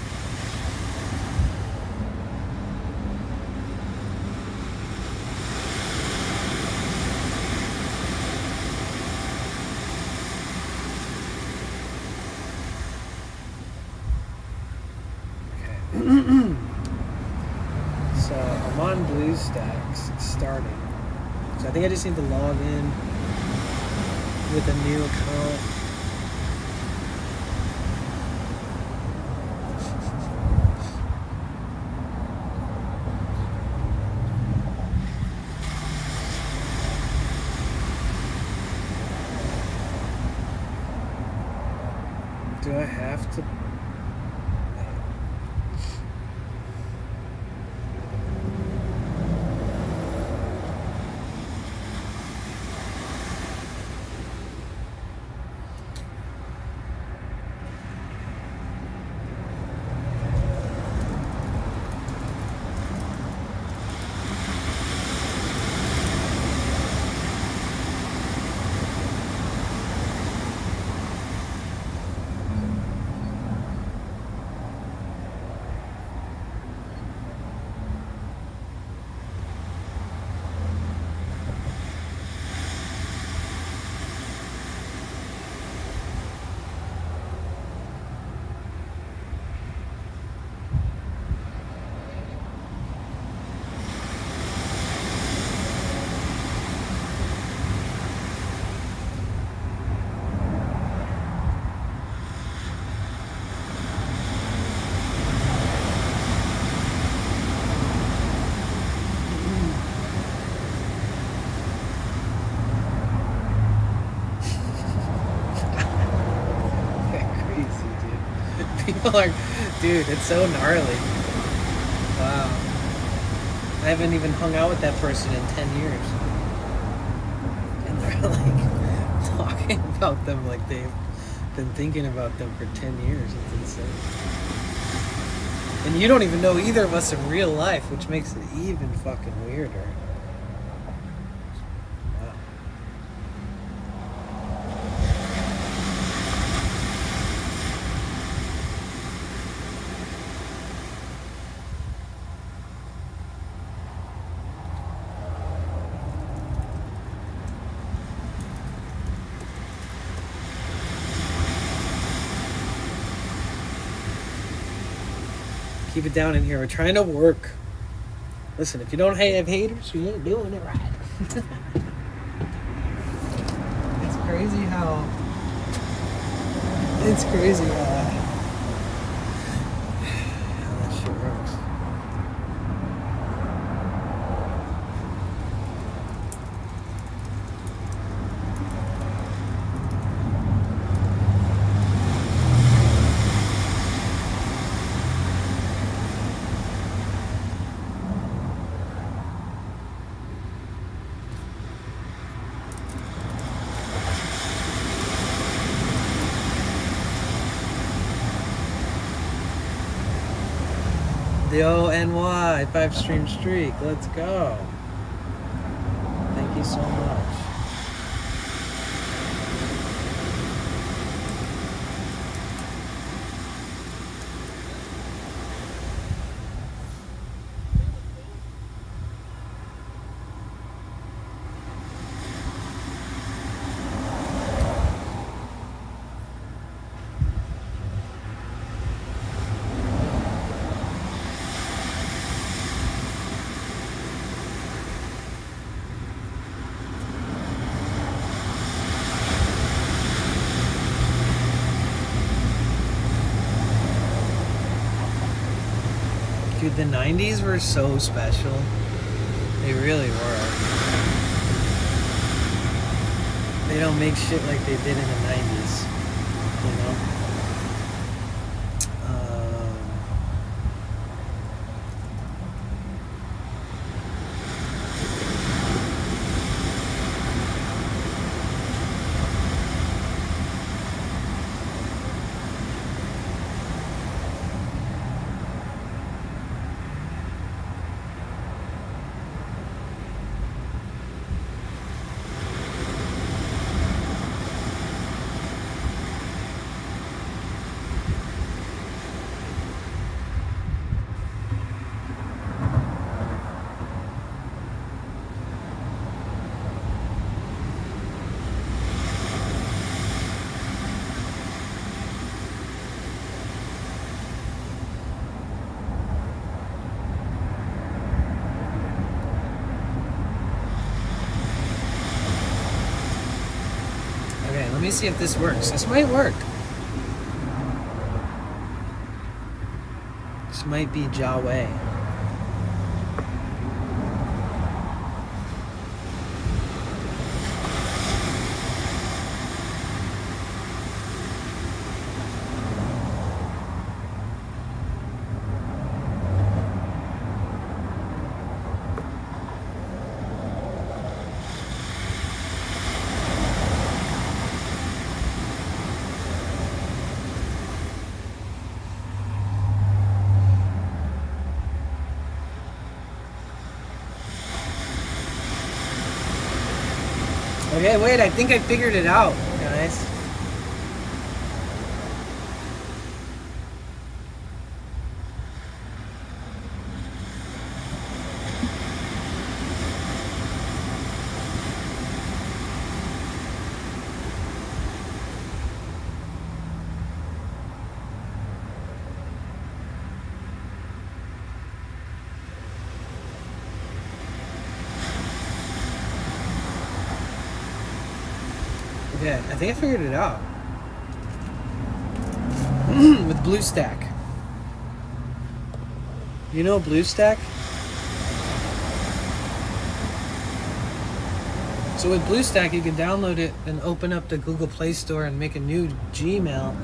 So I'm on BlueStacks. It's starting. So I think I just need to log in with a new account. Do I have to? People are, dude, it's so gnarly. Wow. I haven't even hung out with that person in 10 years. And they're like talking about them like they've been thinking about them for 10 years. It's insane. And you don't even know either of us in real life, which makes it even fucking weirder. Keep it down in here. We're trying to work. Listen, if you don't have haters, you ain't doing it right. It's crazy how that shit works. The ONY 5-stream streak. Let's go. Thank you so much. Dude, the 90s were so special. They really were. They don't make shit like they did in the 90s. You know? Okay, let me see if this works. This might work. This might be Jiawei. Okay, wait, I think I figured it out, guys. Okay, I think I figured it out. With BlueStack. You know BlueStack? So with BlueStack, you can download it and open up the Google Play Store and make a new Gmail,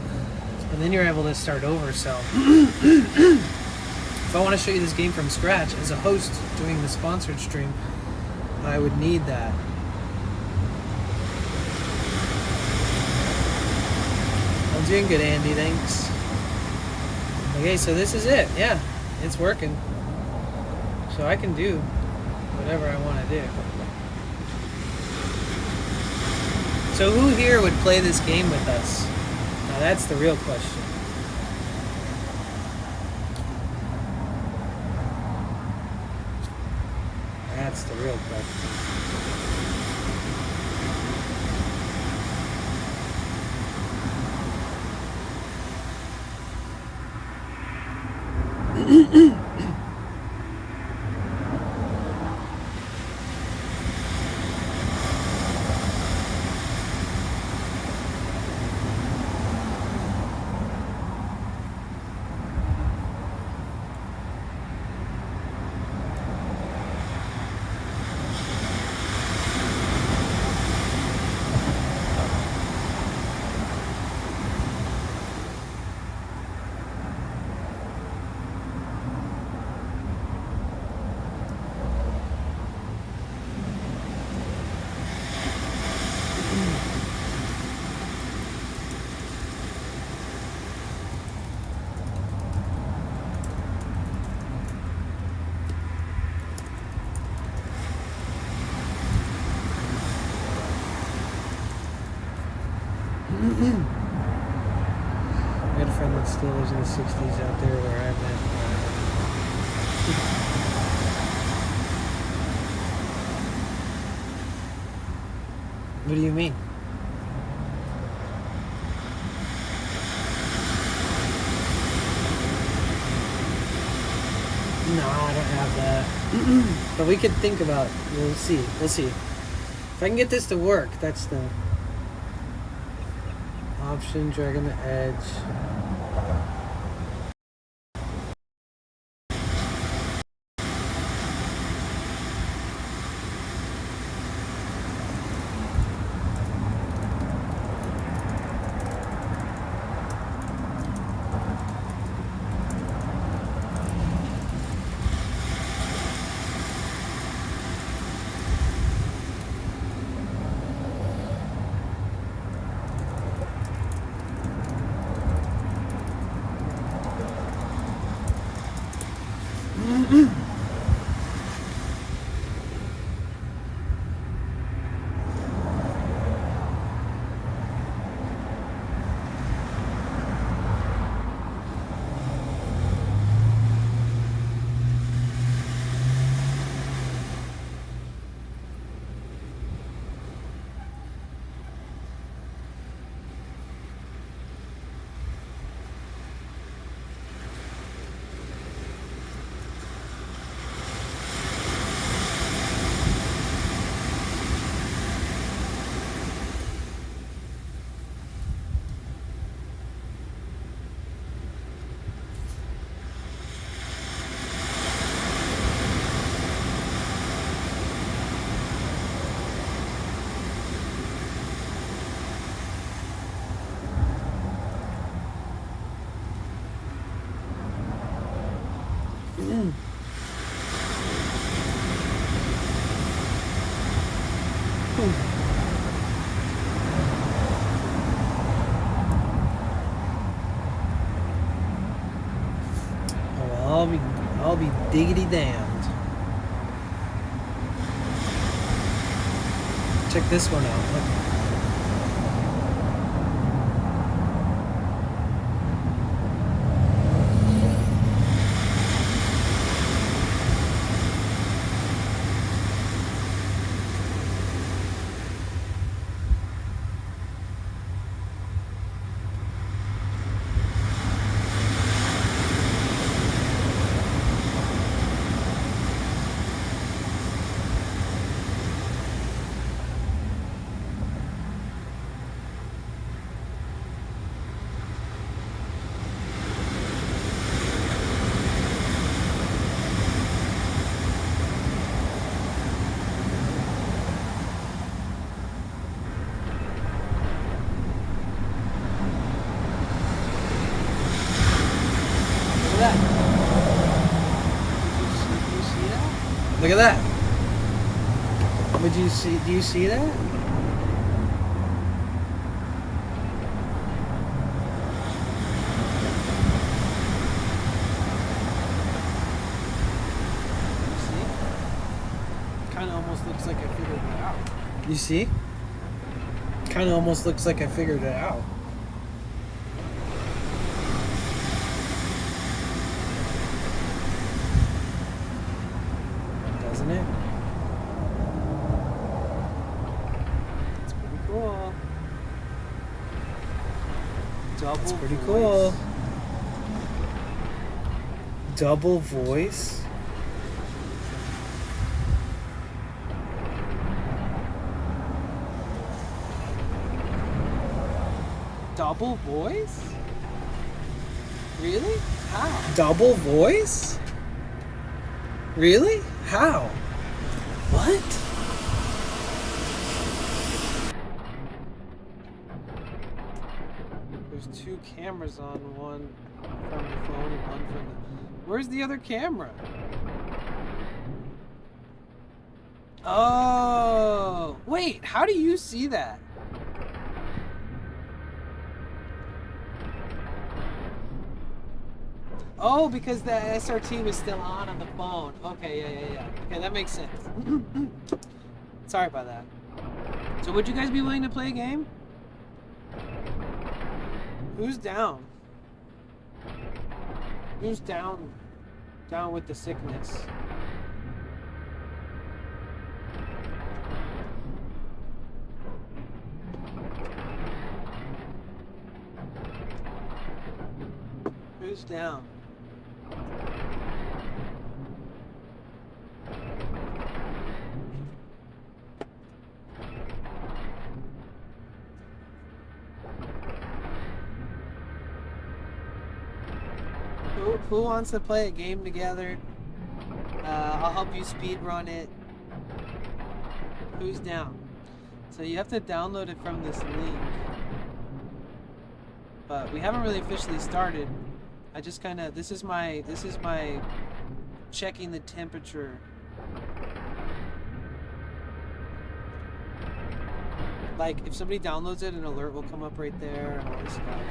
and then you're able to start over. So if I want to show you this game from scratch as a host doing the sponsored stream, I would need that. I'm doing good, Andy, thanks. Okay, so this is it. Yeah, it's working. So I can do whatever I want to do. So who here would play this game with us? Now that's the real question. That's the real question. I got a friend that still lives in the 60s out there where I'm at. What do you mean? No, I don't have that. But we could think about it. We'll see. We'll see. If I can get this to work, that's the option, drag on the edge. I'll be diggity damned. Check this one out. Look. Look at that. Would you see? Do you see that? Kind of almost looks like I figured it out. You see? Kind of almost looks like I figured it out. Doesn't it? It's pretty cool. That's pretty cool. Double voice. Double voice? Really? How? Double voice? Really? How? What? There's two cameras on, one from the phone and one from the... Where's the other camera? Oh, wait, how do you see that? Oh, because the SRT was still on the phone. Okay, yeah. Okay, that makes sense. Sorry about that. So would you guys be willing to play a game? Who's down? Who's down with the sickness? Who's down? Who wants to play a game together? I'll help you speed run it. Who's down? So you have to download it from this link. But we haven't really officially started. I just kind of, this is my checking the temperature. Like, if somebody downloads it, an alert will come up right there and all this stuff.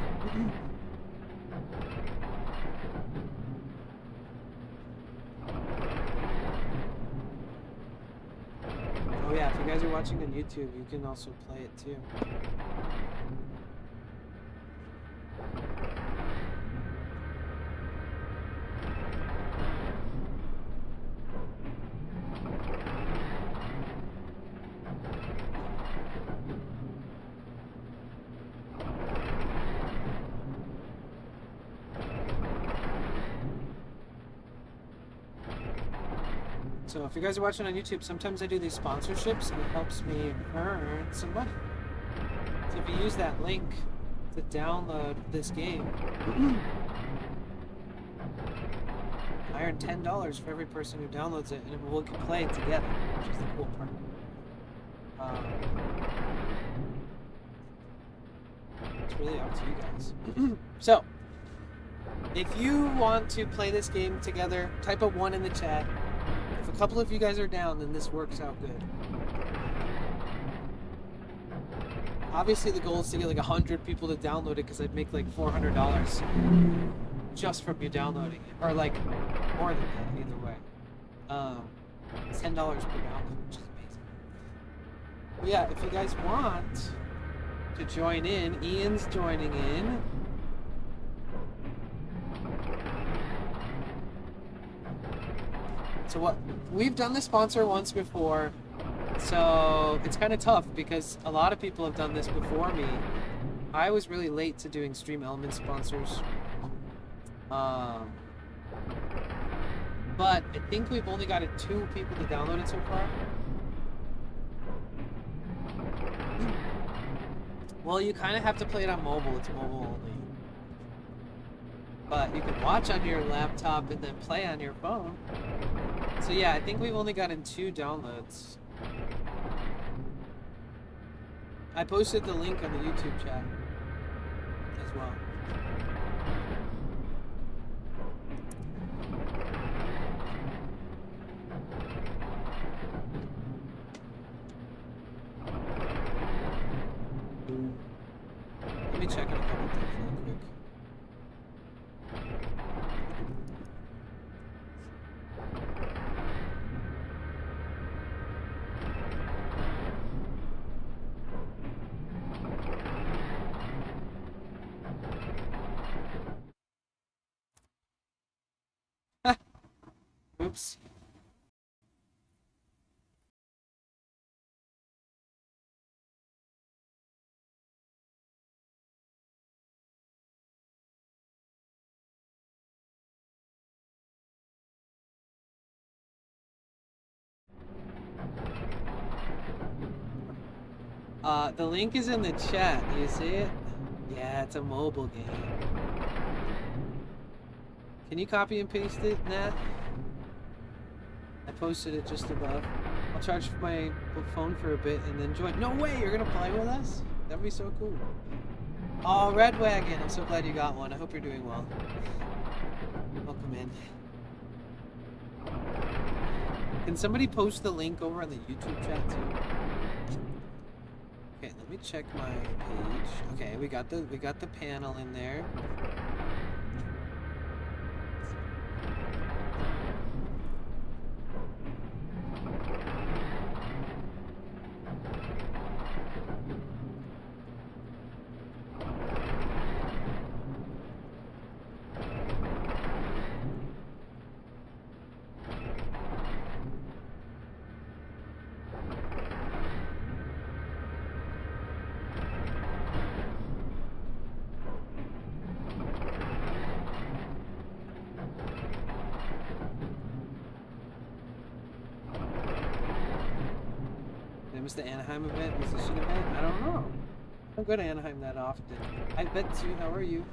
Oh yeah, if you guys are watching on YouTube, you can also play it too. So if you guys are watching on YouTube, sometimes I do these sponsorships and it helps me earn some money. So if you use that link to download this game, I earn $10 for every person who downloads it, and we can play it together, which is the cool part. It's really up to you guys. So, if you want to play this game together, type a 1 in the chat. If a couple of you guys are down, then this works out good. Obviously, the goal is to get like 100 people to download it because I'd make like $400 just from you downloading it, or like more than that. Either way, it's $10 per download, which is amazing. But yeah, if you guys want to join in, Ian's joining in. So what we've done the sponsor once before, so it's kind of tough because a lot of people have done this before me. I was really late to doing Stream Elements sponsors, but I think we've only got 2 people to download it so far. Well, you kind of have to play it on mobile. It's mobile only. But you can watch on your laptop and then play on your phone. So yeah, I think we've only gotten 2 downloads. I posted the link on the YouTube chat as well. Let me check on a couple things real quick. Oops. The link is in the chat. Do you see it? Yeah, it's a mobile game. Can you copy and paste it, Nat? I posted it just above. I'll charge my phone for a bit and then join. No way! You're gonna play with us? That'd be so cool. Oh, Red Wagon! I'm so glad you got one. I hope you're doing well. Welcome in. Can somebody post the link over on the YouTube chat too? Okay, let me check my page. Okay, we got the panel in there. Was the Anaheim event? Musician event? I don't know. I don't go to Anaheim that often. I bet you. How are you?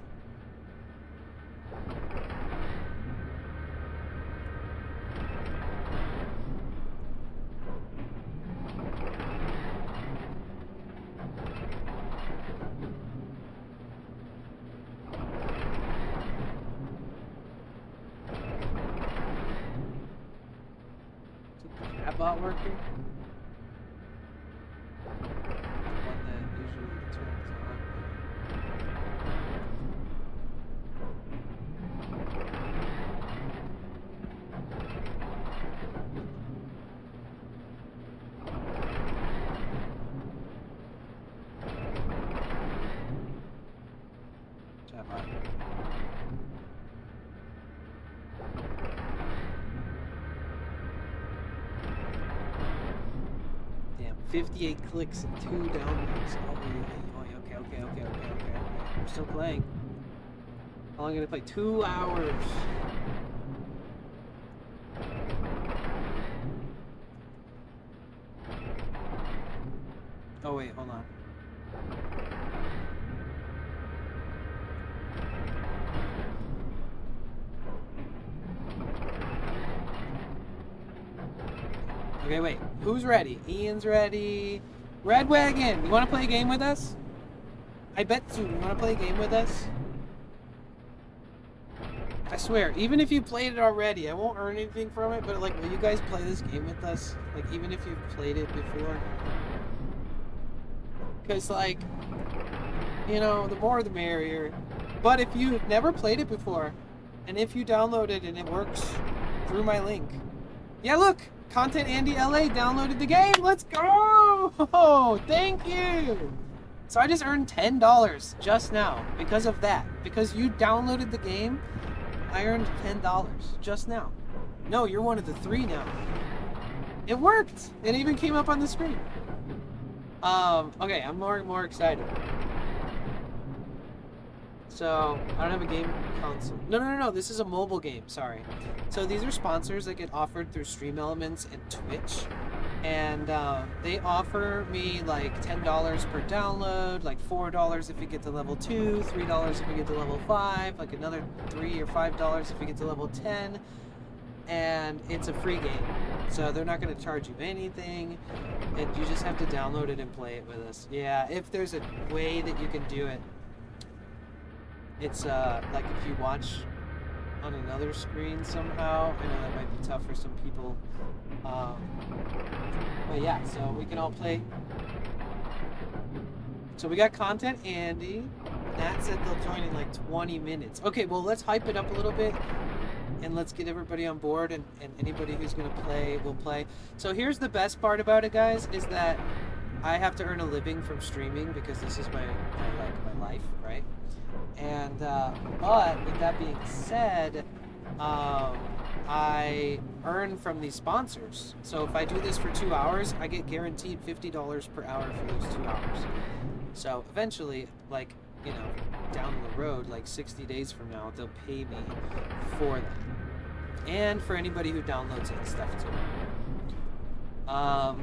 Is the chatbot working? Damn, 58 clicks and 2 downloads. Oh, okay. We're still playing. How long gonna play? 2 hours. Oh wait, hold on. Okay, wait. Who's ready? Ian's ready. Red Wagon, you want to play a game with us? I bet you. You want to play a game with us? I swear, even if you played it already, I won't earn anything from it, but like, will you guys play this game with us? Like, even if you've played it before? Because, like, you know, the more the merrier. But if you've never played it before, And if you download it and it works through my link. Yeah, look! Content Andy LA downloaded the game! Let's go! Thank you! So I just earned $10 just now because of that. Because you downloaded the game, I earned $10 just now. No, you're one of the 3 now. It worked! It even came up on the screen. Okay, I'm more excited. So, I don't have a game console. No, this is a mobile game, sorry. So these are sponsors that get offered through Stream Elements and Twitch. And they offer me like $10 per download, like $4 if you get to level 2, $3 if you get to level 5, like another $3 or $5 if you get to level 10. And it's a free game. So they're not going to charge you anything. And you just have to download it and play it with us. Yeah, if there's a way that you can do it. It's like if you watch on another screen somehow. I know that might be tough for some people. But yeah, so we can all play. So we got Content Andy. Nat said they'll join in like 20 minutes. Okay, well let's hype it up a little bit. And let's get everybody on board, and anybody who's going to play will play. So here's the best part about it, guys, is that I have to earn a living from streaming because this is my life, right? And but with that being said, I earn from these sponsors. So if I do this for 2 hours, I get guaranteed $50 per hour for those 2 hours. So eventually, like, you know, down the road, like 60 days from now, they'll pay me for that. And for anybody who downloads it and stuff too.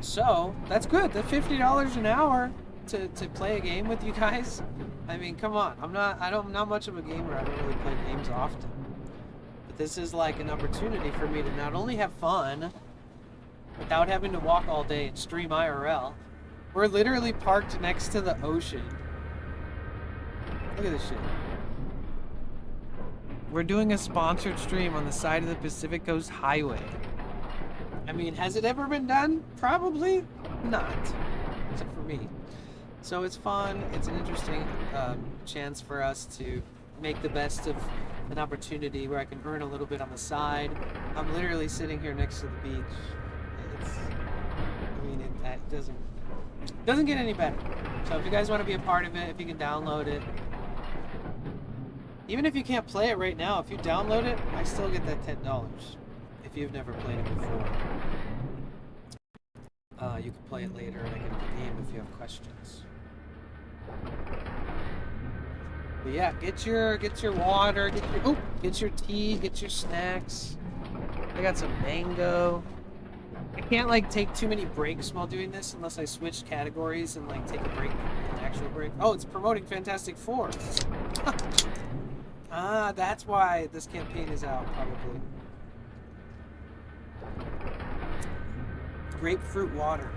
So that's good. That's $50 an hour to play a game with you guys. I mean, come on. I'm not much of a gamer. I don't really play games often. But this is like an opportunity for me to not only have fun without having to walk all day and stream IRL. We're literally parked next to the ocean. Look at this shit. We're doing a sponsored stream on the side of the Pacific Coast Highway. I mean, has it ever been done? Probably not. Except for me. So it's fun. It's an interesting chance for us to make the best of an opportunity where I can earn a little bit on the side. I'm literally sitting here next to the beach. It doesn't get any better. So if you guys want to be a part of it, if you can download it. Even if you can't play it right now, if you download it, I still get that $10 if you've never played it before. You can play it later and I can game if you have questions. But yeah, get your water, get your tea, get your snacks. I got some mango. I can't like take too many breaks while doing this unless I switch categories and like take a break, an actual break. Oh, it's promoting Fantastic Four. Ah, that's why this campaign is out, probably. Grapefruit water.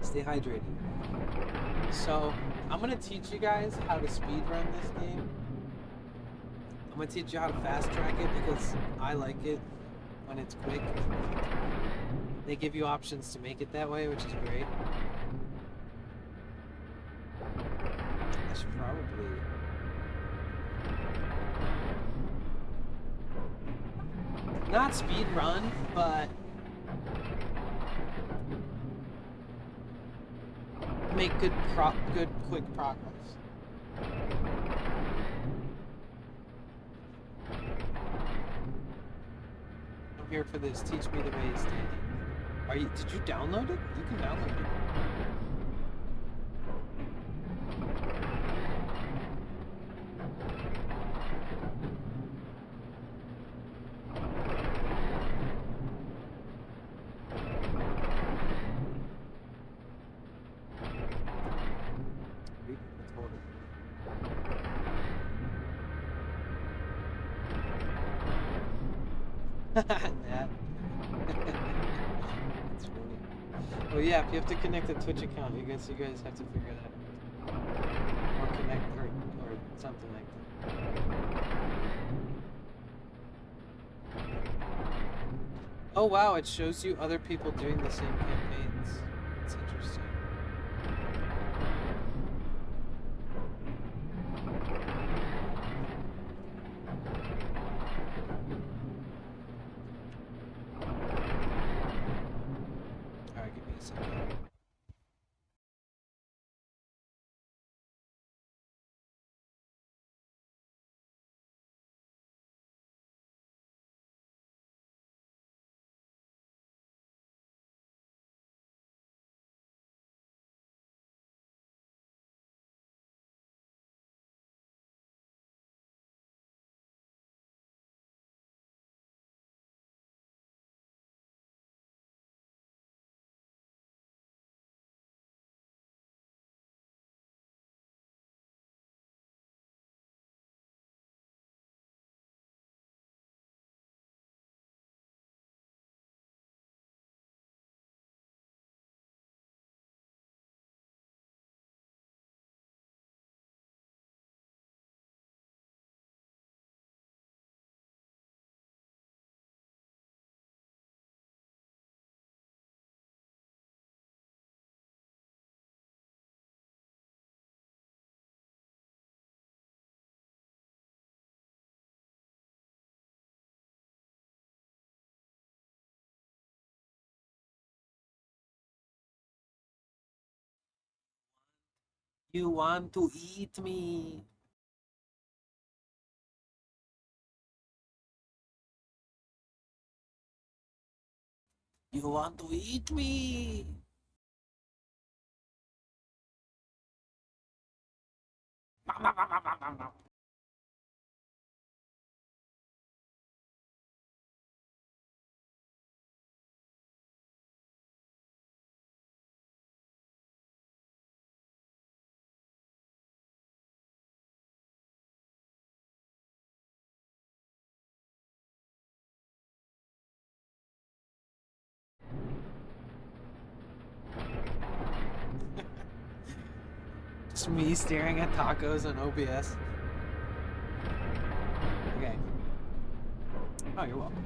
Stay hydrated. So, I'm going to teach you guys how to speedrun this game. I'm going to teach you how to fast track it because I like it when it's quick. They give you options to make it that way, which is great. I should probably... not speed run, but make good quick progress. I'm here for this. Teach me the way it's standing. Did you download it? You can download it. That. That's funny. Oh yeah, if you have to connect a Twitch account, you guys have to figure that out. Or connect or something like that. Oh wow, it shows you other people doing the same campaigns. That's interesting. You want to eat me? You want to eat me? Just me staring at tacos on OBS. Okay. Oh, you're welcome.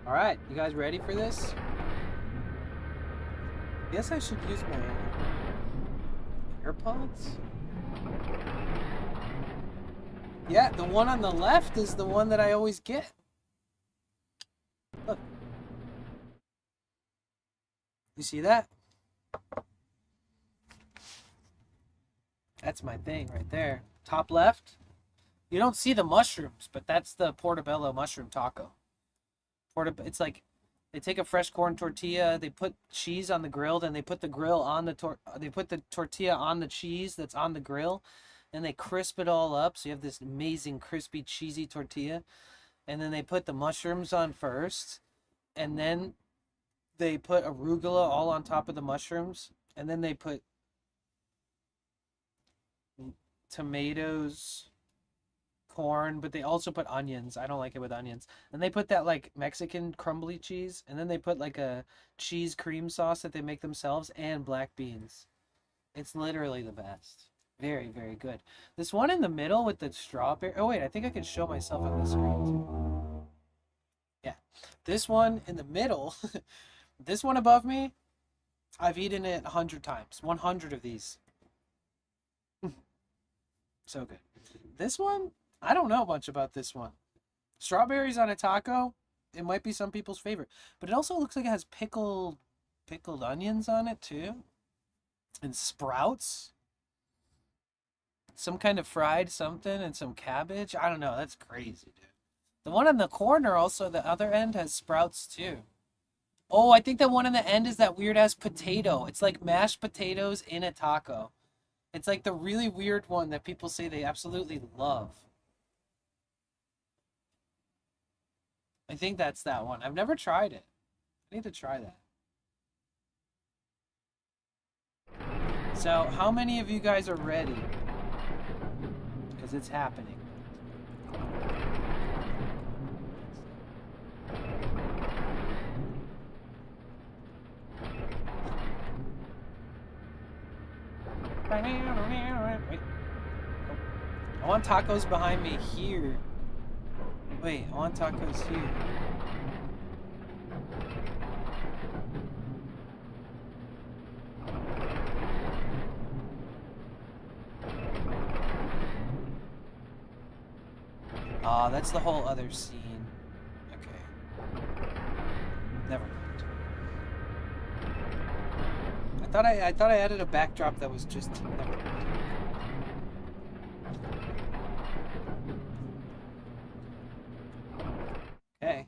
All right, you guys ready for this? Guess I should use my AirPods. Yeah, the one on the left is the one that I always get. Look. You see that? That's my thing right there. Top left. You don't see the mushrooms, but that's the portobello mushroom taco. It's like they take a fresh corn tortilla, they put cheese on the grill, then they put the grill on the they put the tortilla on the cheese that's on the grill, and they crisp it all up. So you have this amazing crispy cheesy tortilla, and then they put the mushrooms on first, and then they put arugula all on top of the mushrooms, and then they put tomatoes, corn, but they also put onions. I don't like it with onions. And they put that like Mexican crumbly cheese, and then they put like a cheese cream sauce that they make themselves, and black beans. It's literally the best. Very, very good. This one in the middle with the strawberry. Oh wait, I think I can show myself on the screen too. Yeah, this one in the middle. This one above me, I've eaten it 100 times. 100 of these. So good. This one, I don't know much about this one. Strawberries on a taco, it might be some people's favorite. But it also looks like it has pickled onions on it too. And sprouts. Some kind of fried something and some cabbage. I don't know, that's crazy, dude. The one on the corner also, the other end, has sprouts too. Oh, I think the one on the end is that weird ass potato. It's like mashed potatoes in a taco. It's like the really weird one that people say they absolutely love. I think that's that one. I've never tried it. I need to try that. So, how many of you guys are ready? Because it's happening. Wait. I want tacos behind me here. Wait, I want tacos here. Ah, that's the whole other scene. Okay. Never mind. I thought I added a backdrop that was just never mind. Okay.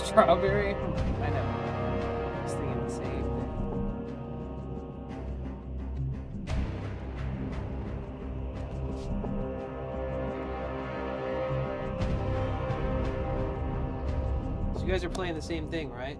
Strawberry? I know. I was thinking the same thing. So you guys are playing the same thing, right?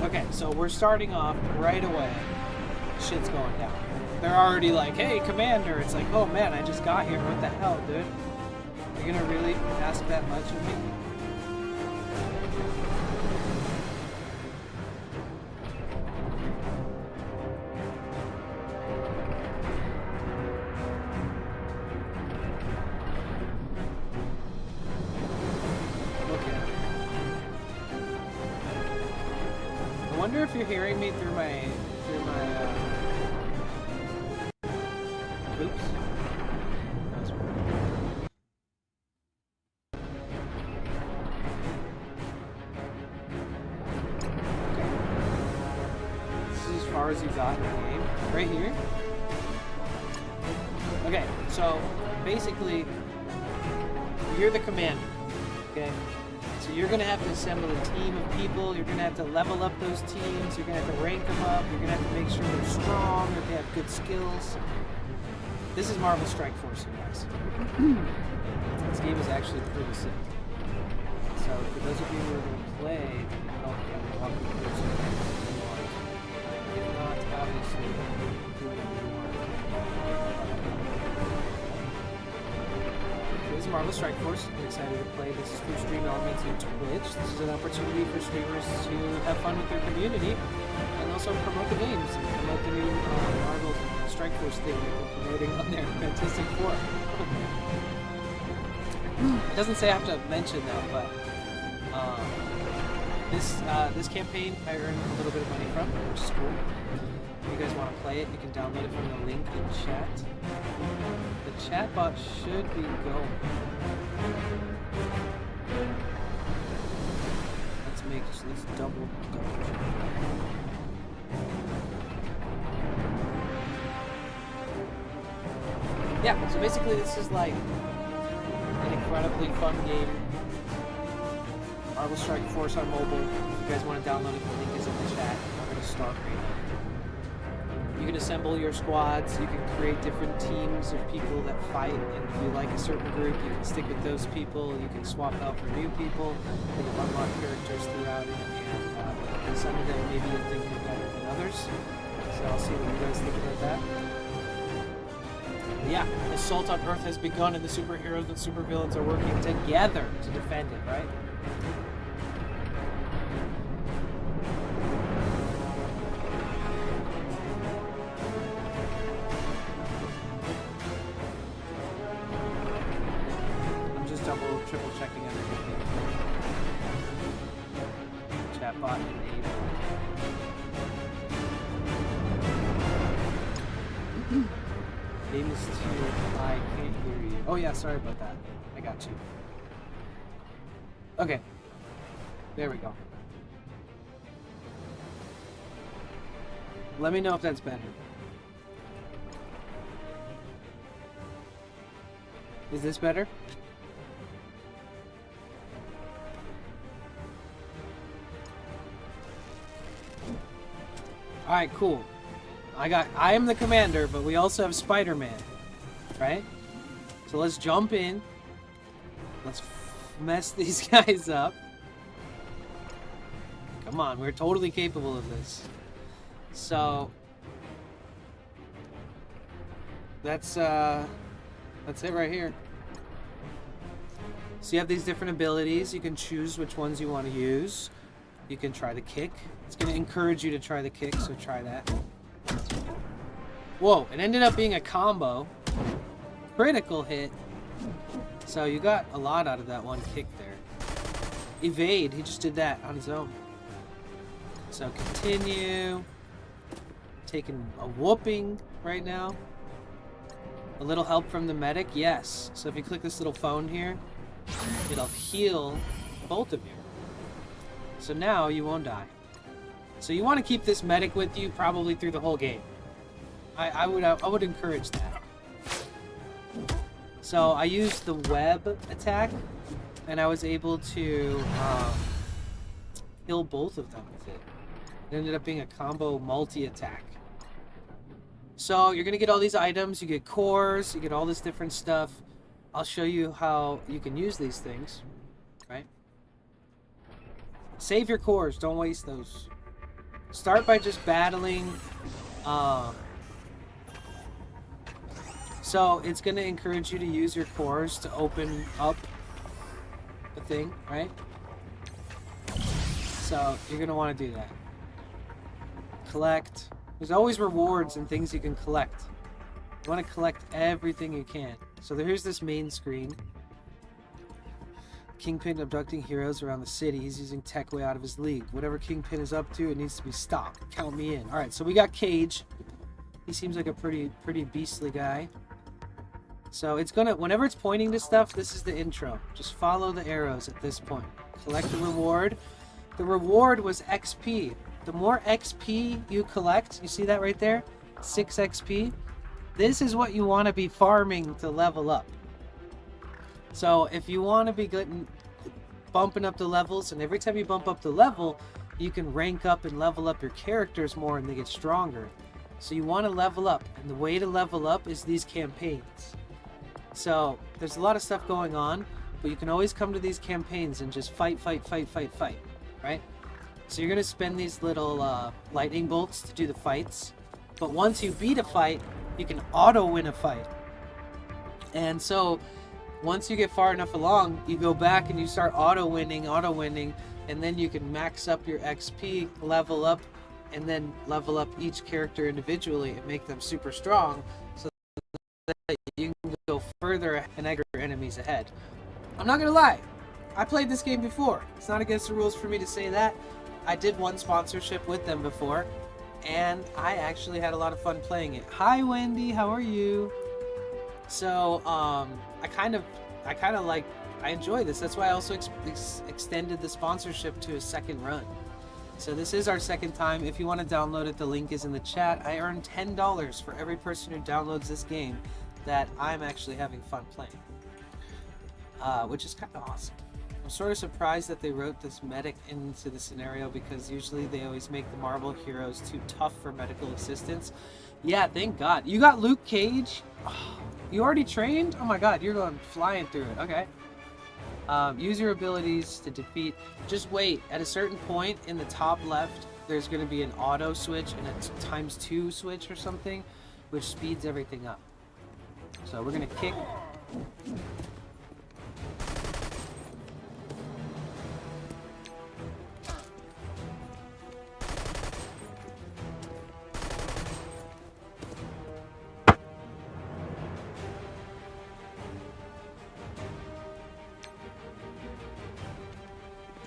Okay, so we're starting off right away. Shit's going down. They're already like, hey, Commander. It's like, oh man, I just got here. What the hell, dude? You're gonna really ask that much of me? I wonder if you're hearing me through my oops. That was weird. Okay. This is as far as you got in the game. Right here. Okay, so basically you're the commander. Okay? So you're going to have to assemble a team of people. You're going to have to level up those teams. You're going to have to rank them up. You're going to have to make sure they're strong, that they have good skills. This is Marvel Strike Force, you guys. This game is actually pretty sick. So for those of you who are going to play, I'll walk you through some things if you want. If not, obviously, do whatever you want. This is Marvel Strike Force. I'm excited to play this through Stream Elements and Twitch. This is an opportunity for streamers to have fun with their community and also promote the games and promote the new Marvel Strike Force thing that they're promoting on their Fantastic Four. It doesn't say I have to mention that, but this campaign I earned a little bit of money from, which is cool. If you guys want to play it, you can download it from the link in chat. The chat bot should be going. Let's double check. Yeah, so basically this is like an incredibly fun game. Marvel Strike Force on mobile. If you guys want to download it, the link is in the chat. I'm going to start right now. You can assemble your squads, you can create different teams of people that fight, and if you like a certain group, you can stick with those people, you can swap out for new people, you can unlock characters throughout it, and some of them maybe you think are better than others, so I'll see what you guys think about that. But yeah, Assault on Earth has begun, and the superheroes and supervillains are working together to defend it, right? Triple checking everything. Chatbot enabled. Name is too. I can't hear you. Oh yeah, sorry about that. I got you. Okay. There we go. Let me know if that's better. Is this better? Alright, cool. I am the commander, but we also have Spider-Man, right? So let's jump in. Let's mess these guys up. Come on, we're totally capable of this. So that's it right here. So you have these different abilities. You can choose which ones you want to use. You can try the kick. It's going to encourage you to try the kick, so try that. Whoa, it ended up being a combo. Critical hit. So you got a lot out of that one kick there. Evade, he just did that on his own. So continue. Taking a whooping right now. A little help from the medic, yes. So if you click this little phone here, it'll heal both of you. So now you won't die. So you want to keep this medic with you probably through the whole game. I would encourage that. So I used the web attack, and I was able to kill both of them with it. It ended up being a combo multi-attack. So you're gonna get all these items. You get cores. You get all this different stuff. I'll show you how you can use these things, right? Save your cores. Don't waste those. start by just battling. So it's going to encourage you to use your cores to open up the thing, right? So you're going to want to do that. Collect. There's always rewards and things you can collect. You want to collect everything you can. So here's this main screen. Kingpin abducting heroes around the city. He's using tech way out of his league. Whatever Kingpin is up to, it needs to be stopped. Count me in. Alright, so we got Cage. He seems like a pretty beastly guy. So it's gonna, whenever it's pointing to stuff, this is the intro. Just follow the arrows at this point. Collect the reward. The reward was XP. The more XP you collect, you see that right there? 6 XP. This is what you want to be farming to level up. So if you want to be bumping up the levels, and every time you bump up the level, you can rank up and level up your characters more and they get stronger. So you want to level up, and the way to level up is these campaigns. So there's a lot of stuff going on, but you can always come to these campaigns and just fight, right? So you're going to spend these little lightning bolts to do the fights. But once you beat a fight, you can auto-win a fight. And so once you get far enough along, you go back and you start auto-winning, and then you can max up your XP, level up, and then level up each character individually and make them super strong so that you can go further and egg your enemies ahead. I'm not gonna lie, I played this game before. It's not against the rules for me to say that. I did one sponsorship with them before, and I actually had a lot of fun playing it. Hi Wendy, how are you? So I enjoy this. That's why I also extended the sponsorship to a second run. So this is our second time. If you want to download it, the link is in the chat. I earn $10 for every person who downloads this game that I'm actually having fun playing, which is kind of awesome. I'm sort of surprised that they wrote this medic into the scenario, because usually they always make the Marvel heroes too tough for medical assistance. Yeah, thank God. You got Luke Cage? Oh, you already trained? Oh my God, you're going flying through it. Okay. Use your abilities to defeat. Just wait. At a certain point in the top left, there's going to be an auto switch and a ×2 switch or something, which speeds everything up. So we're going to kick.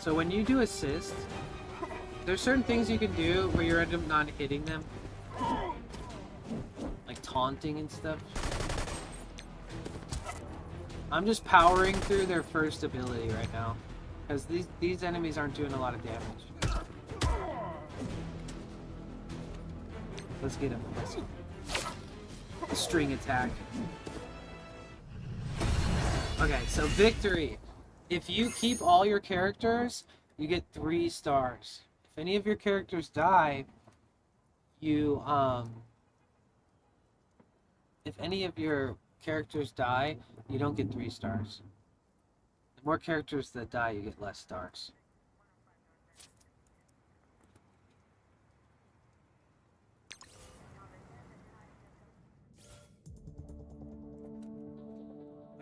So when you do assist, there's certain things you can do where you end up not hitting them, like taunting and stuff. I'm just powering through their first ability right now, because these enemies aren't doing a lot of damage. Let's get him. The string attack. Okay, so victory. If you keep all your characters, you get 3 stars. If any of your characters die, you if any of your characters die, you don't get 3 stars. The more characters that die, you get less stars.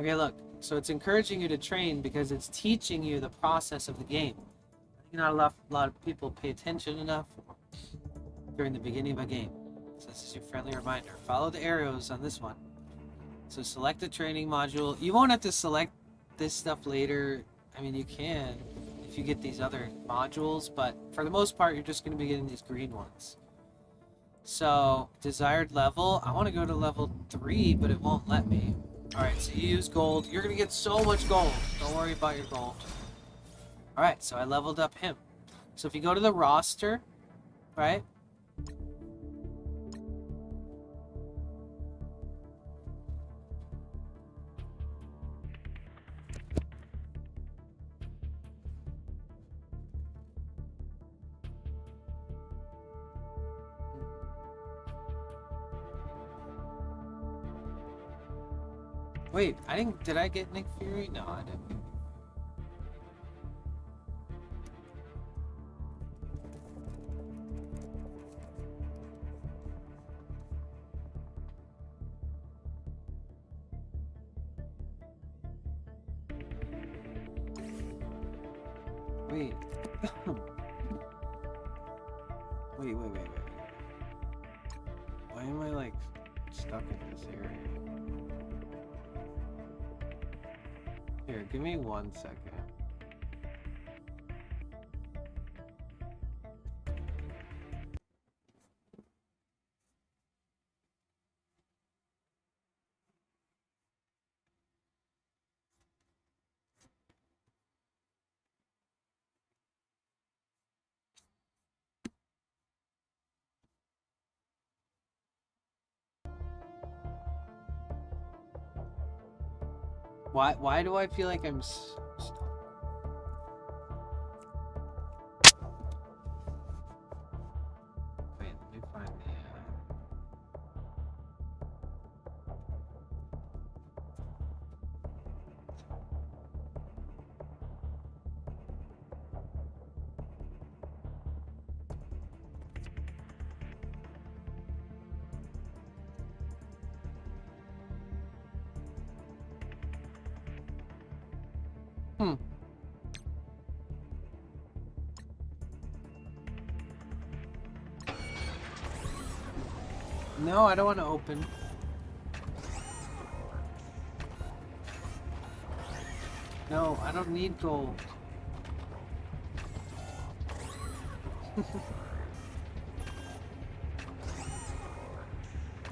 Okay, look. So it's encouraging you to train because it's teaching you the process of the game. I think not a lot of people pay attention enough during the beginning of a game. So this is your friendly reminder. Follow the arrows on this one. So select the training module. You won't have to select this stuff later. I mean, you can if you get these other modules, but for the most part, you're just going to be getting these green ones. So desired level. I want to go to level 3, but it won't let me. Alright, so you use gold. You're going to get so much gold. Don't worry about your gold. Alright, so I leveled up him. So if you go to the roster, right? Wait, did I get Nick Fury? No, I didn't. Wait. Wait. Why am I like stuck in this area? Here, give me 1 second. Why do I feel like I'm stuck? Wait, let me find the No, I don't want to open. No, I don't need gold. Oh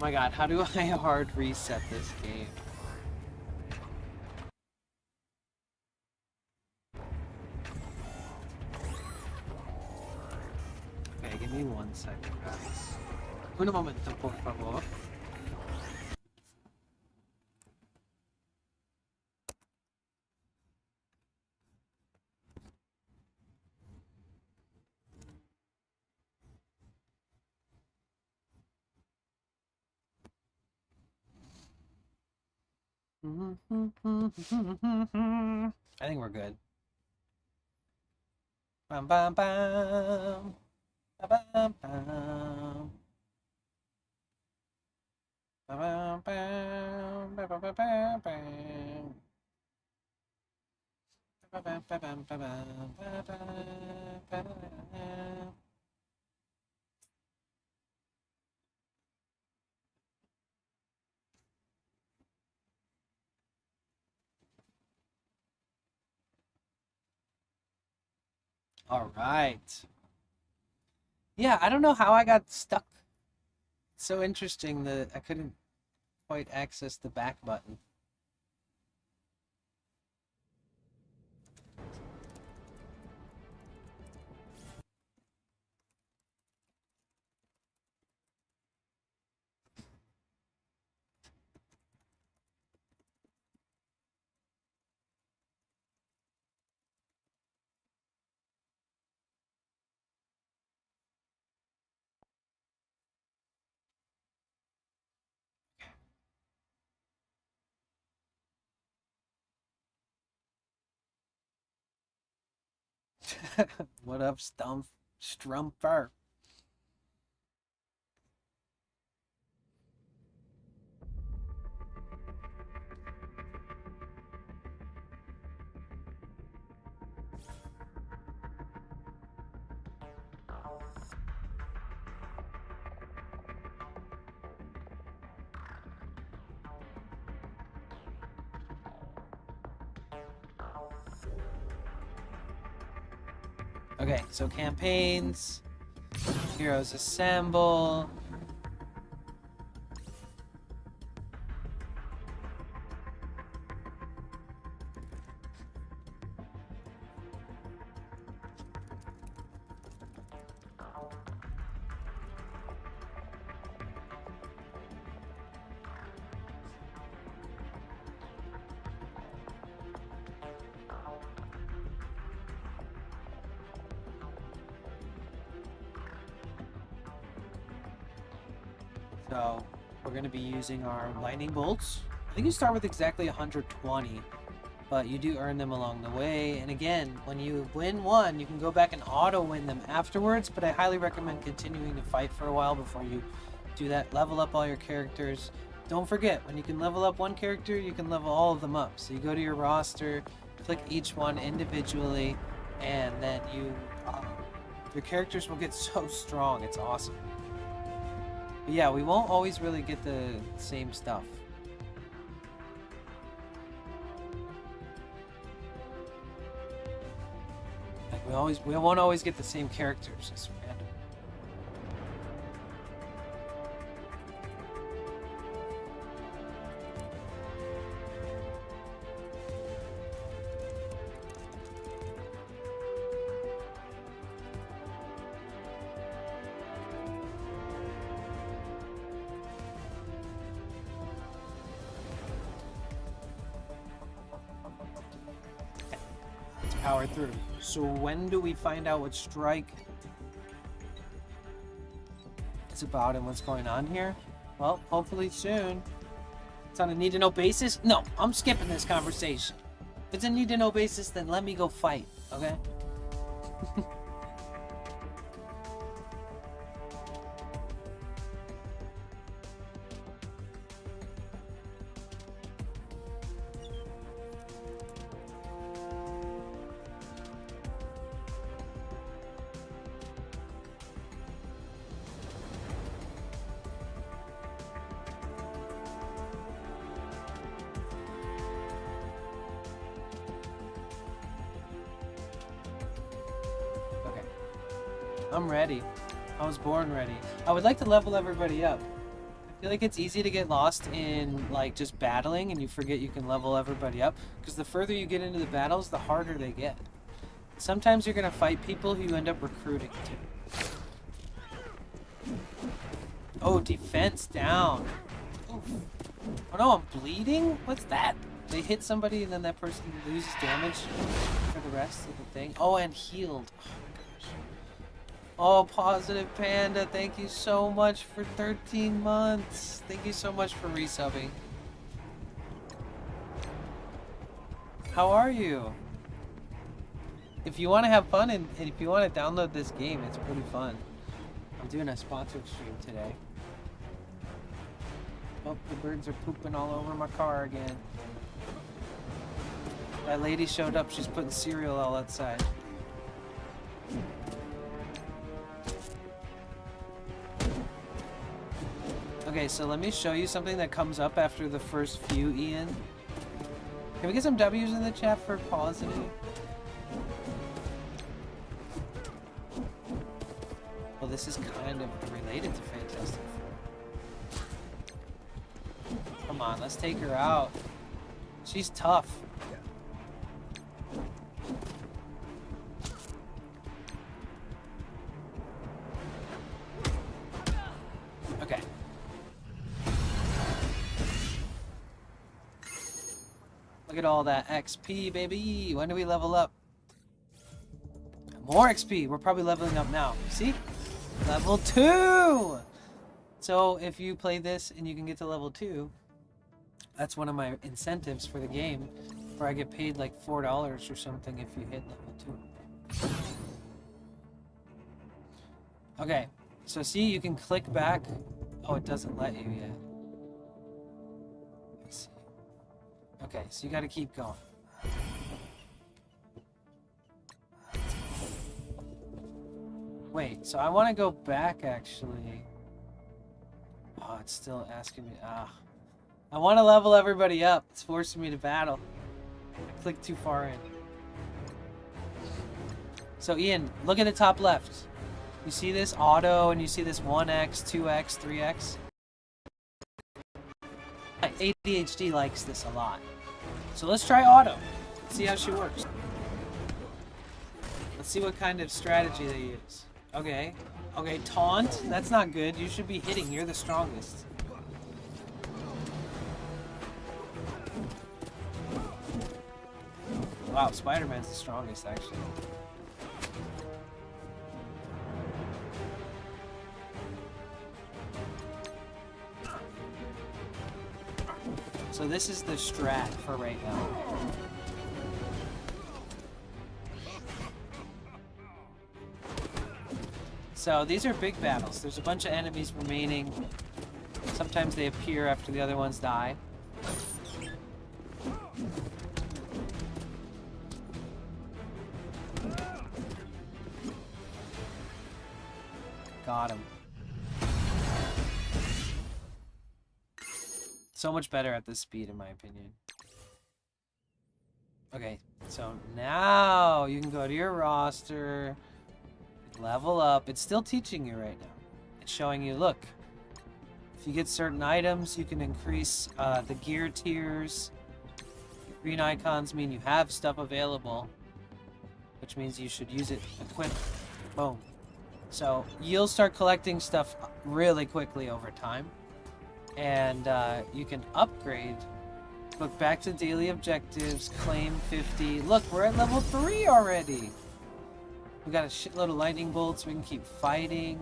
my god, how do I hard reset this game? Okay, give me 1 second, guys. Un momento, por favor. I think we're good. Bam bam bam. Bam bam bam. Bam bam bam bam bam bam bam. Bam bam bam bam bam bam bam bam. All right. Yeah, I don't know how I got stuck. It's so interesting that I couldn't quite access the back button. What up, Strumper? Okay, so campaigns, heroes assemble. So we're going to be using our lightning bolts. I think you start with exactly 120, but you do earn them along the way. And again, when you win one, you can go back and auto win them afterwards, but I highly recommend continuing to fight for a while before you do that. Level up all your characters. Don't forget, when you can level up one character, you can level all of them up. So you go to your roster, click each one individually, and then your characters will get so strong. It's awesome. But yeah, we won't always really get the same stuff. Like we won't always get the same characters. It's random. Power through. So when do we find out what strike is about and what's going on here? Well, hopefully soon. It's on a need-to-know basis? No, I'm skipping this conversation. If it's a need-to-know basis, then let me go fight, okay? I'm ready. I was born ready. I would like to level everybody up. I feel like it's easy to get lost in like just battling and you forget you can level everybody up, because the further you get into the battles, the harder they get. Sometimes you're gonna fight people who you end up recruiting to. Oh, defense down. Oof. Oh no, I'm bleeding? What's that? They hit somebody and then that person loses damage for the rest of the thing. Oh, and healed. Oh, Positive Panda, thank you so much for 13 months. Thank you so much for resubbing. How are you? If you want to have fun and if you want to download this game, it's pretty fun. I'm doing a sponsored stream today. Oh, the birds are pooping all over my car again. That lady showed up, she's putting cereal all outside. Okay, so let me show you something that comes up after the first few, Ian. Can we get some W's in the chat for positive? Well, this is kind of related to Fantastic Four. Come on, let's take her out. She's tough. Okay. Look at all that XP, baby. When do we level up? More XP. We're probably leveling up now. See? Level 2! So if you play this and you can get to level 2, that's one of my incentives for the game, where I get paid like $4 or something if you hit level 2. Okay, so see, you can click back. Oh, it doesn't let you yet. Let's see. Okay, so you gotta keep going. Wait, so I want to go back actually. Oh, it's still asking me. I want to level everybody up. It's forcing me to battle. I clicked too far in. So Ian, look at the top left. You see this auto and you see this 1x, 2x, 3x? ADHD likes this a lot. So let's try auto. Let's see how she works. Let's see what kind of strategy they use. Okay. Okay, taunt. That's not good. You should be hitting. You're the strongest. Wow, Spider-Man's the strongest, actually. So this is the strat for right now. So these are big battles. There's a bunch of enemies remaining. Sometimes they appear after the other ones die. Got him. So much better at this speed, in my opinion. Okay, so now you can go to your roster, level up. It's still teaching you right now. It's showing you, look, if you get certain items, you can increase the gear tiers. Green icons mean you have stuff available, which means you should use it, equip, boom. So you'll start collecting stuff really quickly over time, and you can upgrade. Look, back to daily objectives, claim 50. Look, we're at level 3 already. We got a shitload of lightning bolts, we can keep fighting.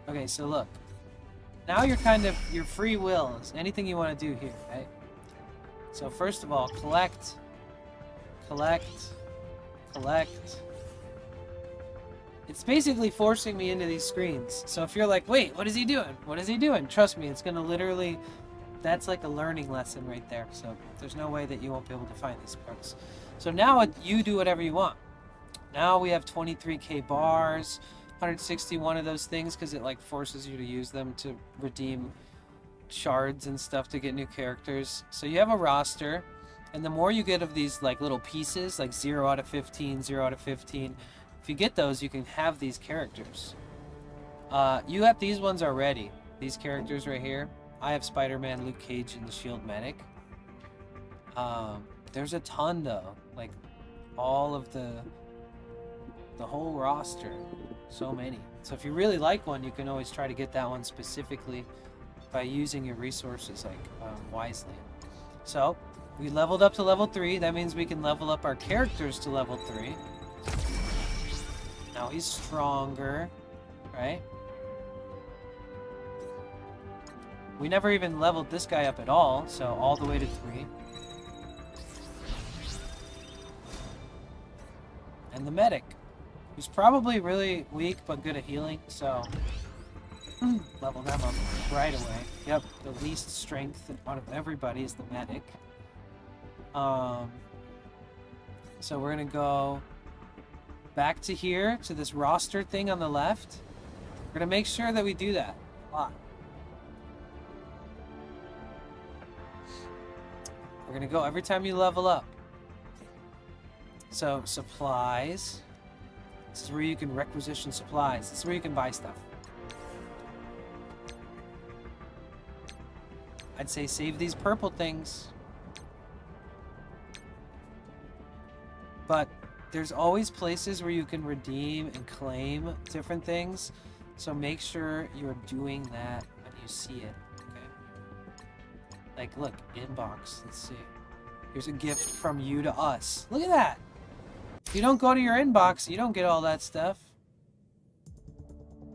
Okay, so look. Now you're kind of, your free will is anything you want to do here, right? So first of all, collect. It's basically forcing me into these screens. So if you're like, wait, what is he doing? What is he doing? Trust me, it's gonna literally, that's like a learning lesson right there. So there's no way that you won't be able to find these parts. So now you do whatever you want. Now we have 23k bars, 161 of those things because it like forces you to use them to redeem shards and stuff to get new characters. So you have a roster, and the more you get of these like little pieces, like 0 out of 15, 0 out of 15, if you get those, you can have these characters. You have these ones already. These characters right here. I have Spider-Man, Luke Cage, and the Shield Medic. There's a ton though. Like all of the whole roster. So many. So if you really like one, you can always try to get that one specifically by using your resources like wisely. So we leveled up to level 3. That means we can level up our characters to level 3. Now he's stronger, right? We never even leveled this guy up at all, so all the way to 3. And the medic, who's probably really weak but good at healing, so level them up right away. Yep, the least strength out of everybody is the medic. So we're gonna go back to here, to this roster thing on the left. We're gonna make sure that we do that a lot. We're gonna go every time you level up. So, supplies. This is where you can requisition supplies. This is where you can buy stuff. I'd say save these purple things. But there's always places where you can redeem and claim different things. So make sure you're doing that when you see it, okay? Like, look, inbox, let's see. Here's a gift from you to us. Look at that! If you don't go to your inbox, you don't get all that stuff.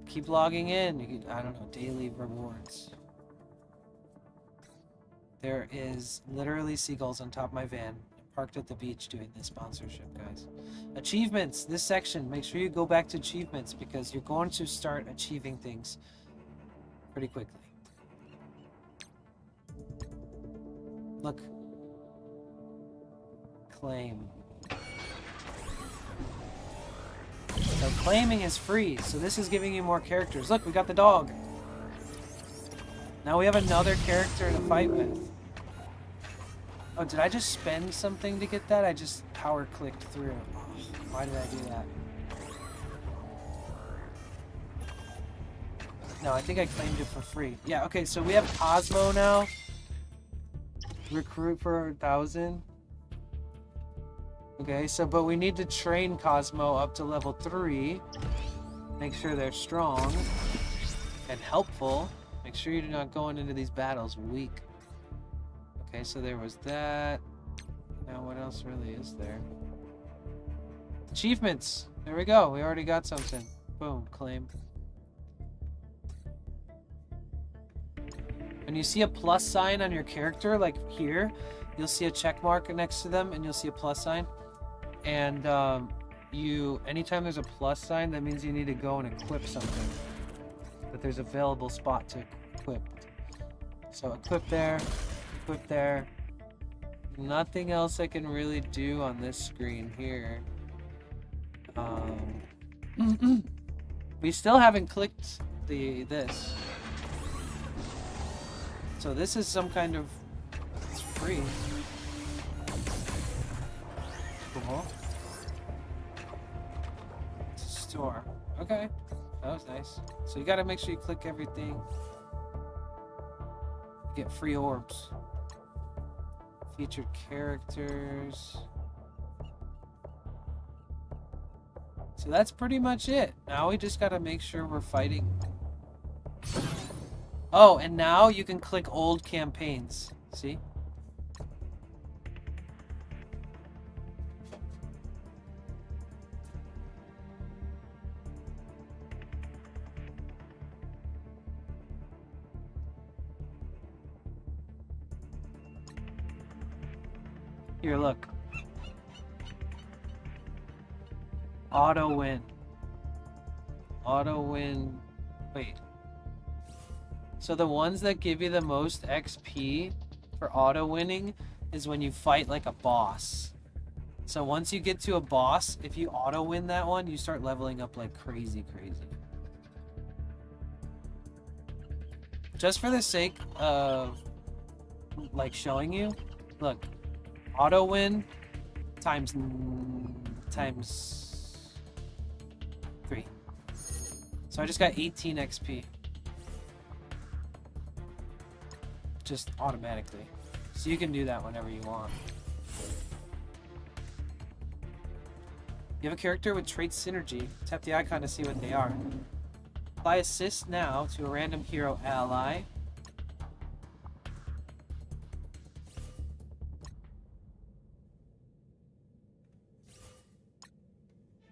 Keep logging in. You get, I don't know, daily rewards. There is literally seagulls on top of my van. Parked at the beach doing this sponsorship, guys. Achievements. This section, make sure you go back to achievements because you're going to start achieving things pretty quickly. Look. Claim. So claiming is free, so this is giving you more characters. Look, we got the dog. Now we have another character to fight with. Oh, did I just spend something to get that? I just power clicked through. Oh, why did I do that? No, I think I claimed it for free. Yeah, okay, so we have Cosmo now. Recruit for 1,000. Okay, so, but we need to train Cosmo up to level 3. Make sure they're strong and helpful. Make sure you're not going into these battles weak. Okay, so there was that. Now what else really is there? Achievements! There we go, we already got something. Boom, claim. When you see a plus sign on your character, like here, you'll see a check mark next to them and you'll see a plus sign. And anytime there's a plus sign, that means you need to go and equip something. That there's available spot to equip. So equip there. Equip there. Nothing else I can really do on this screen here. We still haven't clicked this. So this is some kind of... It's free. Cool. It's a store. Okay. That was nice. So you gotta make sure you click everything. Get free orbs. Featured characters. So that's pretty much it. Now we just gotta make sure we're fighting. Oh, and now you can click old campaigns. See? Here, look. Auto win. Auto win. Wait. So the ones that give you the most XP for auto winning is when you fight like a boss. So once you get to a boss, if you auto win that one, you start leveling up like crazy. Just for the sake of like showing you, look. Auto win times 3. So I just got 18 XP. Just automatically. So you can do that whenever you want. You have a character with trait synergy. Tap the icon to see what they are. Apply assist now to a random hero ally.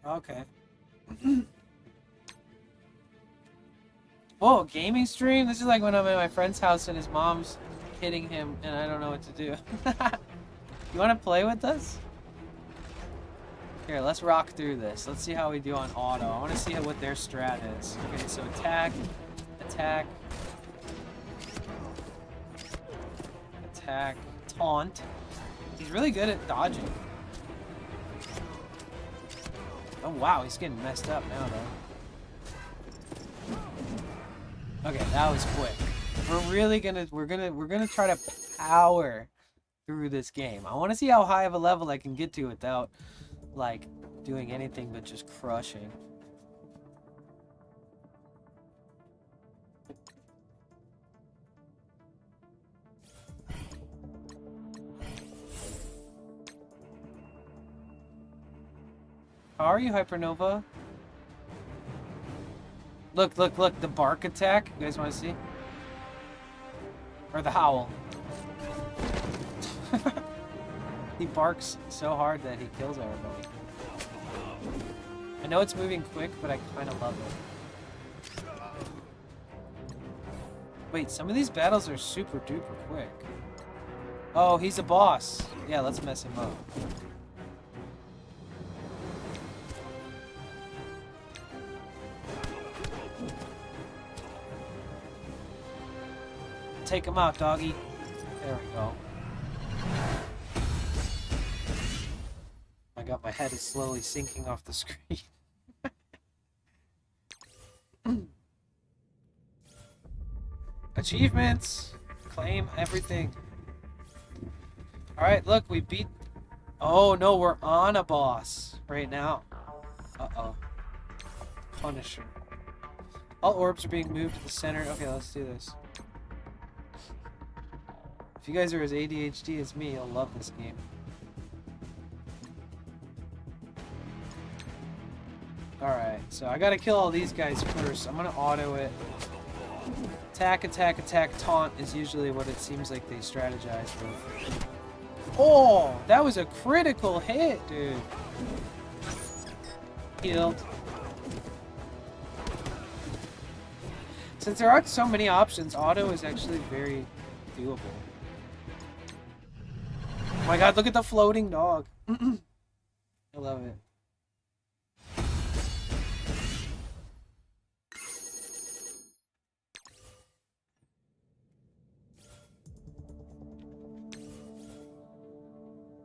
Okay. Oh, gaming stream? This is like when I'm at my friend's house and his mom's hitting him and I don't know what to do. You want to play with us? Here, let's rock through this. Let's see how we do on auto. I want to see what their strat is. Okay, so attack, attack, attack, taunt. He's really good at dodging. Oh wow, he's getting messed up now though. Okay, that was quick. We're gonna try to power through this game. I want to see how high of a level I can get to without like doing anything but just crushing. How are you, Hypernova? Look, the bark attack. You guys want to see? Or the howl. He barks so hard that he kills everybody. I know it's moving quick, but I kind of love it. Wait, some of these battles are super duper quick. Oh, he's a boss. Yeah, let's mess him up. Take him out, doggy. There we go. My god, my head is slowly sinking off the screen. Achievements! Claim everything. Alright, look, we beat... Oh, no, we're on a boss right now. Uh-oh. Punisher. All orbs are being moved to the center. Okay, let's do this. If you guys are as ADHD as me, you'll love this game. Alright, so I gotta kill all these guys first. I'm gonna auto it. Attack, attack, attack, taunt is usually what it seems like they strategize with. Oh, that was a critical hit, dude. Healed. Since there aren't so many options, auto is actually very doable. Oh my god, look at the floating dog. I love it.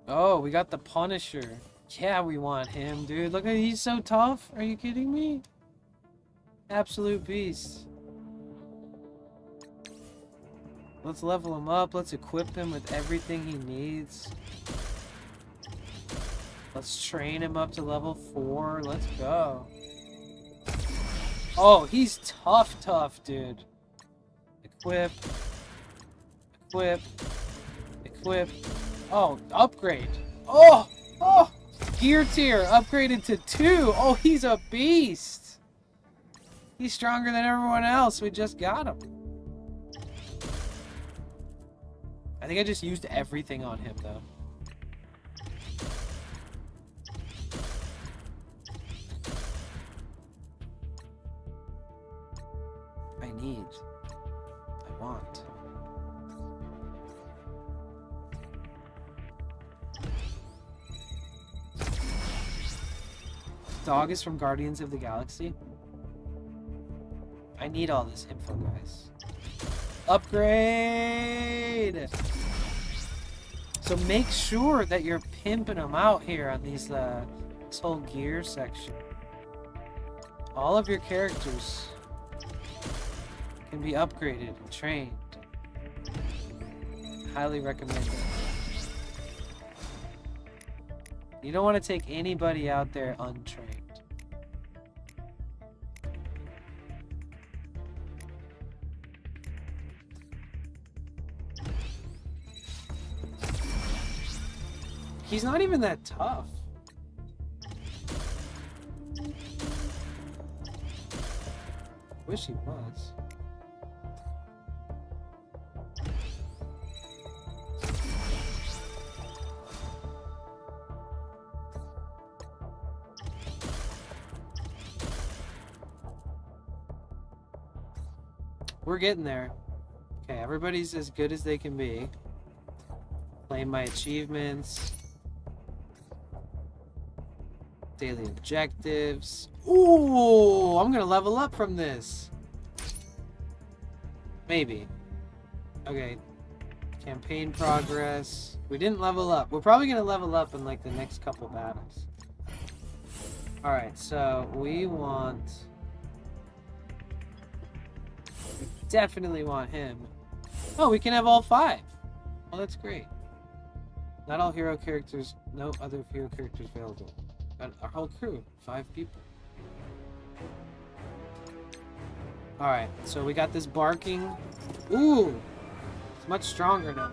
Oh, we got the Punisher. Yeah, we want him, dude. Look at he's so tough. Are you kidding me? Absolute beast. Let's level him up. Let's equip him with everything he needs. Let's train him up to level 4. Let's go. Oh, he's tough, dude. Equip. Equip. Equip. Oh, upgrade. Oh! Oh! Gear tier upgraded to 2. Oh, he's a beast. He's stronger than everyone else. We just got him. I think I just used everything on him, though. I want. Dog is from Guardians of the Galaxy. I need all this info, guys. Upgrade! So make sure that you're pimping them out here on these, this whole gear section. All of your characters can be upgraded and trained. Highly recommend it. You don't want to take anybody out there untrained. He's not even that tough. Wish he was. We're getting there. Okay, everybody's as good as they can be. Claim my achievements. Daily objectives. Ooh, I'm gonna level up from this. Maybe. Okay. Campaign progress. We didn't level up. We're probably gonna level up in like the next couple battles. Alright, so we want... We definitely want him. Oh, we can have all 5. Well, that's great. Not all hero characters, no other hero characters available. Got our whole crew, 5 people. Alright, so we got this barking. Ooh! It's much stronger now.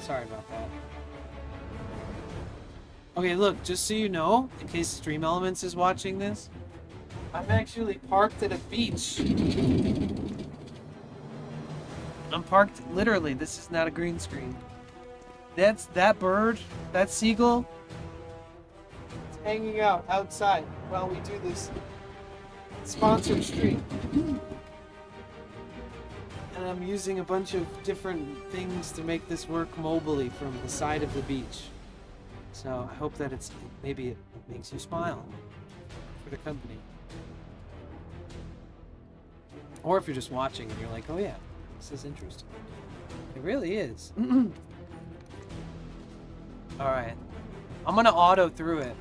Sorry about that. Okay, look, just so you know, in case Stream Elements is watching this, I'm actually parked at a beach. I'm parked, literally, this is not a green screen. That's that bird, that seagull, it's hanging out outside while we do this sponsored stream. And I'm using a bunch of different things to make this work mobily from the side of the beach. So I hope that maybe it makes you smile for the company. Or if you're just watching and you're like, oh yeah, this is interesting. It really is. Alright. I'm gonna auto through it.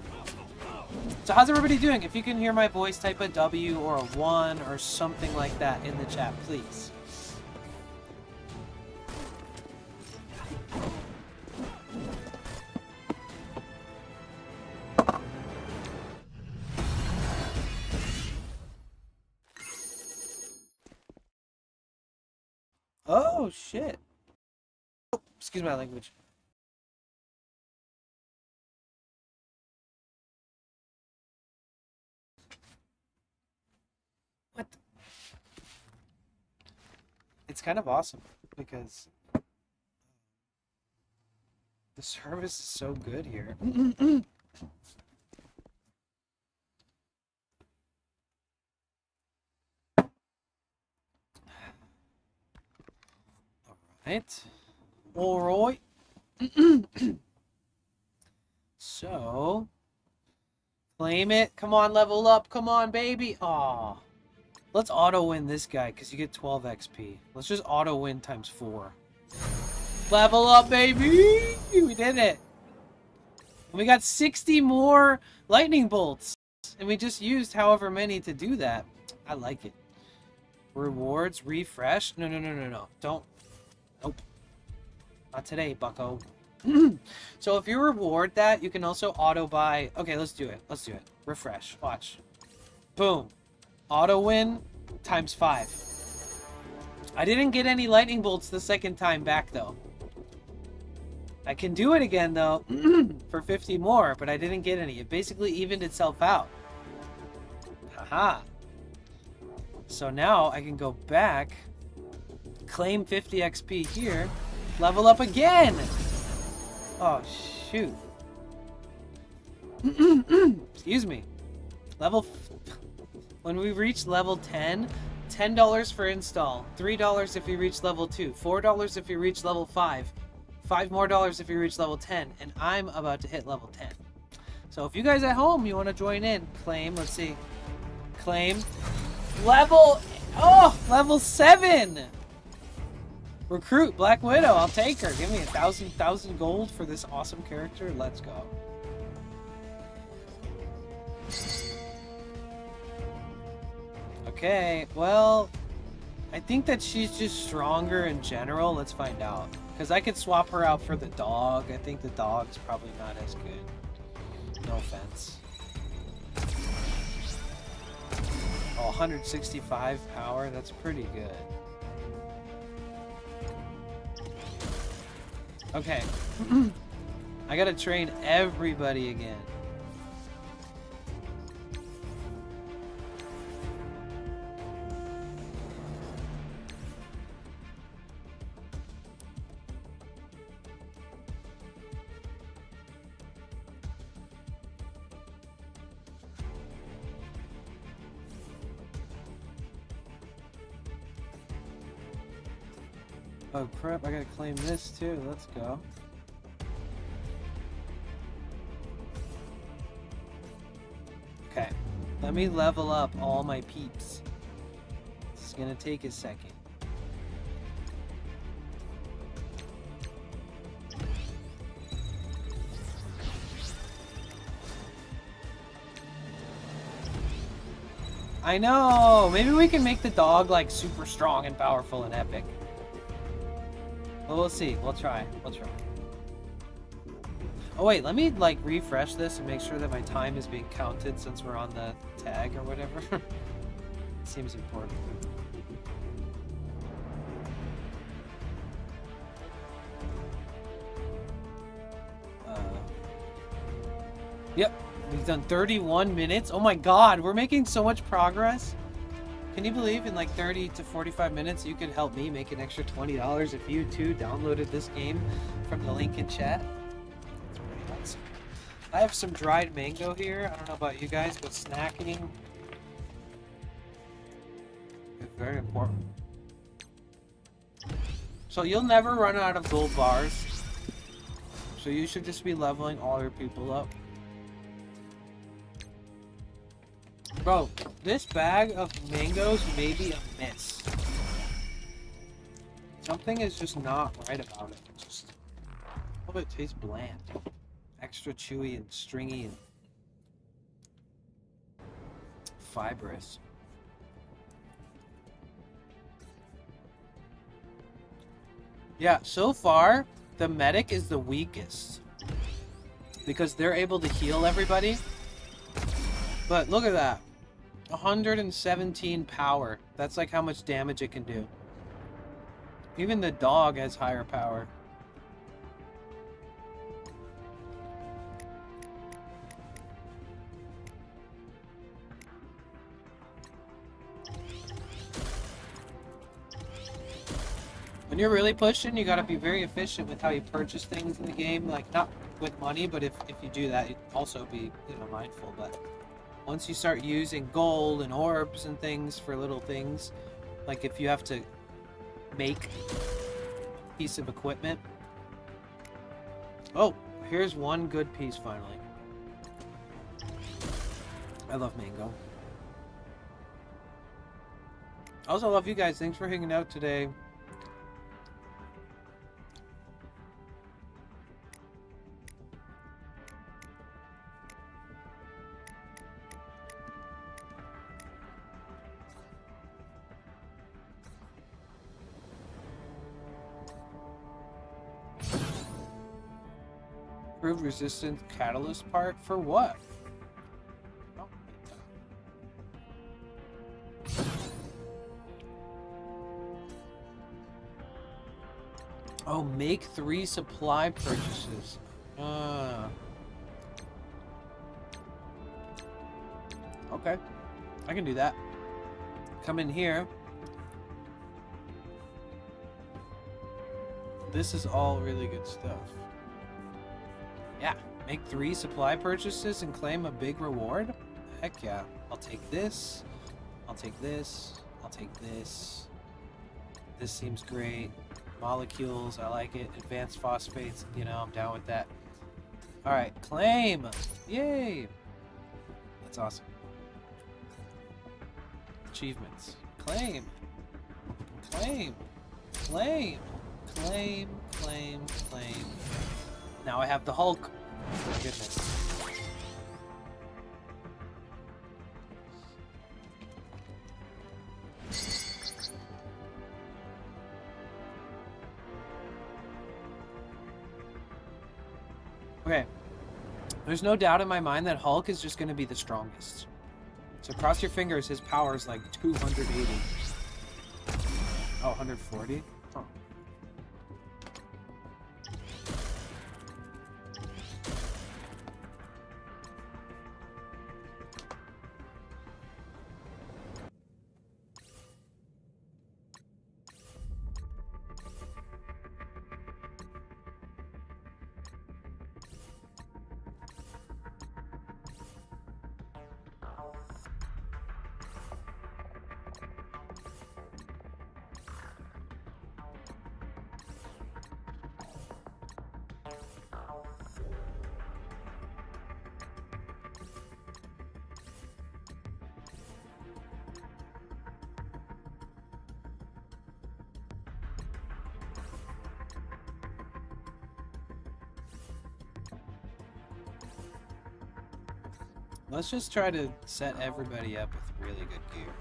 So how's everybody doing? If you can hear my voice, type a W or a 1 or something like that in the chat, please. Oh, shit. Oh, excuse my language. What? It's kind of awesome because the service is so good here. All right. So, claim it. Come on, level up. Come on, baby. Aw. Let's auto win this guy because you get 12 XP. Let's just auto win times 4. Level up, baby! We did it. And we got 60 more lightning bolts. And we just used however many to do that. I like it. Rewards, refresh. No. Don't. Nope. Not today, bucko. So if you reward that, you can also auto buy. Okay, let's do it. Let's do it. Refresh. Watch. Boom. Auto win times 5. I didn't get any lightning bolts the second time back, though. I can do it again, though, for 50 more, but I didn't get any. It basically evened itself out. Haha. So now I can go back, claim 50 XP here, level up again! Oh, shoot. Excuse me. When we reach level 10, $10 for install, $3 if you reach level 2, $4 if you reach level 5, $5 more if you reach level 10, and I'm about to hit level 10. So if you guys at home, you want to join in, claim, let's see, claim, level 7! Recruit Black Widow, I'll take her. Give me 1,000 gold for this awesome character. Let's go. Okay, well, I think that she's just stronger in general. Let's find out. Because I could swap her out for the dog. I think the dog's probably not as good. No offense. Oh, 165 power. That's pretty good. Okay. I gotta train everybody again. Oh crap, I gotta claim this too. Let's go. Okay, let me level up all my peeps. This is gonna take a second. I know! Maybe we can make the dog like super strong and powerful and epic. Well, we'll see. We'll try. We'll try. Oh wait, let me like refresh this and make sure that my time is being counted since we're on the tag or whatever. Seems important. Yep, we've done 31 minutes. Oh my god, we're making so much progress. Can you believe in like 30 to 45 minutes you could help me make an extra $20 if you too downloaded this game from the link in chat? That's pretty awesome. I have some dried mango here. I don't know about you guys, but snacking is very important. So you'll never run out of gold bars. So you should just be leveling all your people up. Bro, this bag of mangoes may be a miss. Something is just not right about it. Just, oh, it tastes bland. Extra chewy and stringy and fibrous. Yeah, so far, the medic is the weakest. Because they're able to heal everybody. But look at that. 117 power. That's like how much damage it can do. Even the dog has higher power. When you're really pushing, you gotta be very efficient with how you purchase things in the game. Like, not with money, but if you do that, you'd also be, mindful. But once you start using gold and orbs and things for little things, like if you have to make a piece of equipment. Oh, here's one good piece finally. I love mango. I also love you guys. Thanks for hanging out today. improved resistance catalyst part for what? Oh. Oh, make 3 supply purchases. Okay, I can do that. Come in here. This is all really good stuff. Yeah, make 3 supply purchases and claim a big reward? Heck yeah. I'll take this. I'll take this. I'll take this. This seems great. Molecules, I like it. Advanced phosphates, you know, I'm down with that. Alright, claim! Yay! That's awesome. Achievements. Claim! Claim! Claim! Claim, claim, claim. Now I have the Hulk. Oh my goodness. Okay. There's no doubt in my mind that Hulk is just going to be the strongest. So cross your fingers, his power is like 280. Oh, 140? Huh. Let's just try to set everybody up with really good gear.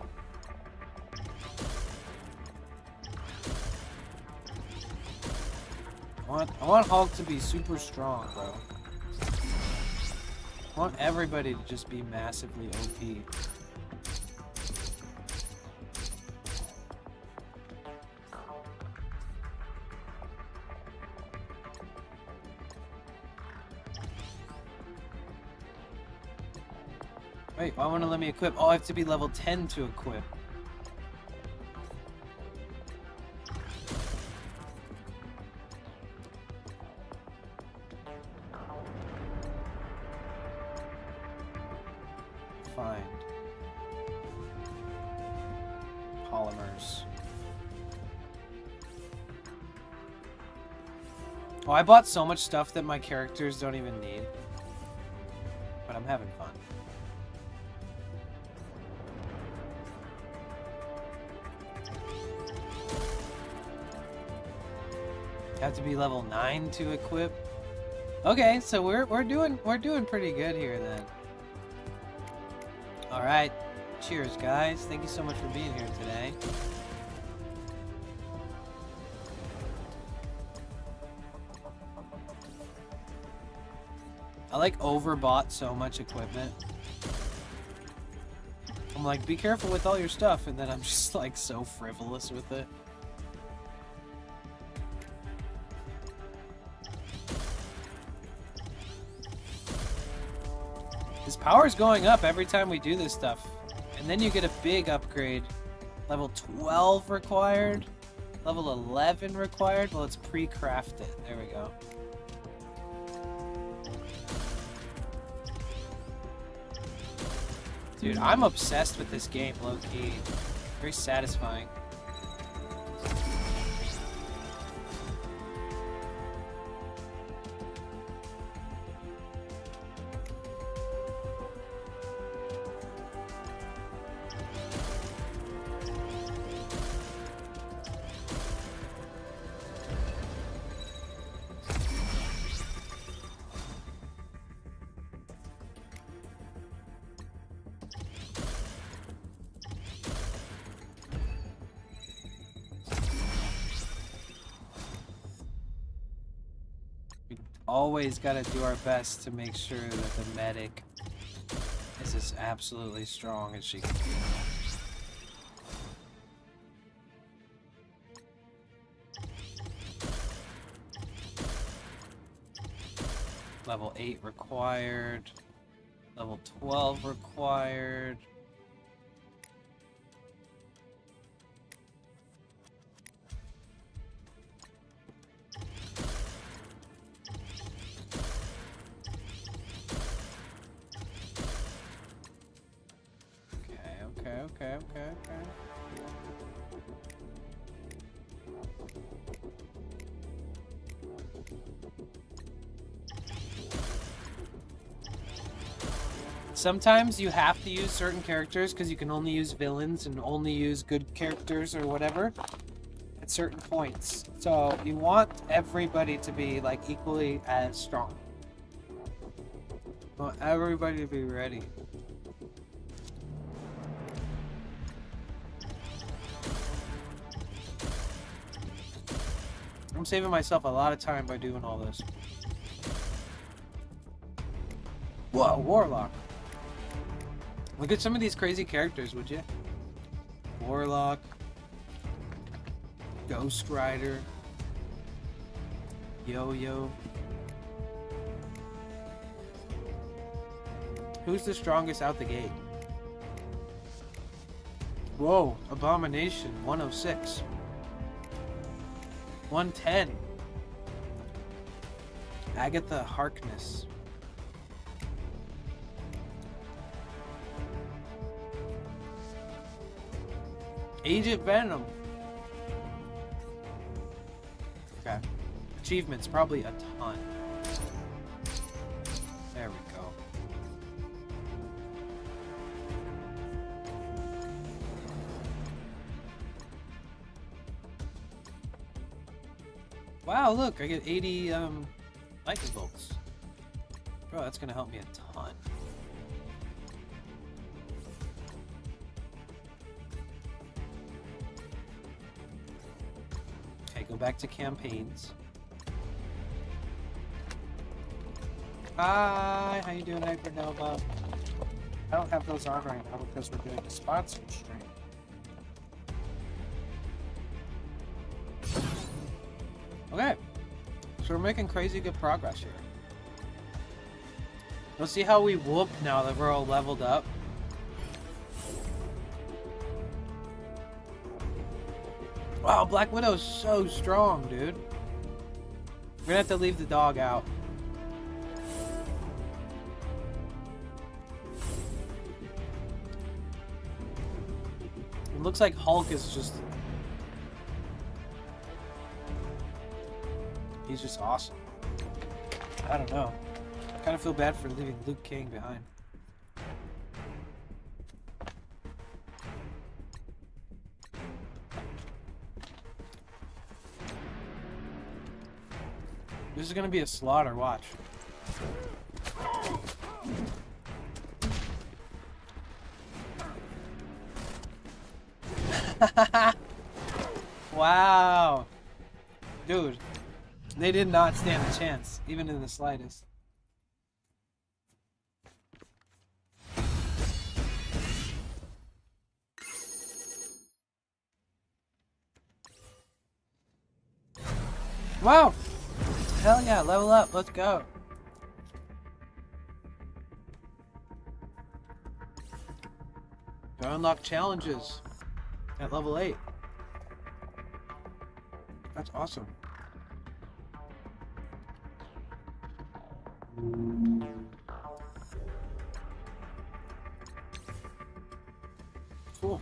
I want Hulk to be super strong, bro. I want everybody to just be massively OP. Wait, why won't it let me equip? Oh, I have to be level 10 to equip. Find. Polymers. Oh, I bought so much stuff that my characters don't even need. But I'm having fun. Have to be level 9 to equip. Okay, so we're doing pretty good here then. All right, cheers, guys. Thank you so much for being here today. I like overbought so much equipment. I'm like, be careful with all your stuff, and then I'm just like so frivolous with it. His power's going up every time we do this stuff. And then you get a big upgrade. Level 12 required. Level 11 required. Well, let's pre-craft it. There we go. Dude, I'm obsessed with this game, low-key. Very satisfying. always got to do our best to make sure that the medic is as absolutely strong as she can be. Level 8 required. Level 12 required. Okay. Sometimes you have to use certain characters because you can only use villains and only use good characters or whatever at certain points. So you want everybody to be like equally as strong. You want everybody to be ready. I'm saving myself a lot of time by doing all this. Whoa, Warlock. Look at some of these crazy characters, would you? Warlock. Ghost Rider. Yo-Yo. Who's the strongest out the gate? Whoa, Abomination, 106. 110. Agatha Harkness. Agent Venom. Okay. Achievements, probably a ton. There we go. Wow, look, I get 80 lightning bolts. Bro, that's gonna help me a ton. Okay, go back to campaigns. Hi, how you doing, Hypernova? I don't have those on right now because we're doing a sponsored stream. Okay, so we're making crazy good progress here. Let's see how we whoop now that we're all leveled up. Wow, Black Widow's so strong, dude. We're gonna have to leave the dog out. It looks like Hulk is just... He's just awesome. I don't know. I kind of feel bad for leaving Luke King behind. This is gonna be a slaughter, watch. Wow. Dude. They did not stand a chance, even in the slightest. Wow! Hell yeah, level up, let's go. Go unlock challenges at level 8. That's awesome. Cool.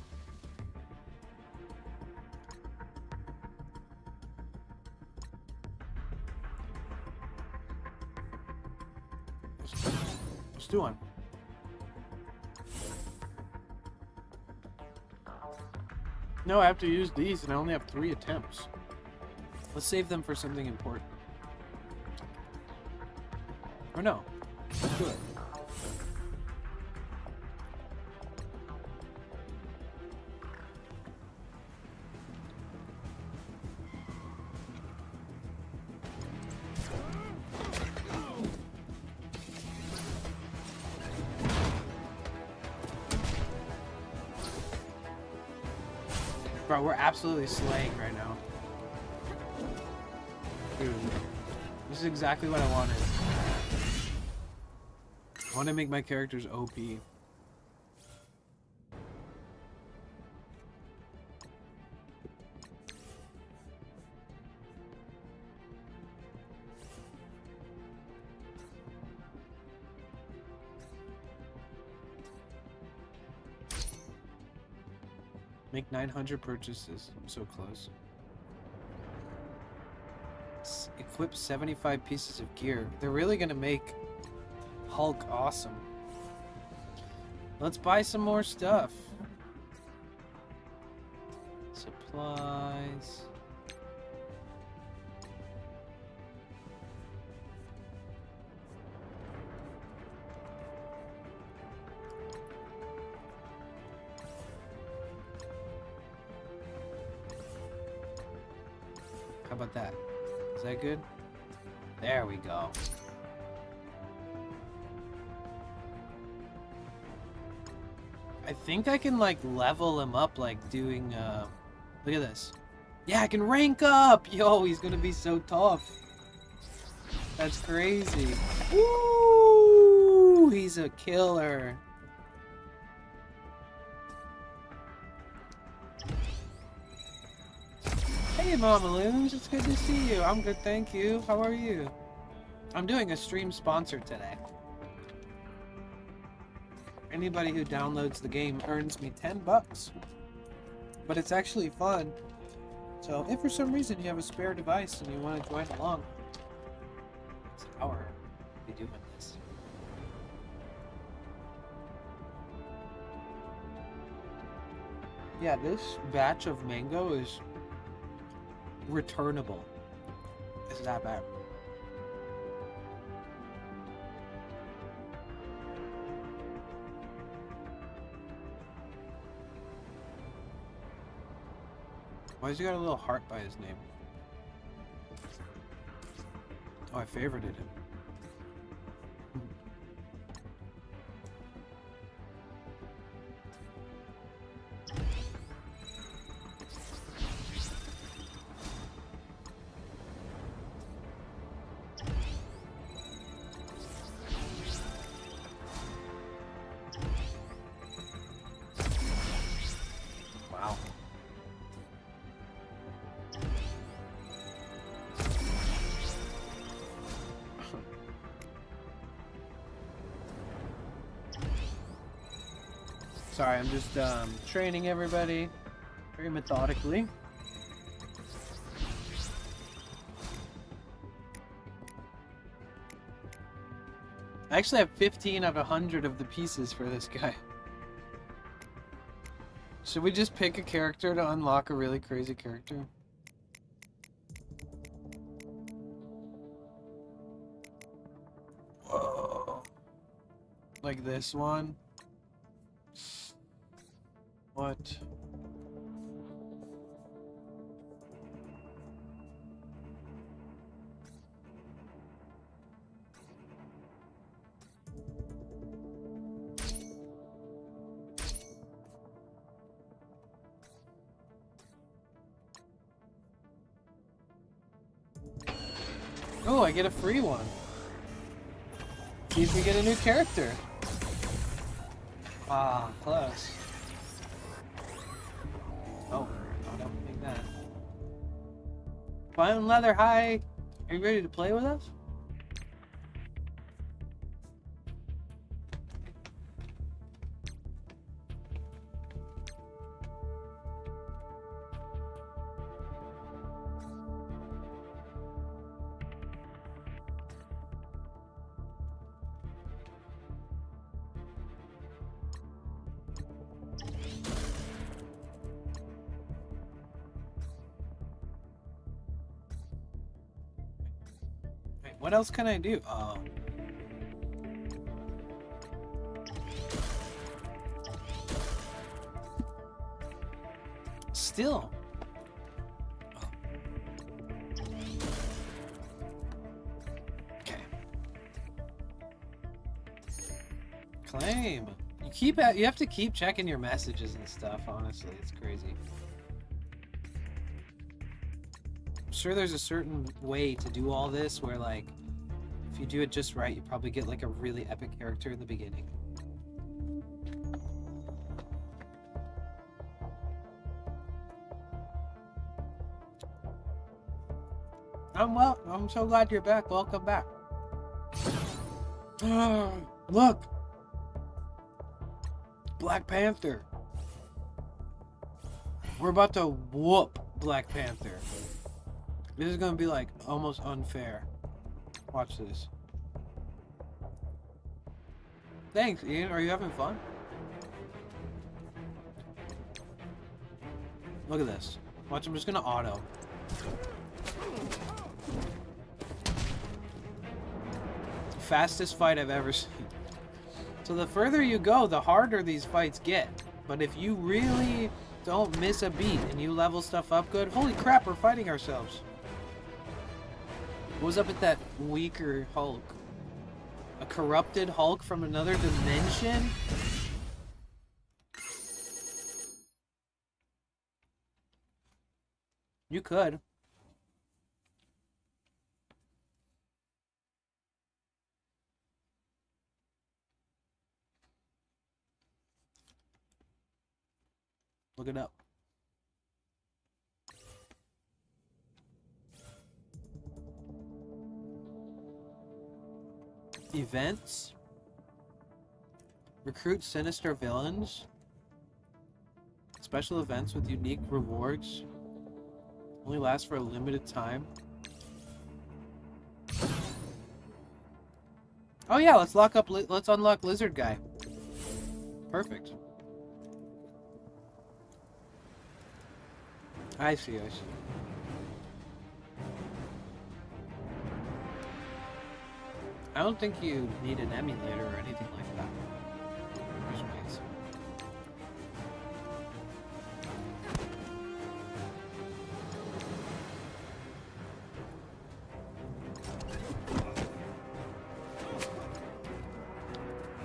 Let's do one. No, I have to use these and I only have 3 attempts. Let's save them for something important. Or no. Let's do it. Bro, we're absolutely slaying right now. Dude, this is exactly what I wanted. I want to make my characters OP. Make 900 purchases. I'm so close. Equip 75 pieces of gear. They're really gonna make Hulk awesome. Let's buy some more stuff. Supplies. How about that? Is that good? There we go. I think I can like level him up like doing look at this. Yeah, I can rank up! Yo, he's gonna be so tough. That's crazy. Woo! He's a killer. Hey Mama Loons, it's good to see you. I'm good, thank you. How are you? I'm doing a stream sponsor today. Anybody who downloads the game earns me 10 bucks. But it's actually fun. So if for some reason you have a spare device and you want to join along, it's an hour to be doing this. Yeah, this batch of mango is returnable. It's that bad. Why has he got a little heart by his name? Oh, I favorited him. Wow. Sorry, I'm just training everybody very methodically. I actually have 15 out of 100 of the pieces for this guy. Should we just pick a character to unlock a really crazy character? Whoa. Like this one? What? Oh, I get a free one. See if we get a new character. Ah, close. Oh, I don't think that. Fine Leather, hi. Are you ready to play with us? What else can I do? Oh. Still. Oh. Okay. Claim. You have to keep checking your messages and stuff, honestly. It's crazy. sure there's a certain way to do all this where, like, if you do it just right, you probably get, like, a really epic character in the beginning. I'm so glad you're back. Welcome back. Look! Black Panther. We're about to whoop Black Panther. This is gonna be like almost unfair. Watch this. Thanks, Ian. Are you having fun? Look at this. Watch, I'm just gonna auto. Fastest fight I've ever seen. So the further you go, the harder these fights get. But if you really don't miss a beat and you level stuff up good, holy crap, we're fighting ourselves. What was up with that weaker Hulk? A corrupted Hulk from another dimension? You could. Look it up. Events. Recruit sinister villains. Special events with unique rewards. Only last for a limited time. Oh yeah, let's unlock Lizard Guy. Perfect. I see. I don't think you need an emulator or anything like that. There's ways.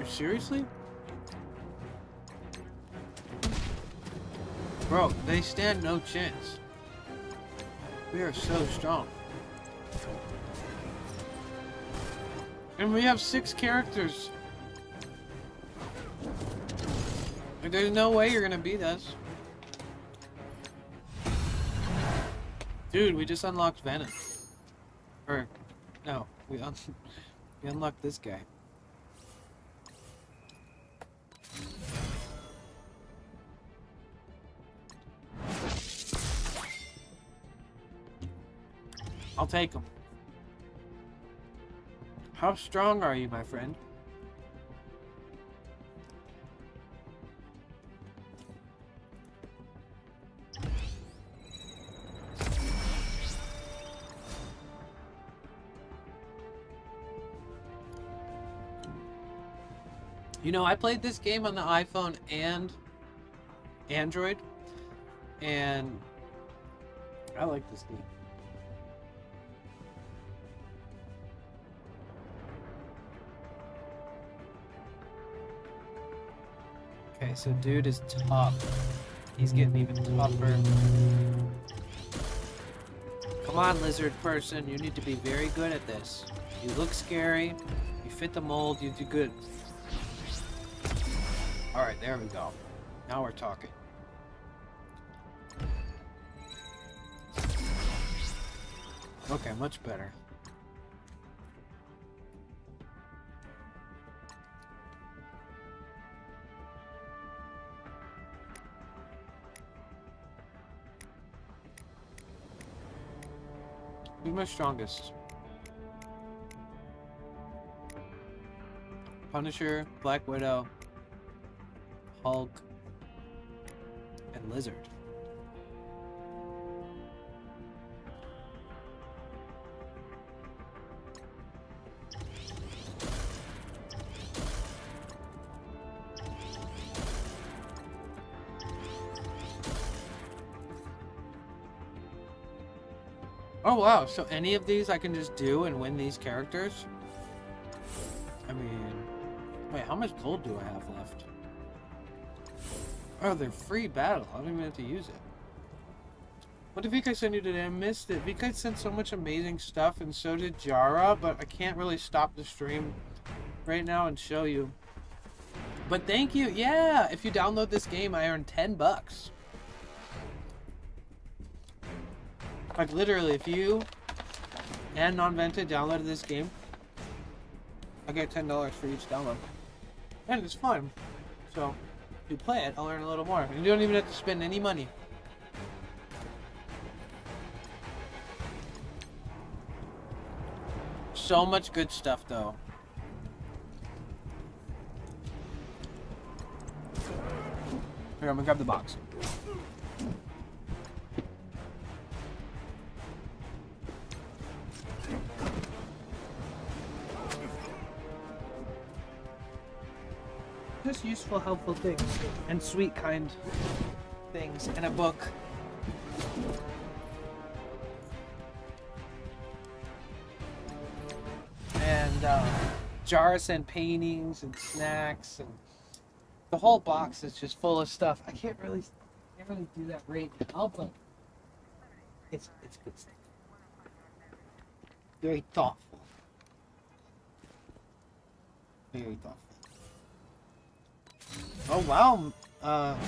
Seriously? Bro, they stand no chance. We are so strong. And we have 6 characters. Like, there's no way you're gonna beat us. Dude, we just unlocked Venom. Or, no, we unlocked this guy. I'll take him. How strong are you, my friend? You know, I played this game on the iPhone and Android, and I like this game. Okay, so dude is tough. He's getting even tougher. Come on, lizard person. You need to be very good at this. You look scary. You fit the mold. You do good. Alright, there we go. Now we're talking. Okay, much better. Who's my strongest? Punisher, Black Widow, Hulk, and Lizard. Oh wow, so any of these I can just do and win these characters? I mean, wait, how much gold do I have left? Oh, they're free battle. I don't even have to use it. What did Vikai send you today? I missed it. Vikai sent so much amazing stuff, and so did Jara, but I can't really stop the stream right now and show you. But thank you. Yeah, if you download this game, I earn $10. Like literally, if you and Non-Vented downloaded this game, I get $10 for each download. And it's fun. So, if you play it, I'll earn a little more. And you don't even have to spend any money. So much good stuff, though. Here, I'm gonna grab the box. Just useful, helpful things. And sweet, kind things. And a book. And jars and paintings and snacks, and the whole box is just full of stuff. I can't really do that right now, but it's good stuff. Very thoughtful. Very thoughtful. Oh wow,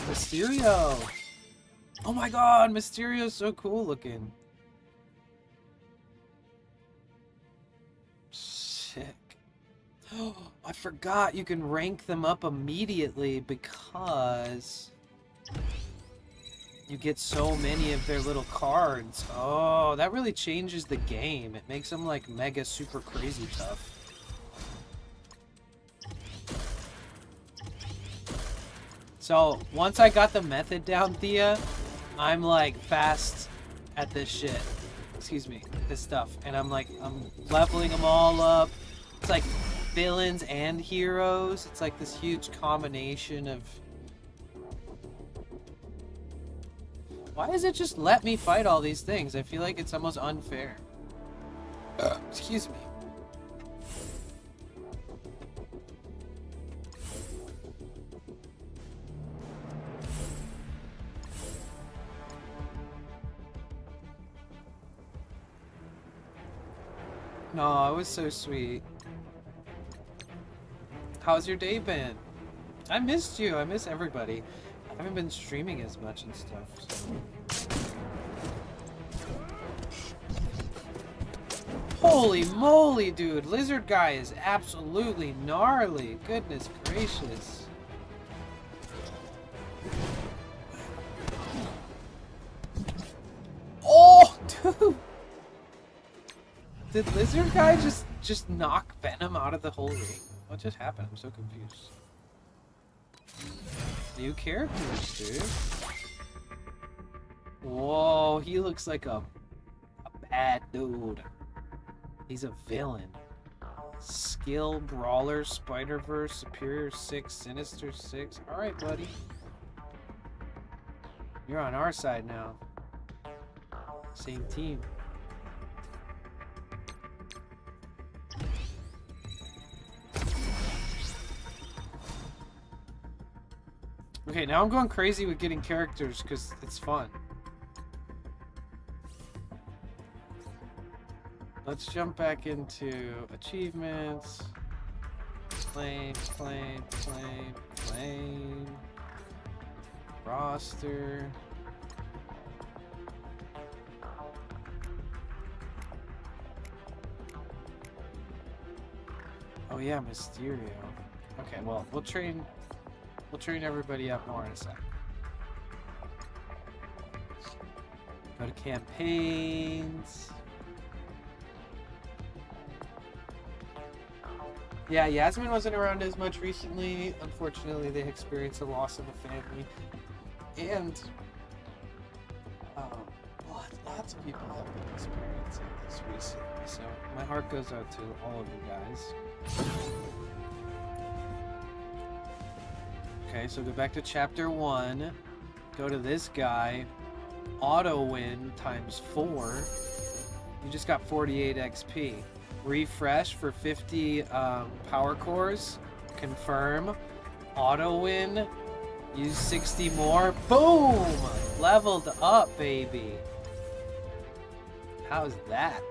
Mysterio. Oh my god, Mysterio's so cool looking. Sick. Oh, I forgot you can rank them up immediately because you get so many of their little cards. Oh, that really changes the game. It makes them like mega super crazy tough. So once I got the method down, Thea, I'm like fast at this shit. Excuse me, this stuff. And I'm leveling them all up. It's like villains and heroes. It's like this huge combination of... Why does it just let me fight all these things? I feel like it's almost unfair. Excuse me. No, it was so sweet. How's your day been? I missed you. I miss everybody. I haven't been streaming as much and stuff. So. Holy moly, dude. Lizard guy is absolutely gnarly. Goodness gracious. Oh, dude. Did Lizard Guy just knock Venom out of the whole ring? What just happened? I'm so confused. New characters, dude. Whoa, he looks like a bad dude. He's a villain. Skill, Brawler, Spider-Verse, Superior 6, Sinister 6. Alright, buddy. You're on our side now. Same team. Okay, now I'm going crazy with getting characters because it's fun. Let's jump back into achievements. Claim. Roster. Oh yeah, Mysterio. Okay, well, we'll train everybody up more in a sec. Go to campaigns. Yeah, Yasmin wasn't around as much recently. Unfortunately, they experienced a loss of a family. And lots of people have been experiencing this recently. So my heart goes out to all of you guys. Okay, so go back to chapter 1. Go to this guy. Auto win times 4. You just got 48 XP. Refresh for 50 power cores. Confirm. Auto win. Use 60 more. Boom! Leveled up, baby. How's that?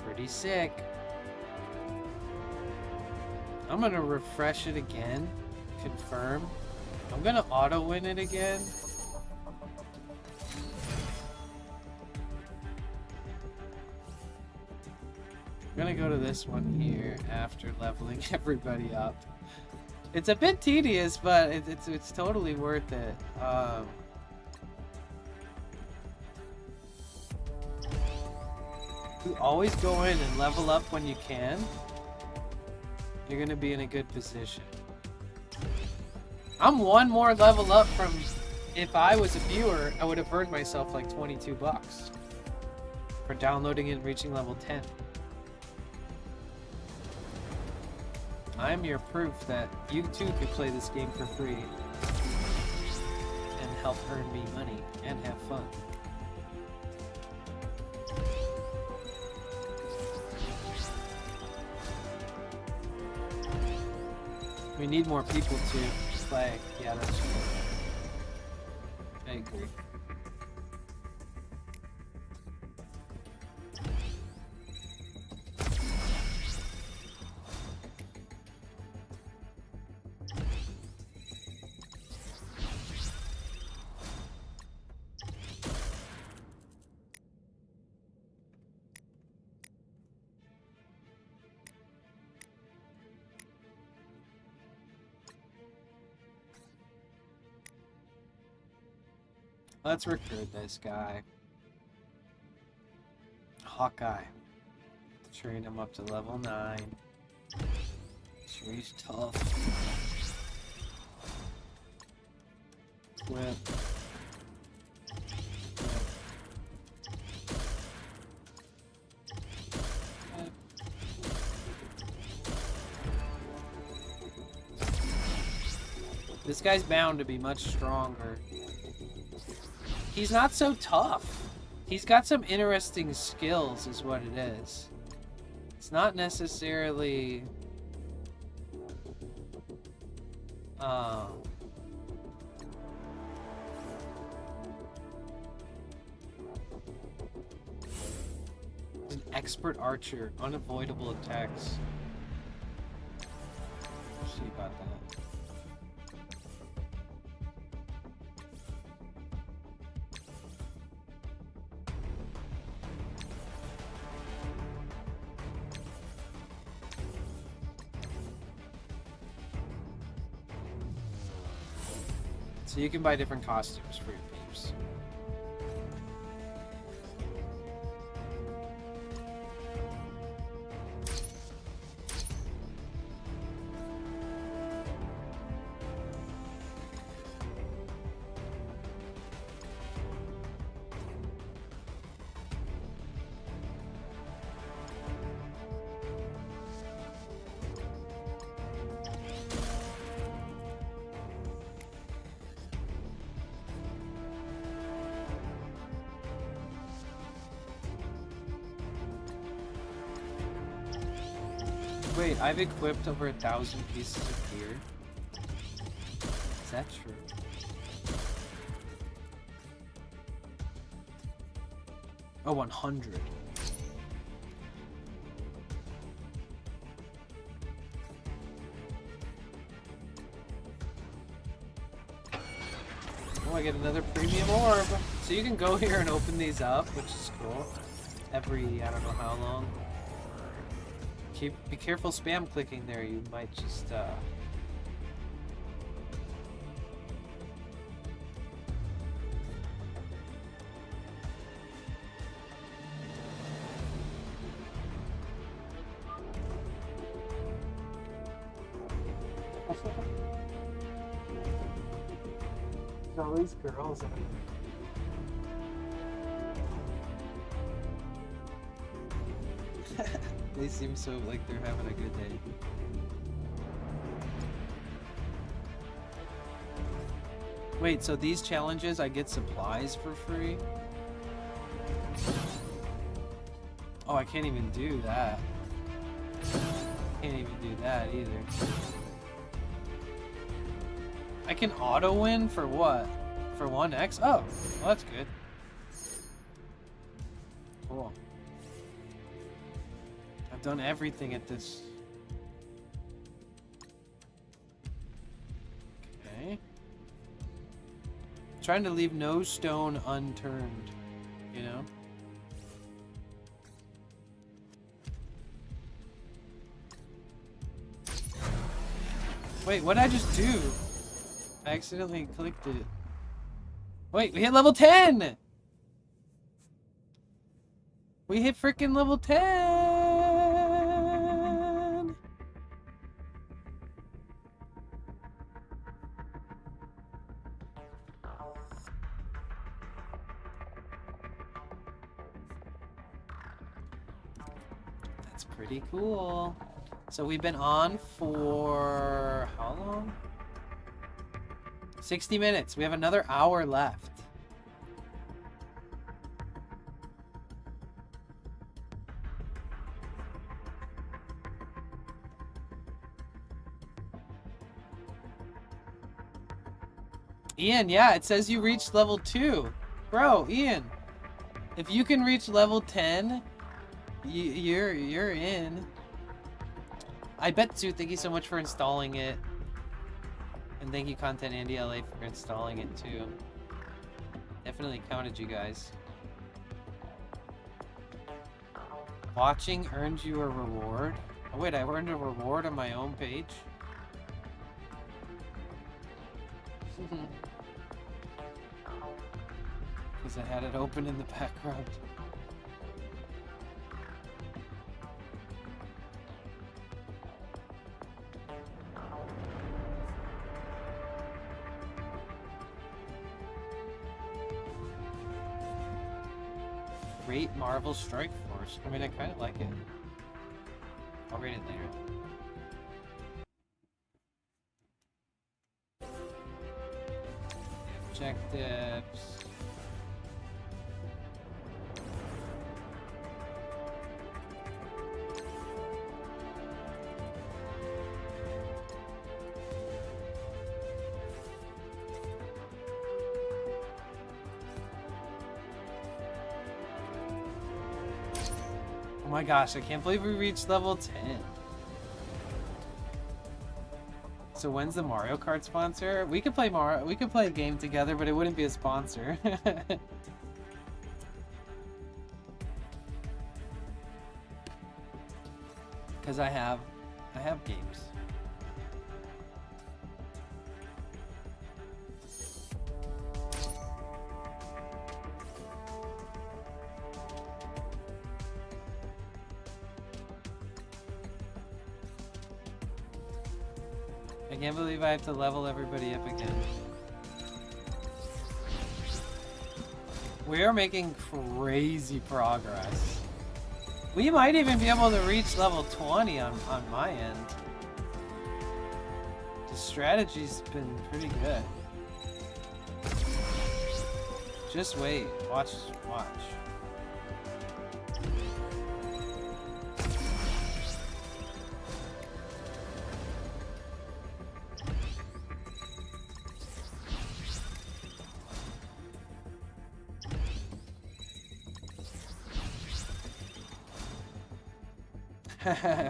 Pretty sick. I'm gonna refresh it again. Confirm. I'm gonna auto win it again. I'm gonna go to this one here after leveling everybody up. It's a bit tedious, but it's totally worth it. You always go in and level up when you can. You're gonna be in a good position. I'm one more level up from, if I was a viewer, I would have earned myself like 22 bucks for downloading and reaching level 10. I'm your proof that you too could play this game for free and help earn me money and have fun. We need more people to play. Yeah, that's true. I agree. Let's recruit this guy. Hawkeye. Train him up to level 9. Sure, he's tough. Equip. This guy's bound to be much stronger. He's not so tough. He's got some interesting skills is what it is. It's not necessarily an expert archer, unavoidable attacks. Let's see about that. So you can buy different costumes for your peeps. Wait, I've equipped over 1,000 pieces of gear. Is that true? Oh, 100. Oh, I get another premium orb. So you can go here and open these up, which is cool. Every, I don't know how long. Be careful spam clicking there, you might just all these girls. They seem so like they're having a good day. Wait, so these challenges I get supplies for free? Oh, I can't even do that. Can't even do that either. I can auto win for what? For 1x? Oh, well, that's good. Cool. I've done everything at this. Okay. Trying to leave no stone unturned, you know? Wait, what did I just do? I accidentally clicked it. Wait, we hit level 10! We hit freaking level 10! That's pretty cool. So we've been on for how long? 60 minutes. We have another hour left. Ian, yeah, it says you reached level 2. Bro, Ian, if you can reach level 10, you're in. I bet too. Thank you so much for installing it. And thank you, Content Andy LA, for installing it too. Definitely counted you guys. Watching earned you a reward. Oh wait, I earned a reward on my own page? Because I had it open in the background. Rate Marvel Strike Force. I mean, I kind of like it. I'll rate it later. Objectives. Oh my gosh, I can't believe we reached level 10. So when's the Mario Kart sponsor? We could play we could play a game together, but it wouldn't be a sponsor. Cuz I have games. I can't believe I have to level everybody up again. We are making crazy progress. We might even be able to reach level 20 on my end. The strategy's been pretty good. Just wait. Watch.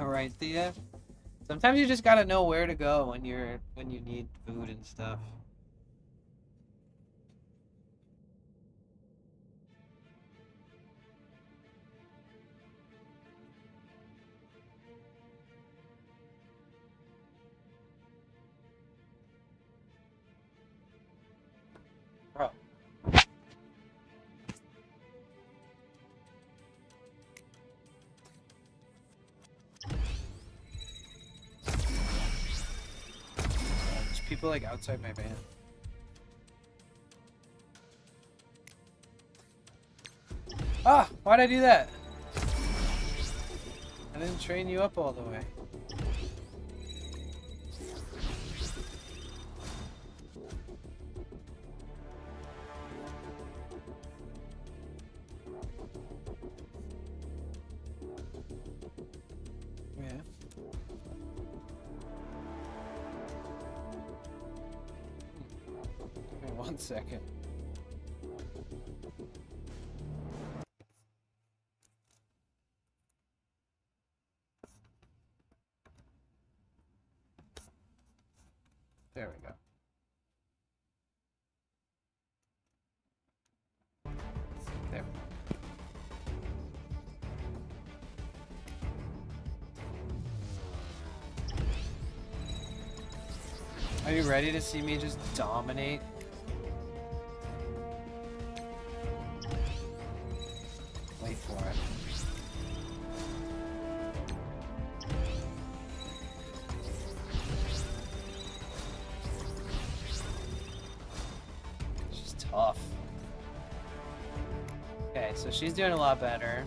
Right, Thea? Sometimes you just gotta know where to go when you need food and stuff. Bro. People like outside my van. Ah, why'd I do that? I didn't train you up all the way. Yeah. Wait 1 second. There we go. There. Are you ready to see me just dominate? Wait for it. She's tough. Okay, so she's doing a lot better.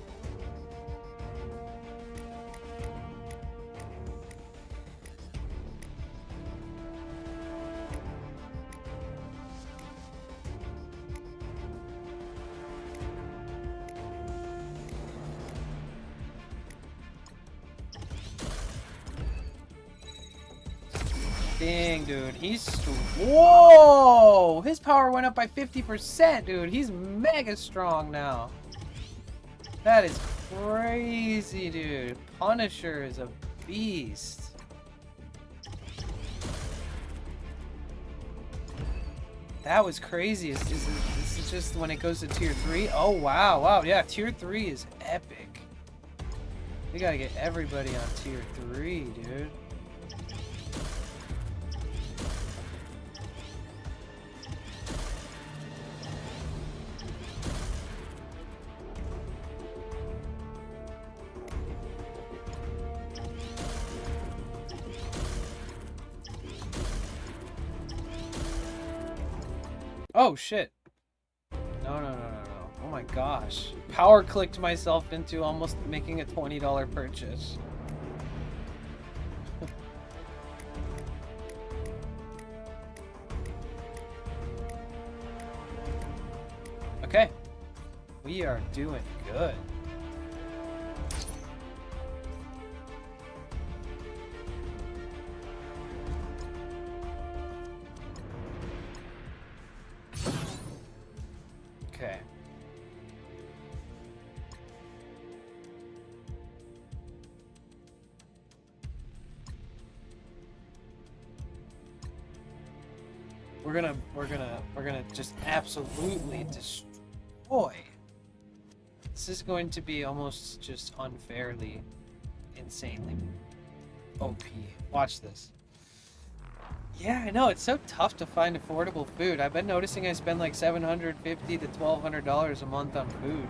Dang, dude, he's whoa! His power went up by 50%, dude. He's mega strong now. That is crazy, dude. Punisher is a beast. That was crazy. This is just when it goes to tier 3. Oh wow, wow, yeah, tier 3 is epic. We gotta get everybody on tier 3, dude. Oh shit. No. Oh my gosh. Power clicked myself into almost making a $20 purchase. Okay. We are doing good. Okay. We're gonna just absolutely destroy. This is going to be almost just unfairly, insanely OP. Watch this. Yeah, I know, it's so tough to find affordable food. I've been noticing I spend like $750 to $1,200 a month on food.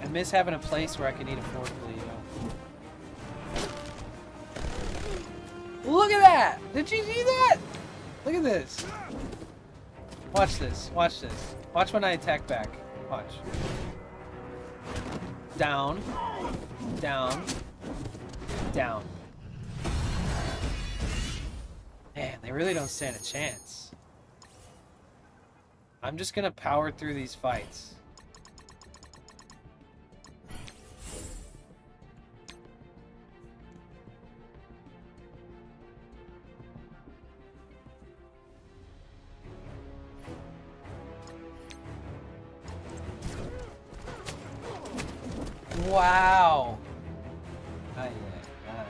I miss having a place where I can eat affordably, you know. Look at that! Did you see that? Look at this. Watch this, watch this. Watch when I attack back. Watch. Down. Down. Down. Man, they really don't stand a chance. I'm just gonna power through these fights. Wow. Aye, aye,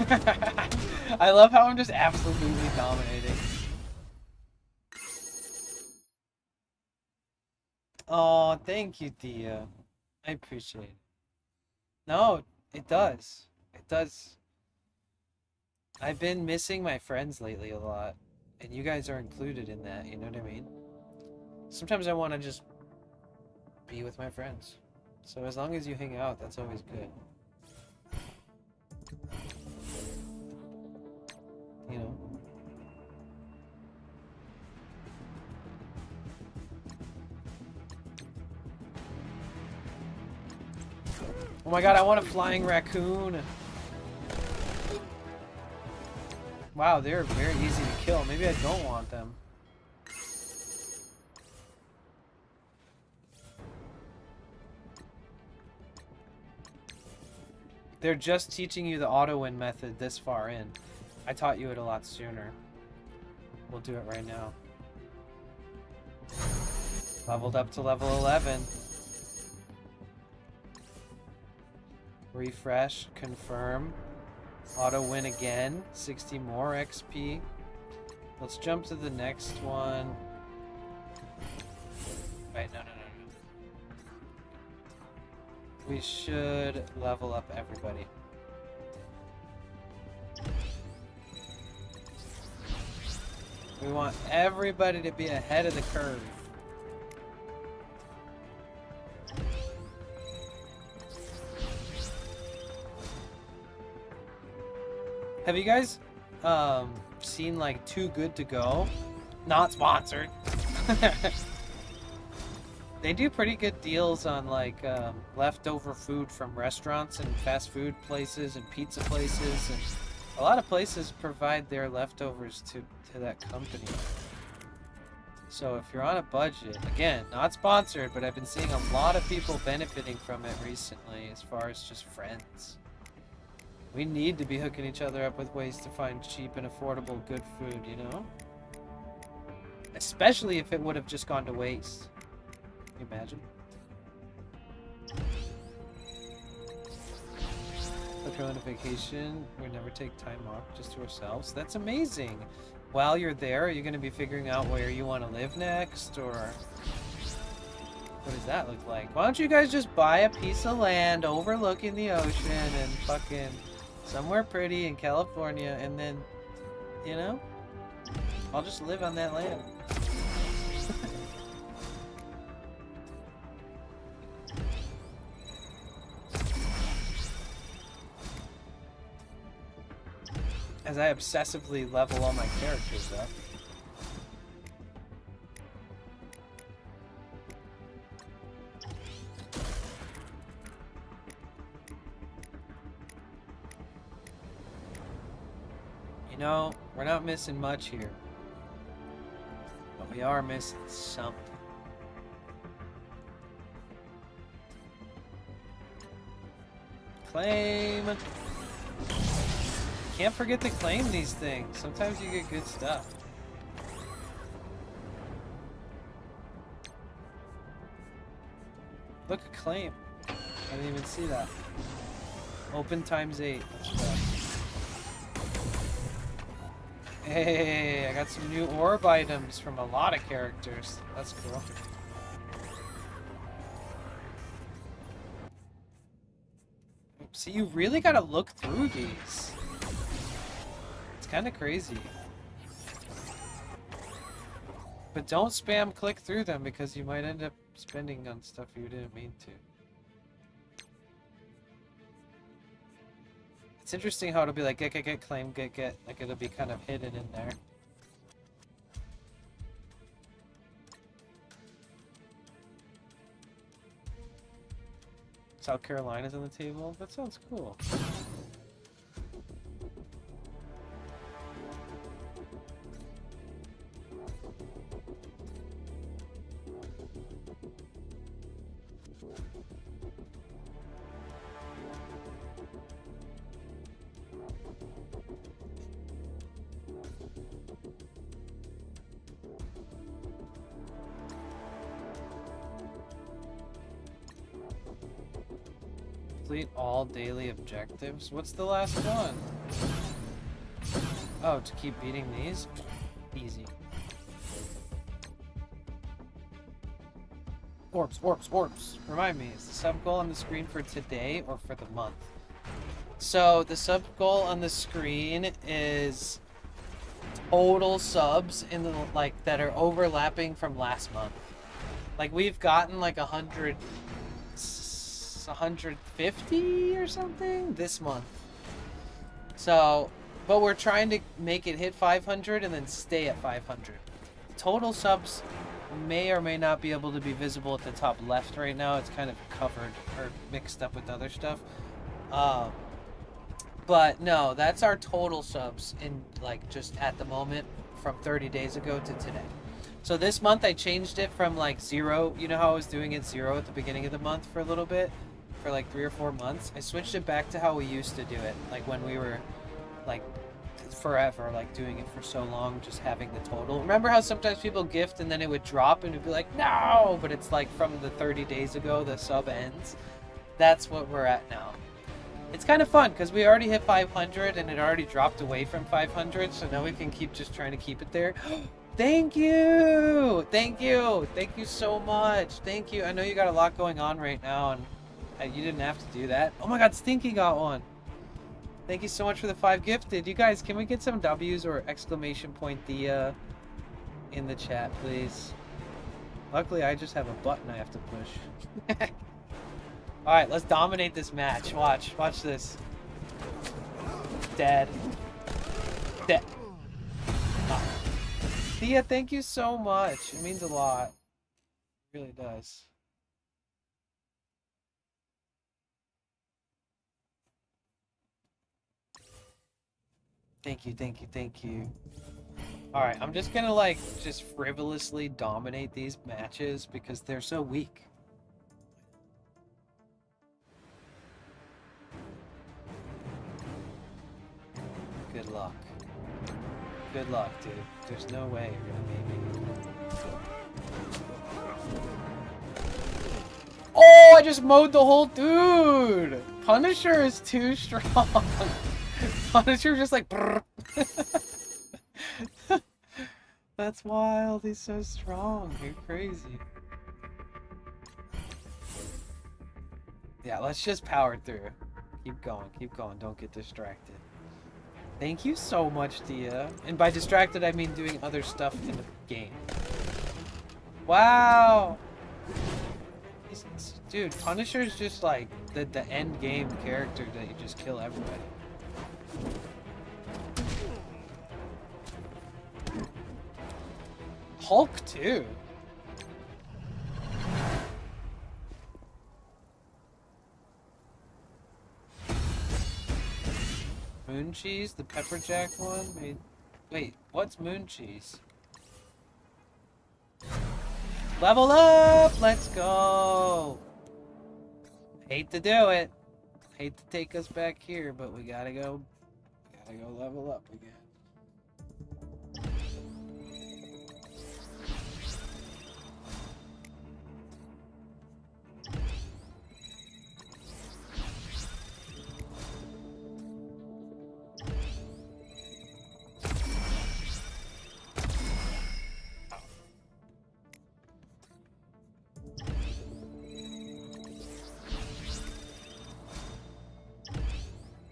aye. I love how I'm just absolutely dominating. Oh, thank you, Thea. I appreciate it. No, it does. It does. I've been missing my friends lately a lot. And you guys are included in that, you know what I mean? Sometimes I want to just be with my friends. So as long as you hang out, that's always good. You know? Oh my god, I want a flying raccoon! Wow, they're very easy to kill. Maybe I don't want them. They're just teaching you the auto-win method this far in. I taught you it a lot sooner. We'll do it right now. Leveled up to level 11. Refresh, confirm. Auto win again. 60 more XP. Let's jump to the next one. Wait, no. We should level up everybody. We want everybody to be ahead of the curve. Have you guys seen like Too Good to Go? Not sponsored. They do pretty good deals on like leftover food from restaurants and fast food places and pizza places, and a lot of places provide their leftovers to that company. So if you're on a budget, again, not sponsored, but I've been seeing a lot of people benefiting from it recently as far as just friends. We need to be hooking each other up with ways to find cheap and affordable good food, you know? Especially if it would have just gone to waste. Can you imagine? If you're on a vacation, we never take time off just to ourselves. That's amazing. While you're there, are you going to be figuring out where you want to live next, or what does that look like? Why don't you guys just buy a piece of land overlooking the ocean and fucking somewhere pretty in California, and then, you know, I'll just live on that land. As I obsessively level all my characters up. You know, we're not missing much here. But we are missing something. Claim! Can't forget to claim these things. Sometimes you get good stuff. Look, a claim. I didn't even see that. Open ×8. Let's go. Hey, I got some new orb items from a lot of characters. That's cool. See, you really gotta look through these. It's kind of crazy. But don't spam click through them because you might end up spending on stuff you didn't mean to. It's interesting how it'll be like get, claim, get. Like it'll be kind of hidden in there. South Carolina's on the table? That sounds cool. Complete all daily objectives. What's the last one? Oh, to keep beating these? Easy. Orbs. Remind me, is the sub goal on the screen for today or for the month? So the sub goal on the screen is total subs in the like that are overlapping from last month. Like we've gotten like 150 or something this month. So, but we're trying to make it hit 500 and then stay at 500. Total subs may or may not be able to be visible at the top left right now. It's kind of covered or mixed up with other stuff. But no, that's our total subs in like just at the moment from 30 days ago to today. So this month I changed it from like 0. You know how I was doing it 0 at the beginning of the month for a little bit? For like 3 or 4 months. I switched it back to how we used to do it. Like when we were like forever, like doing it for so long, just having the total. Remember how sometimes people gift and then it would drop and it'd be like, no, but it's like from the 30 days ago the sub ends. That's what we're at now. It's kind of fun because we already hit 500 and it already dropped away from 500, so now we can keep just trying to keep it there. Thank you! Thank you! Thank you so much. Thank you. I know you got a lot going on right now and you didn't have to do that. Oh my god, Stinky got one. Thank you so much for the 5 gifted. You guys, can we get some W's or exclamation point Thea in the chat, please? Luckily, I just have a button I have to push. Alright, let's dominate this match. Watch. Watch this. Dead. Dead. Ah. Thea, thank you so much. It means a lot. It really does. Thank you, thank you, thank you. Alright, I'm just gonna like just frivolously dominate these matches because they're so weak. Good luck. Good luck, dude. There's no way you're gonna beat me. Oh, I just mowed the whole dude! Punisher is too strong. Punisher just like That's wild, he's so strong. You're crazy. Yeah, let's just power through. Keep going, don't get distracted. Thank you so much, Dia. And by distracted, I mean doing other stuff in the game. Wow! Dude, Punisher's just like the end game character that you just kill everybody. Hulk too. Moon cheese, the pepper jack one made. Wait, what's moon cheese? Level up! Let's go! Hate to do it. Hate to take us back here, but we gotta go. Gotta go level up again.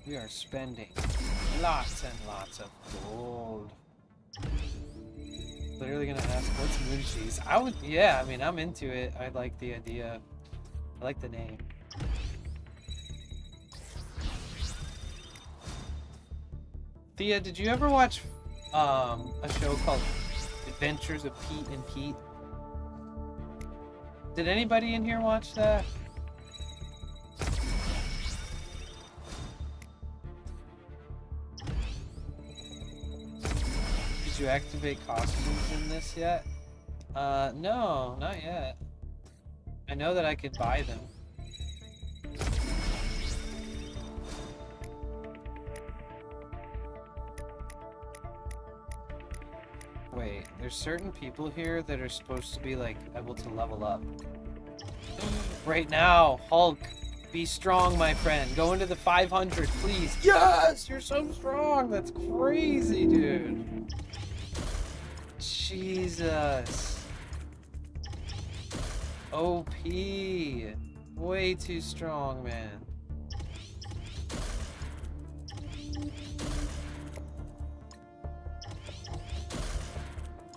We are spending lots and lots of gold. Literally gonna ask, what's moon cheese? I would, yeah, I mean, I'm into it. I like the idea. I like the name. Thea, did you ever watch a show called Adventures of Pete and Pete? Did anybody in here watch that? Did you activate costumes in this yet? No, not yet. I know that I could buy them. Wait, there's certain people here that are supposed to be like able to level up. Right now, Hulk, be strong, my friend. Go into the 500, please. Yes, you're so strong. That's crazy, dude. Jesus. OP. Way too strong, man.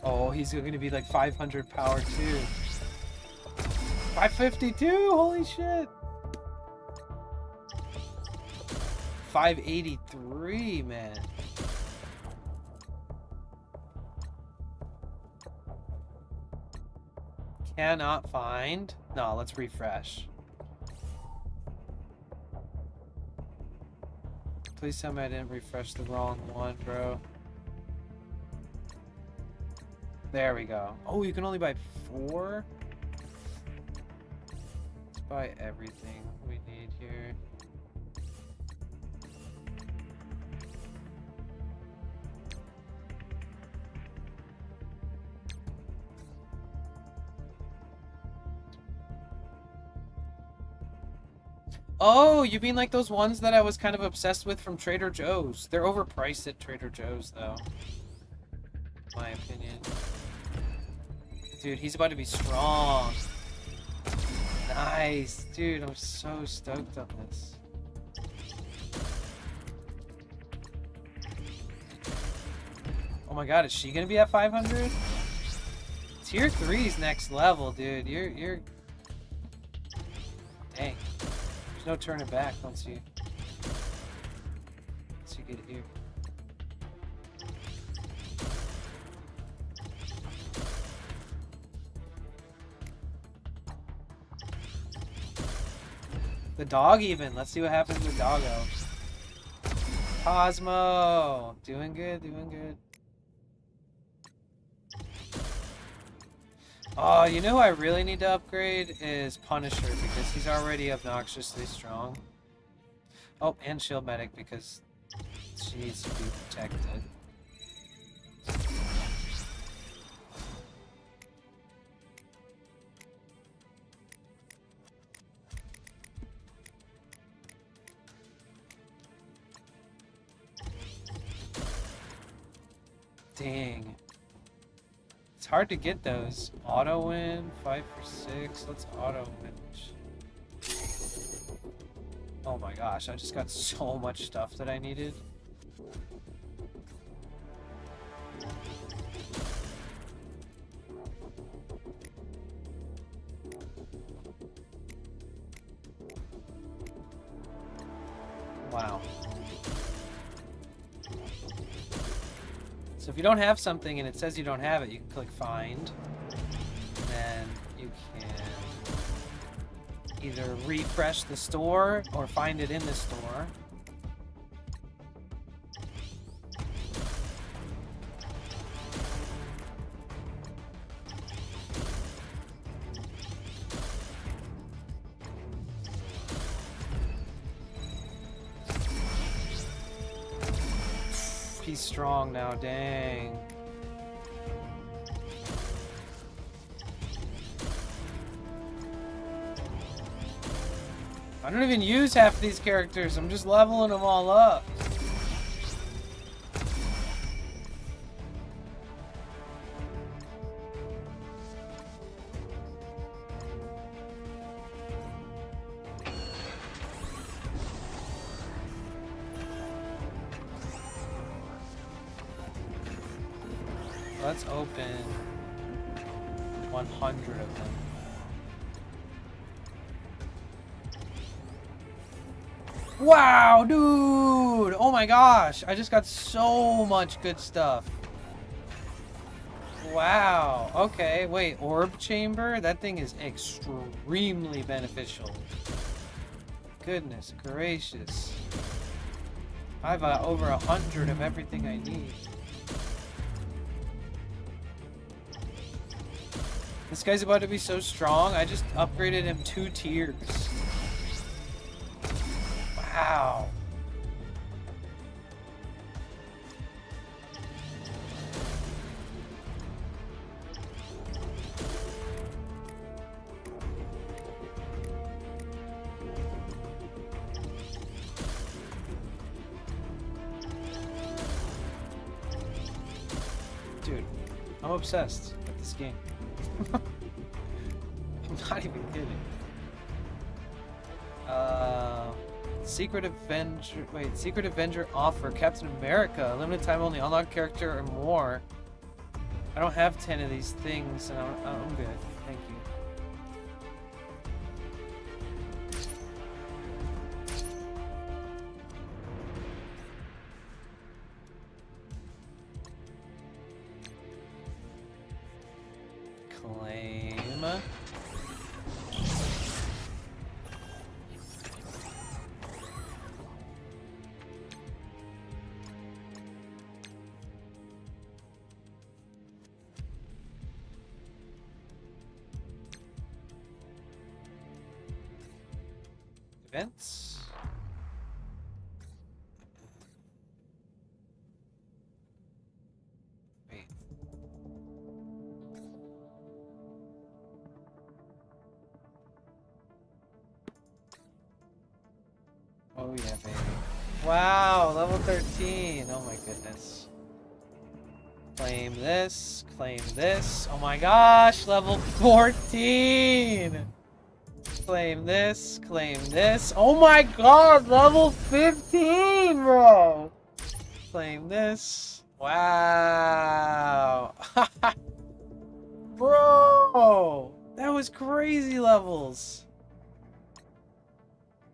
Oh, he's gonna be like 500 power too. 552, holy shit. 583, man. Cannot find. No, let's refresh. Please tell me I didn't refresh the wrong one, bro. There we go. Oh, you can only buy 4? Let's buy everything we need here. Oh, you mean like those ones that I was kind of obsessed with from Trader Joe's? They're overpriced at Trader Joe's, though. My opinion. Dude, he's about to be strong. Nice. Dude, I'm so stoked on this. Oh my god, is she gonna be at 500? Tier 3's next level, dude. You're... Dang. There's no turning back once you get it here. The dog even. Let's see what happens with Doggo. Cosmo! Doing good, doing good. Oh, you know who I really need to upgrade is Punisher, because he's already obnoxiously strong. Oh, and Shield Medic, because she needs to be protected. Dang. It's hard to get those. Auto win, 5 for 6. Let's auto win. Oh my gosh, I just got so much stuff that I needed. Wow. So if you don't have something and it says you don't have it, you can click find. And then you can either refresh the store or find it in the store. He's strong now, dang. I don't even use half these characters, I'm just leveling them all up. Let's open 100 of them. Wow, dude! Oh my gosh, I just got so much good stuff. Wow, okay, wait, orb chamber? That thing is extremely beneficial. Goodness gracious. I have over 100 of everything I need. This guy's about to be so strong, I just upgraded him 2 tiers. Wow. Dude, I'm obsessed with this game. I'm not even kidding. Secret Avenger. Wait, Secret Avenger offer. Captain America. Limited time only. Unlock character or more. I don't have 10 of these things, and I'm good. Thank you. Claim. Events. Wait. Oh yeah, baby. Wow, level 13. Oh my goodness. Claim this, claim this. Oh my gosh, level 14. Claim this, claim this. Oh my god, level 15, bro. Claim this. Wow. Bro, that was crazy levels.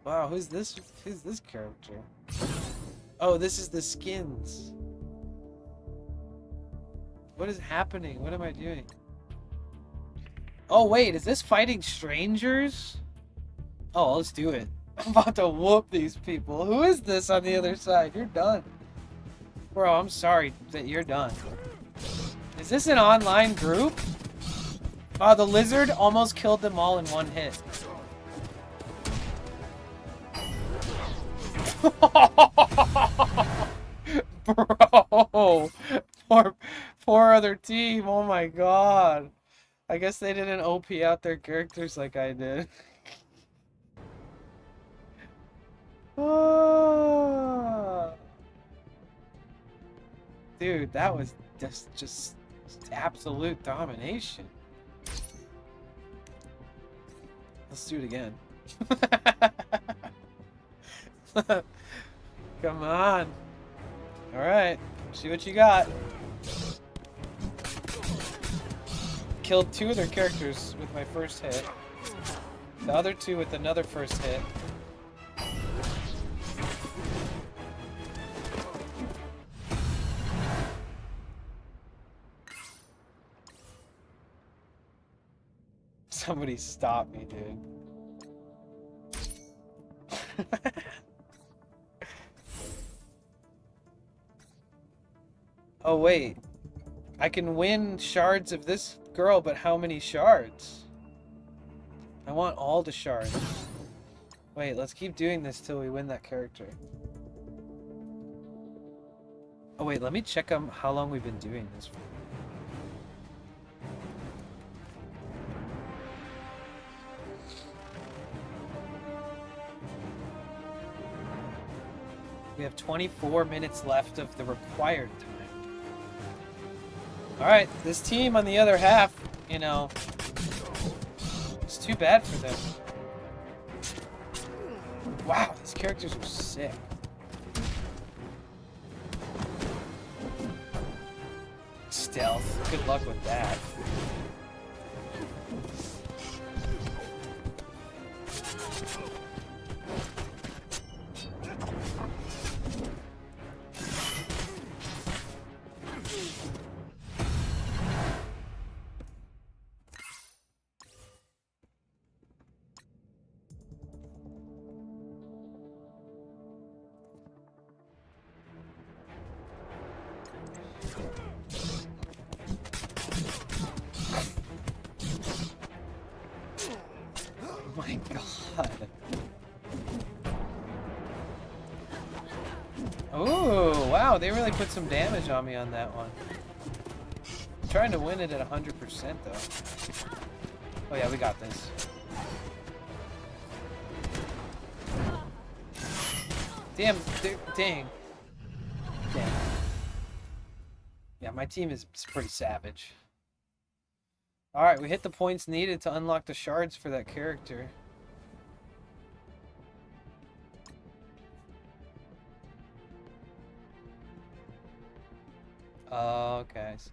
Wow, who's this character? Oh, this is the skins. What is happening? What am I doing? Oh wait, is this fighting strangers? Oh, let's do it. I'm about to whoop these people. Who is this on the other side? You're done. Bro, I'm sorry that you're done. Is this an online group? Oh, the lizard almost killed them all in one hit. Bro! Poor other team. Oh my god. I guess they didn't OP out their characters like I did. Dude, that was just absolute domination. Let's do it again. Come on. Alright, see what you got. Killed 2 of their characters with my first hit. The other 2 with another first hit. Somebody stop me, dude. Oh, wait. I can win shards of this girl, but how many shards? I want all the shards. Wait, let's keep doing this till we win that character. Oh, wait, let me check how long we've been doing this for. We have 24 minutes left of the required time. Alright, this team on the other half, you know, it's too bad for them. Wow, these characters are sick. Stealth, good luck with that. Oh, wow, they really put some damage on me on that one. I'm trying to win it at 100% though. Oh yeah, we got this. Damn, dang. Damn. Yeah, my team is pretty savage. Alright, we hit the points needed to unlock the shards for that character. Oh, okay, I see.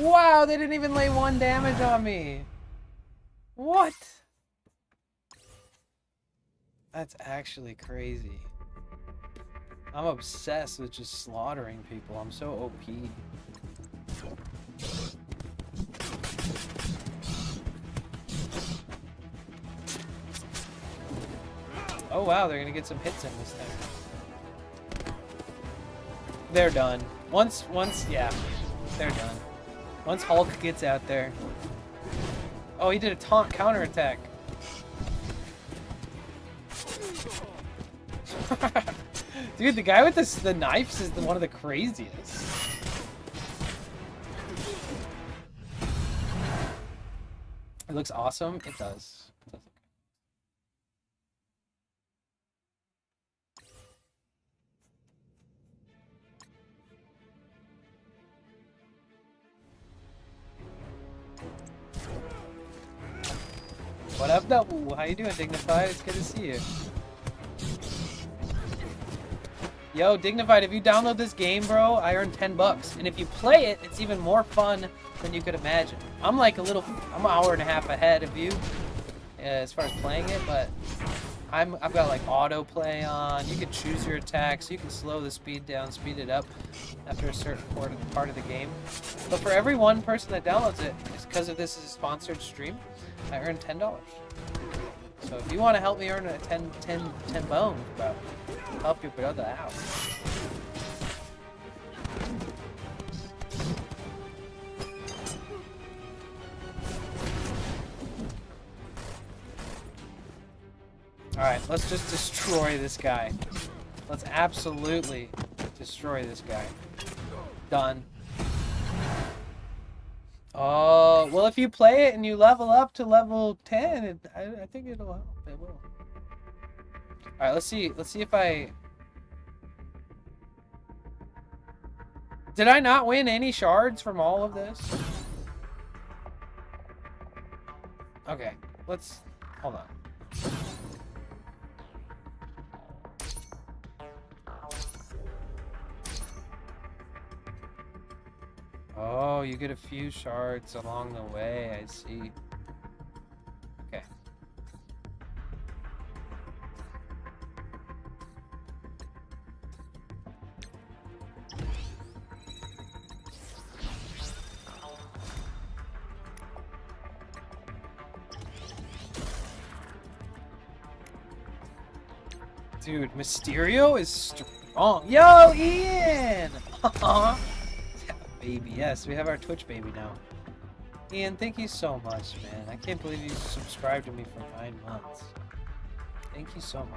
Wow, they didn't even lay 1 damage on me. What? That's actually crazy. I'm obsessed with just slaughtering people. I'm so OP. Oh wow, they're gonna get some hits in this time. They're done. Once, yeah, they're done. Once Hulk gets out there. Oh, he did a taunt counterattack. Dude, the guy with the knives is one of the craziest. It looks awesome. It does. It does. What up, Double? How you doing, Dignified? It's good to see you. Yo, Dignified, if you download this game, bro, I earn $10. And if you play it, it's even more fun than you could imagine. I'm like I'm an hour and a half ahead of you as far as playing it, but I've got like autoplay on. You can choose your attacks. You can slow the speed down, speed it up after a certain part of the game. But for every one person that downloads it, it's because of this is a sponsored stream, I earn $10. So if you want to help me earn a 10 bones, bro, help your brother out. Alright, let's just destroy this guy. Let's absolutely destroy this guy. Done. Oh, well, if you play it and you level up to level 10, I think it'll help. It will. Alright, let's see. Let's see if I... Did I not win any shards from all of this? Okay, let's... Hold on. Oh, you get a few shards along the way, I see. Okay. Dude, Mysterio is strong. Yo, Ian! Baby, yes, we have our Twitch baby now. Ian, thank you so much, man. I can't believe you subscribed to me for 9 months. Thank you so much.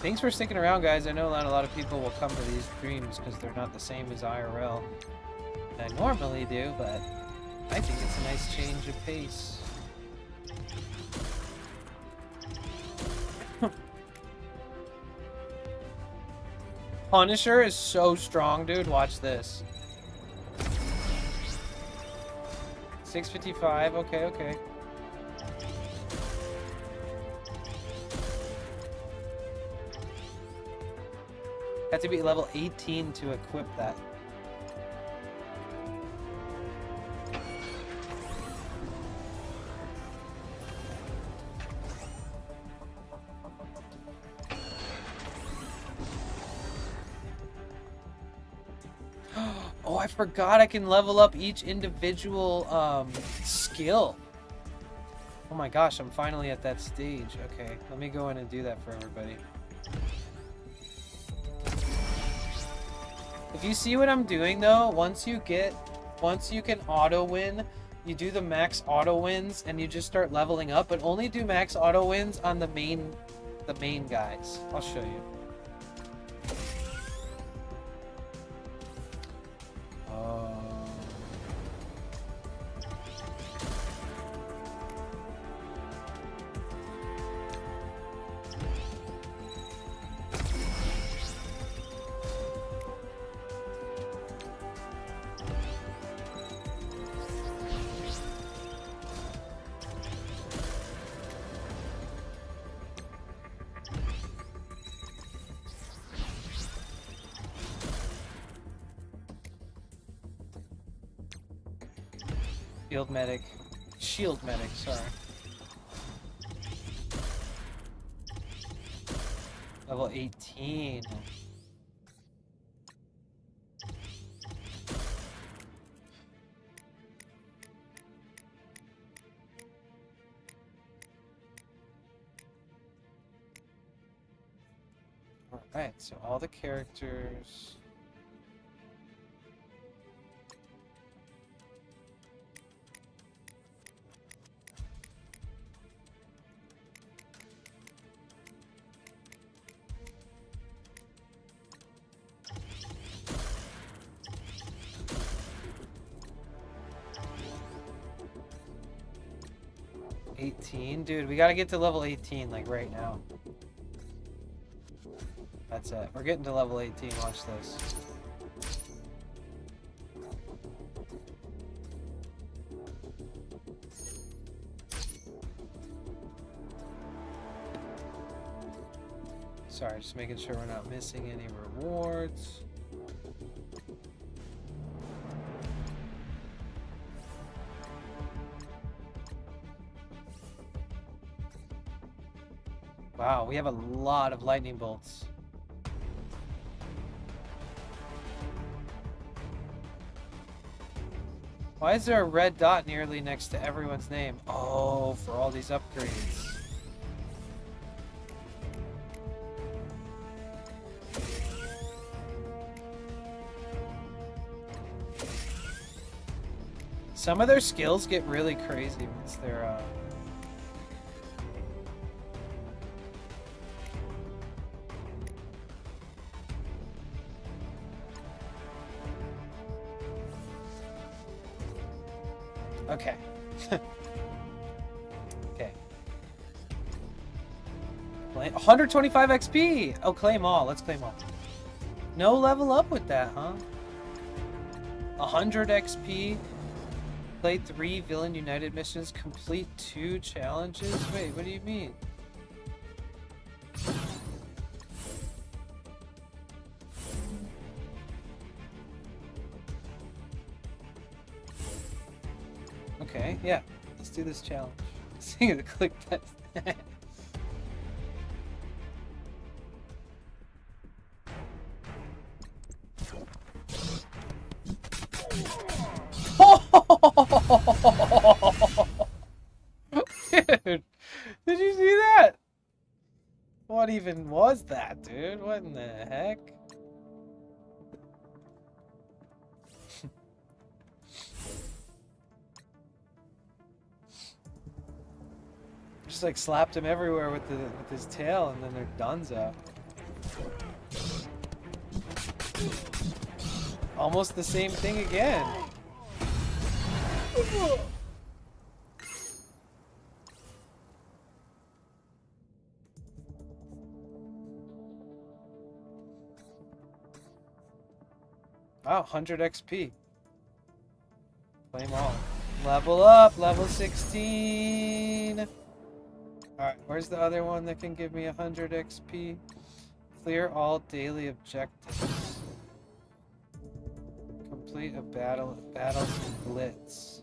Thanks for sticking around, guys. I know not a lot of people will come to these streams because they're not the same as IRL. I normally do, but I think it's a nice change of pace. Punisher is so strong, dude. Watch this. 655. Okay, okay. Have to be level 18 to equip that. Oh, I forgot I can level up each individual skill. Oh my gosh, I'm finally at that stage. Okay, let me go in and do that for everybody. If you see what I'm doing though, once you can auto win, you do the max auto wins and you just start leveling up, but only do max auto wins on the main guys. I'll show you. Field medic. Shield medic, sorry. Level 18. Alright, so all the characters... 18? Dude, we gotta get to level 18, like, right now. That's it. We're getting to level 18. Watch this. Sorry, just making sure we're not missing any rewards. Wow, we have a lot of lightning bolts. Why is there a red dot nearly next to everyone's name? Oh, for all these upgrades. Some of their skills get really crazy once they're okay. Okay. 125 XP! Oh, claim all. Let's claim all. No level up with that, huh? 100 XP. Play 3 Villain United missions. Complete 2 challenges. Wait, what do you mean? Okay, yeah. Let's do this challenge. See the click that. Dude, did you see that? What even was that, dude? What in the heck? Just like slapped him everywhere with his tail, and then they're donezo. Almost the same thing again. Wow, 100 XP. Claim all. Level up, level 16. Alright, where's the other one that can give me 100 XP? Clear all daily objectives. Complete a battles and blitz.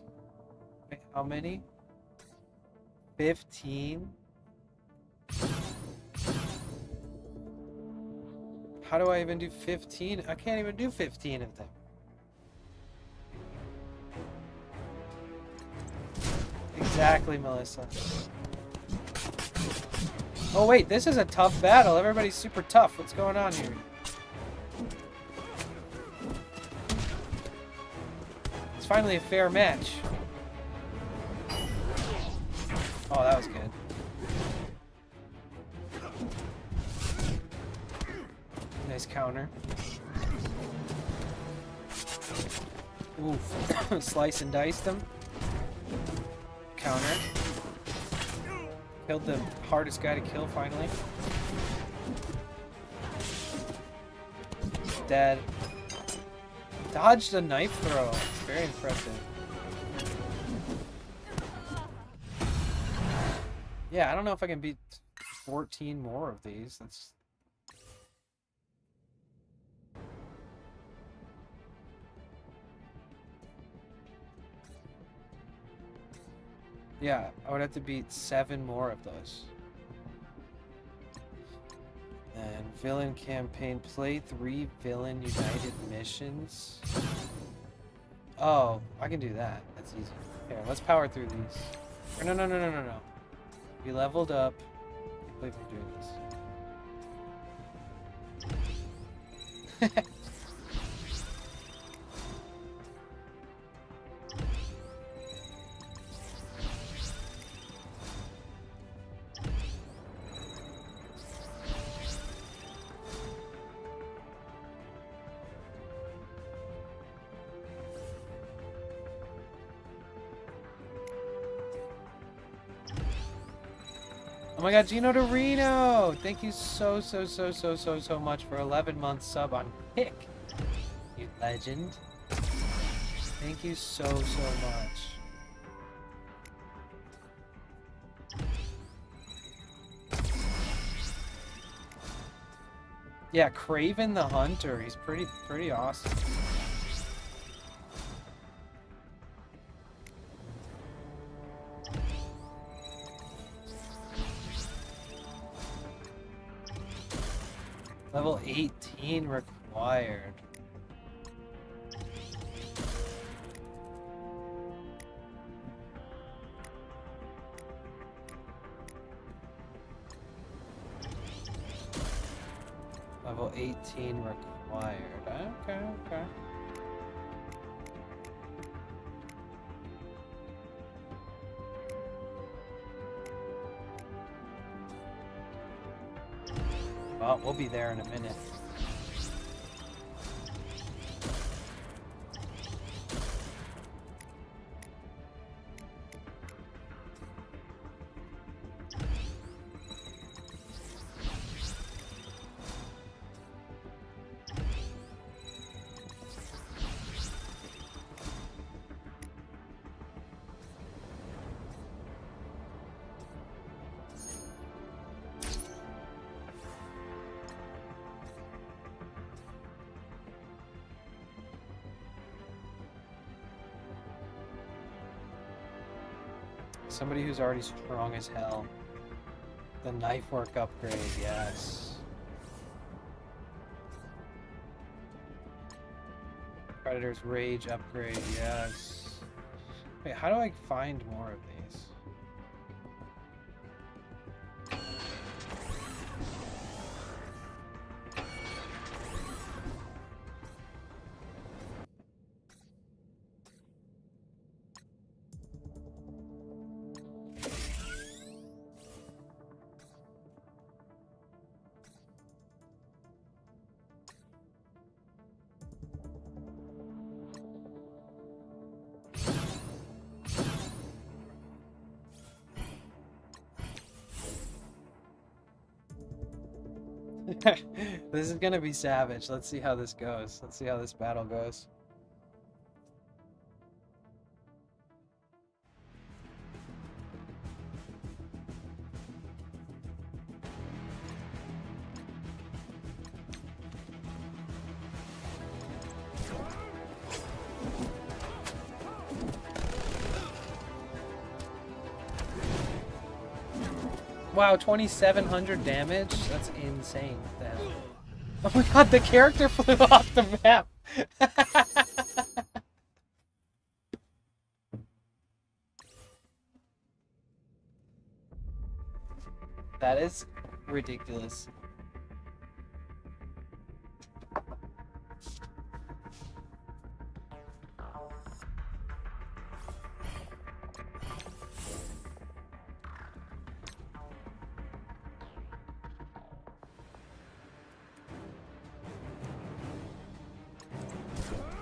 Wait, how many? 15? How do I even do 15? I can't even do 15 of them. Exactly, Melissa. Oh wait, this is a tough battle. Everybody's super tough. What's going on here? It's finally a fair match. Oh, that was good. Nice counter. Oof. Slice and diced him. Counter. Killed the hardest guy to kill finally. Dead. Dodged a knife throw. Very impressive. Yeah, I don't know if I can beat 14 more of these. That's... Yeah, I would have to beat 7 more of those. And villain campaign, play 3 Villain United missions. Oh, I can do that. That's easy. Here, let's power through these. Or no. We leveled up. I can't believe we're doing this. Oh my god, Gino Dorino! Thank you so much for 11 months sub on Pick. You legend. Thank you so much. Yeah, Craven the Hunter. He's pretty awesome. Level 18 required. Level 18 required. Okay. Well, we'll be there in a minute. Somebody who's already strong as hell. The knife work upgrade, yes. Predator's rage upgrade, yes. Wait, how do I find more of these? This is gonna be savage. Let's see how this goes. Let's see how this battle goes. Wow, 2,700 damage? That's insane. What the hell? Oh my god, the character flew off the map! That is ridiculous.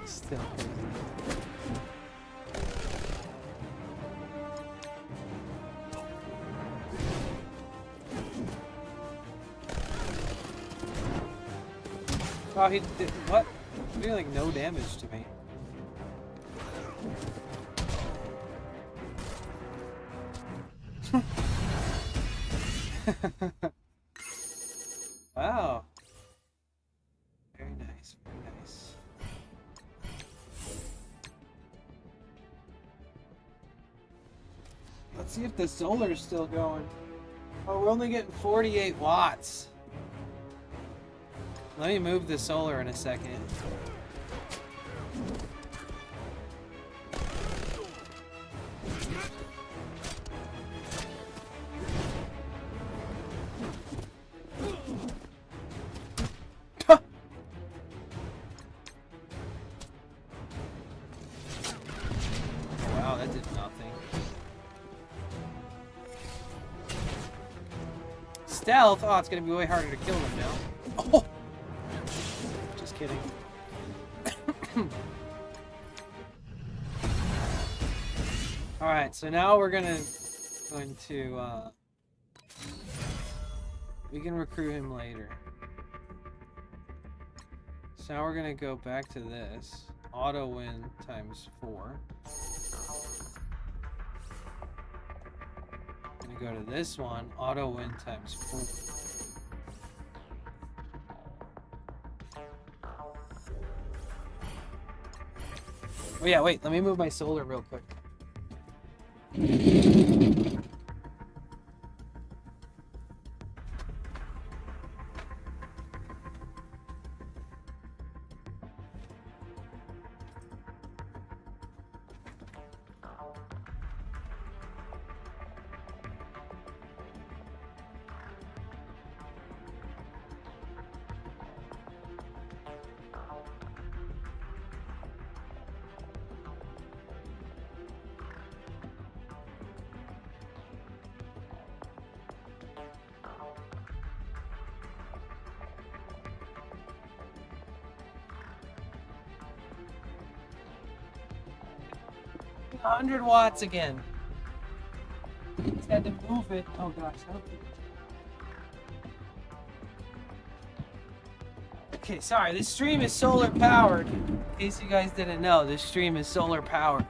Still crazy. Oh, he did what? He did like no damage to me. Wow. Very nice, very nice. Let's see if the solar's still going. Oh, we're only getting 48 watts. Let me move the solar in a second. Wow, that did nothing. Stealth? Oh, it's gonna be way harder to kill them now. Oh! Just kidding. Alright, so now we're going to We can recruit him later. So now we're gonna go back to this. Auto win times 4. Gonna go to this one. Auto win times 4. Oh yeah, wait, let me move my solar real quick. $100 again. Just had to move it. Oh gosh. Okay, sorry. This stream is solar powered. In case you guys didn't know, this stream is solar powered.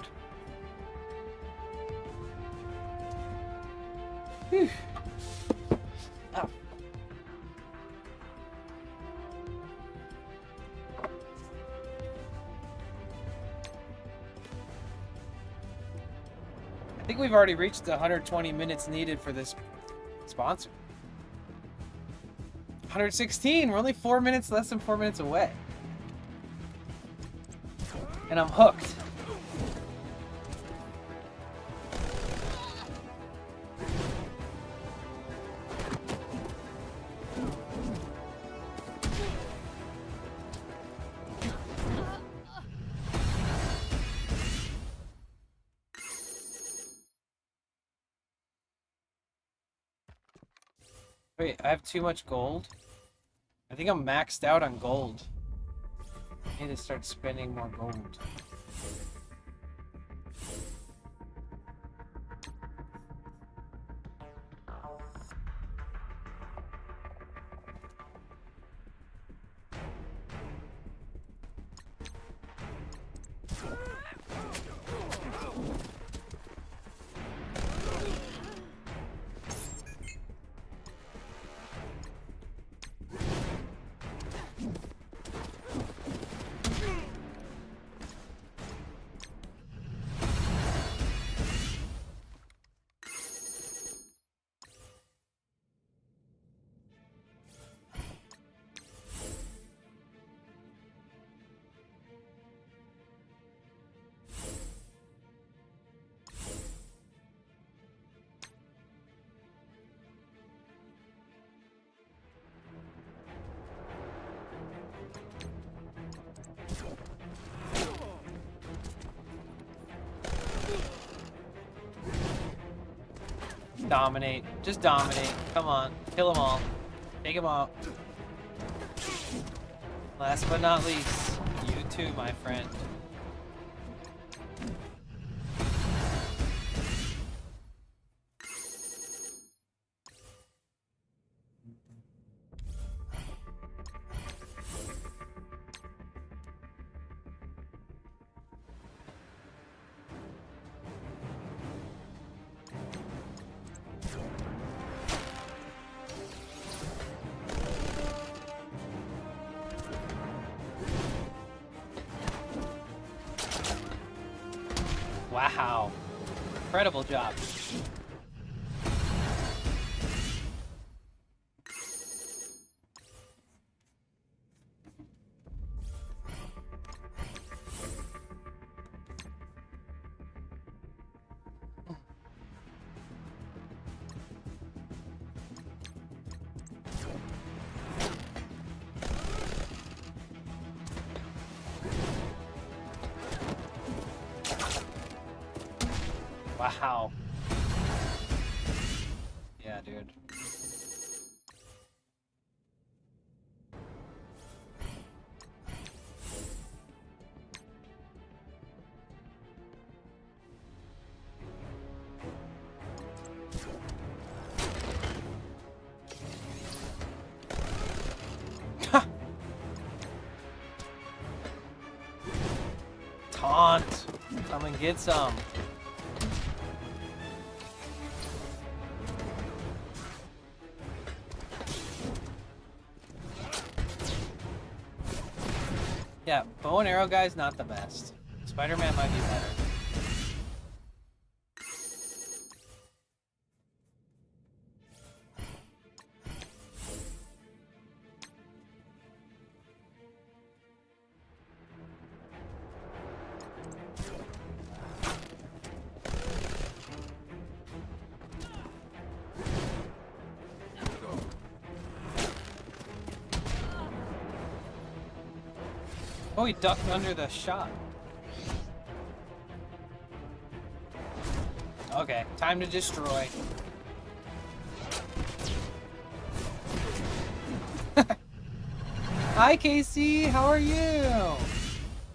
Whew. Oh. I think we've already reached the 120 minutes needed for this sponsor. 116, we're only 4 minutes, less than 4 minutes away. And I'm hooked. Wait, I have too much gold? I think I'm maxed out on gold. I need to start spending more gold. Dominate. Just dominate. Come on. Kill them all. Take them out. Last but not least, you too, my friend. Wow. Incredible job. Wow. Yeah, dude. Get some. Yeah, bow and arrow guy's not the best. Spider-Man might be better. Oh, he ducked under the shot. Okay, time to destroy. Hi, Casey. How are you? Oh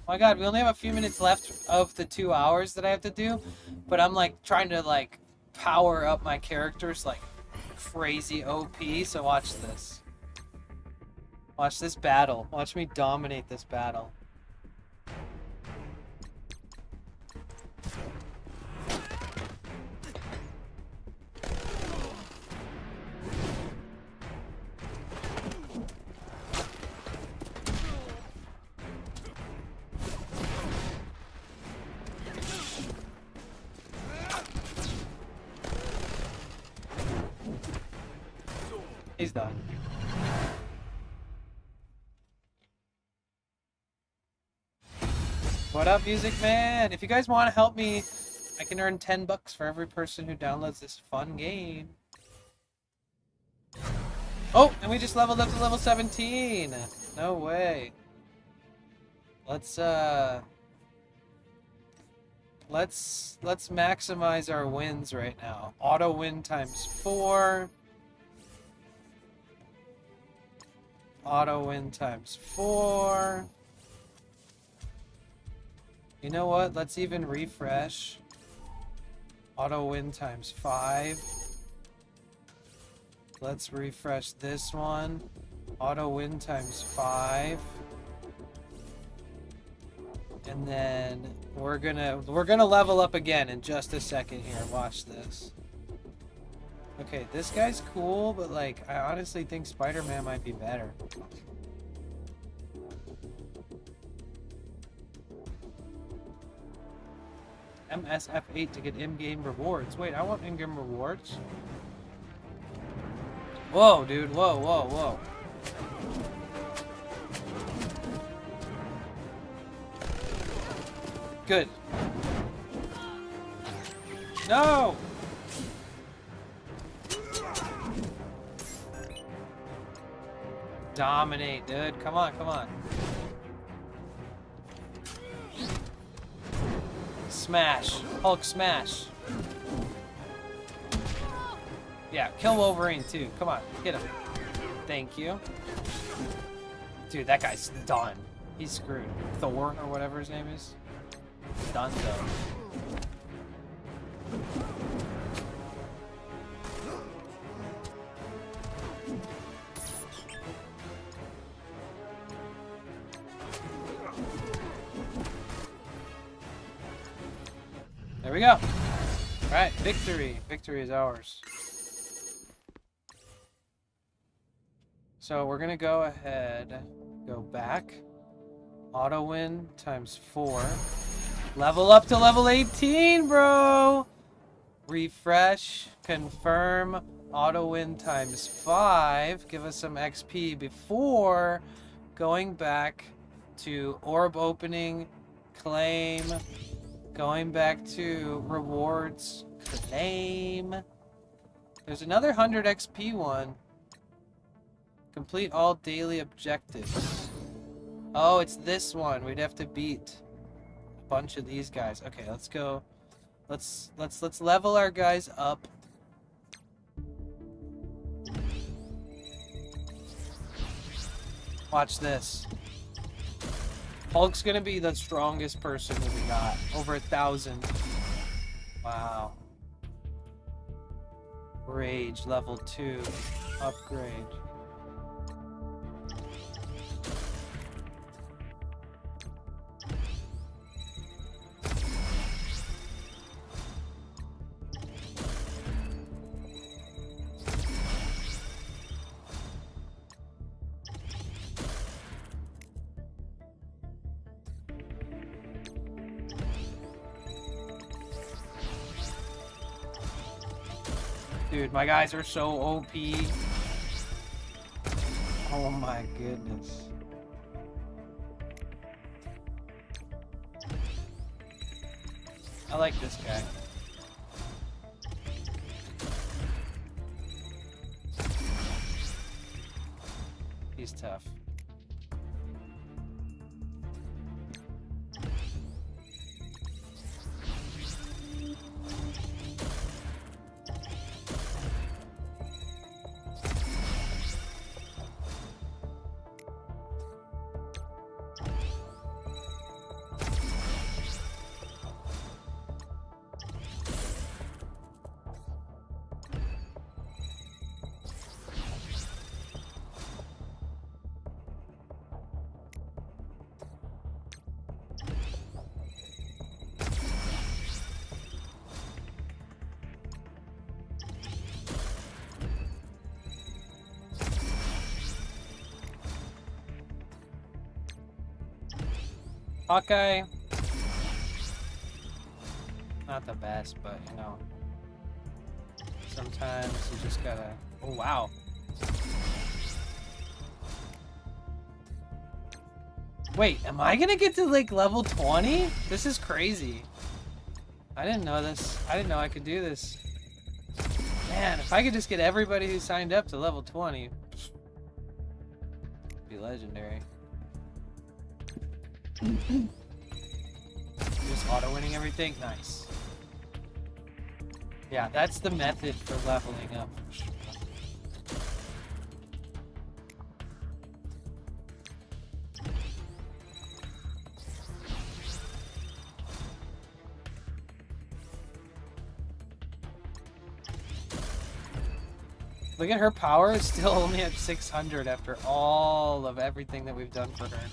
my God, we only have a few minutes left of the 2 hours that I have to do, but I'm like trying to like power up my characters like crazy OP. So watch this. Watch this battle. Watch me dominate this battle. He's done. What up, Music Man? If you guys want to help me, I can earn $10 for every person who downloads this fun game. Oh, and we just leveled up to level 17. No way. Let's maximize our wins right now. Auto win times 4. Auto win times 4. You know what? Let's even refresh. Auto win times 5. Let's refresh this one. Auto win times 5. And then we're gonna level up again in just a second here. Watch this. Okay, this guy's cool, but like I honestly think Spider-Man might be better. MSF8 to get in-game rewards. Wait, I want in-game rewards? Whoa, dude. Whoa, whoa, whoa. Good. No! Dominate, dude. Come on, come on. Smash. Hulk smash. Yeah, kill Wolverine too. Come on, get him. Thank you. Dude, that guy's done. He's screwed. Thor, or whatever his name is. Done though. There we go. All right, victory. Victory is ours. So we're gonna go ahead, go back. Auto win times 4. Level up to level 18, bro. Refresh, confirm, auto win times 5. Give us some XP before going back to orb opening, claim. Going back to rewards, claim. There's another 100 XP one. Complete all daily objectives. Oh, it's this one. We'd have to beat a bunch of these guys. Okay, let's go. Let's level our guys up. Watch this. Hulk's gonna be the strongest person that we got. Over 1,000. Wow. Rage, level 2. Upgrade. Dude, my guys are so OP. Oh my goodness. I like this guy. He's tough. Hawkeye. Not the best, but you know. Sometimes you just gotta. Oh, wow. Wait, am I gonna get to like level 20? This is crazy. I didn't know this. I didn't know I could do this. Man, if I could just get everybody who signed up to level 20, it'd be legendary. Just auto-winning everything? Nice. Yeah, that's the method for leveling up. Look at her power, is still only at 600 after all of everything that we've done for her.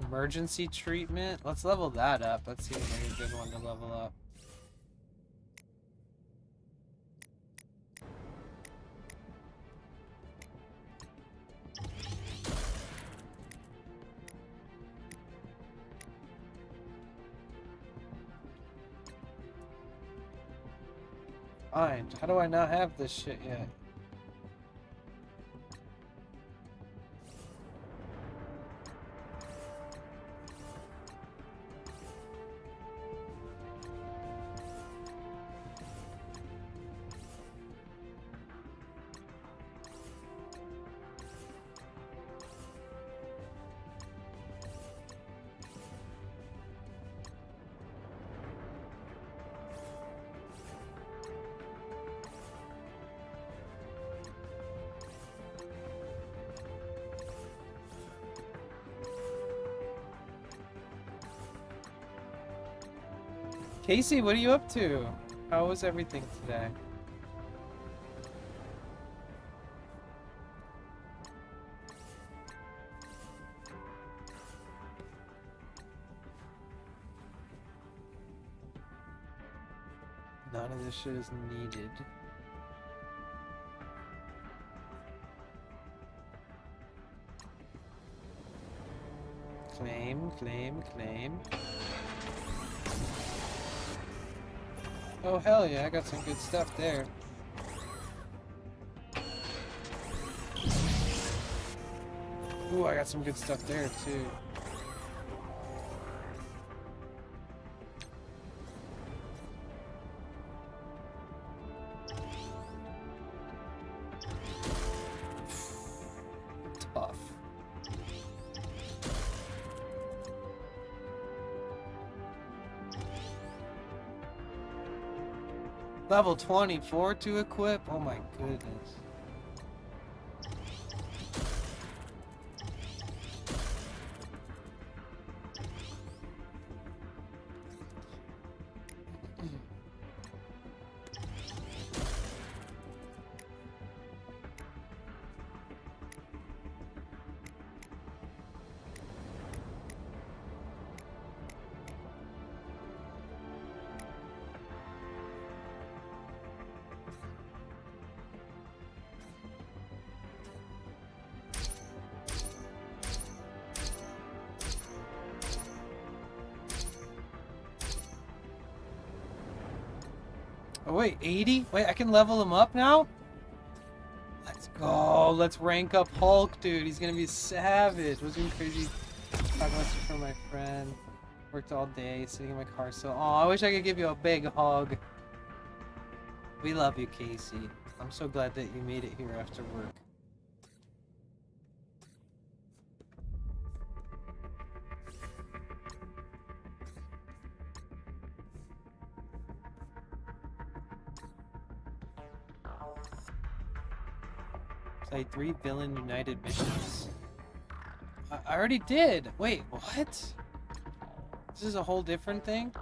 Emergency treatment. Let's level that up. Let's see if there's a good one to level up. Fine. How do I not have this shit yet? Casey, what are you up to? How was everything today? None of this shit is needed. Claim, claim, claim. Oh hell yeah, I got some good stuff there. Ooh, I got some good stuff there too. Tough. Level 24 to equip? Oh my goodness. Oh wait, 80? Wait, I can level him up now? Let's go. Let's rank up Hulk, dude. He's gonna be savage. Was been crazy talking about you from my friend. Worked all day, sitting in my car. So, oh, I wish I could give you a big hug. We love you, Casey. I'm so glad that you made it here after work. Play 3 Villain United missions. I already did. Wait, what? This is a whole different thing?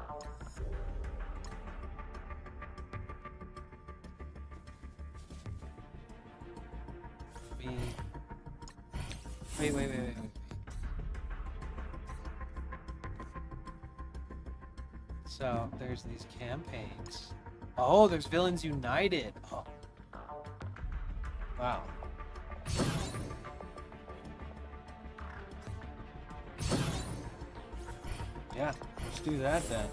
Wait. So, there's these campaigns. Oh, there's Villains United. Oh. Wow. Yeah, let's do that then.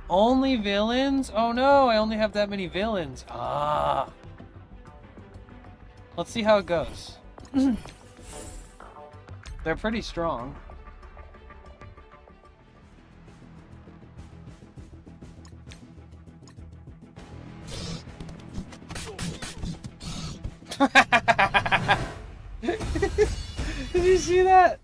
Only villains? Oh no, I only have that many villains. Ah. Let's see how it goes. They're pretty strong. Did you see that?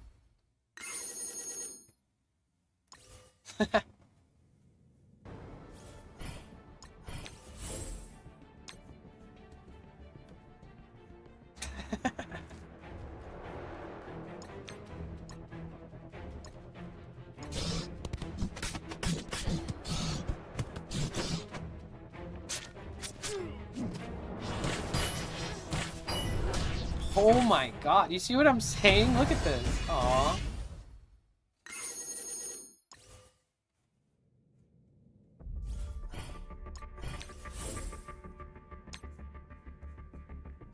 Oh my god, you see what I'm saying? Look at this. Aww.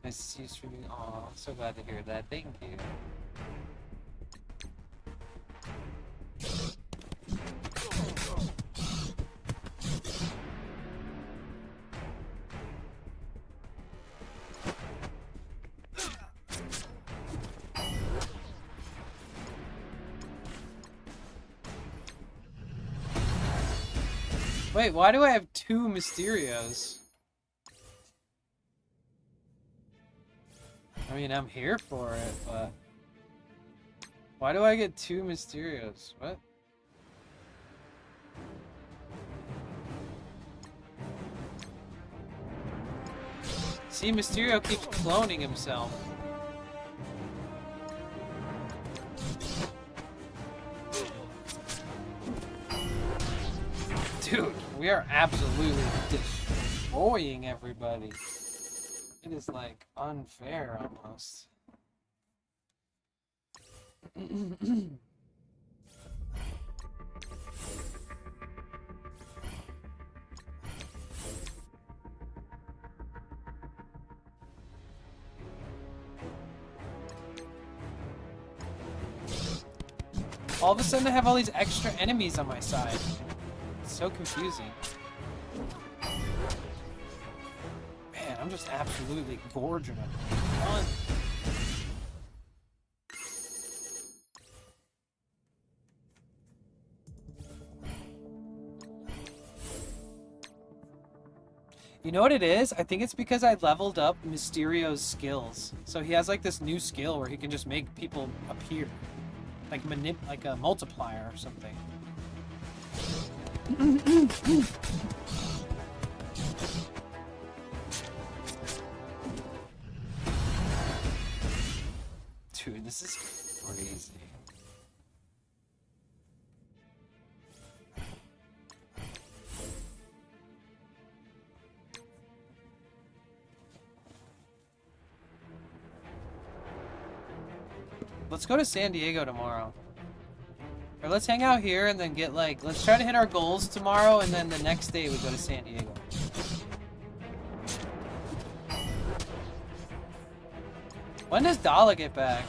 Nice to see you streaming. Aw, so glad to hear that. Thank you. Wait, why do I have 2 Mysterios? I mean, I'm here for it, but... Why do I get 2 Mysterios? What? See, Mysterio keeps cloning himself. Dude, we are absolutely destroying everybody. It is like unfair almost. All of a sudden I have all these extra enemies on my side. It's so confusing. Man, I'm just absolutely gorging them. Fun. You know what it is? I think it's because I leveled up Mysterio's skills. So he has like this new skill where he can just make people appear. Like like a multiplier or something. Dude, this is crazy. Let's go to San Diego tomorrow. Or let's hang out here and then get like, let's try to hit our goals tomorrow and then the next day we go to San Diego. When does Dala get back?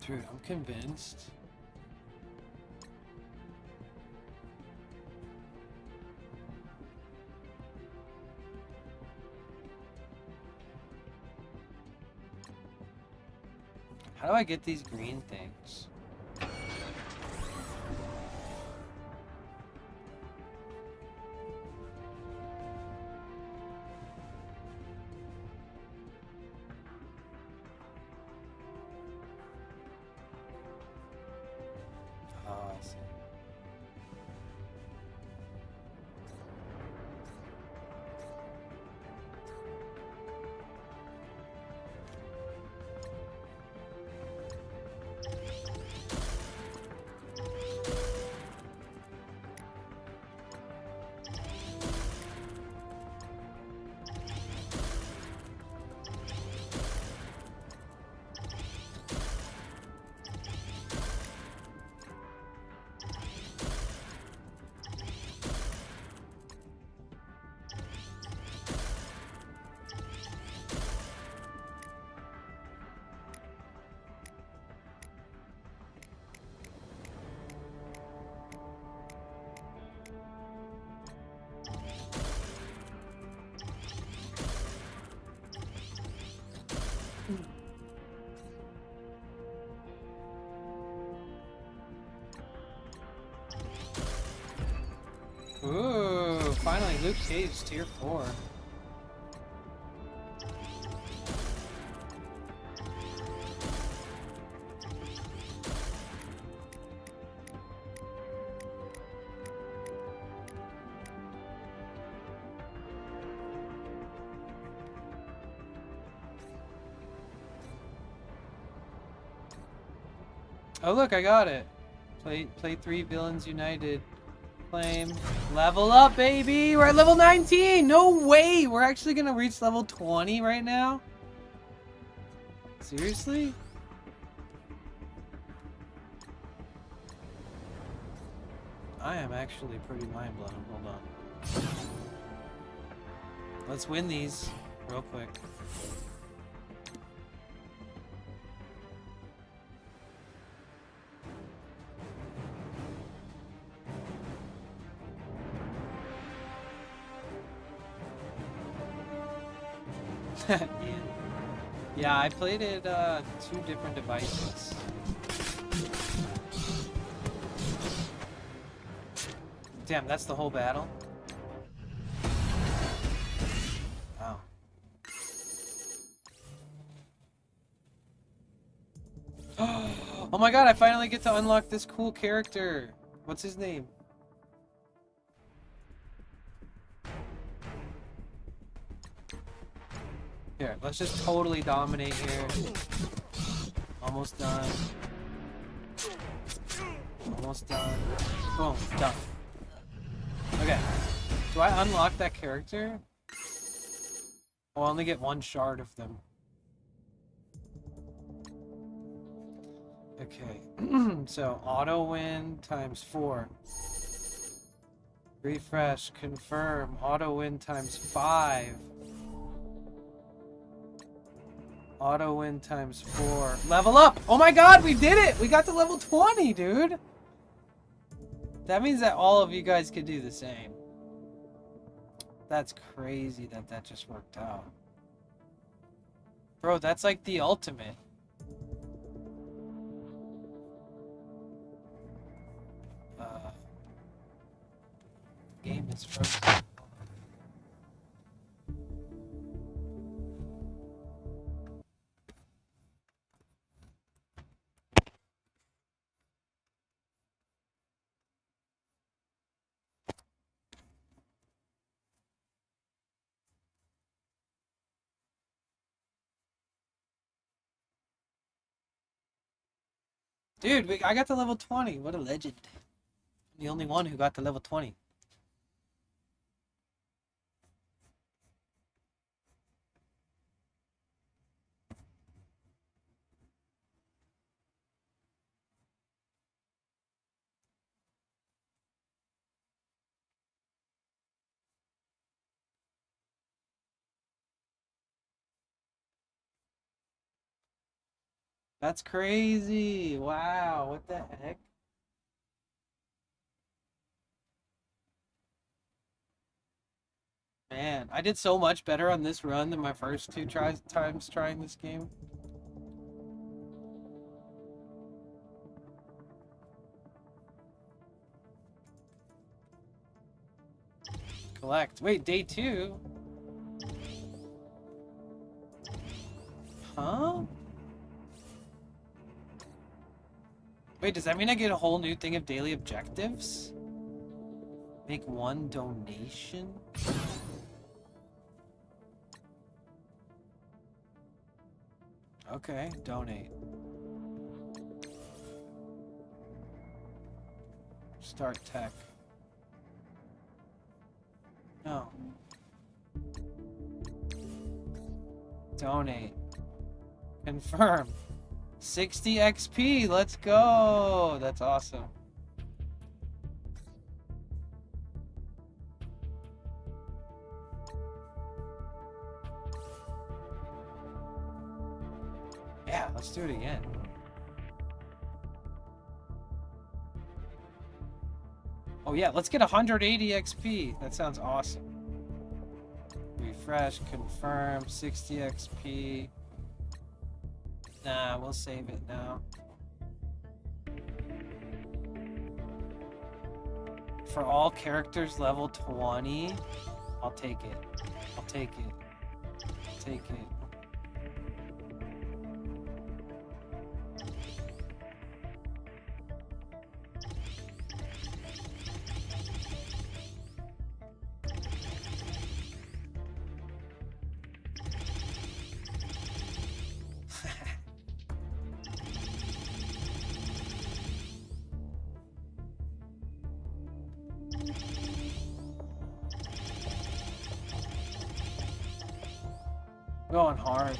Dude, I'm convinced. How do I get these green things? Oh, I see. Ooh, finally Luke Cage tier 4. Oh look, I got it. Play 3 Villains United. Claim. Level up, baby! We're at level 19! No way! We're actually gonna reach level 20 right now? Seriously? I am actually pretty mind blown. Hold on. Let's win these real quick. Yeah, I played it 2 different devices. Damn, that's the whole battle? Wow. Oh my god, I finally get to unlock this cool character. What's his name? Here, let's just totally dominate here. Almost done. Almost done. Boom, done. Okay. Do I unlock that character? I'll only get 1 shard of them. Okay. So, auto win times 4. Refresh, confirm, auto win times 5. Auto win times 4. Level up! Oh my god, we did it! We got to level 20, dude! That means that all of you guys could do the same. That's crazy that that just worked out. Bro, that's like the ultimate. Game is frozen. Dude, I got to level 20. What a legend. I'm the only one who got to level 20. That's crazy. Wow, what the heck? Man, I did so much better on this run than my first two times trying this game. Collect. Wait, day 2? Huh? Wait, does that mean I get a whole new thing of daily objectives? Make 1 donation? Okay, donate. Start tech. No. Donate. Confirm. 60 XP, let's go! That's awesome. Yeah, let's do it again. Oh yeah, let's get 180 XP. That sounds awesome. Refresh, confirm, 60 XP. Nah, we'll save it now. For all characters level 20, I'll take it. I'll take it. I'll take it. Going hard.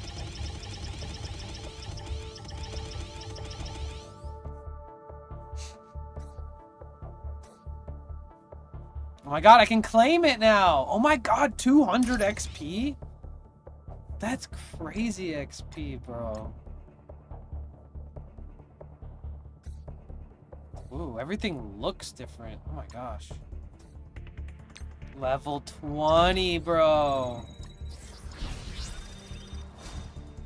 Oh my god, I can claim it now! Oh my god, 200 XP? That's crazy XP, bro. Ooh, everything looks different. Oh my gosh. Level 20, bro.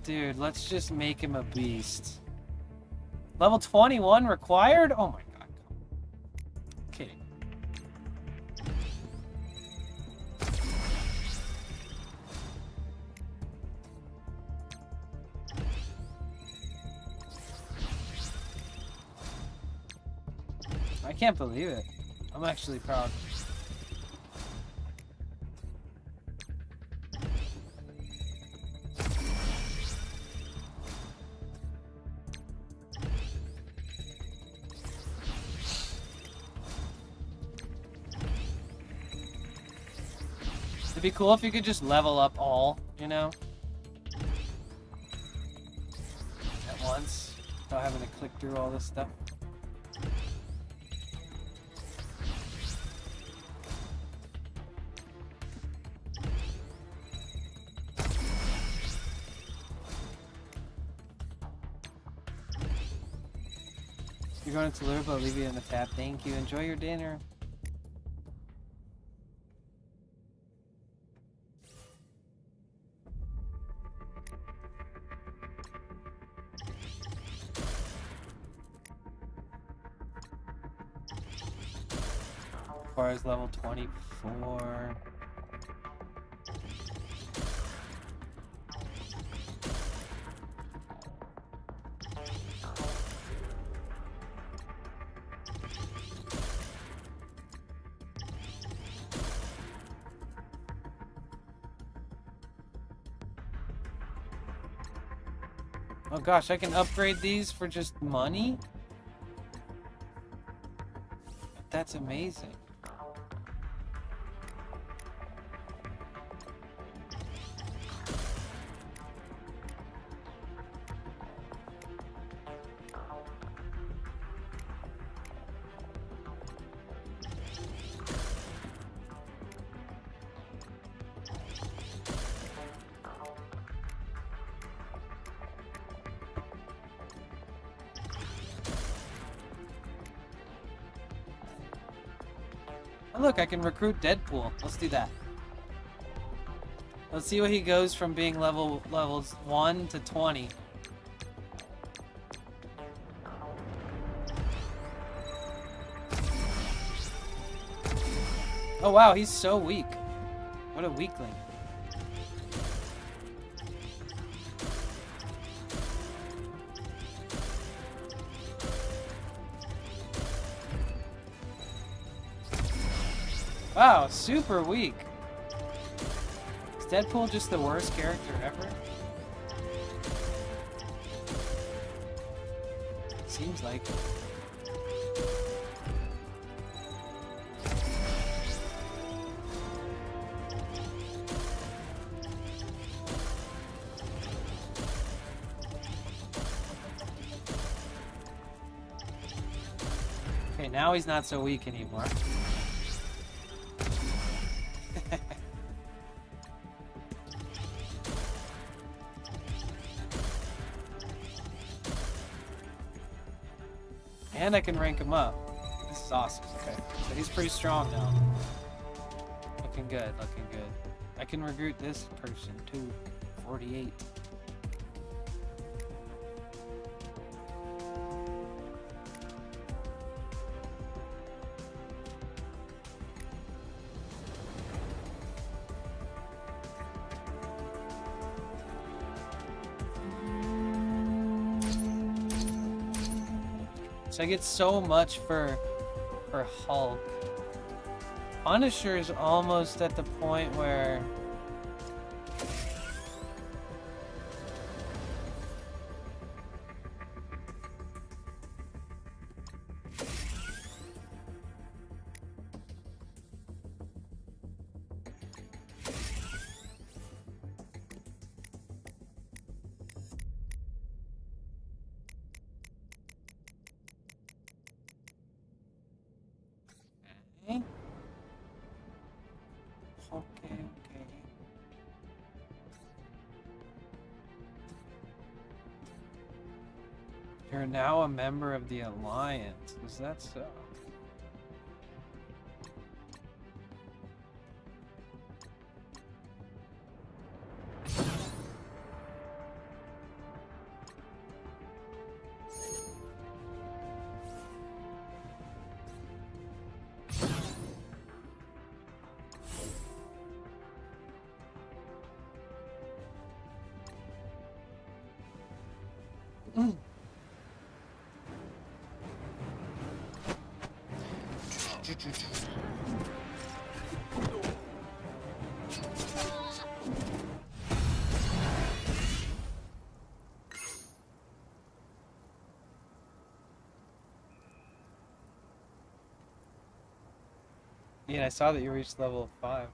Dude, let's just make him a beast. Level 21 required? Oh my god. Kidding. I can't believe it. I'm actually proud. It'd be cool if you could just level up all, you know? At once, without having to click through all this stuff. You're going to Malibu, I'll leave you in the tab. Thank you. Enjoy your dinner. As far as level 24. Oh gosh, I can upgrade these for just money? That's amazing. Oh, look, I can recruit Deadpool. Let's do that. Let's see what he goes from being levels 1 to 20. Oh wow, he's so weak. What a weakling. Wow, super weak. Is Deadpool just the worst character ever? Seems like. Okay, now he's not so weak anymore. And I can rank him up. This is awesome. Okay, so he's pretty strong now. Looking good, looking good. I can recruit this person too. 48. So I get so much for Hulk. Punisher is almost at the point where okay. You're now a member of the Alliance. Is that so? Yeah, I saw that you reached level 5.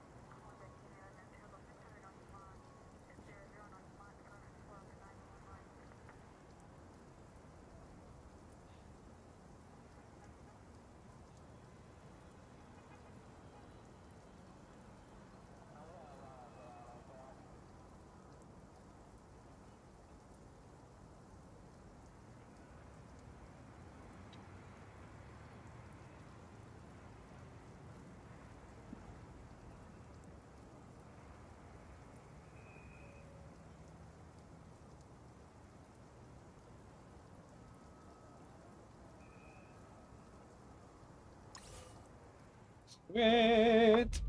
Sweet.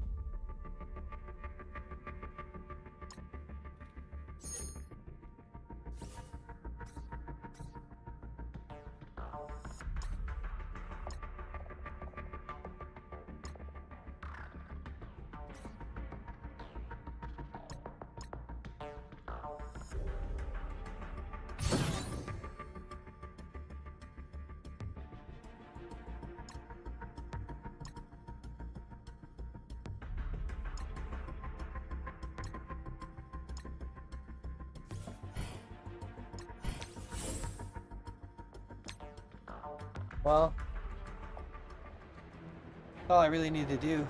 Well, that's all I really need to do.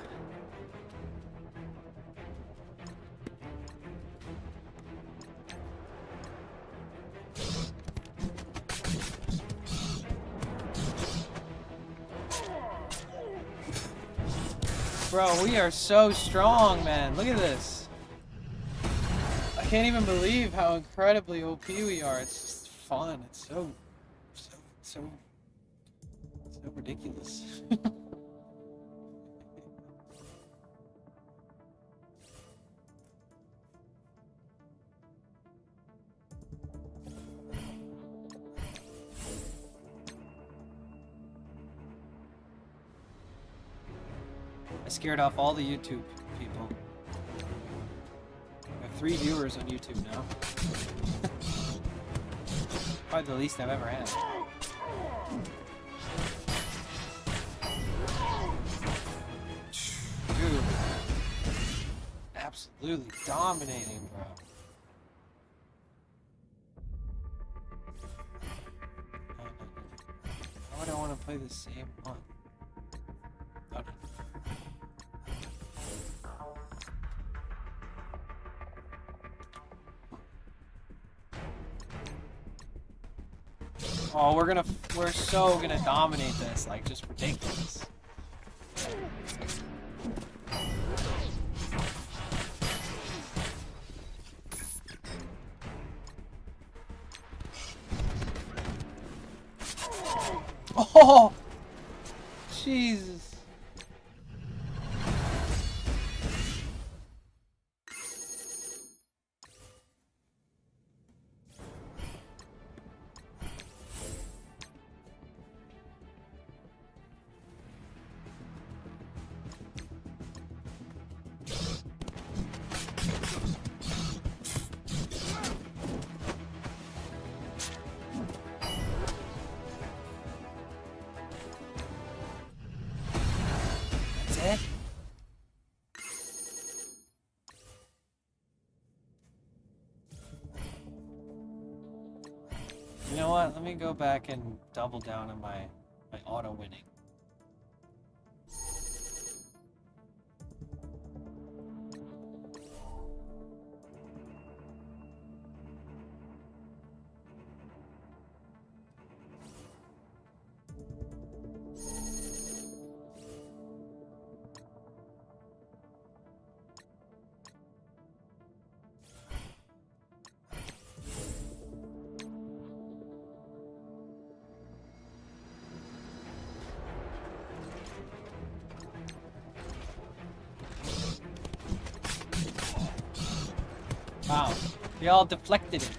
Bro, we are so strong, man. Look at this. I can't even believe how incredibly OP we are. It's just fun. It's so ridiculous. I scared off all the YouTube people. I have 3 viewers on YouTube now. Probably the least I've ever had. Dude. Absolutely dominating, bro. Why would I want to play the same one? Oh, no. Oh, we're so gonna dominate this, like, just ridiculous. Oh, Jesus. You know what? Let me go back and double down on my auto winning. Wow, they all deflected it.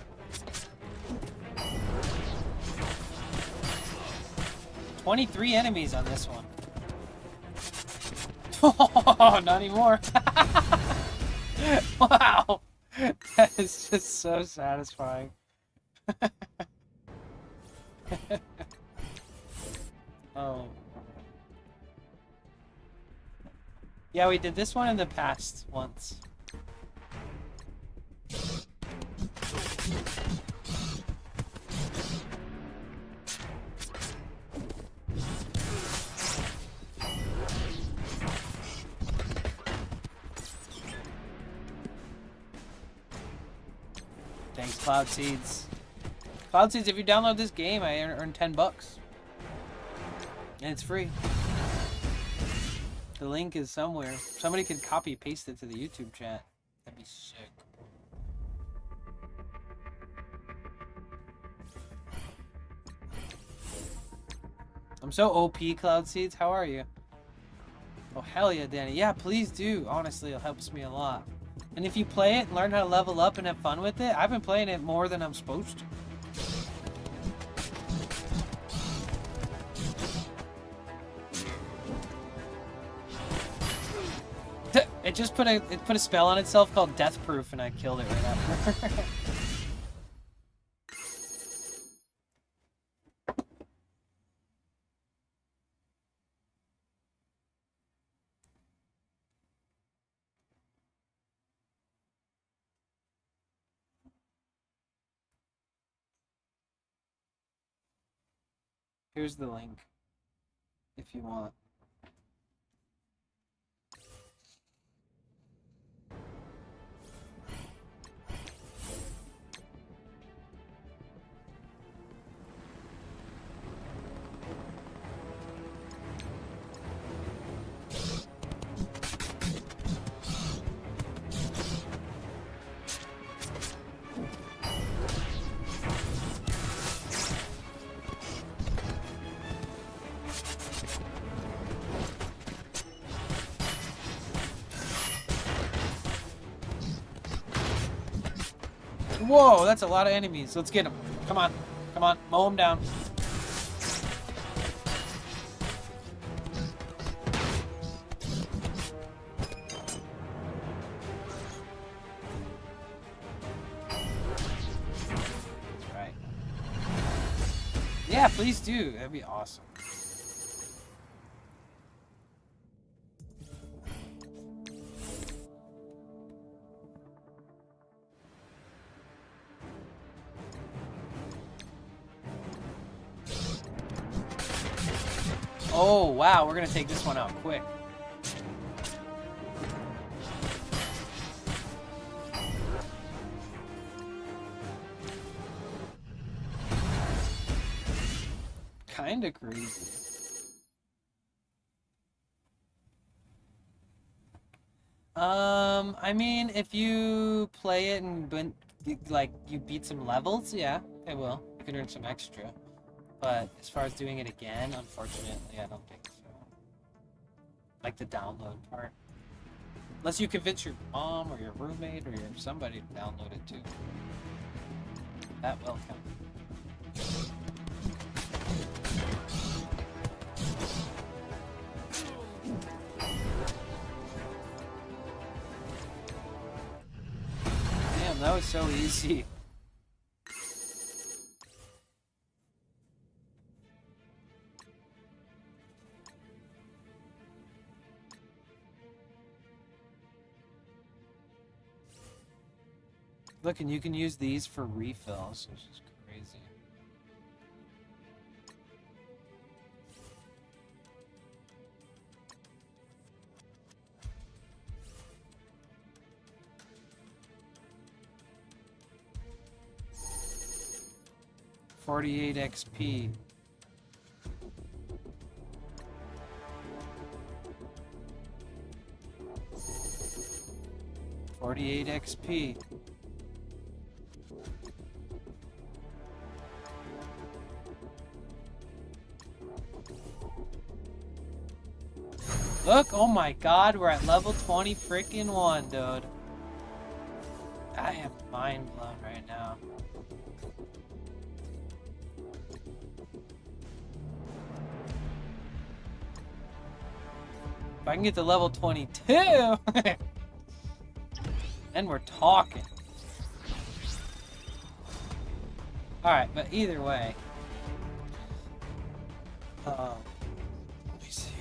$23 enemies on this one. Oh, not anymore. Wow, that is just so satisfying. Oh. Yeah, we did this one in the past once. Thanks, Cloud Seeds. Cloud Seeds, if you download this game, I earn $10. And it's free. The link is somewhere. Somebody could copy paste it to the YouTube chat. That'd be sick. I'm so OP, Cloud Seeds. How are you? Oh, hell yeah, Danny. Yeah, please do. Honestly, it helps me a lot. And if you play it and learn how to level up and have fun with it, I've been playing it more than I'm supposed to. It just put a spell on itself called Death Proof, and I killed it right after. Here's the link, if you want. Whoa, that's a lot of enemies. Let's get them. Come on. Come on. Mow them down. That's right. Yeah, please do. That'd be awesome. Oh, wow, we're gonna take this one out quick. Kinda crazy. I mean, if you play it and like you beat some levels, yeah, it will. You can earn some extra. But as far as doing it again, unfortunately, I don't think so. Like the download part. Unless you convince your mom or your roommate or somebody to download it too. That will count. Damn, that was so easy. Look, and you can use these for refills, which is crazy. $48 XP. $48 XP. Look, oh my god, we're at level 20 freaking 1, dude. I am mind blown right now. If I can get to level 22, then we're talking. Alright, but either way. Let me see here.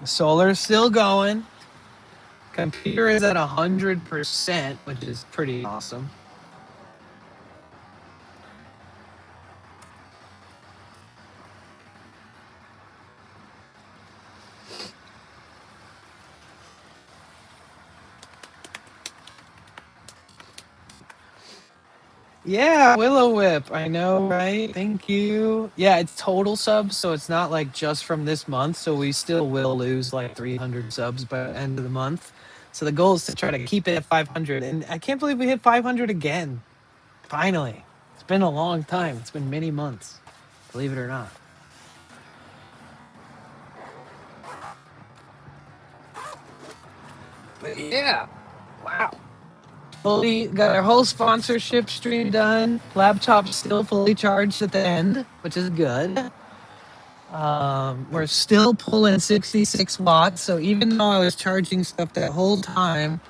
Solar's still going. Computer is at 100%, which is pretty awesome. Yeah, Willow Whip. I know, right? Thank you. Yeah, it's total subs, so it's not like just from this month. So we still will lose like 300 subs by the end of the month. So the goal is to try to keep it at 500. And I can't believe we hit 500 again. Finally. It's been a long time. It's been many months, believe it or not. But yeah, wow. Fully got our whole sponsorship stream done. Laptop's still fully charged at the end, which is good. We're still pulling 66 watts, so even though I was charging stuff that whole time,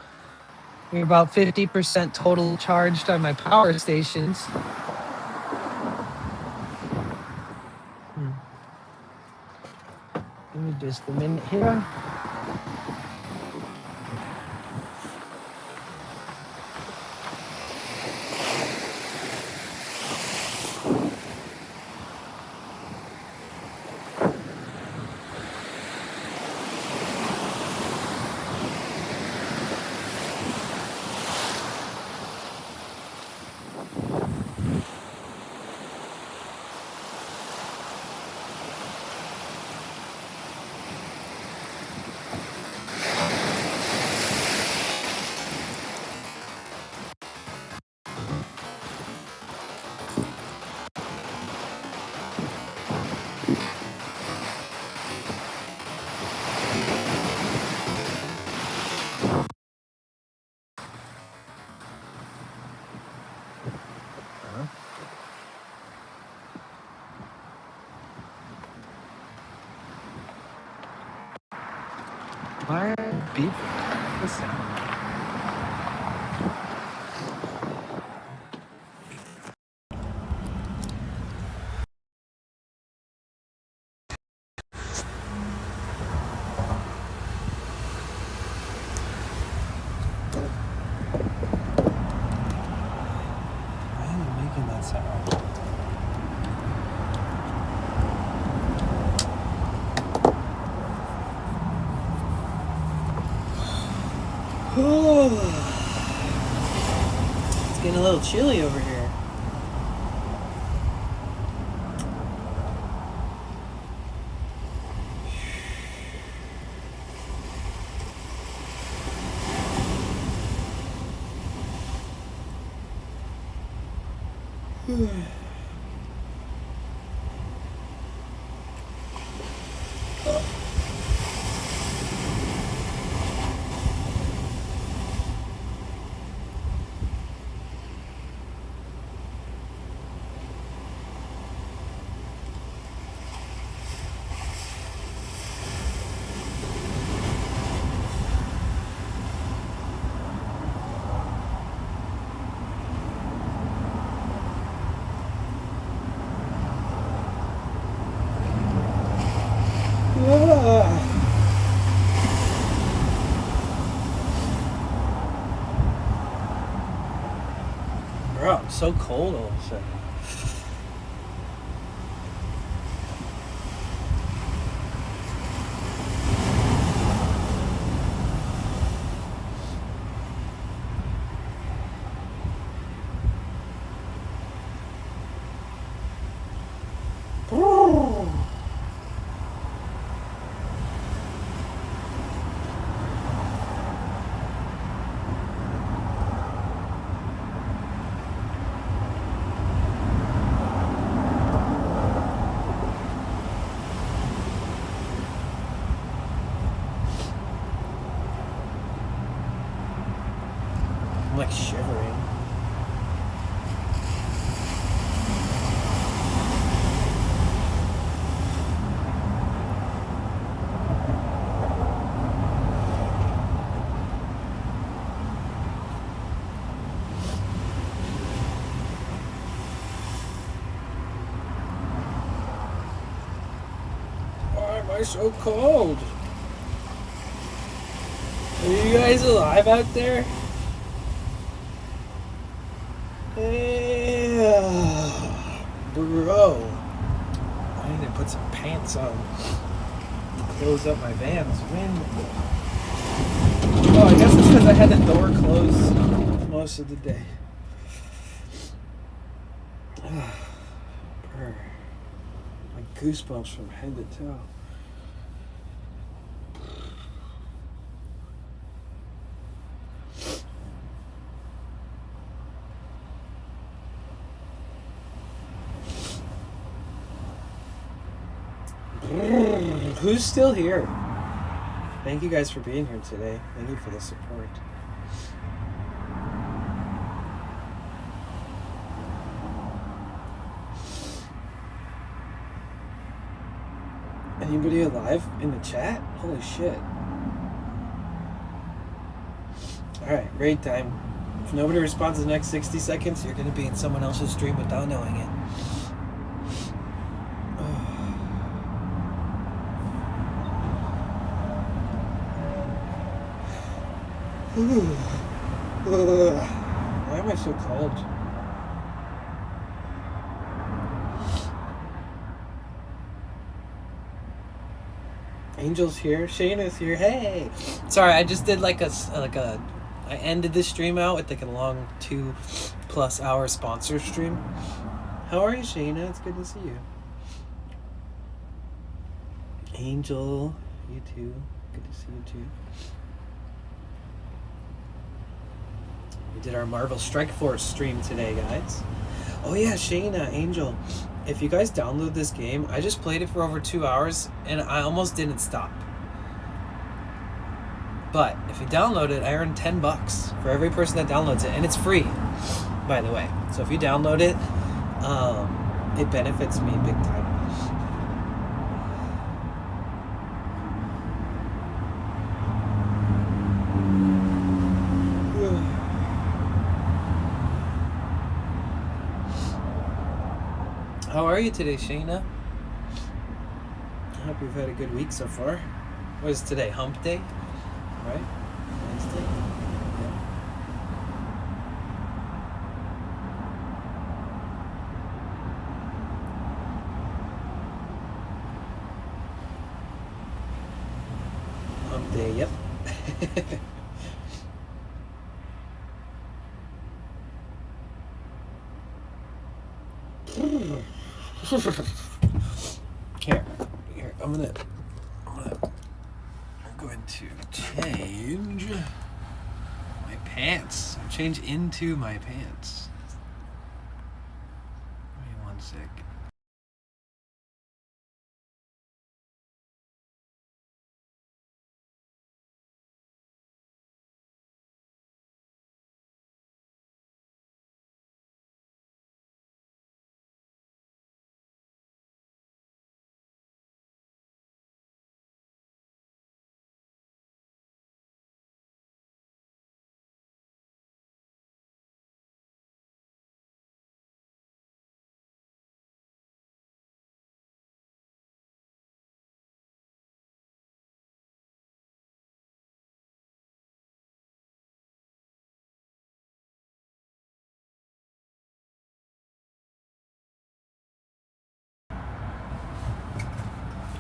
we're about 50% total charged on my power stations. Give me just a minute here. Why beep? Listen. Why am I making that sound? It's getting a little chilly over here. Bro, I'm so cold all of a sudden. I'm like shivering. Why am I so cold? Are you guys alive out there? Bro, I need to put some pants on. Close up my van's wind. Oh, I guess it's because I had the door closed most of the day. Brr. My goosebumps from head to toe. Who's still here? Thank you guys for being here today. Thank you for the support. Anybody alive in the chat? Holy shit. Alright, raid time. If nobody responds in the next 60 seconds, you're going to be in someone else's stream without knowing it. Why am I so cold? Angel's here. Shayna's here. Hey. Sorry, I just did I ended this stream out with like a long 2+ hour sponsor stream. How are you, Shayna? It's good to see you. Angel, you too. Good to see you too. We did our Marvel Strike Force stream today, guys. Oh yeah, Shayna, Angel. If you guys download this game, I just played it for over 2 hours and I almost didn't stop. But if you download it, I earn $10 for every person that downloads it, and it's free, by the way. So if you download it, it benefits me big time. How are you today, Shayna? I hope you've had a good week so far. What is today? Hump day? Right? Wednesday? Yeah. Hump day, yep. Here, I'm going to change my pants. Change into my pants. Give me 1 sec.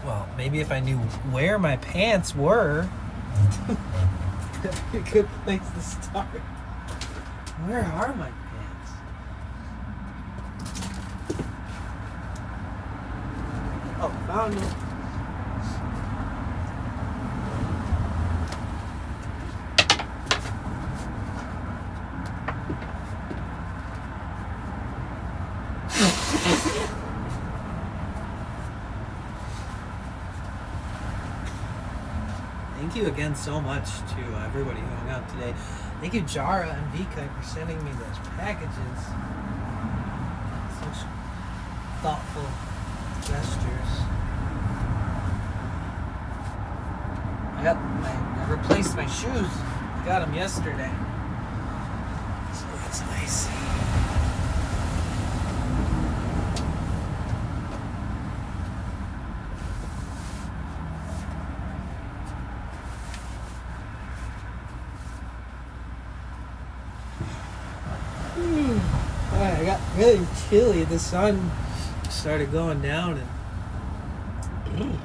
Well, maybe if I knew where my pants were, that'd be a good place to start. Where are my pants? Oh, found them. Thank you again so much to everybody who hung out today. Thank you, Jara and Vika, for sending me those packages. Such thoughtful gestures. I replaced my shoes. I got them yesterday. So that's nice. I got really chilly. The sun started going down and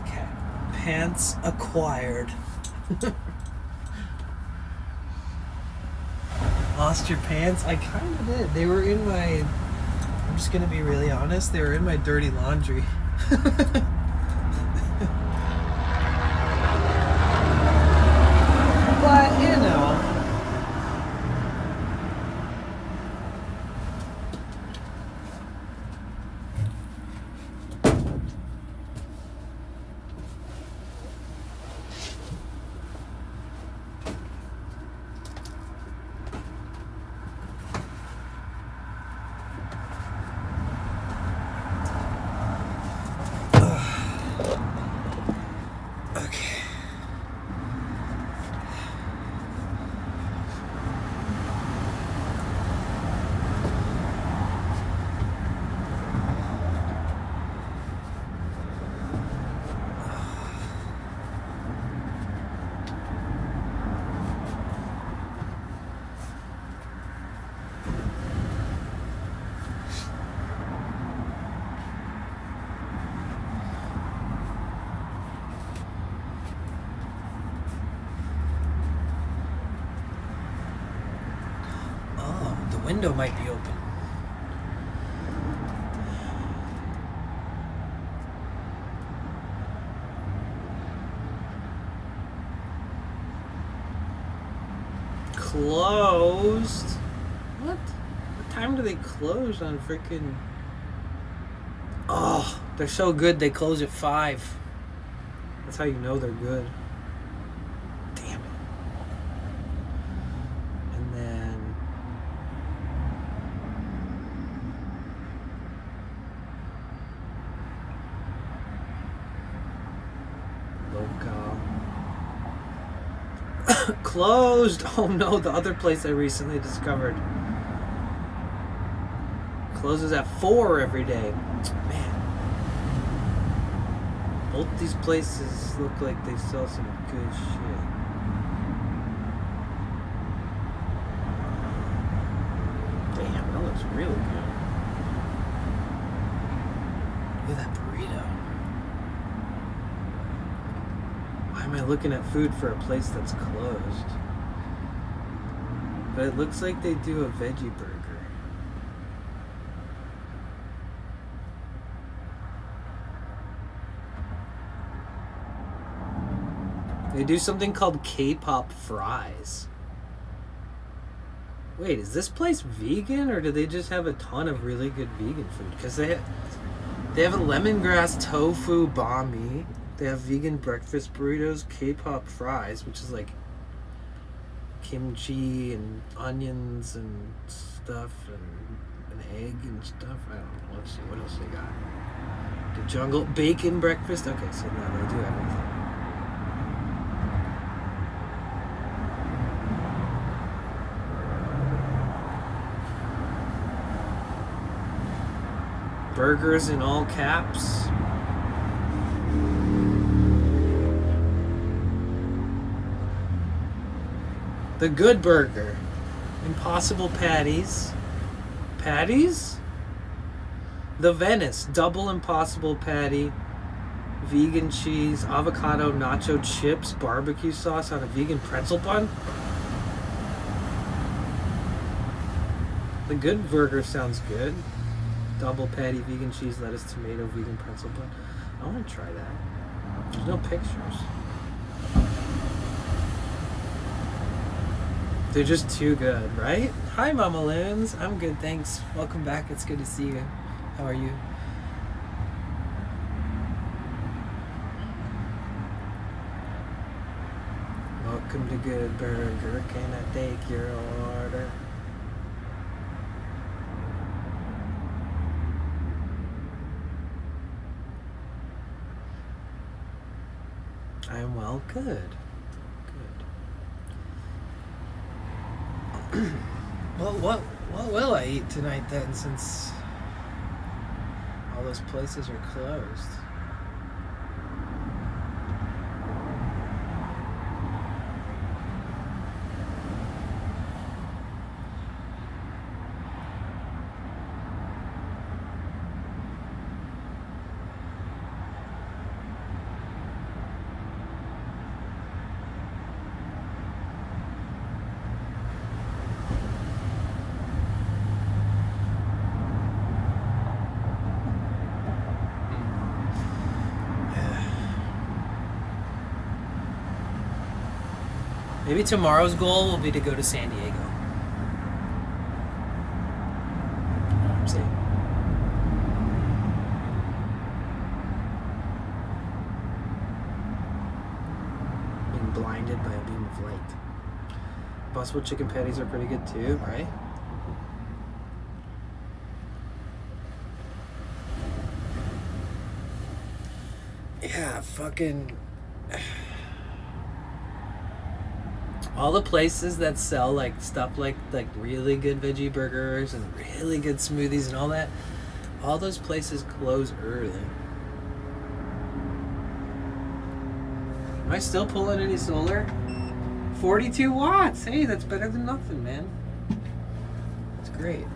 okay. Pants acquired. Lost your pants? I kind of did. They were in my, I'm just gonna be really honest, they were in my dirty laundry. But you know, window might be open. Closed? What? What time do they close on freaking... Oh, they're so good they close at 5. That's how you know they're good. Damn it. And then... Local. Closed! Oh no, the other place I recently discovered. Closes at 4 every day. Man. Both these places look like they sell some good shit. Damn, that looks really good. Look at that burrito. Why am I looking at food for a place that's closed? But it looks like they do a veggie burger. They do something called K-pop fries. Wait, is this place vegan, or do they just have a ton of really good vegan food? Because they have a lemongrass tofu banh. They have vegan breakfast burritos, K-pop fries, which is like kimchi and onions and stuff, and an egg and stuff. I don't know. Let's see what else they got. The jungle bacon breakfast. Okay, so now they do everything. Burgers in all caps. The Good Burger. Impossible Patties. Patties? The Venice. Double Impossible Patty. Vegan cheese. Avocado nacho chips. Barbecue sauce on a vegan pretzel bun. The Good Burger sounds good. Double patty, vegan cheese, lettuce, tomato, vegan pretzel bun. I want to try that. There's no pictures. They're just too good, right? Hi, Mama Loons. I'm good, thanks. Welcome back. It's good to see you. How are you? Welcome to Good Burger. Can I take your order? I'm well, good. Good. Well, what will I eat tonight then, since all those places are closed? Maybe tomorrow's goal will be to go to San Diego. You know what I'm saying? Being blinded by a beam of light. Possible chicken patties are pretty good too, right? Yeah, fucking... all the places that sell like stuff like really good veggie burgers and really good smoothies and all that, all those places close early. Am I still pulling any solar? 42 watts. Hey, that's better than nothing, man. That's great.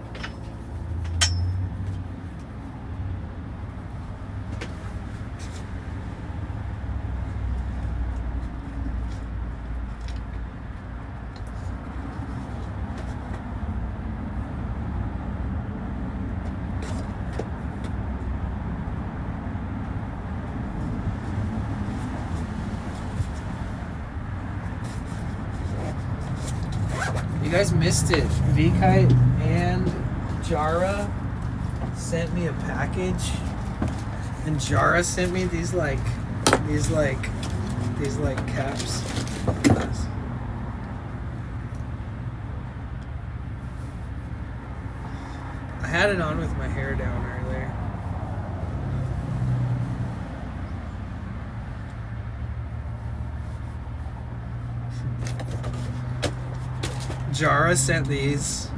You guys missed it. V-Kite and Jara sent me a package, and Jara sent me these caps. I had it on with my hair down earlier. Jara sent these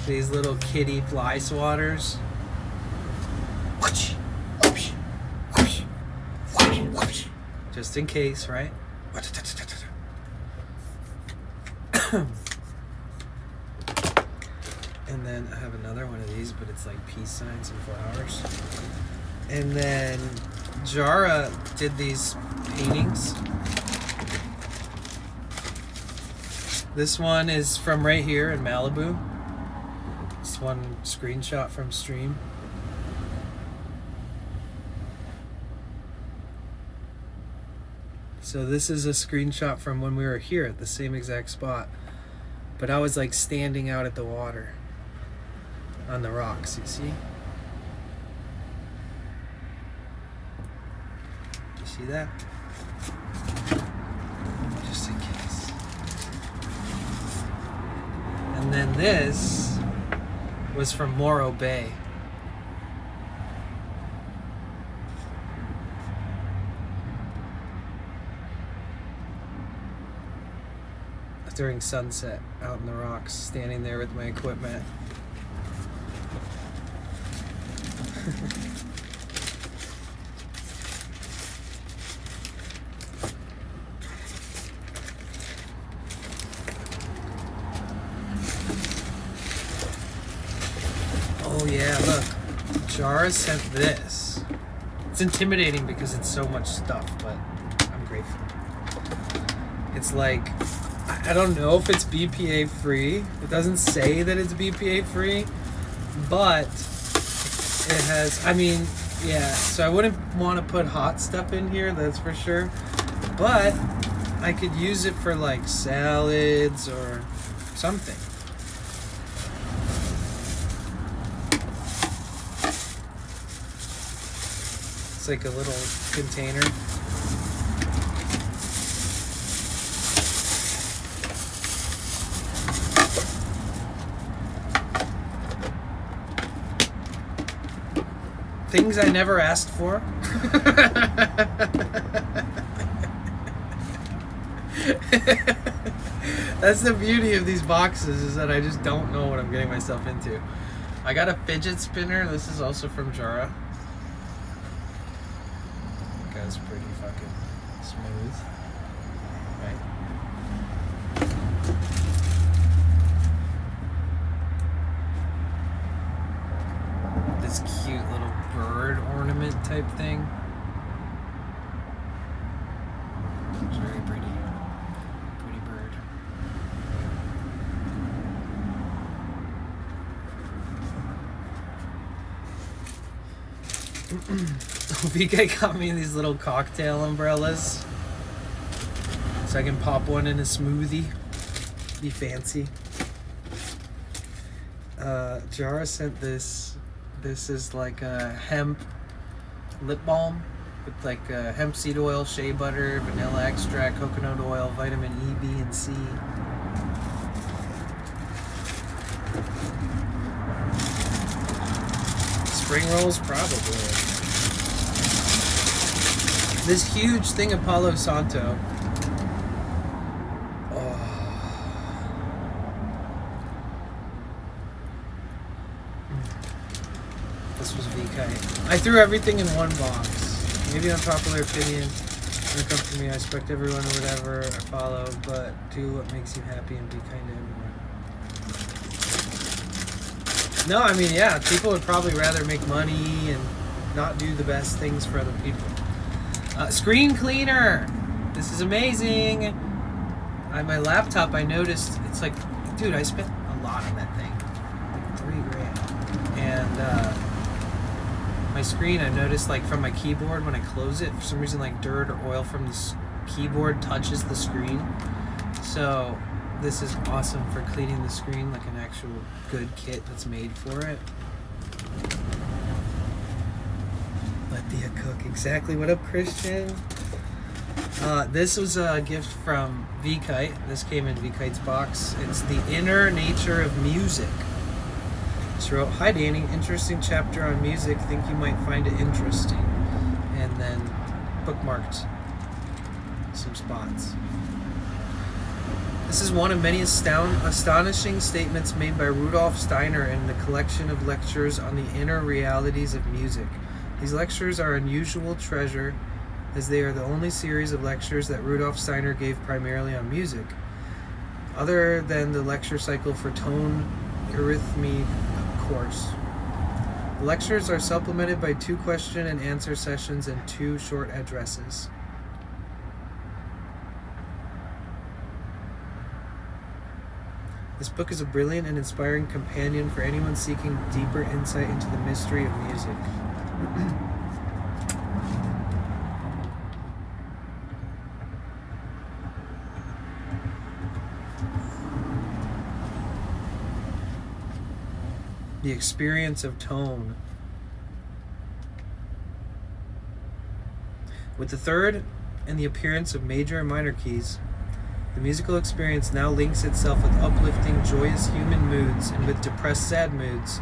little kitty fly swatters. Just in case, right? And then I have another one of these, but it's like peace signs and flowers. And then Jara did these paintings. This one is from right here in Malibu. This one screenshot from stream. So this is a screenshot from when we were here at the same exact spot. But I was like standing out at the water on the rocks, you see? You see that? Just in case. And then this was from Morro Bay. During sunset, out in the rocks, standing there with my equipment. Oh yeah, look. Jara sent this. It's intimidating because it's so much stuff, but I'm grateful. It's like, I don't know if it's BPA free. It doesn't say that it's BPA free, but it has, I mean, yeah, so I wouldn't want to put hot stuff in here, that's for sure, but I could use it for like salads or something. It's like a little container. Things I never asked for. That's the beauty of these boxes, is that I just don't know what I'm getting myself into. I got a fidget spinner. This is also from Jara. That guy's pretty fucking smooth, right? This cute little bird ornament type thing. It's very pretty. Pretty bird. VK got me these little cocktail umbrellas so I can pop one in a smoothie. Be fancy. Jara sent this. This is like a hemp lip balm with like hemp seed oil, shea butter, vanilla extract, coconut oil, vitamin E, B, and C. Spring rolls, probably. This huge thing of Palo Santo. This was VK. I threw everything in one box. Maybe unpopular opinion. When it comes to me, I respect everyone or whatever I follow, but do what makes you happy and be kind to everyone. No, I mean, yeah, people would probably rather make money and not do the best things for other people. Screen cleaner. This is amazing. On my laptop, I noticed it's like, dude, I spent a lot on that thing, like $3,000, and my screen, I noticed like from my keyboard when I close it, for some reason like dirt or oil from the keyboard touches the screen. So this is awesome for cleaning the screen, like an actual good kit that's made for it. Let be a cook. Exactly. What up, Christian? This was a gift from V-Kite. This came in V-Kite's box. It's The Inner Nature of Music. She wrote, "Hi Danny, interesting chapter on music. Think you might find it interesting." And then bookmarked some spots. This is one of many astonishing statements made by Rudolf Steiner in the collection of lectures on the inner realities of music. These lectures are unusual treasure, as they are the only series of lectures that Rudolf Steiner gave primarily on music, other than the lecture cycle for tone eurythmy course. The lectures are supplemented by 2 question and answer sessions and 2 short addresses. This book is a brilliant and inspiring companion for anyone seeking deeper insight into the mystery of music. The experience of tone. With the third and the appearance of major and minor keys, the musical experience now links itself with uplifting, joyous human moods and with depressed, sad moods,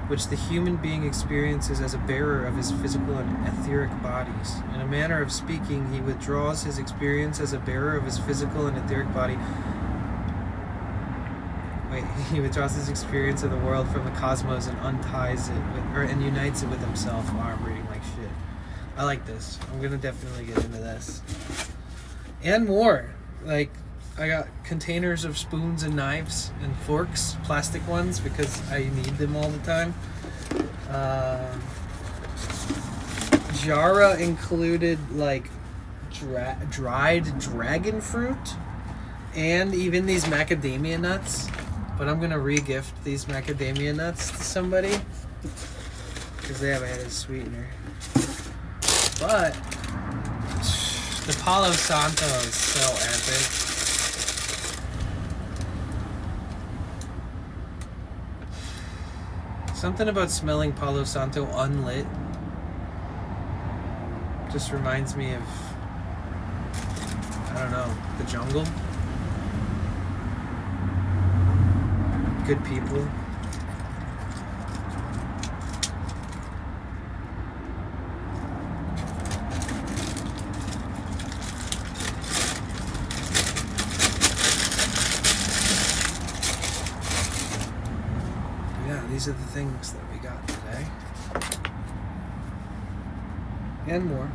which the human being experiences as a bearer of his physical and etheric bodies. In a manner of speaking, he withdraws his experience as a bearer of his physical and etheric body. He withdraws his experience of the world from the cosmos and unties it and unites it with himself. Oh, I'm reading like shit. I like this. I'm gonna definitely get into this. And more. Like, I got containers of spoons and knives and forks, plastic ones, because I need them all the time. Jara included like dried dragon fruit and even these macadamia nuts. But I'm gonna re-gift these macadamia nuts to somebody because they have a added sweetener. But the Palo Santo is so epic. Something about smelling Palo Santo unlit just reminds me of, I don't know, the jungle. Good people. Yeah, these are the things that we got today. And more.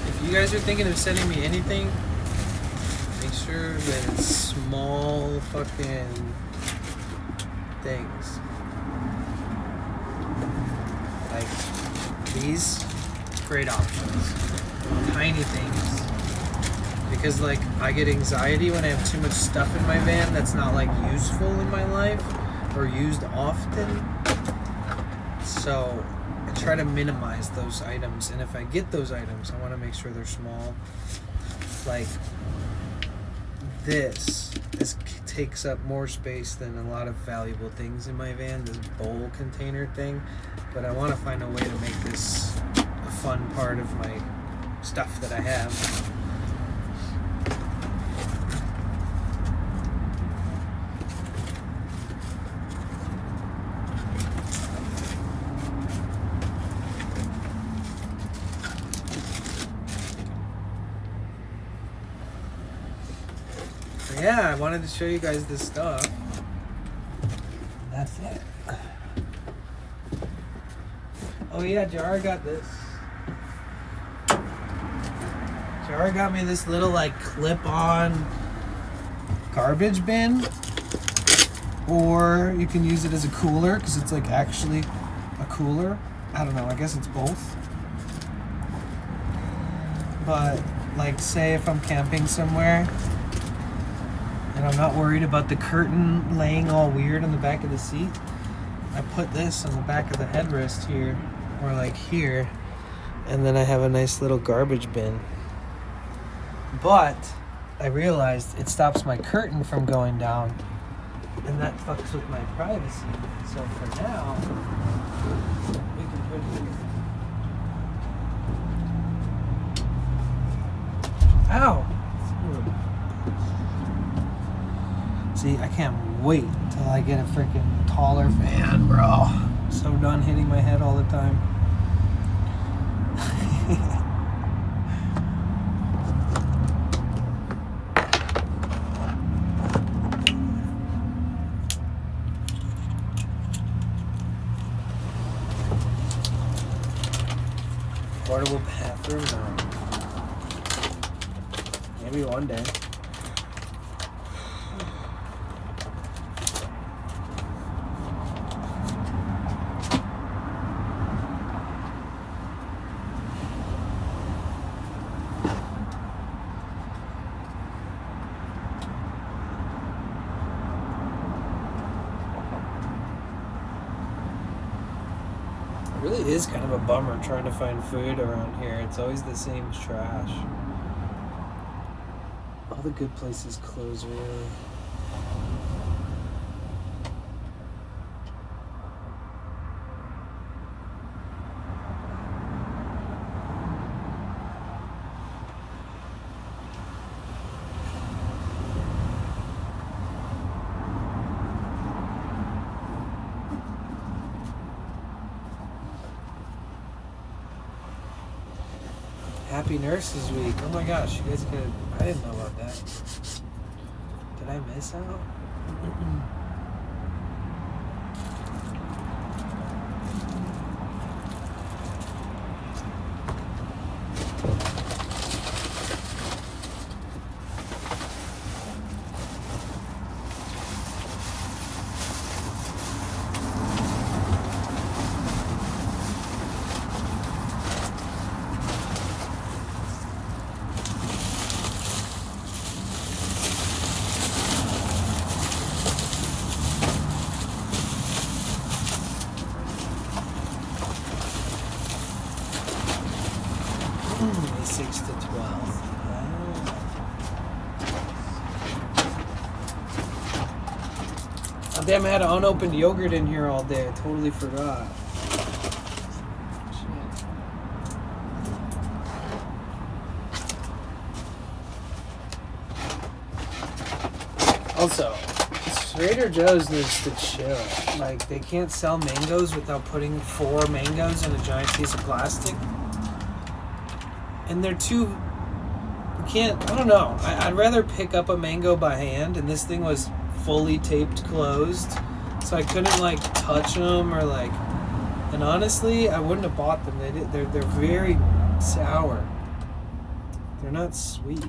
If you guys are thinking of sending me anything, make sure that it's small fucking things. Like these, great options. Tiny things. Because like I get anxiety when I have too much stuff in my van that's not like useful in my life or used often. So I try to minimize those items, and if I get those items, I want to make sure they're small. Like this takes up more space than a lot of valuable things in my van, this bowl container thing, but I want to find a way to make this a fun part of my stuff that I have. Yeah, I wanted to show you guys this stuff. That's it. Oh yeah, Jara got this. Jara got me this little like clip-on garbage bin. or you can use it as a cooler because it's like actually a cooler. I don't know, I guess it's both. But like say if I'm camping somewhere and I'm not worried about the curtain laying all weird on the back of the seat, I put this on the back of the headrest here, or like here, and then I have a nice little garbage bin. But I realized it stops my curtain from going down, and that fucks with my privacy. So for now, we can put it here. Ow! See, I can't wait till I get a freaking taller fan, bro. So done hitting my head all the time. Portable bathroom? No. Maybe one day. It really is kind of a bummer trying to find food around here. It's always the same trash. All the good places close really. Happy Nurses Week. Oh my gosh, you guys could. I didn't know about that. Did I miss out? May 6 to 12. Oh, damn, I had an unopened yogurt in here all day. I totally forgot. Also, Trader Joe's needs to chill. Like, they can't sell mangoes without putting 4 mangoes in a giant piece of plastic. And they're too... You can't... I don't know. I'd rather pick up a mango by hand, and this thing was fully taped closed. So I couldn't, like, touch them or, like... And honestly, I wouldn't have bought them. They're very sour. They're not sweet.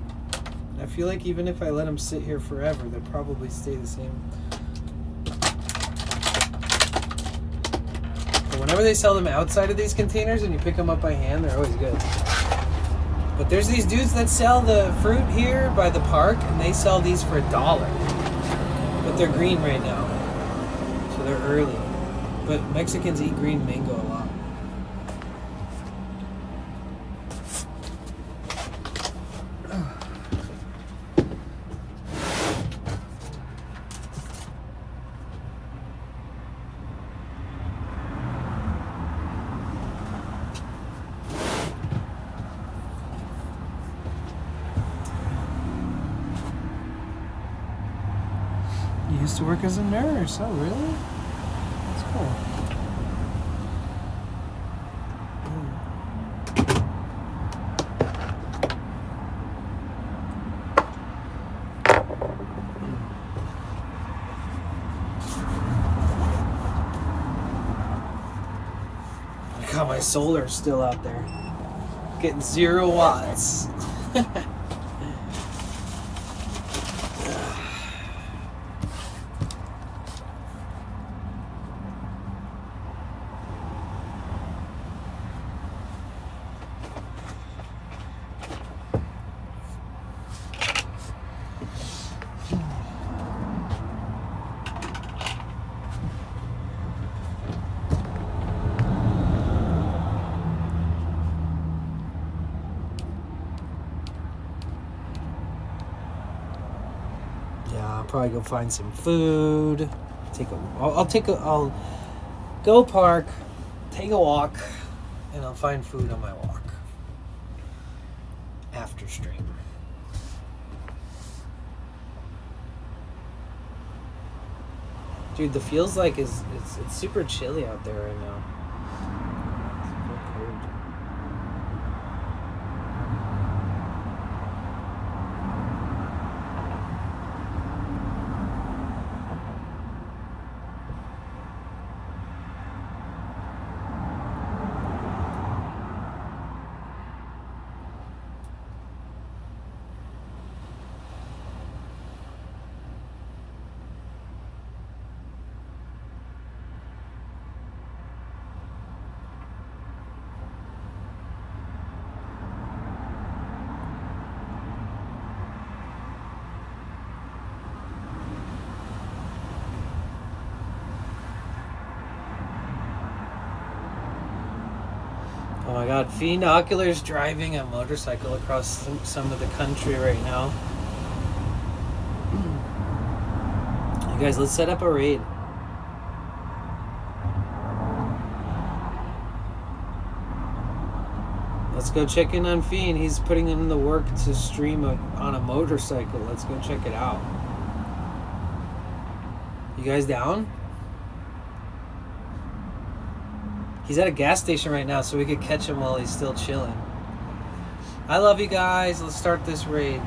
I feel like even if I let them sit here forever, they'll probably stay the same. But whenever they sell them outside of these containers and you pick them up by hand, they're always good. But there's these dudes that sell the fruit here by the park, and they sell these for $1. But they're green right now, so they're early. But Mexicans eat green mango a lot. You used to work as a nurse. Oh, really? That's cool. Look how my solar's still out there. Getting 0 watts. Yeah, I'll probably go find some food. I'll go park, take a walk, and I'll find food on my walk. After stream. Dude, the feels like it's super chilly out there right now. It's so cold. Oh my god, Phenocular's driving a motorcycle across some of the country right now. You guys, let's set up a raid. Let's go check in on Fiend. He's putting in the work to stream on a motorcycle. Let's go check it out. You guys down? He's at a gas station right now, so we could catch him while he's still chilling. I love you guys. Let's start this raid.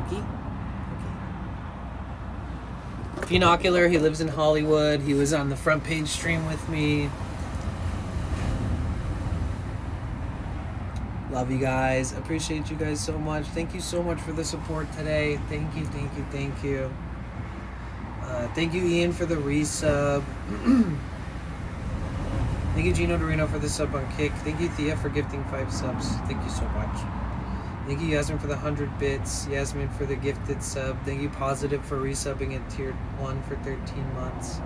Okay. Phenocular, he lives in Hollywood. He was on the front page stream with me. Love you guys. Appreciate you guys so much. Thank you so much for the support today. Thank you, thank you, thank you. Thank you, Ian, for the resub. Thank you, Gino Dorino, for the sub on Kick. Thank you, Thea, for gifting 5 subs. Thank you so much. Thank you, Yasmin, for the 100 bits. Yasmin, for the gifted sub. Thank you, Positive, for resubbing at tier 1 for 13 months.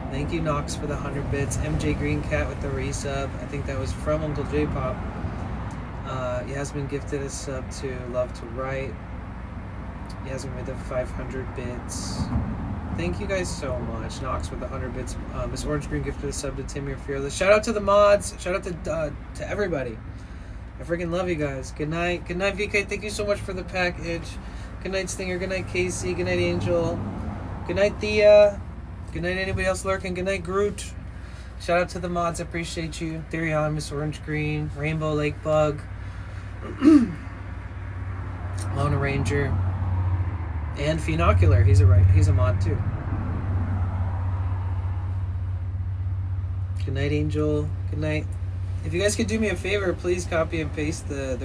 Thank you, Knox, for the 100 bits. MJ Green Cat with the resub. I think that was from Uncle J-Pop. Yasmin gifted a sub to Love to Write. Yasmin with the 500 bits. Thank you guys so much. Knox with the 100 bits. Miss Orange Green gifted a sub to Tim, You're Fearless. Shout out to the mods. Shout out to everybody. I freaking love you guys. Good night. Good night, VK. Thank you so much for the package. Good night, Stinger. Good night, Casey. Good night, Angel. Good night, Thea. Good night, anybody else lurking. Good night, Groot. Shout out to the mods. I appreciate you. Therion, Miss Orange Green, Rainbow Lake Bug, Lone Ranger, and Phenocular. He's a mod too. Good night, Angel. Good night. If you guys could do me a favor, please copy and paste the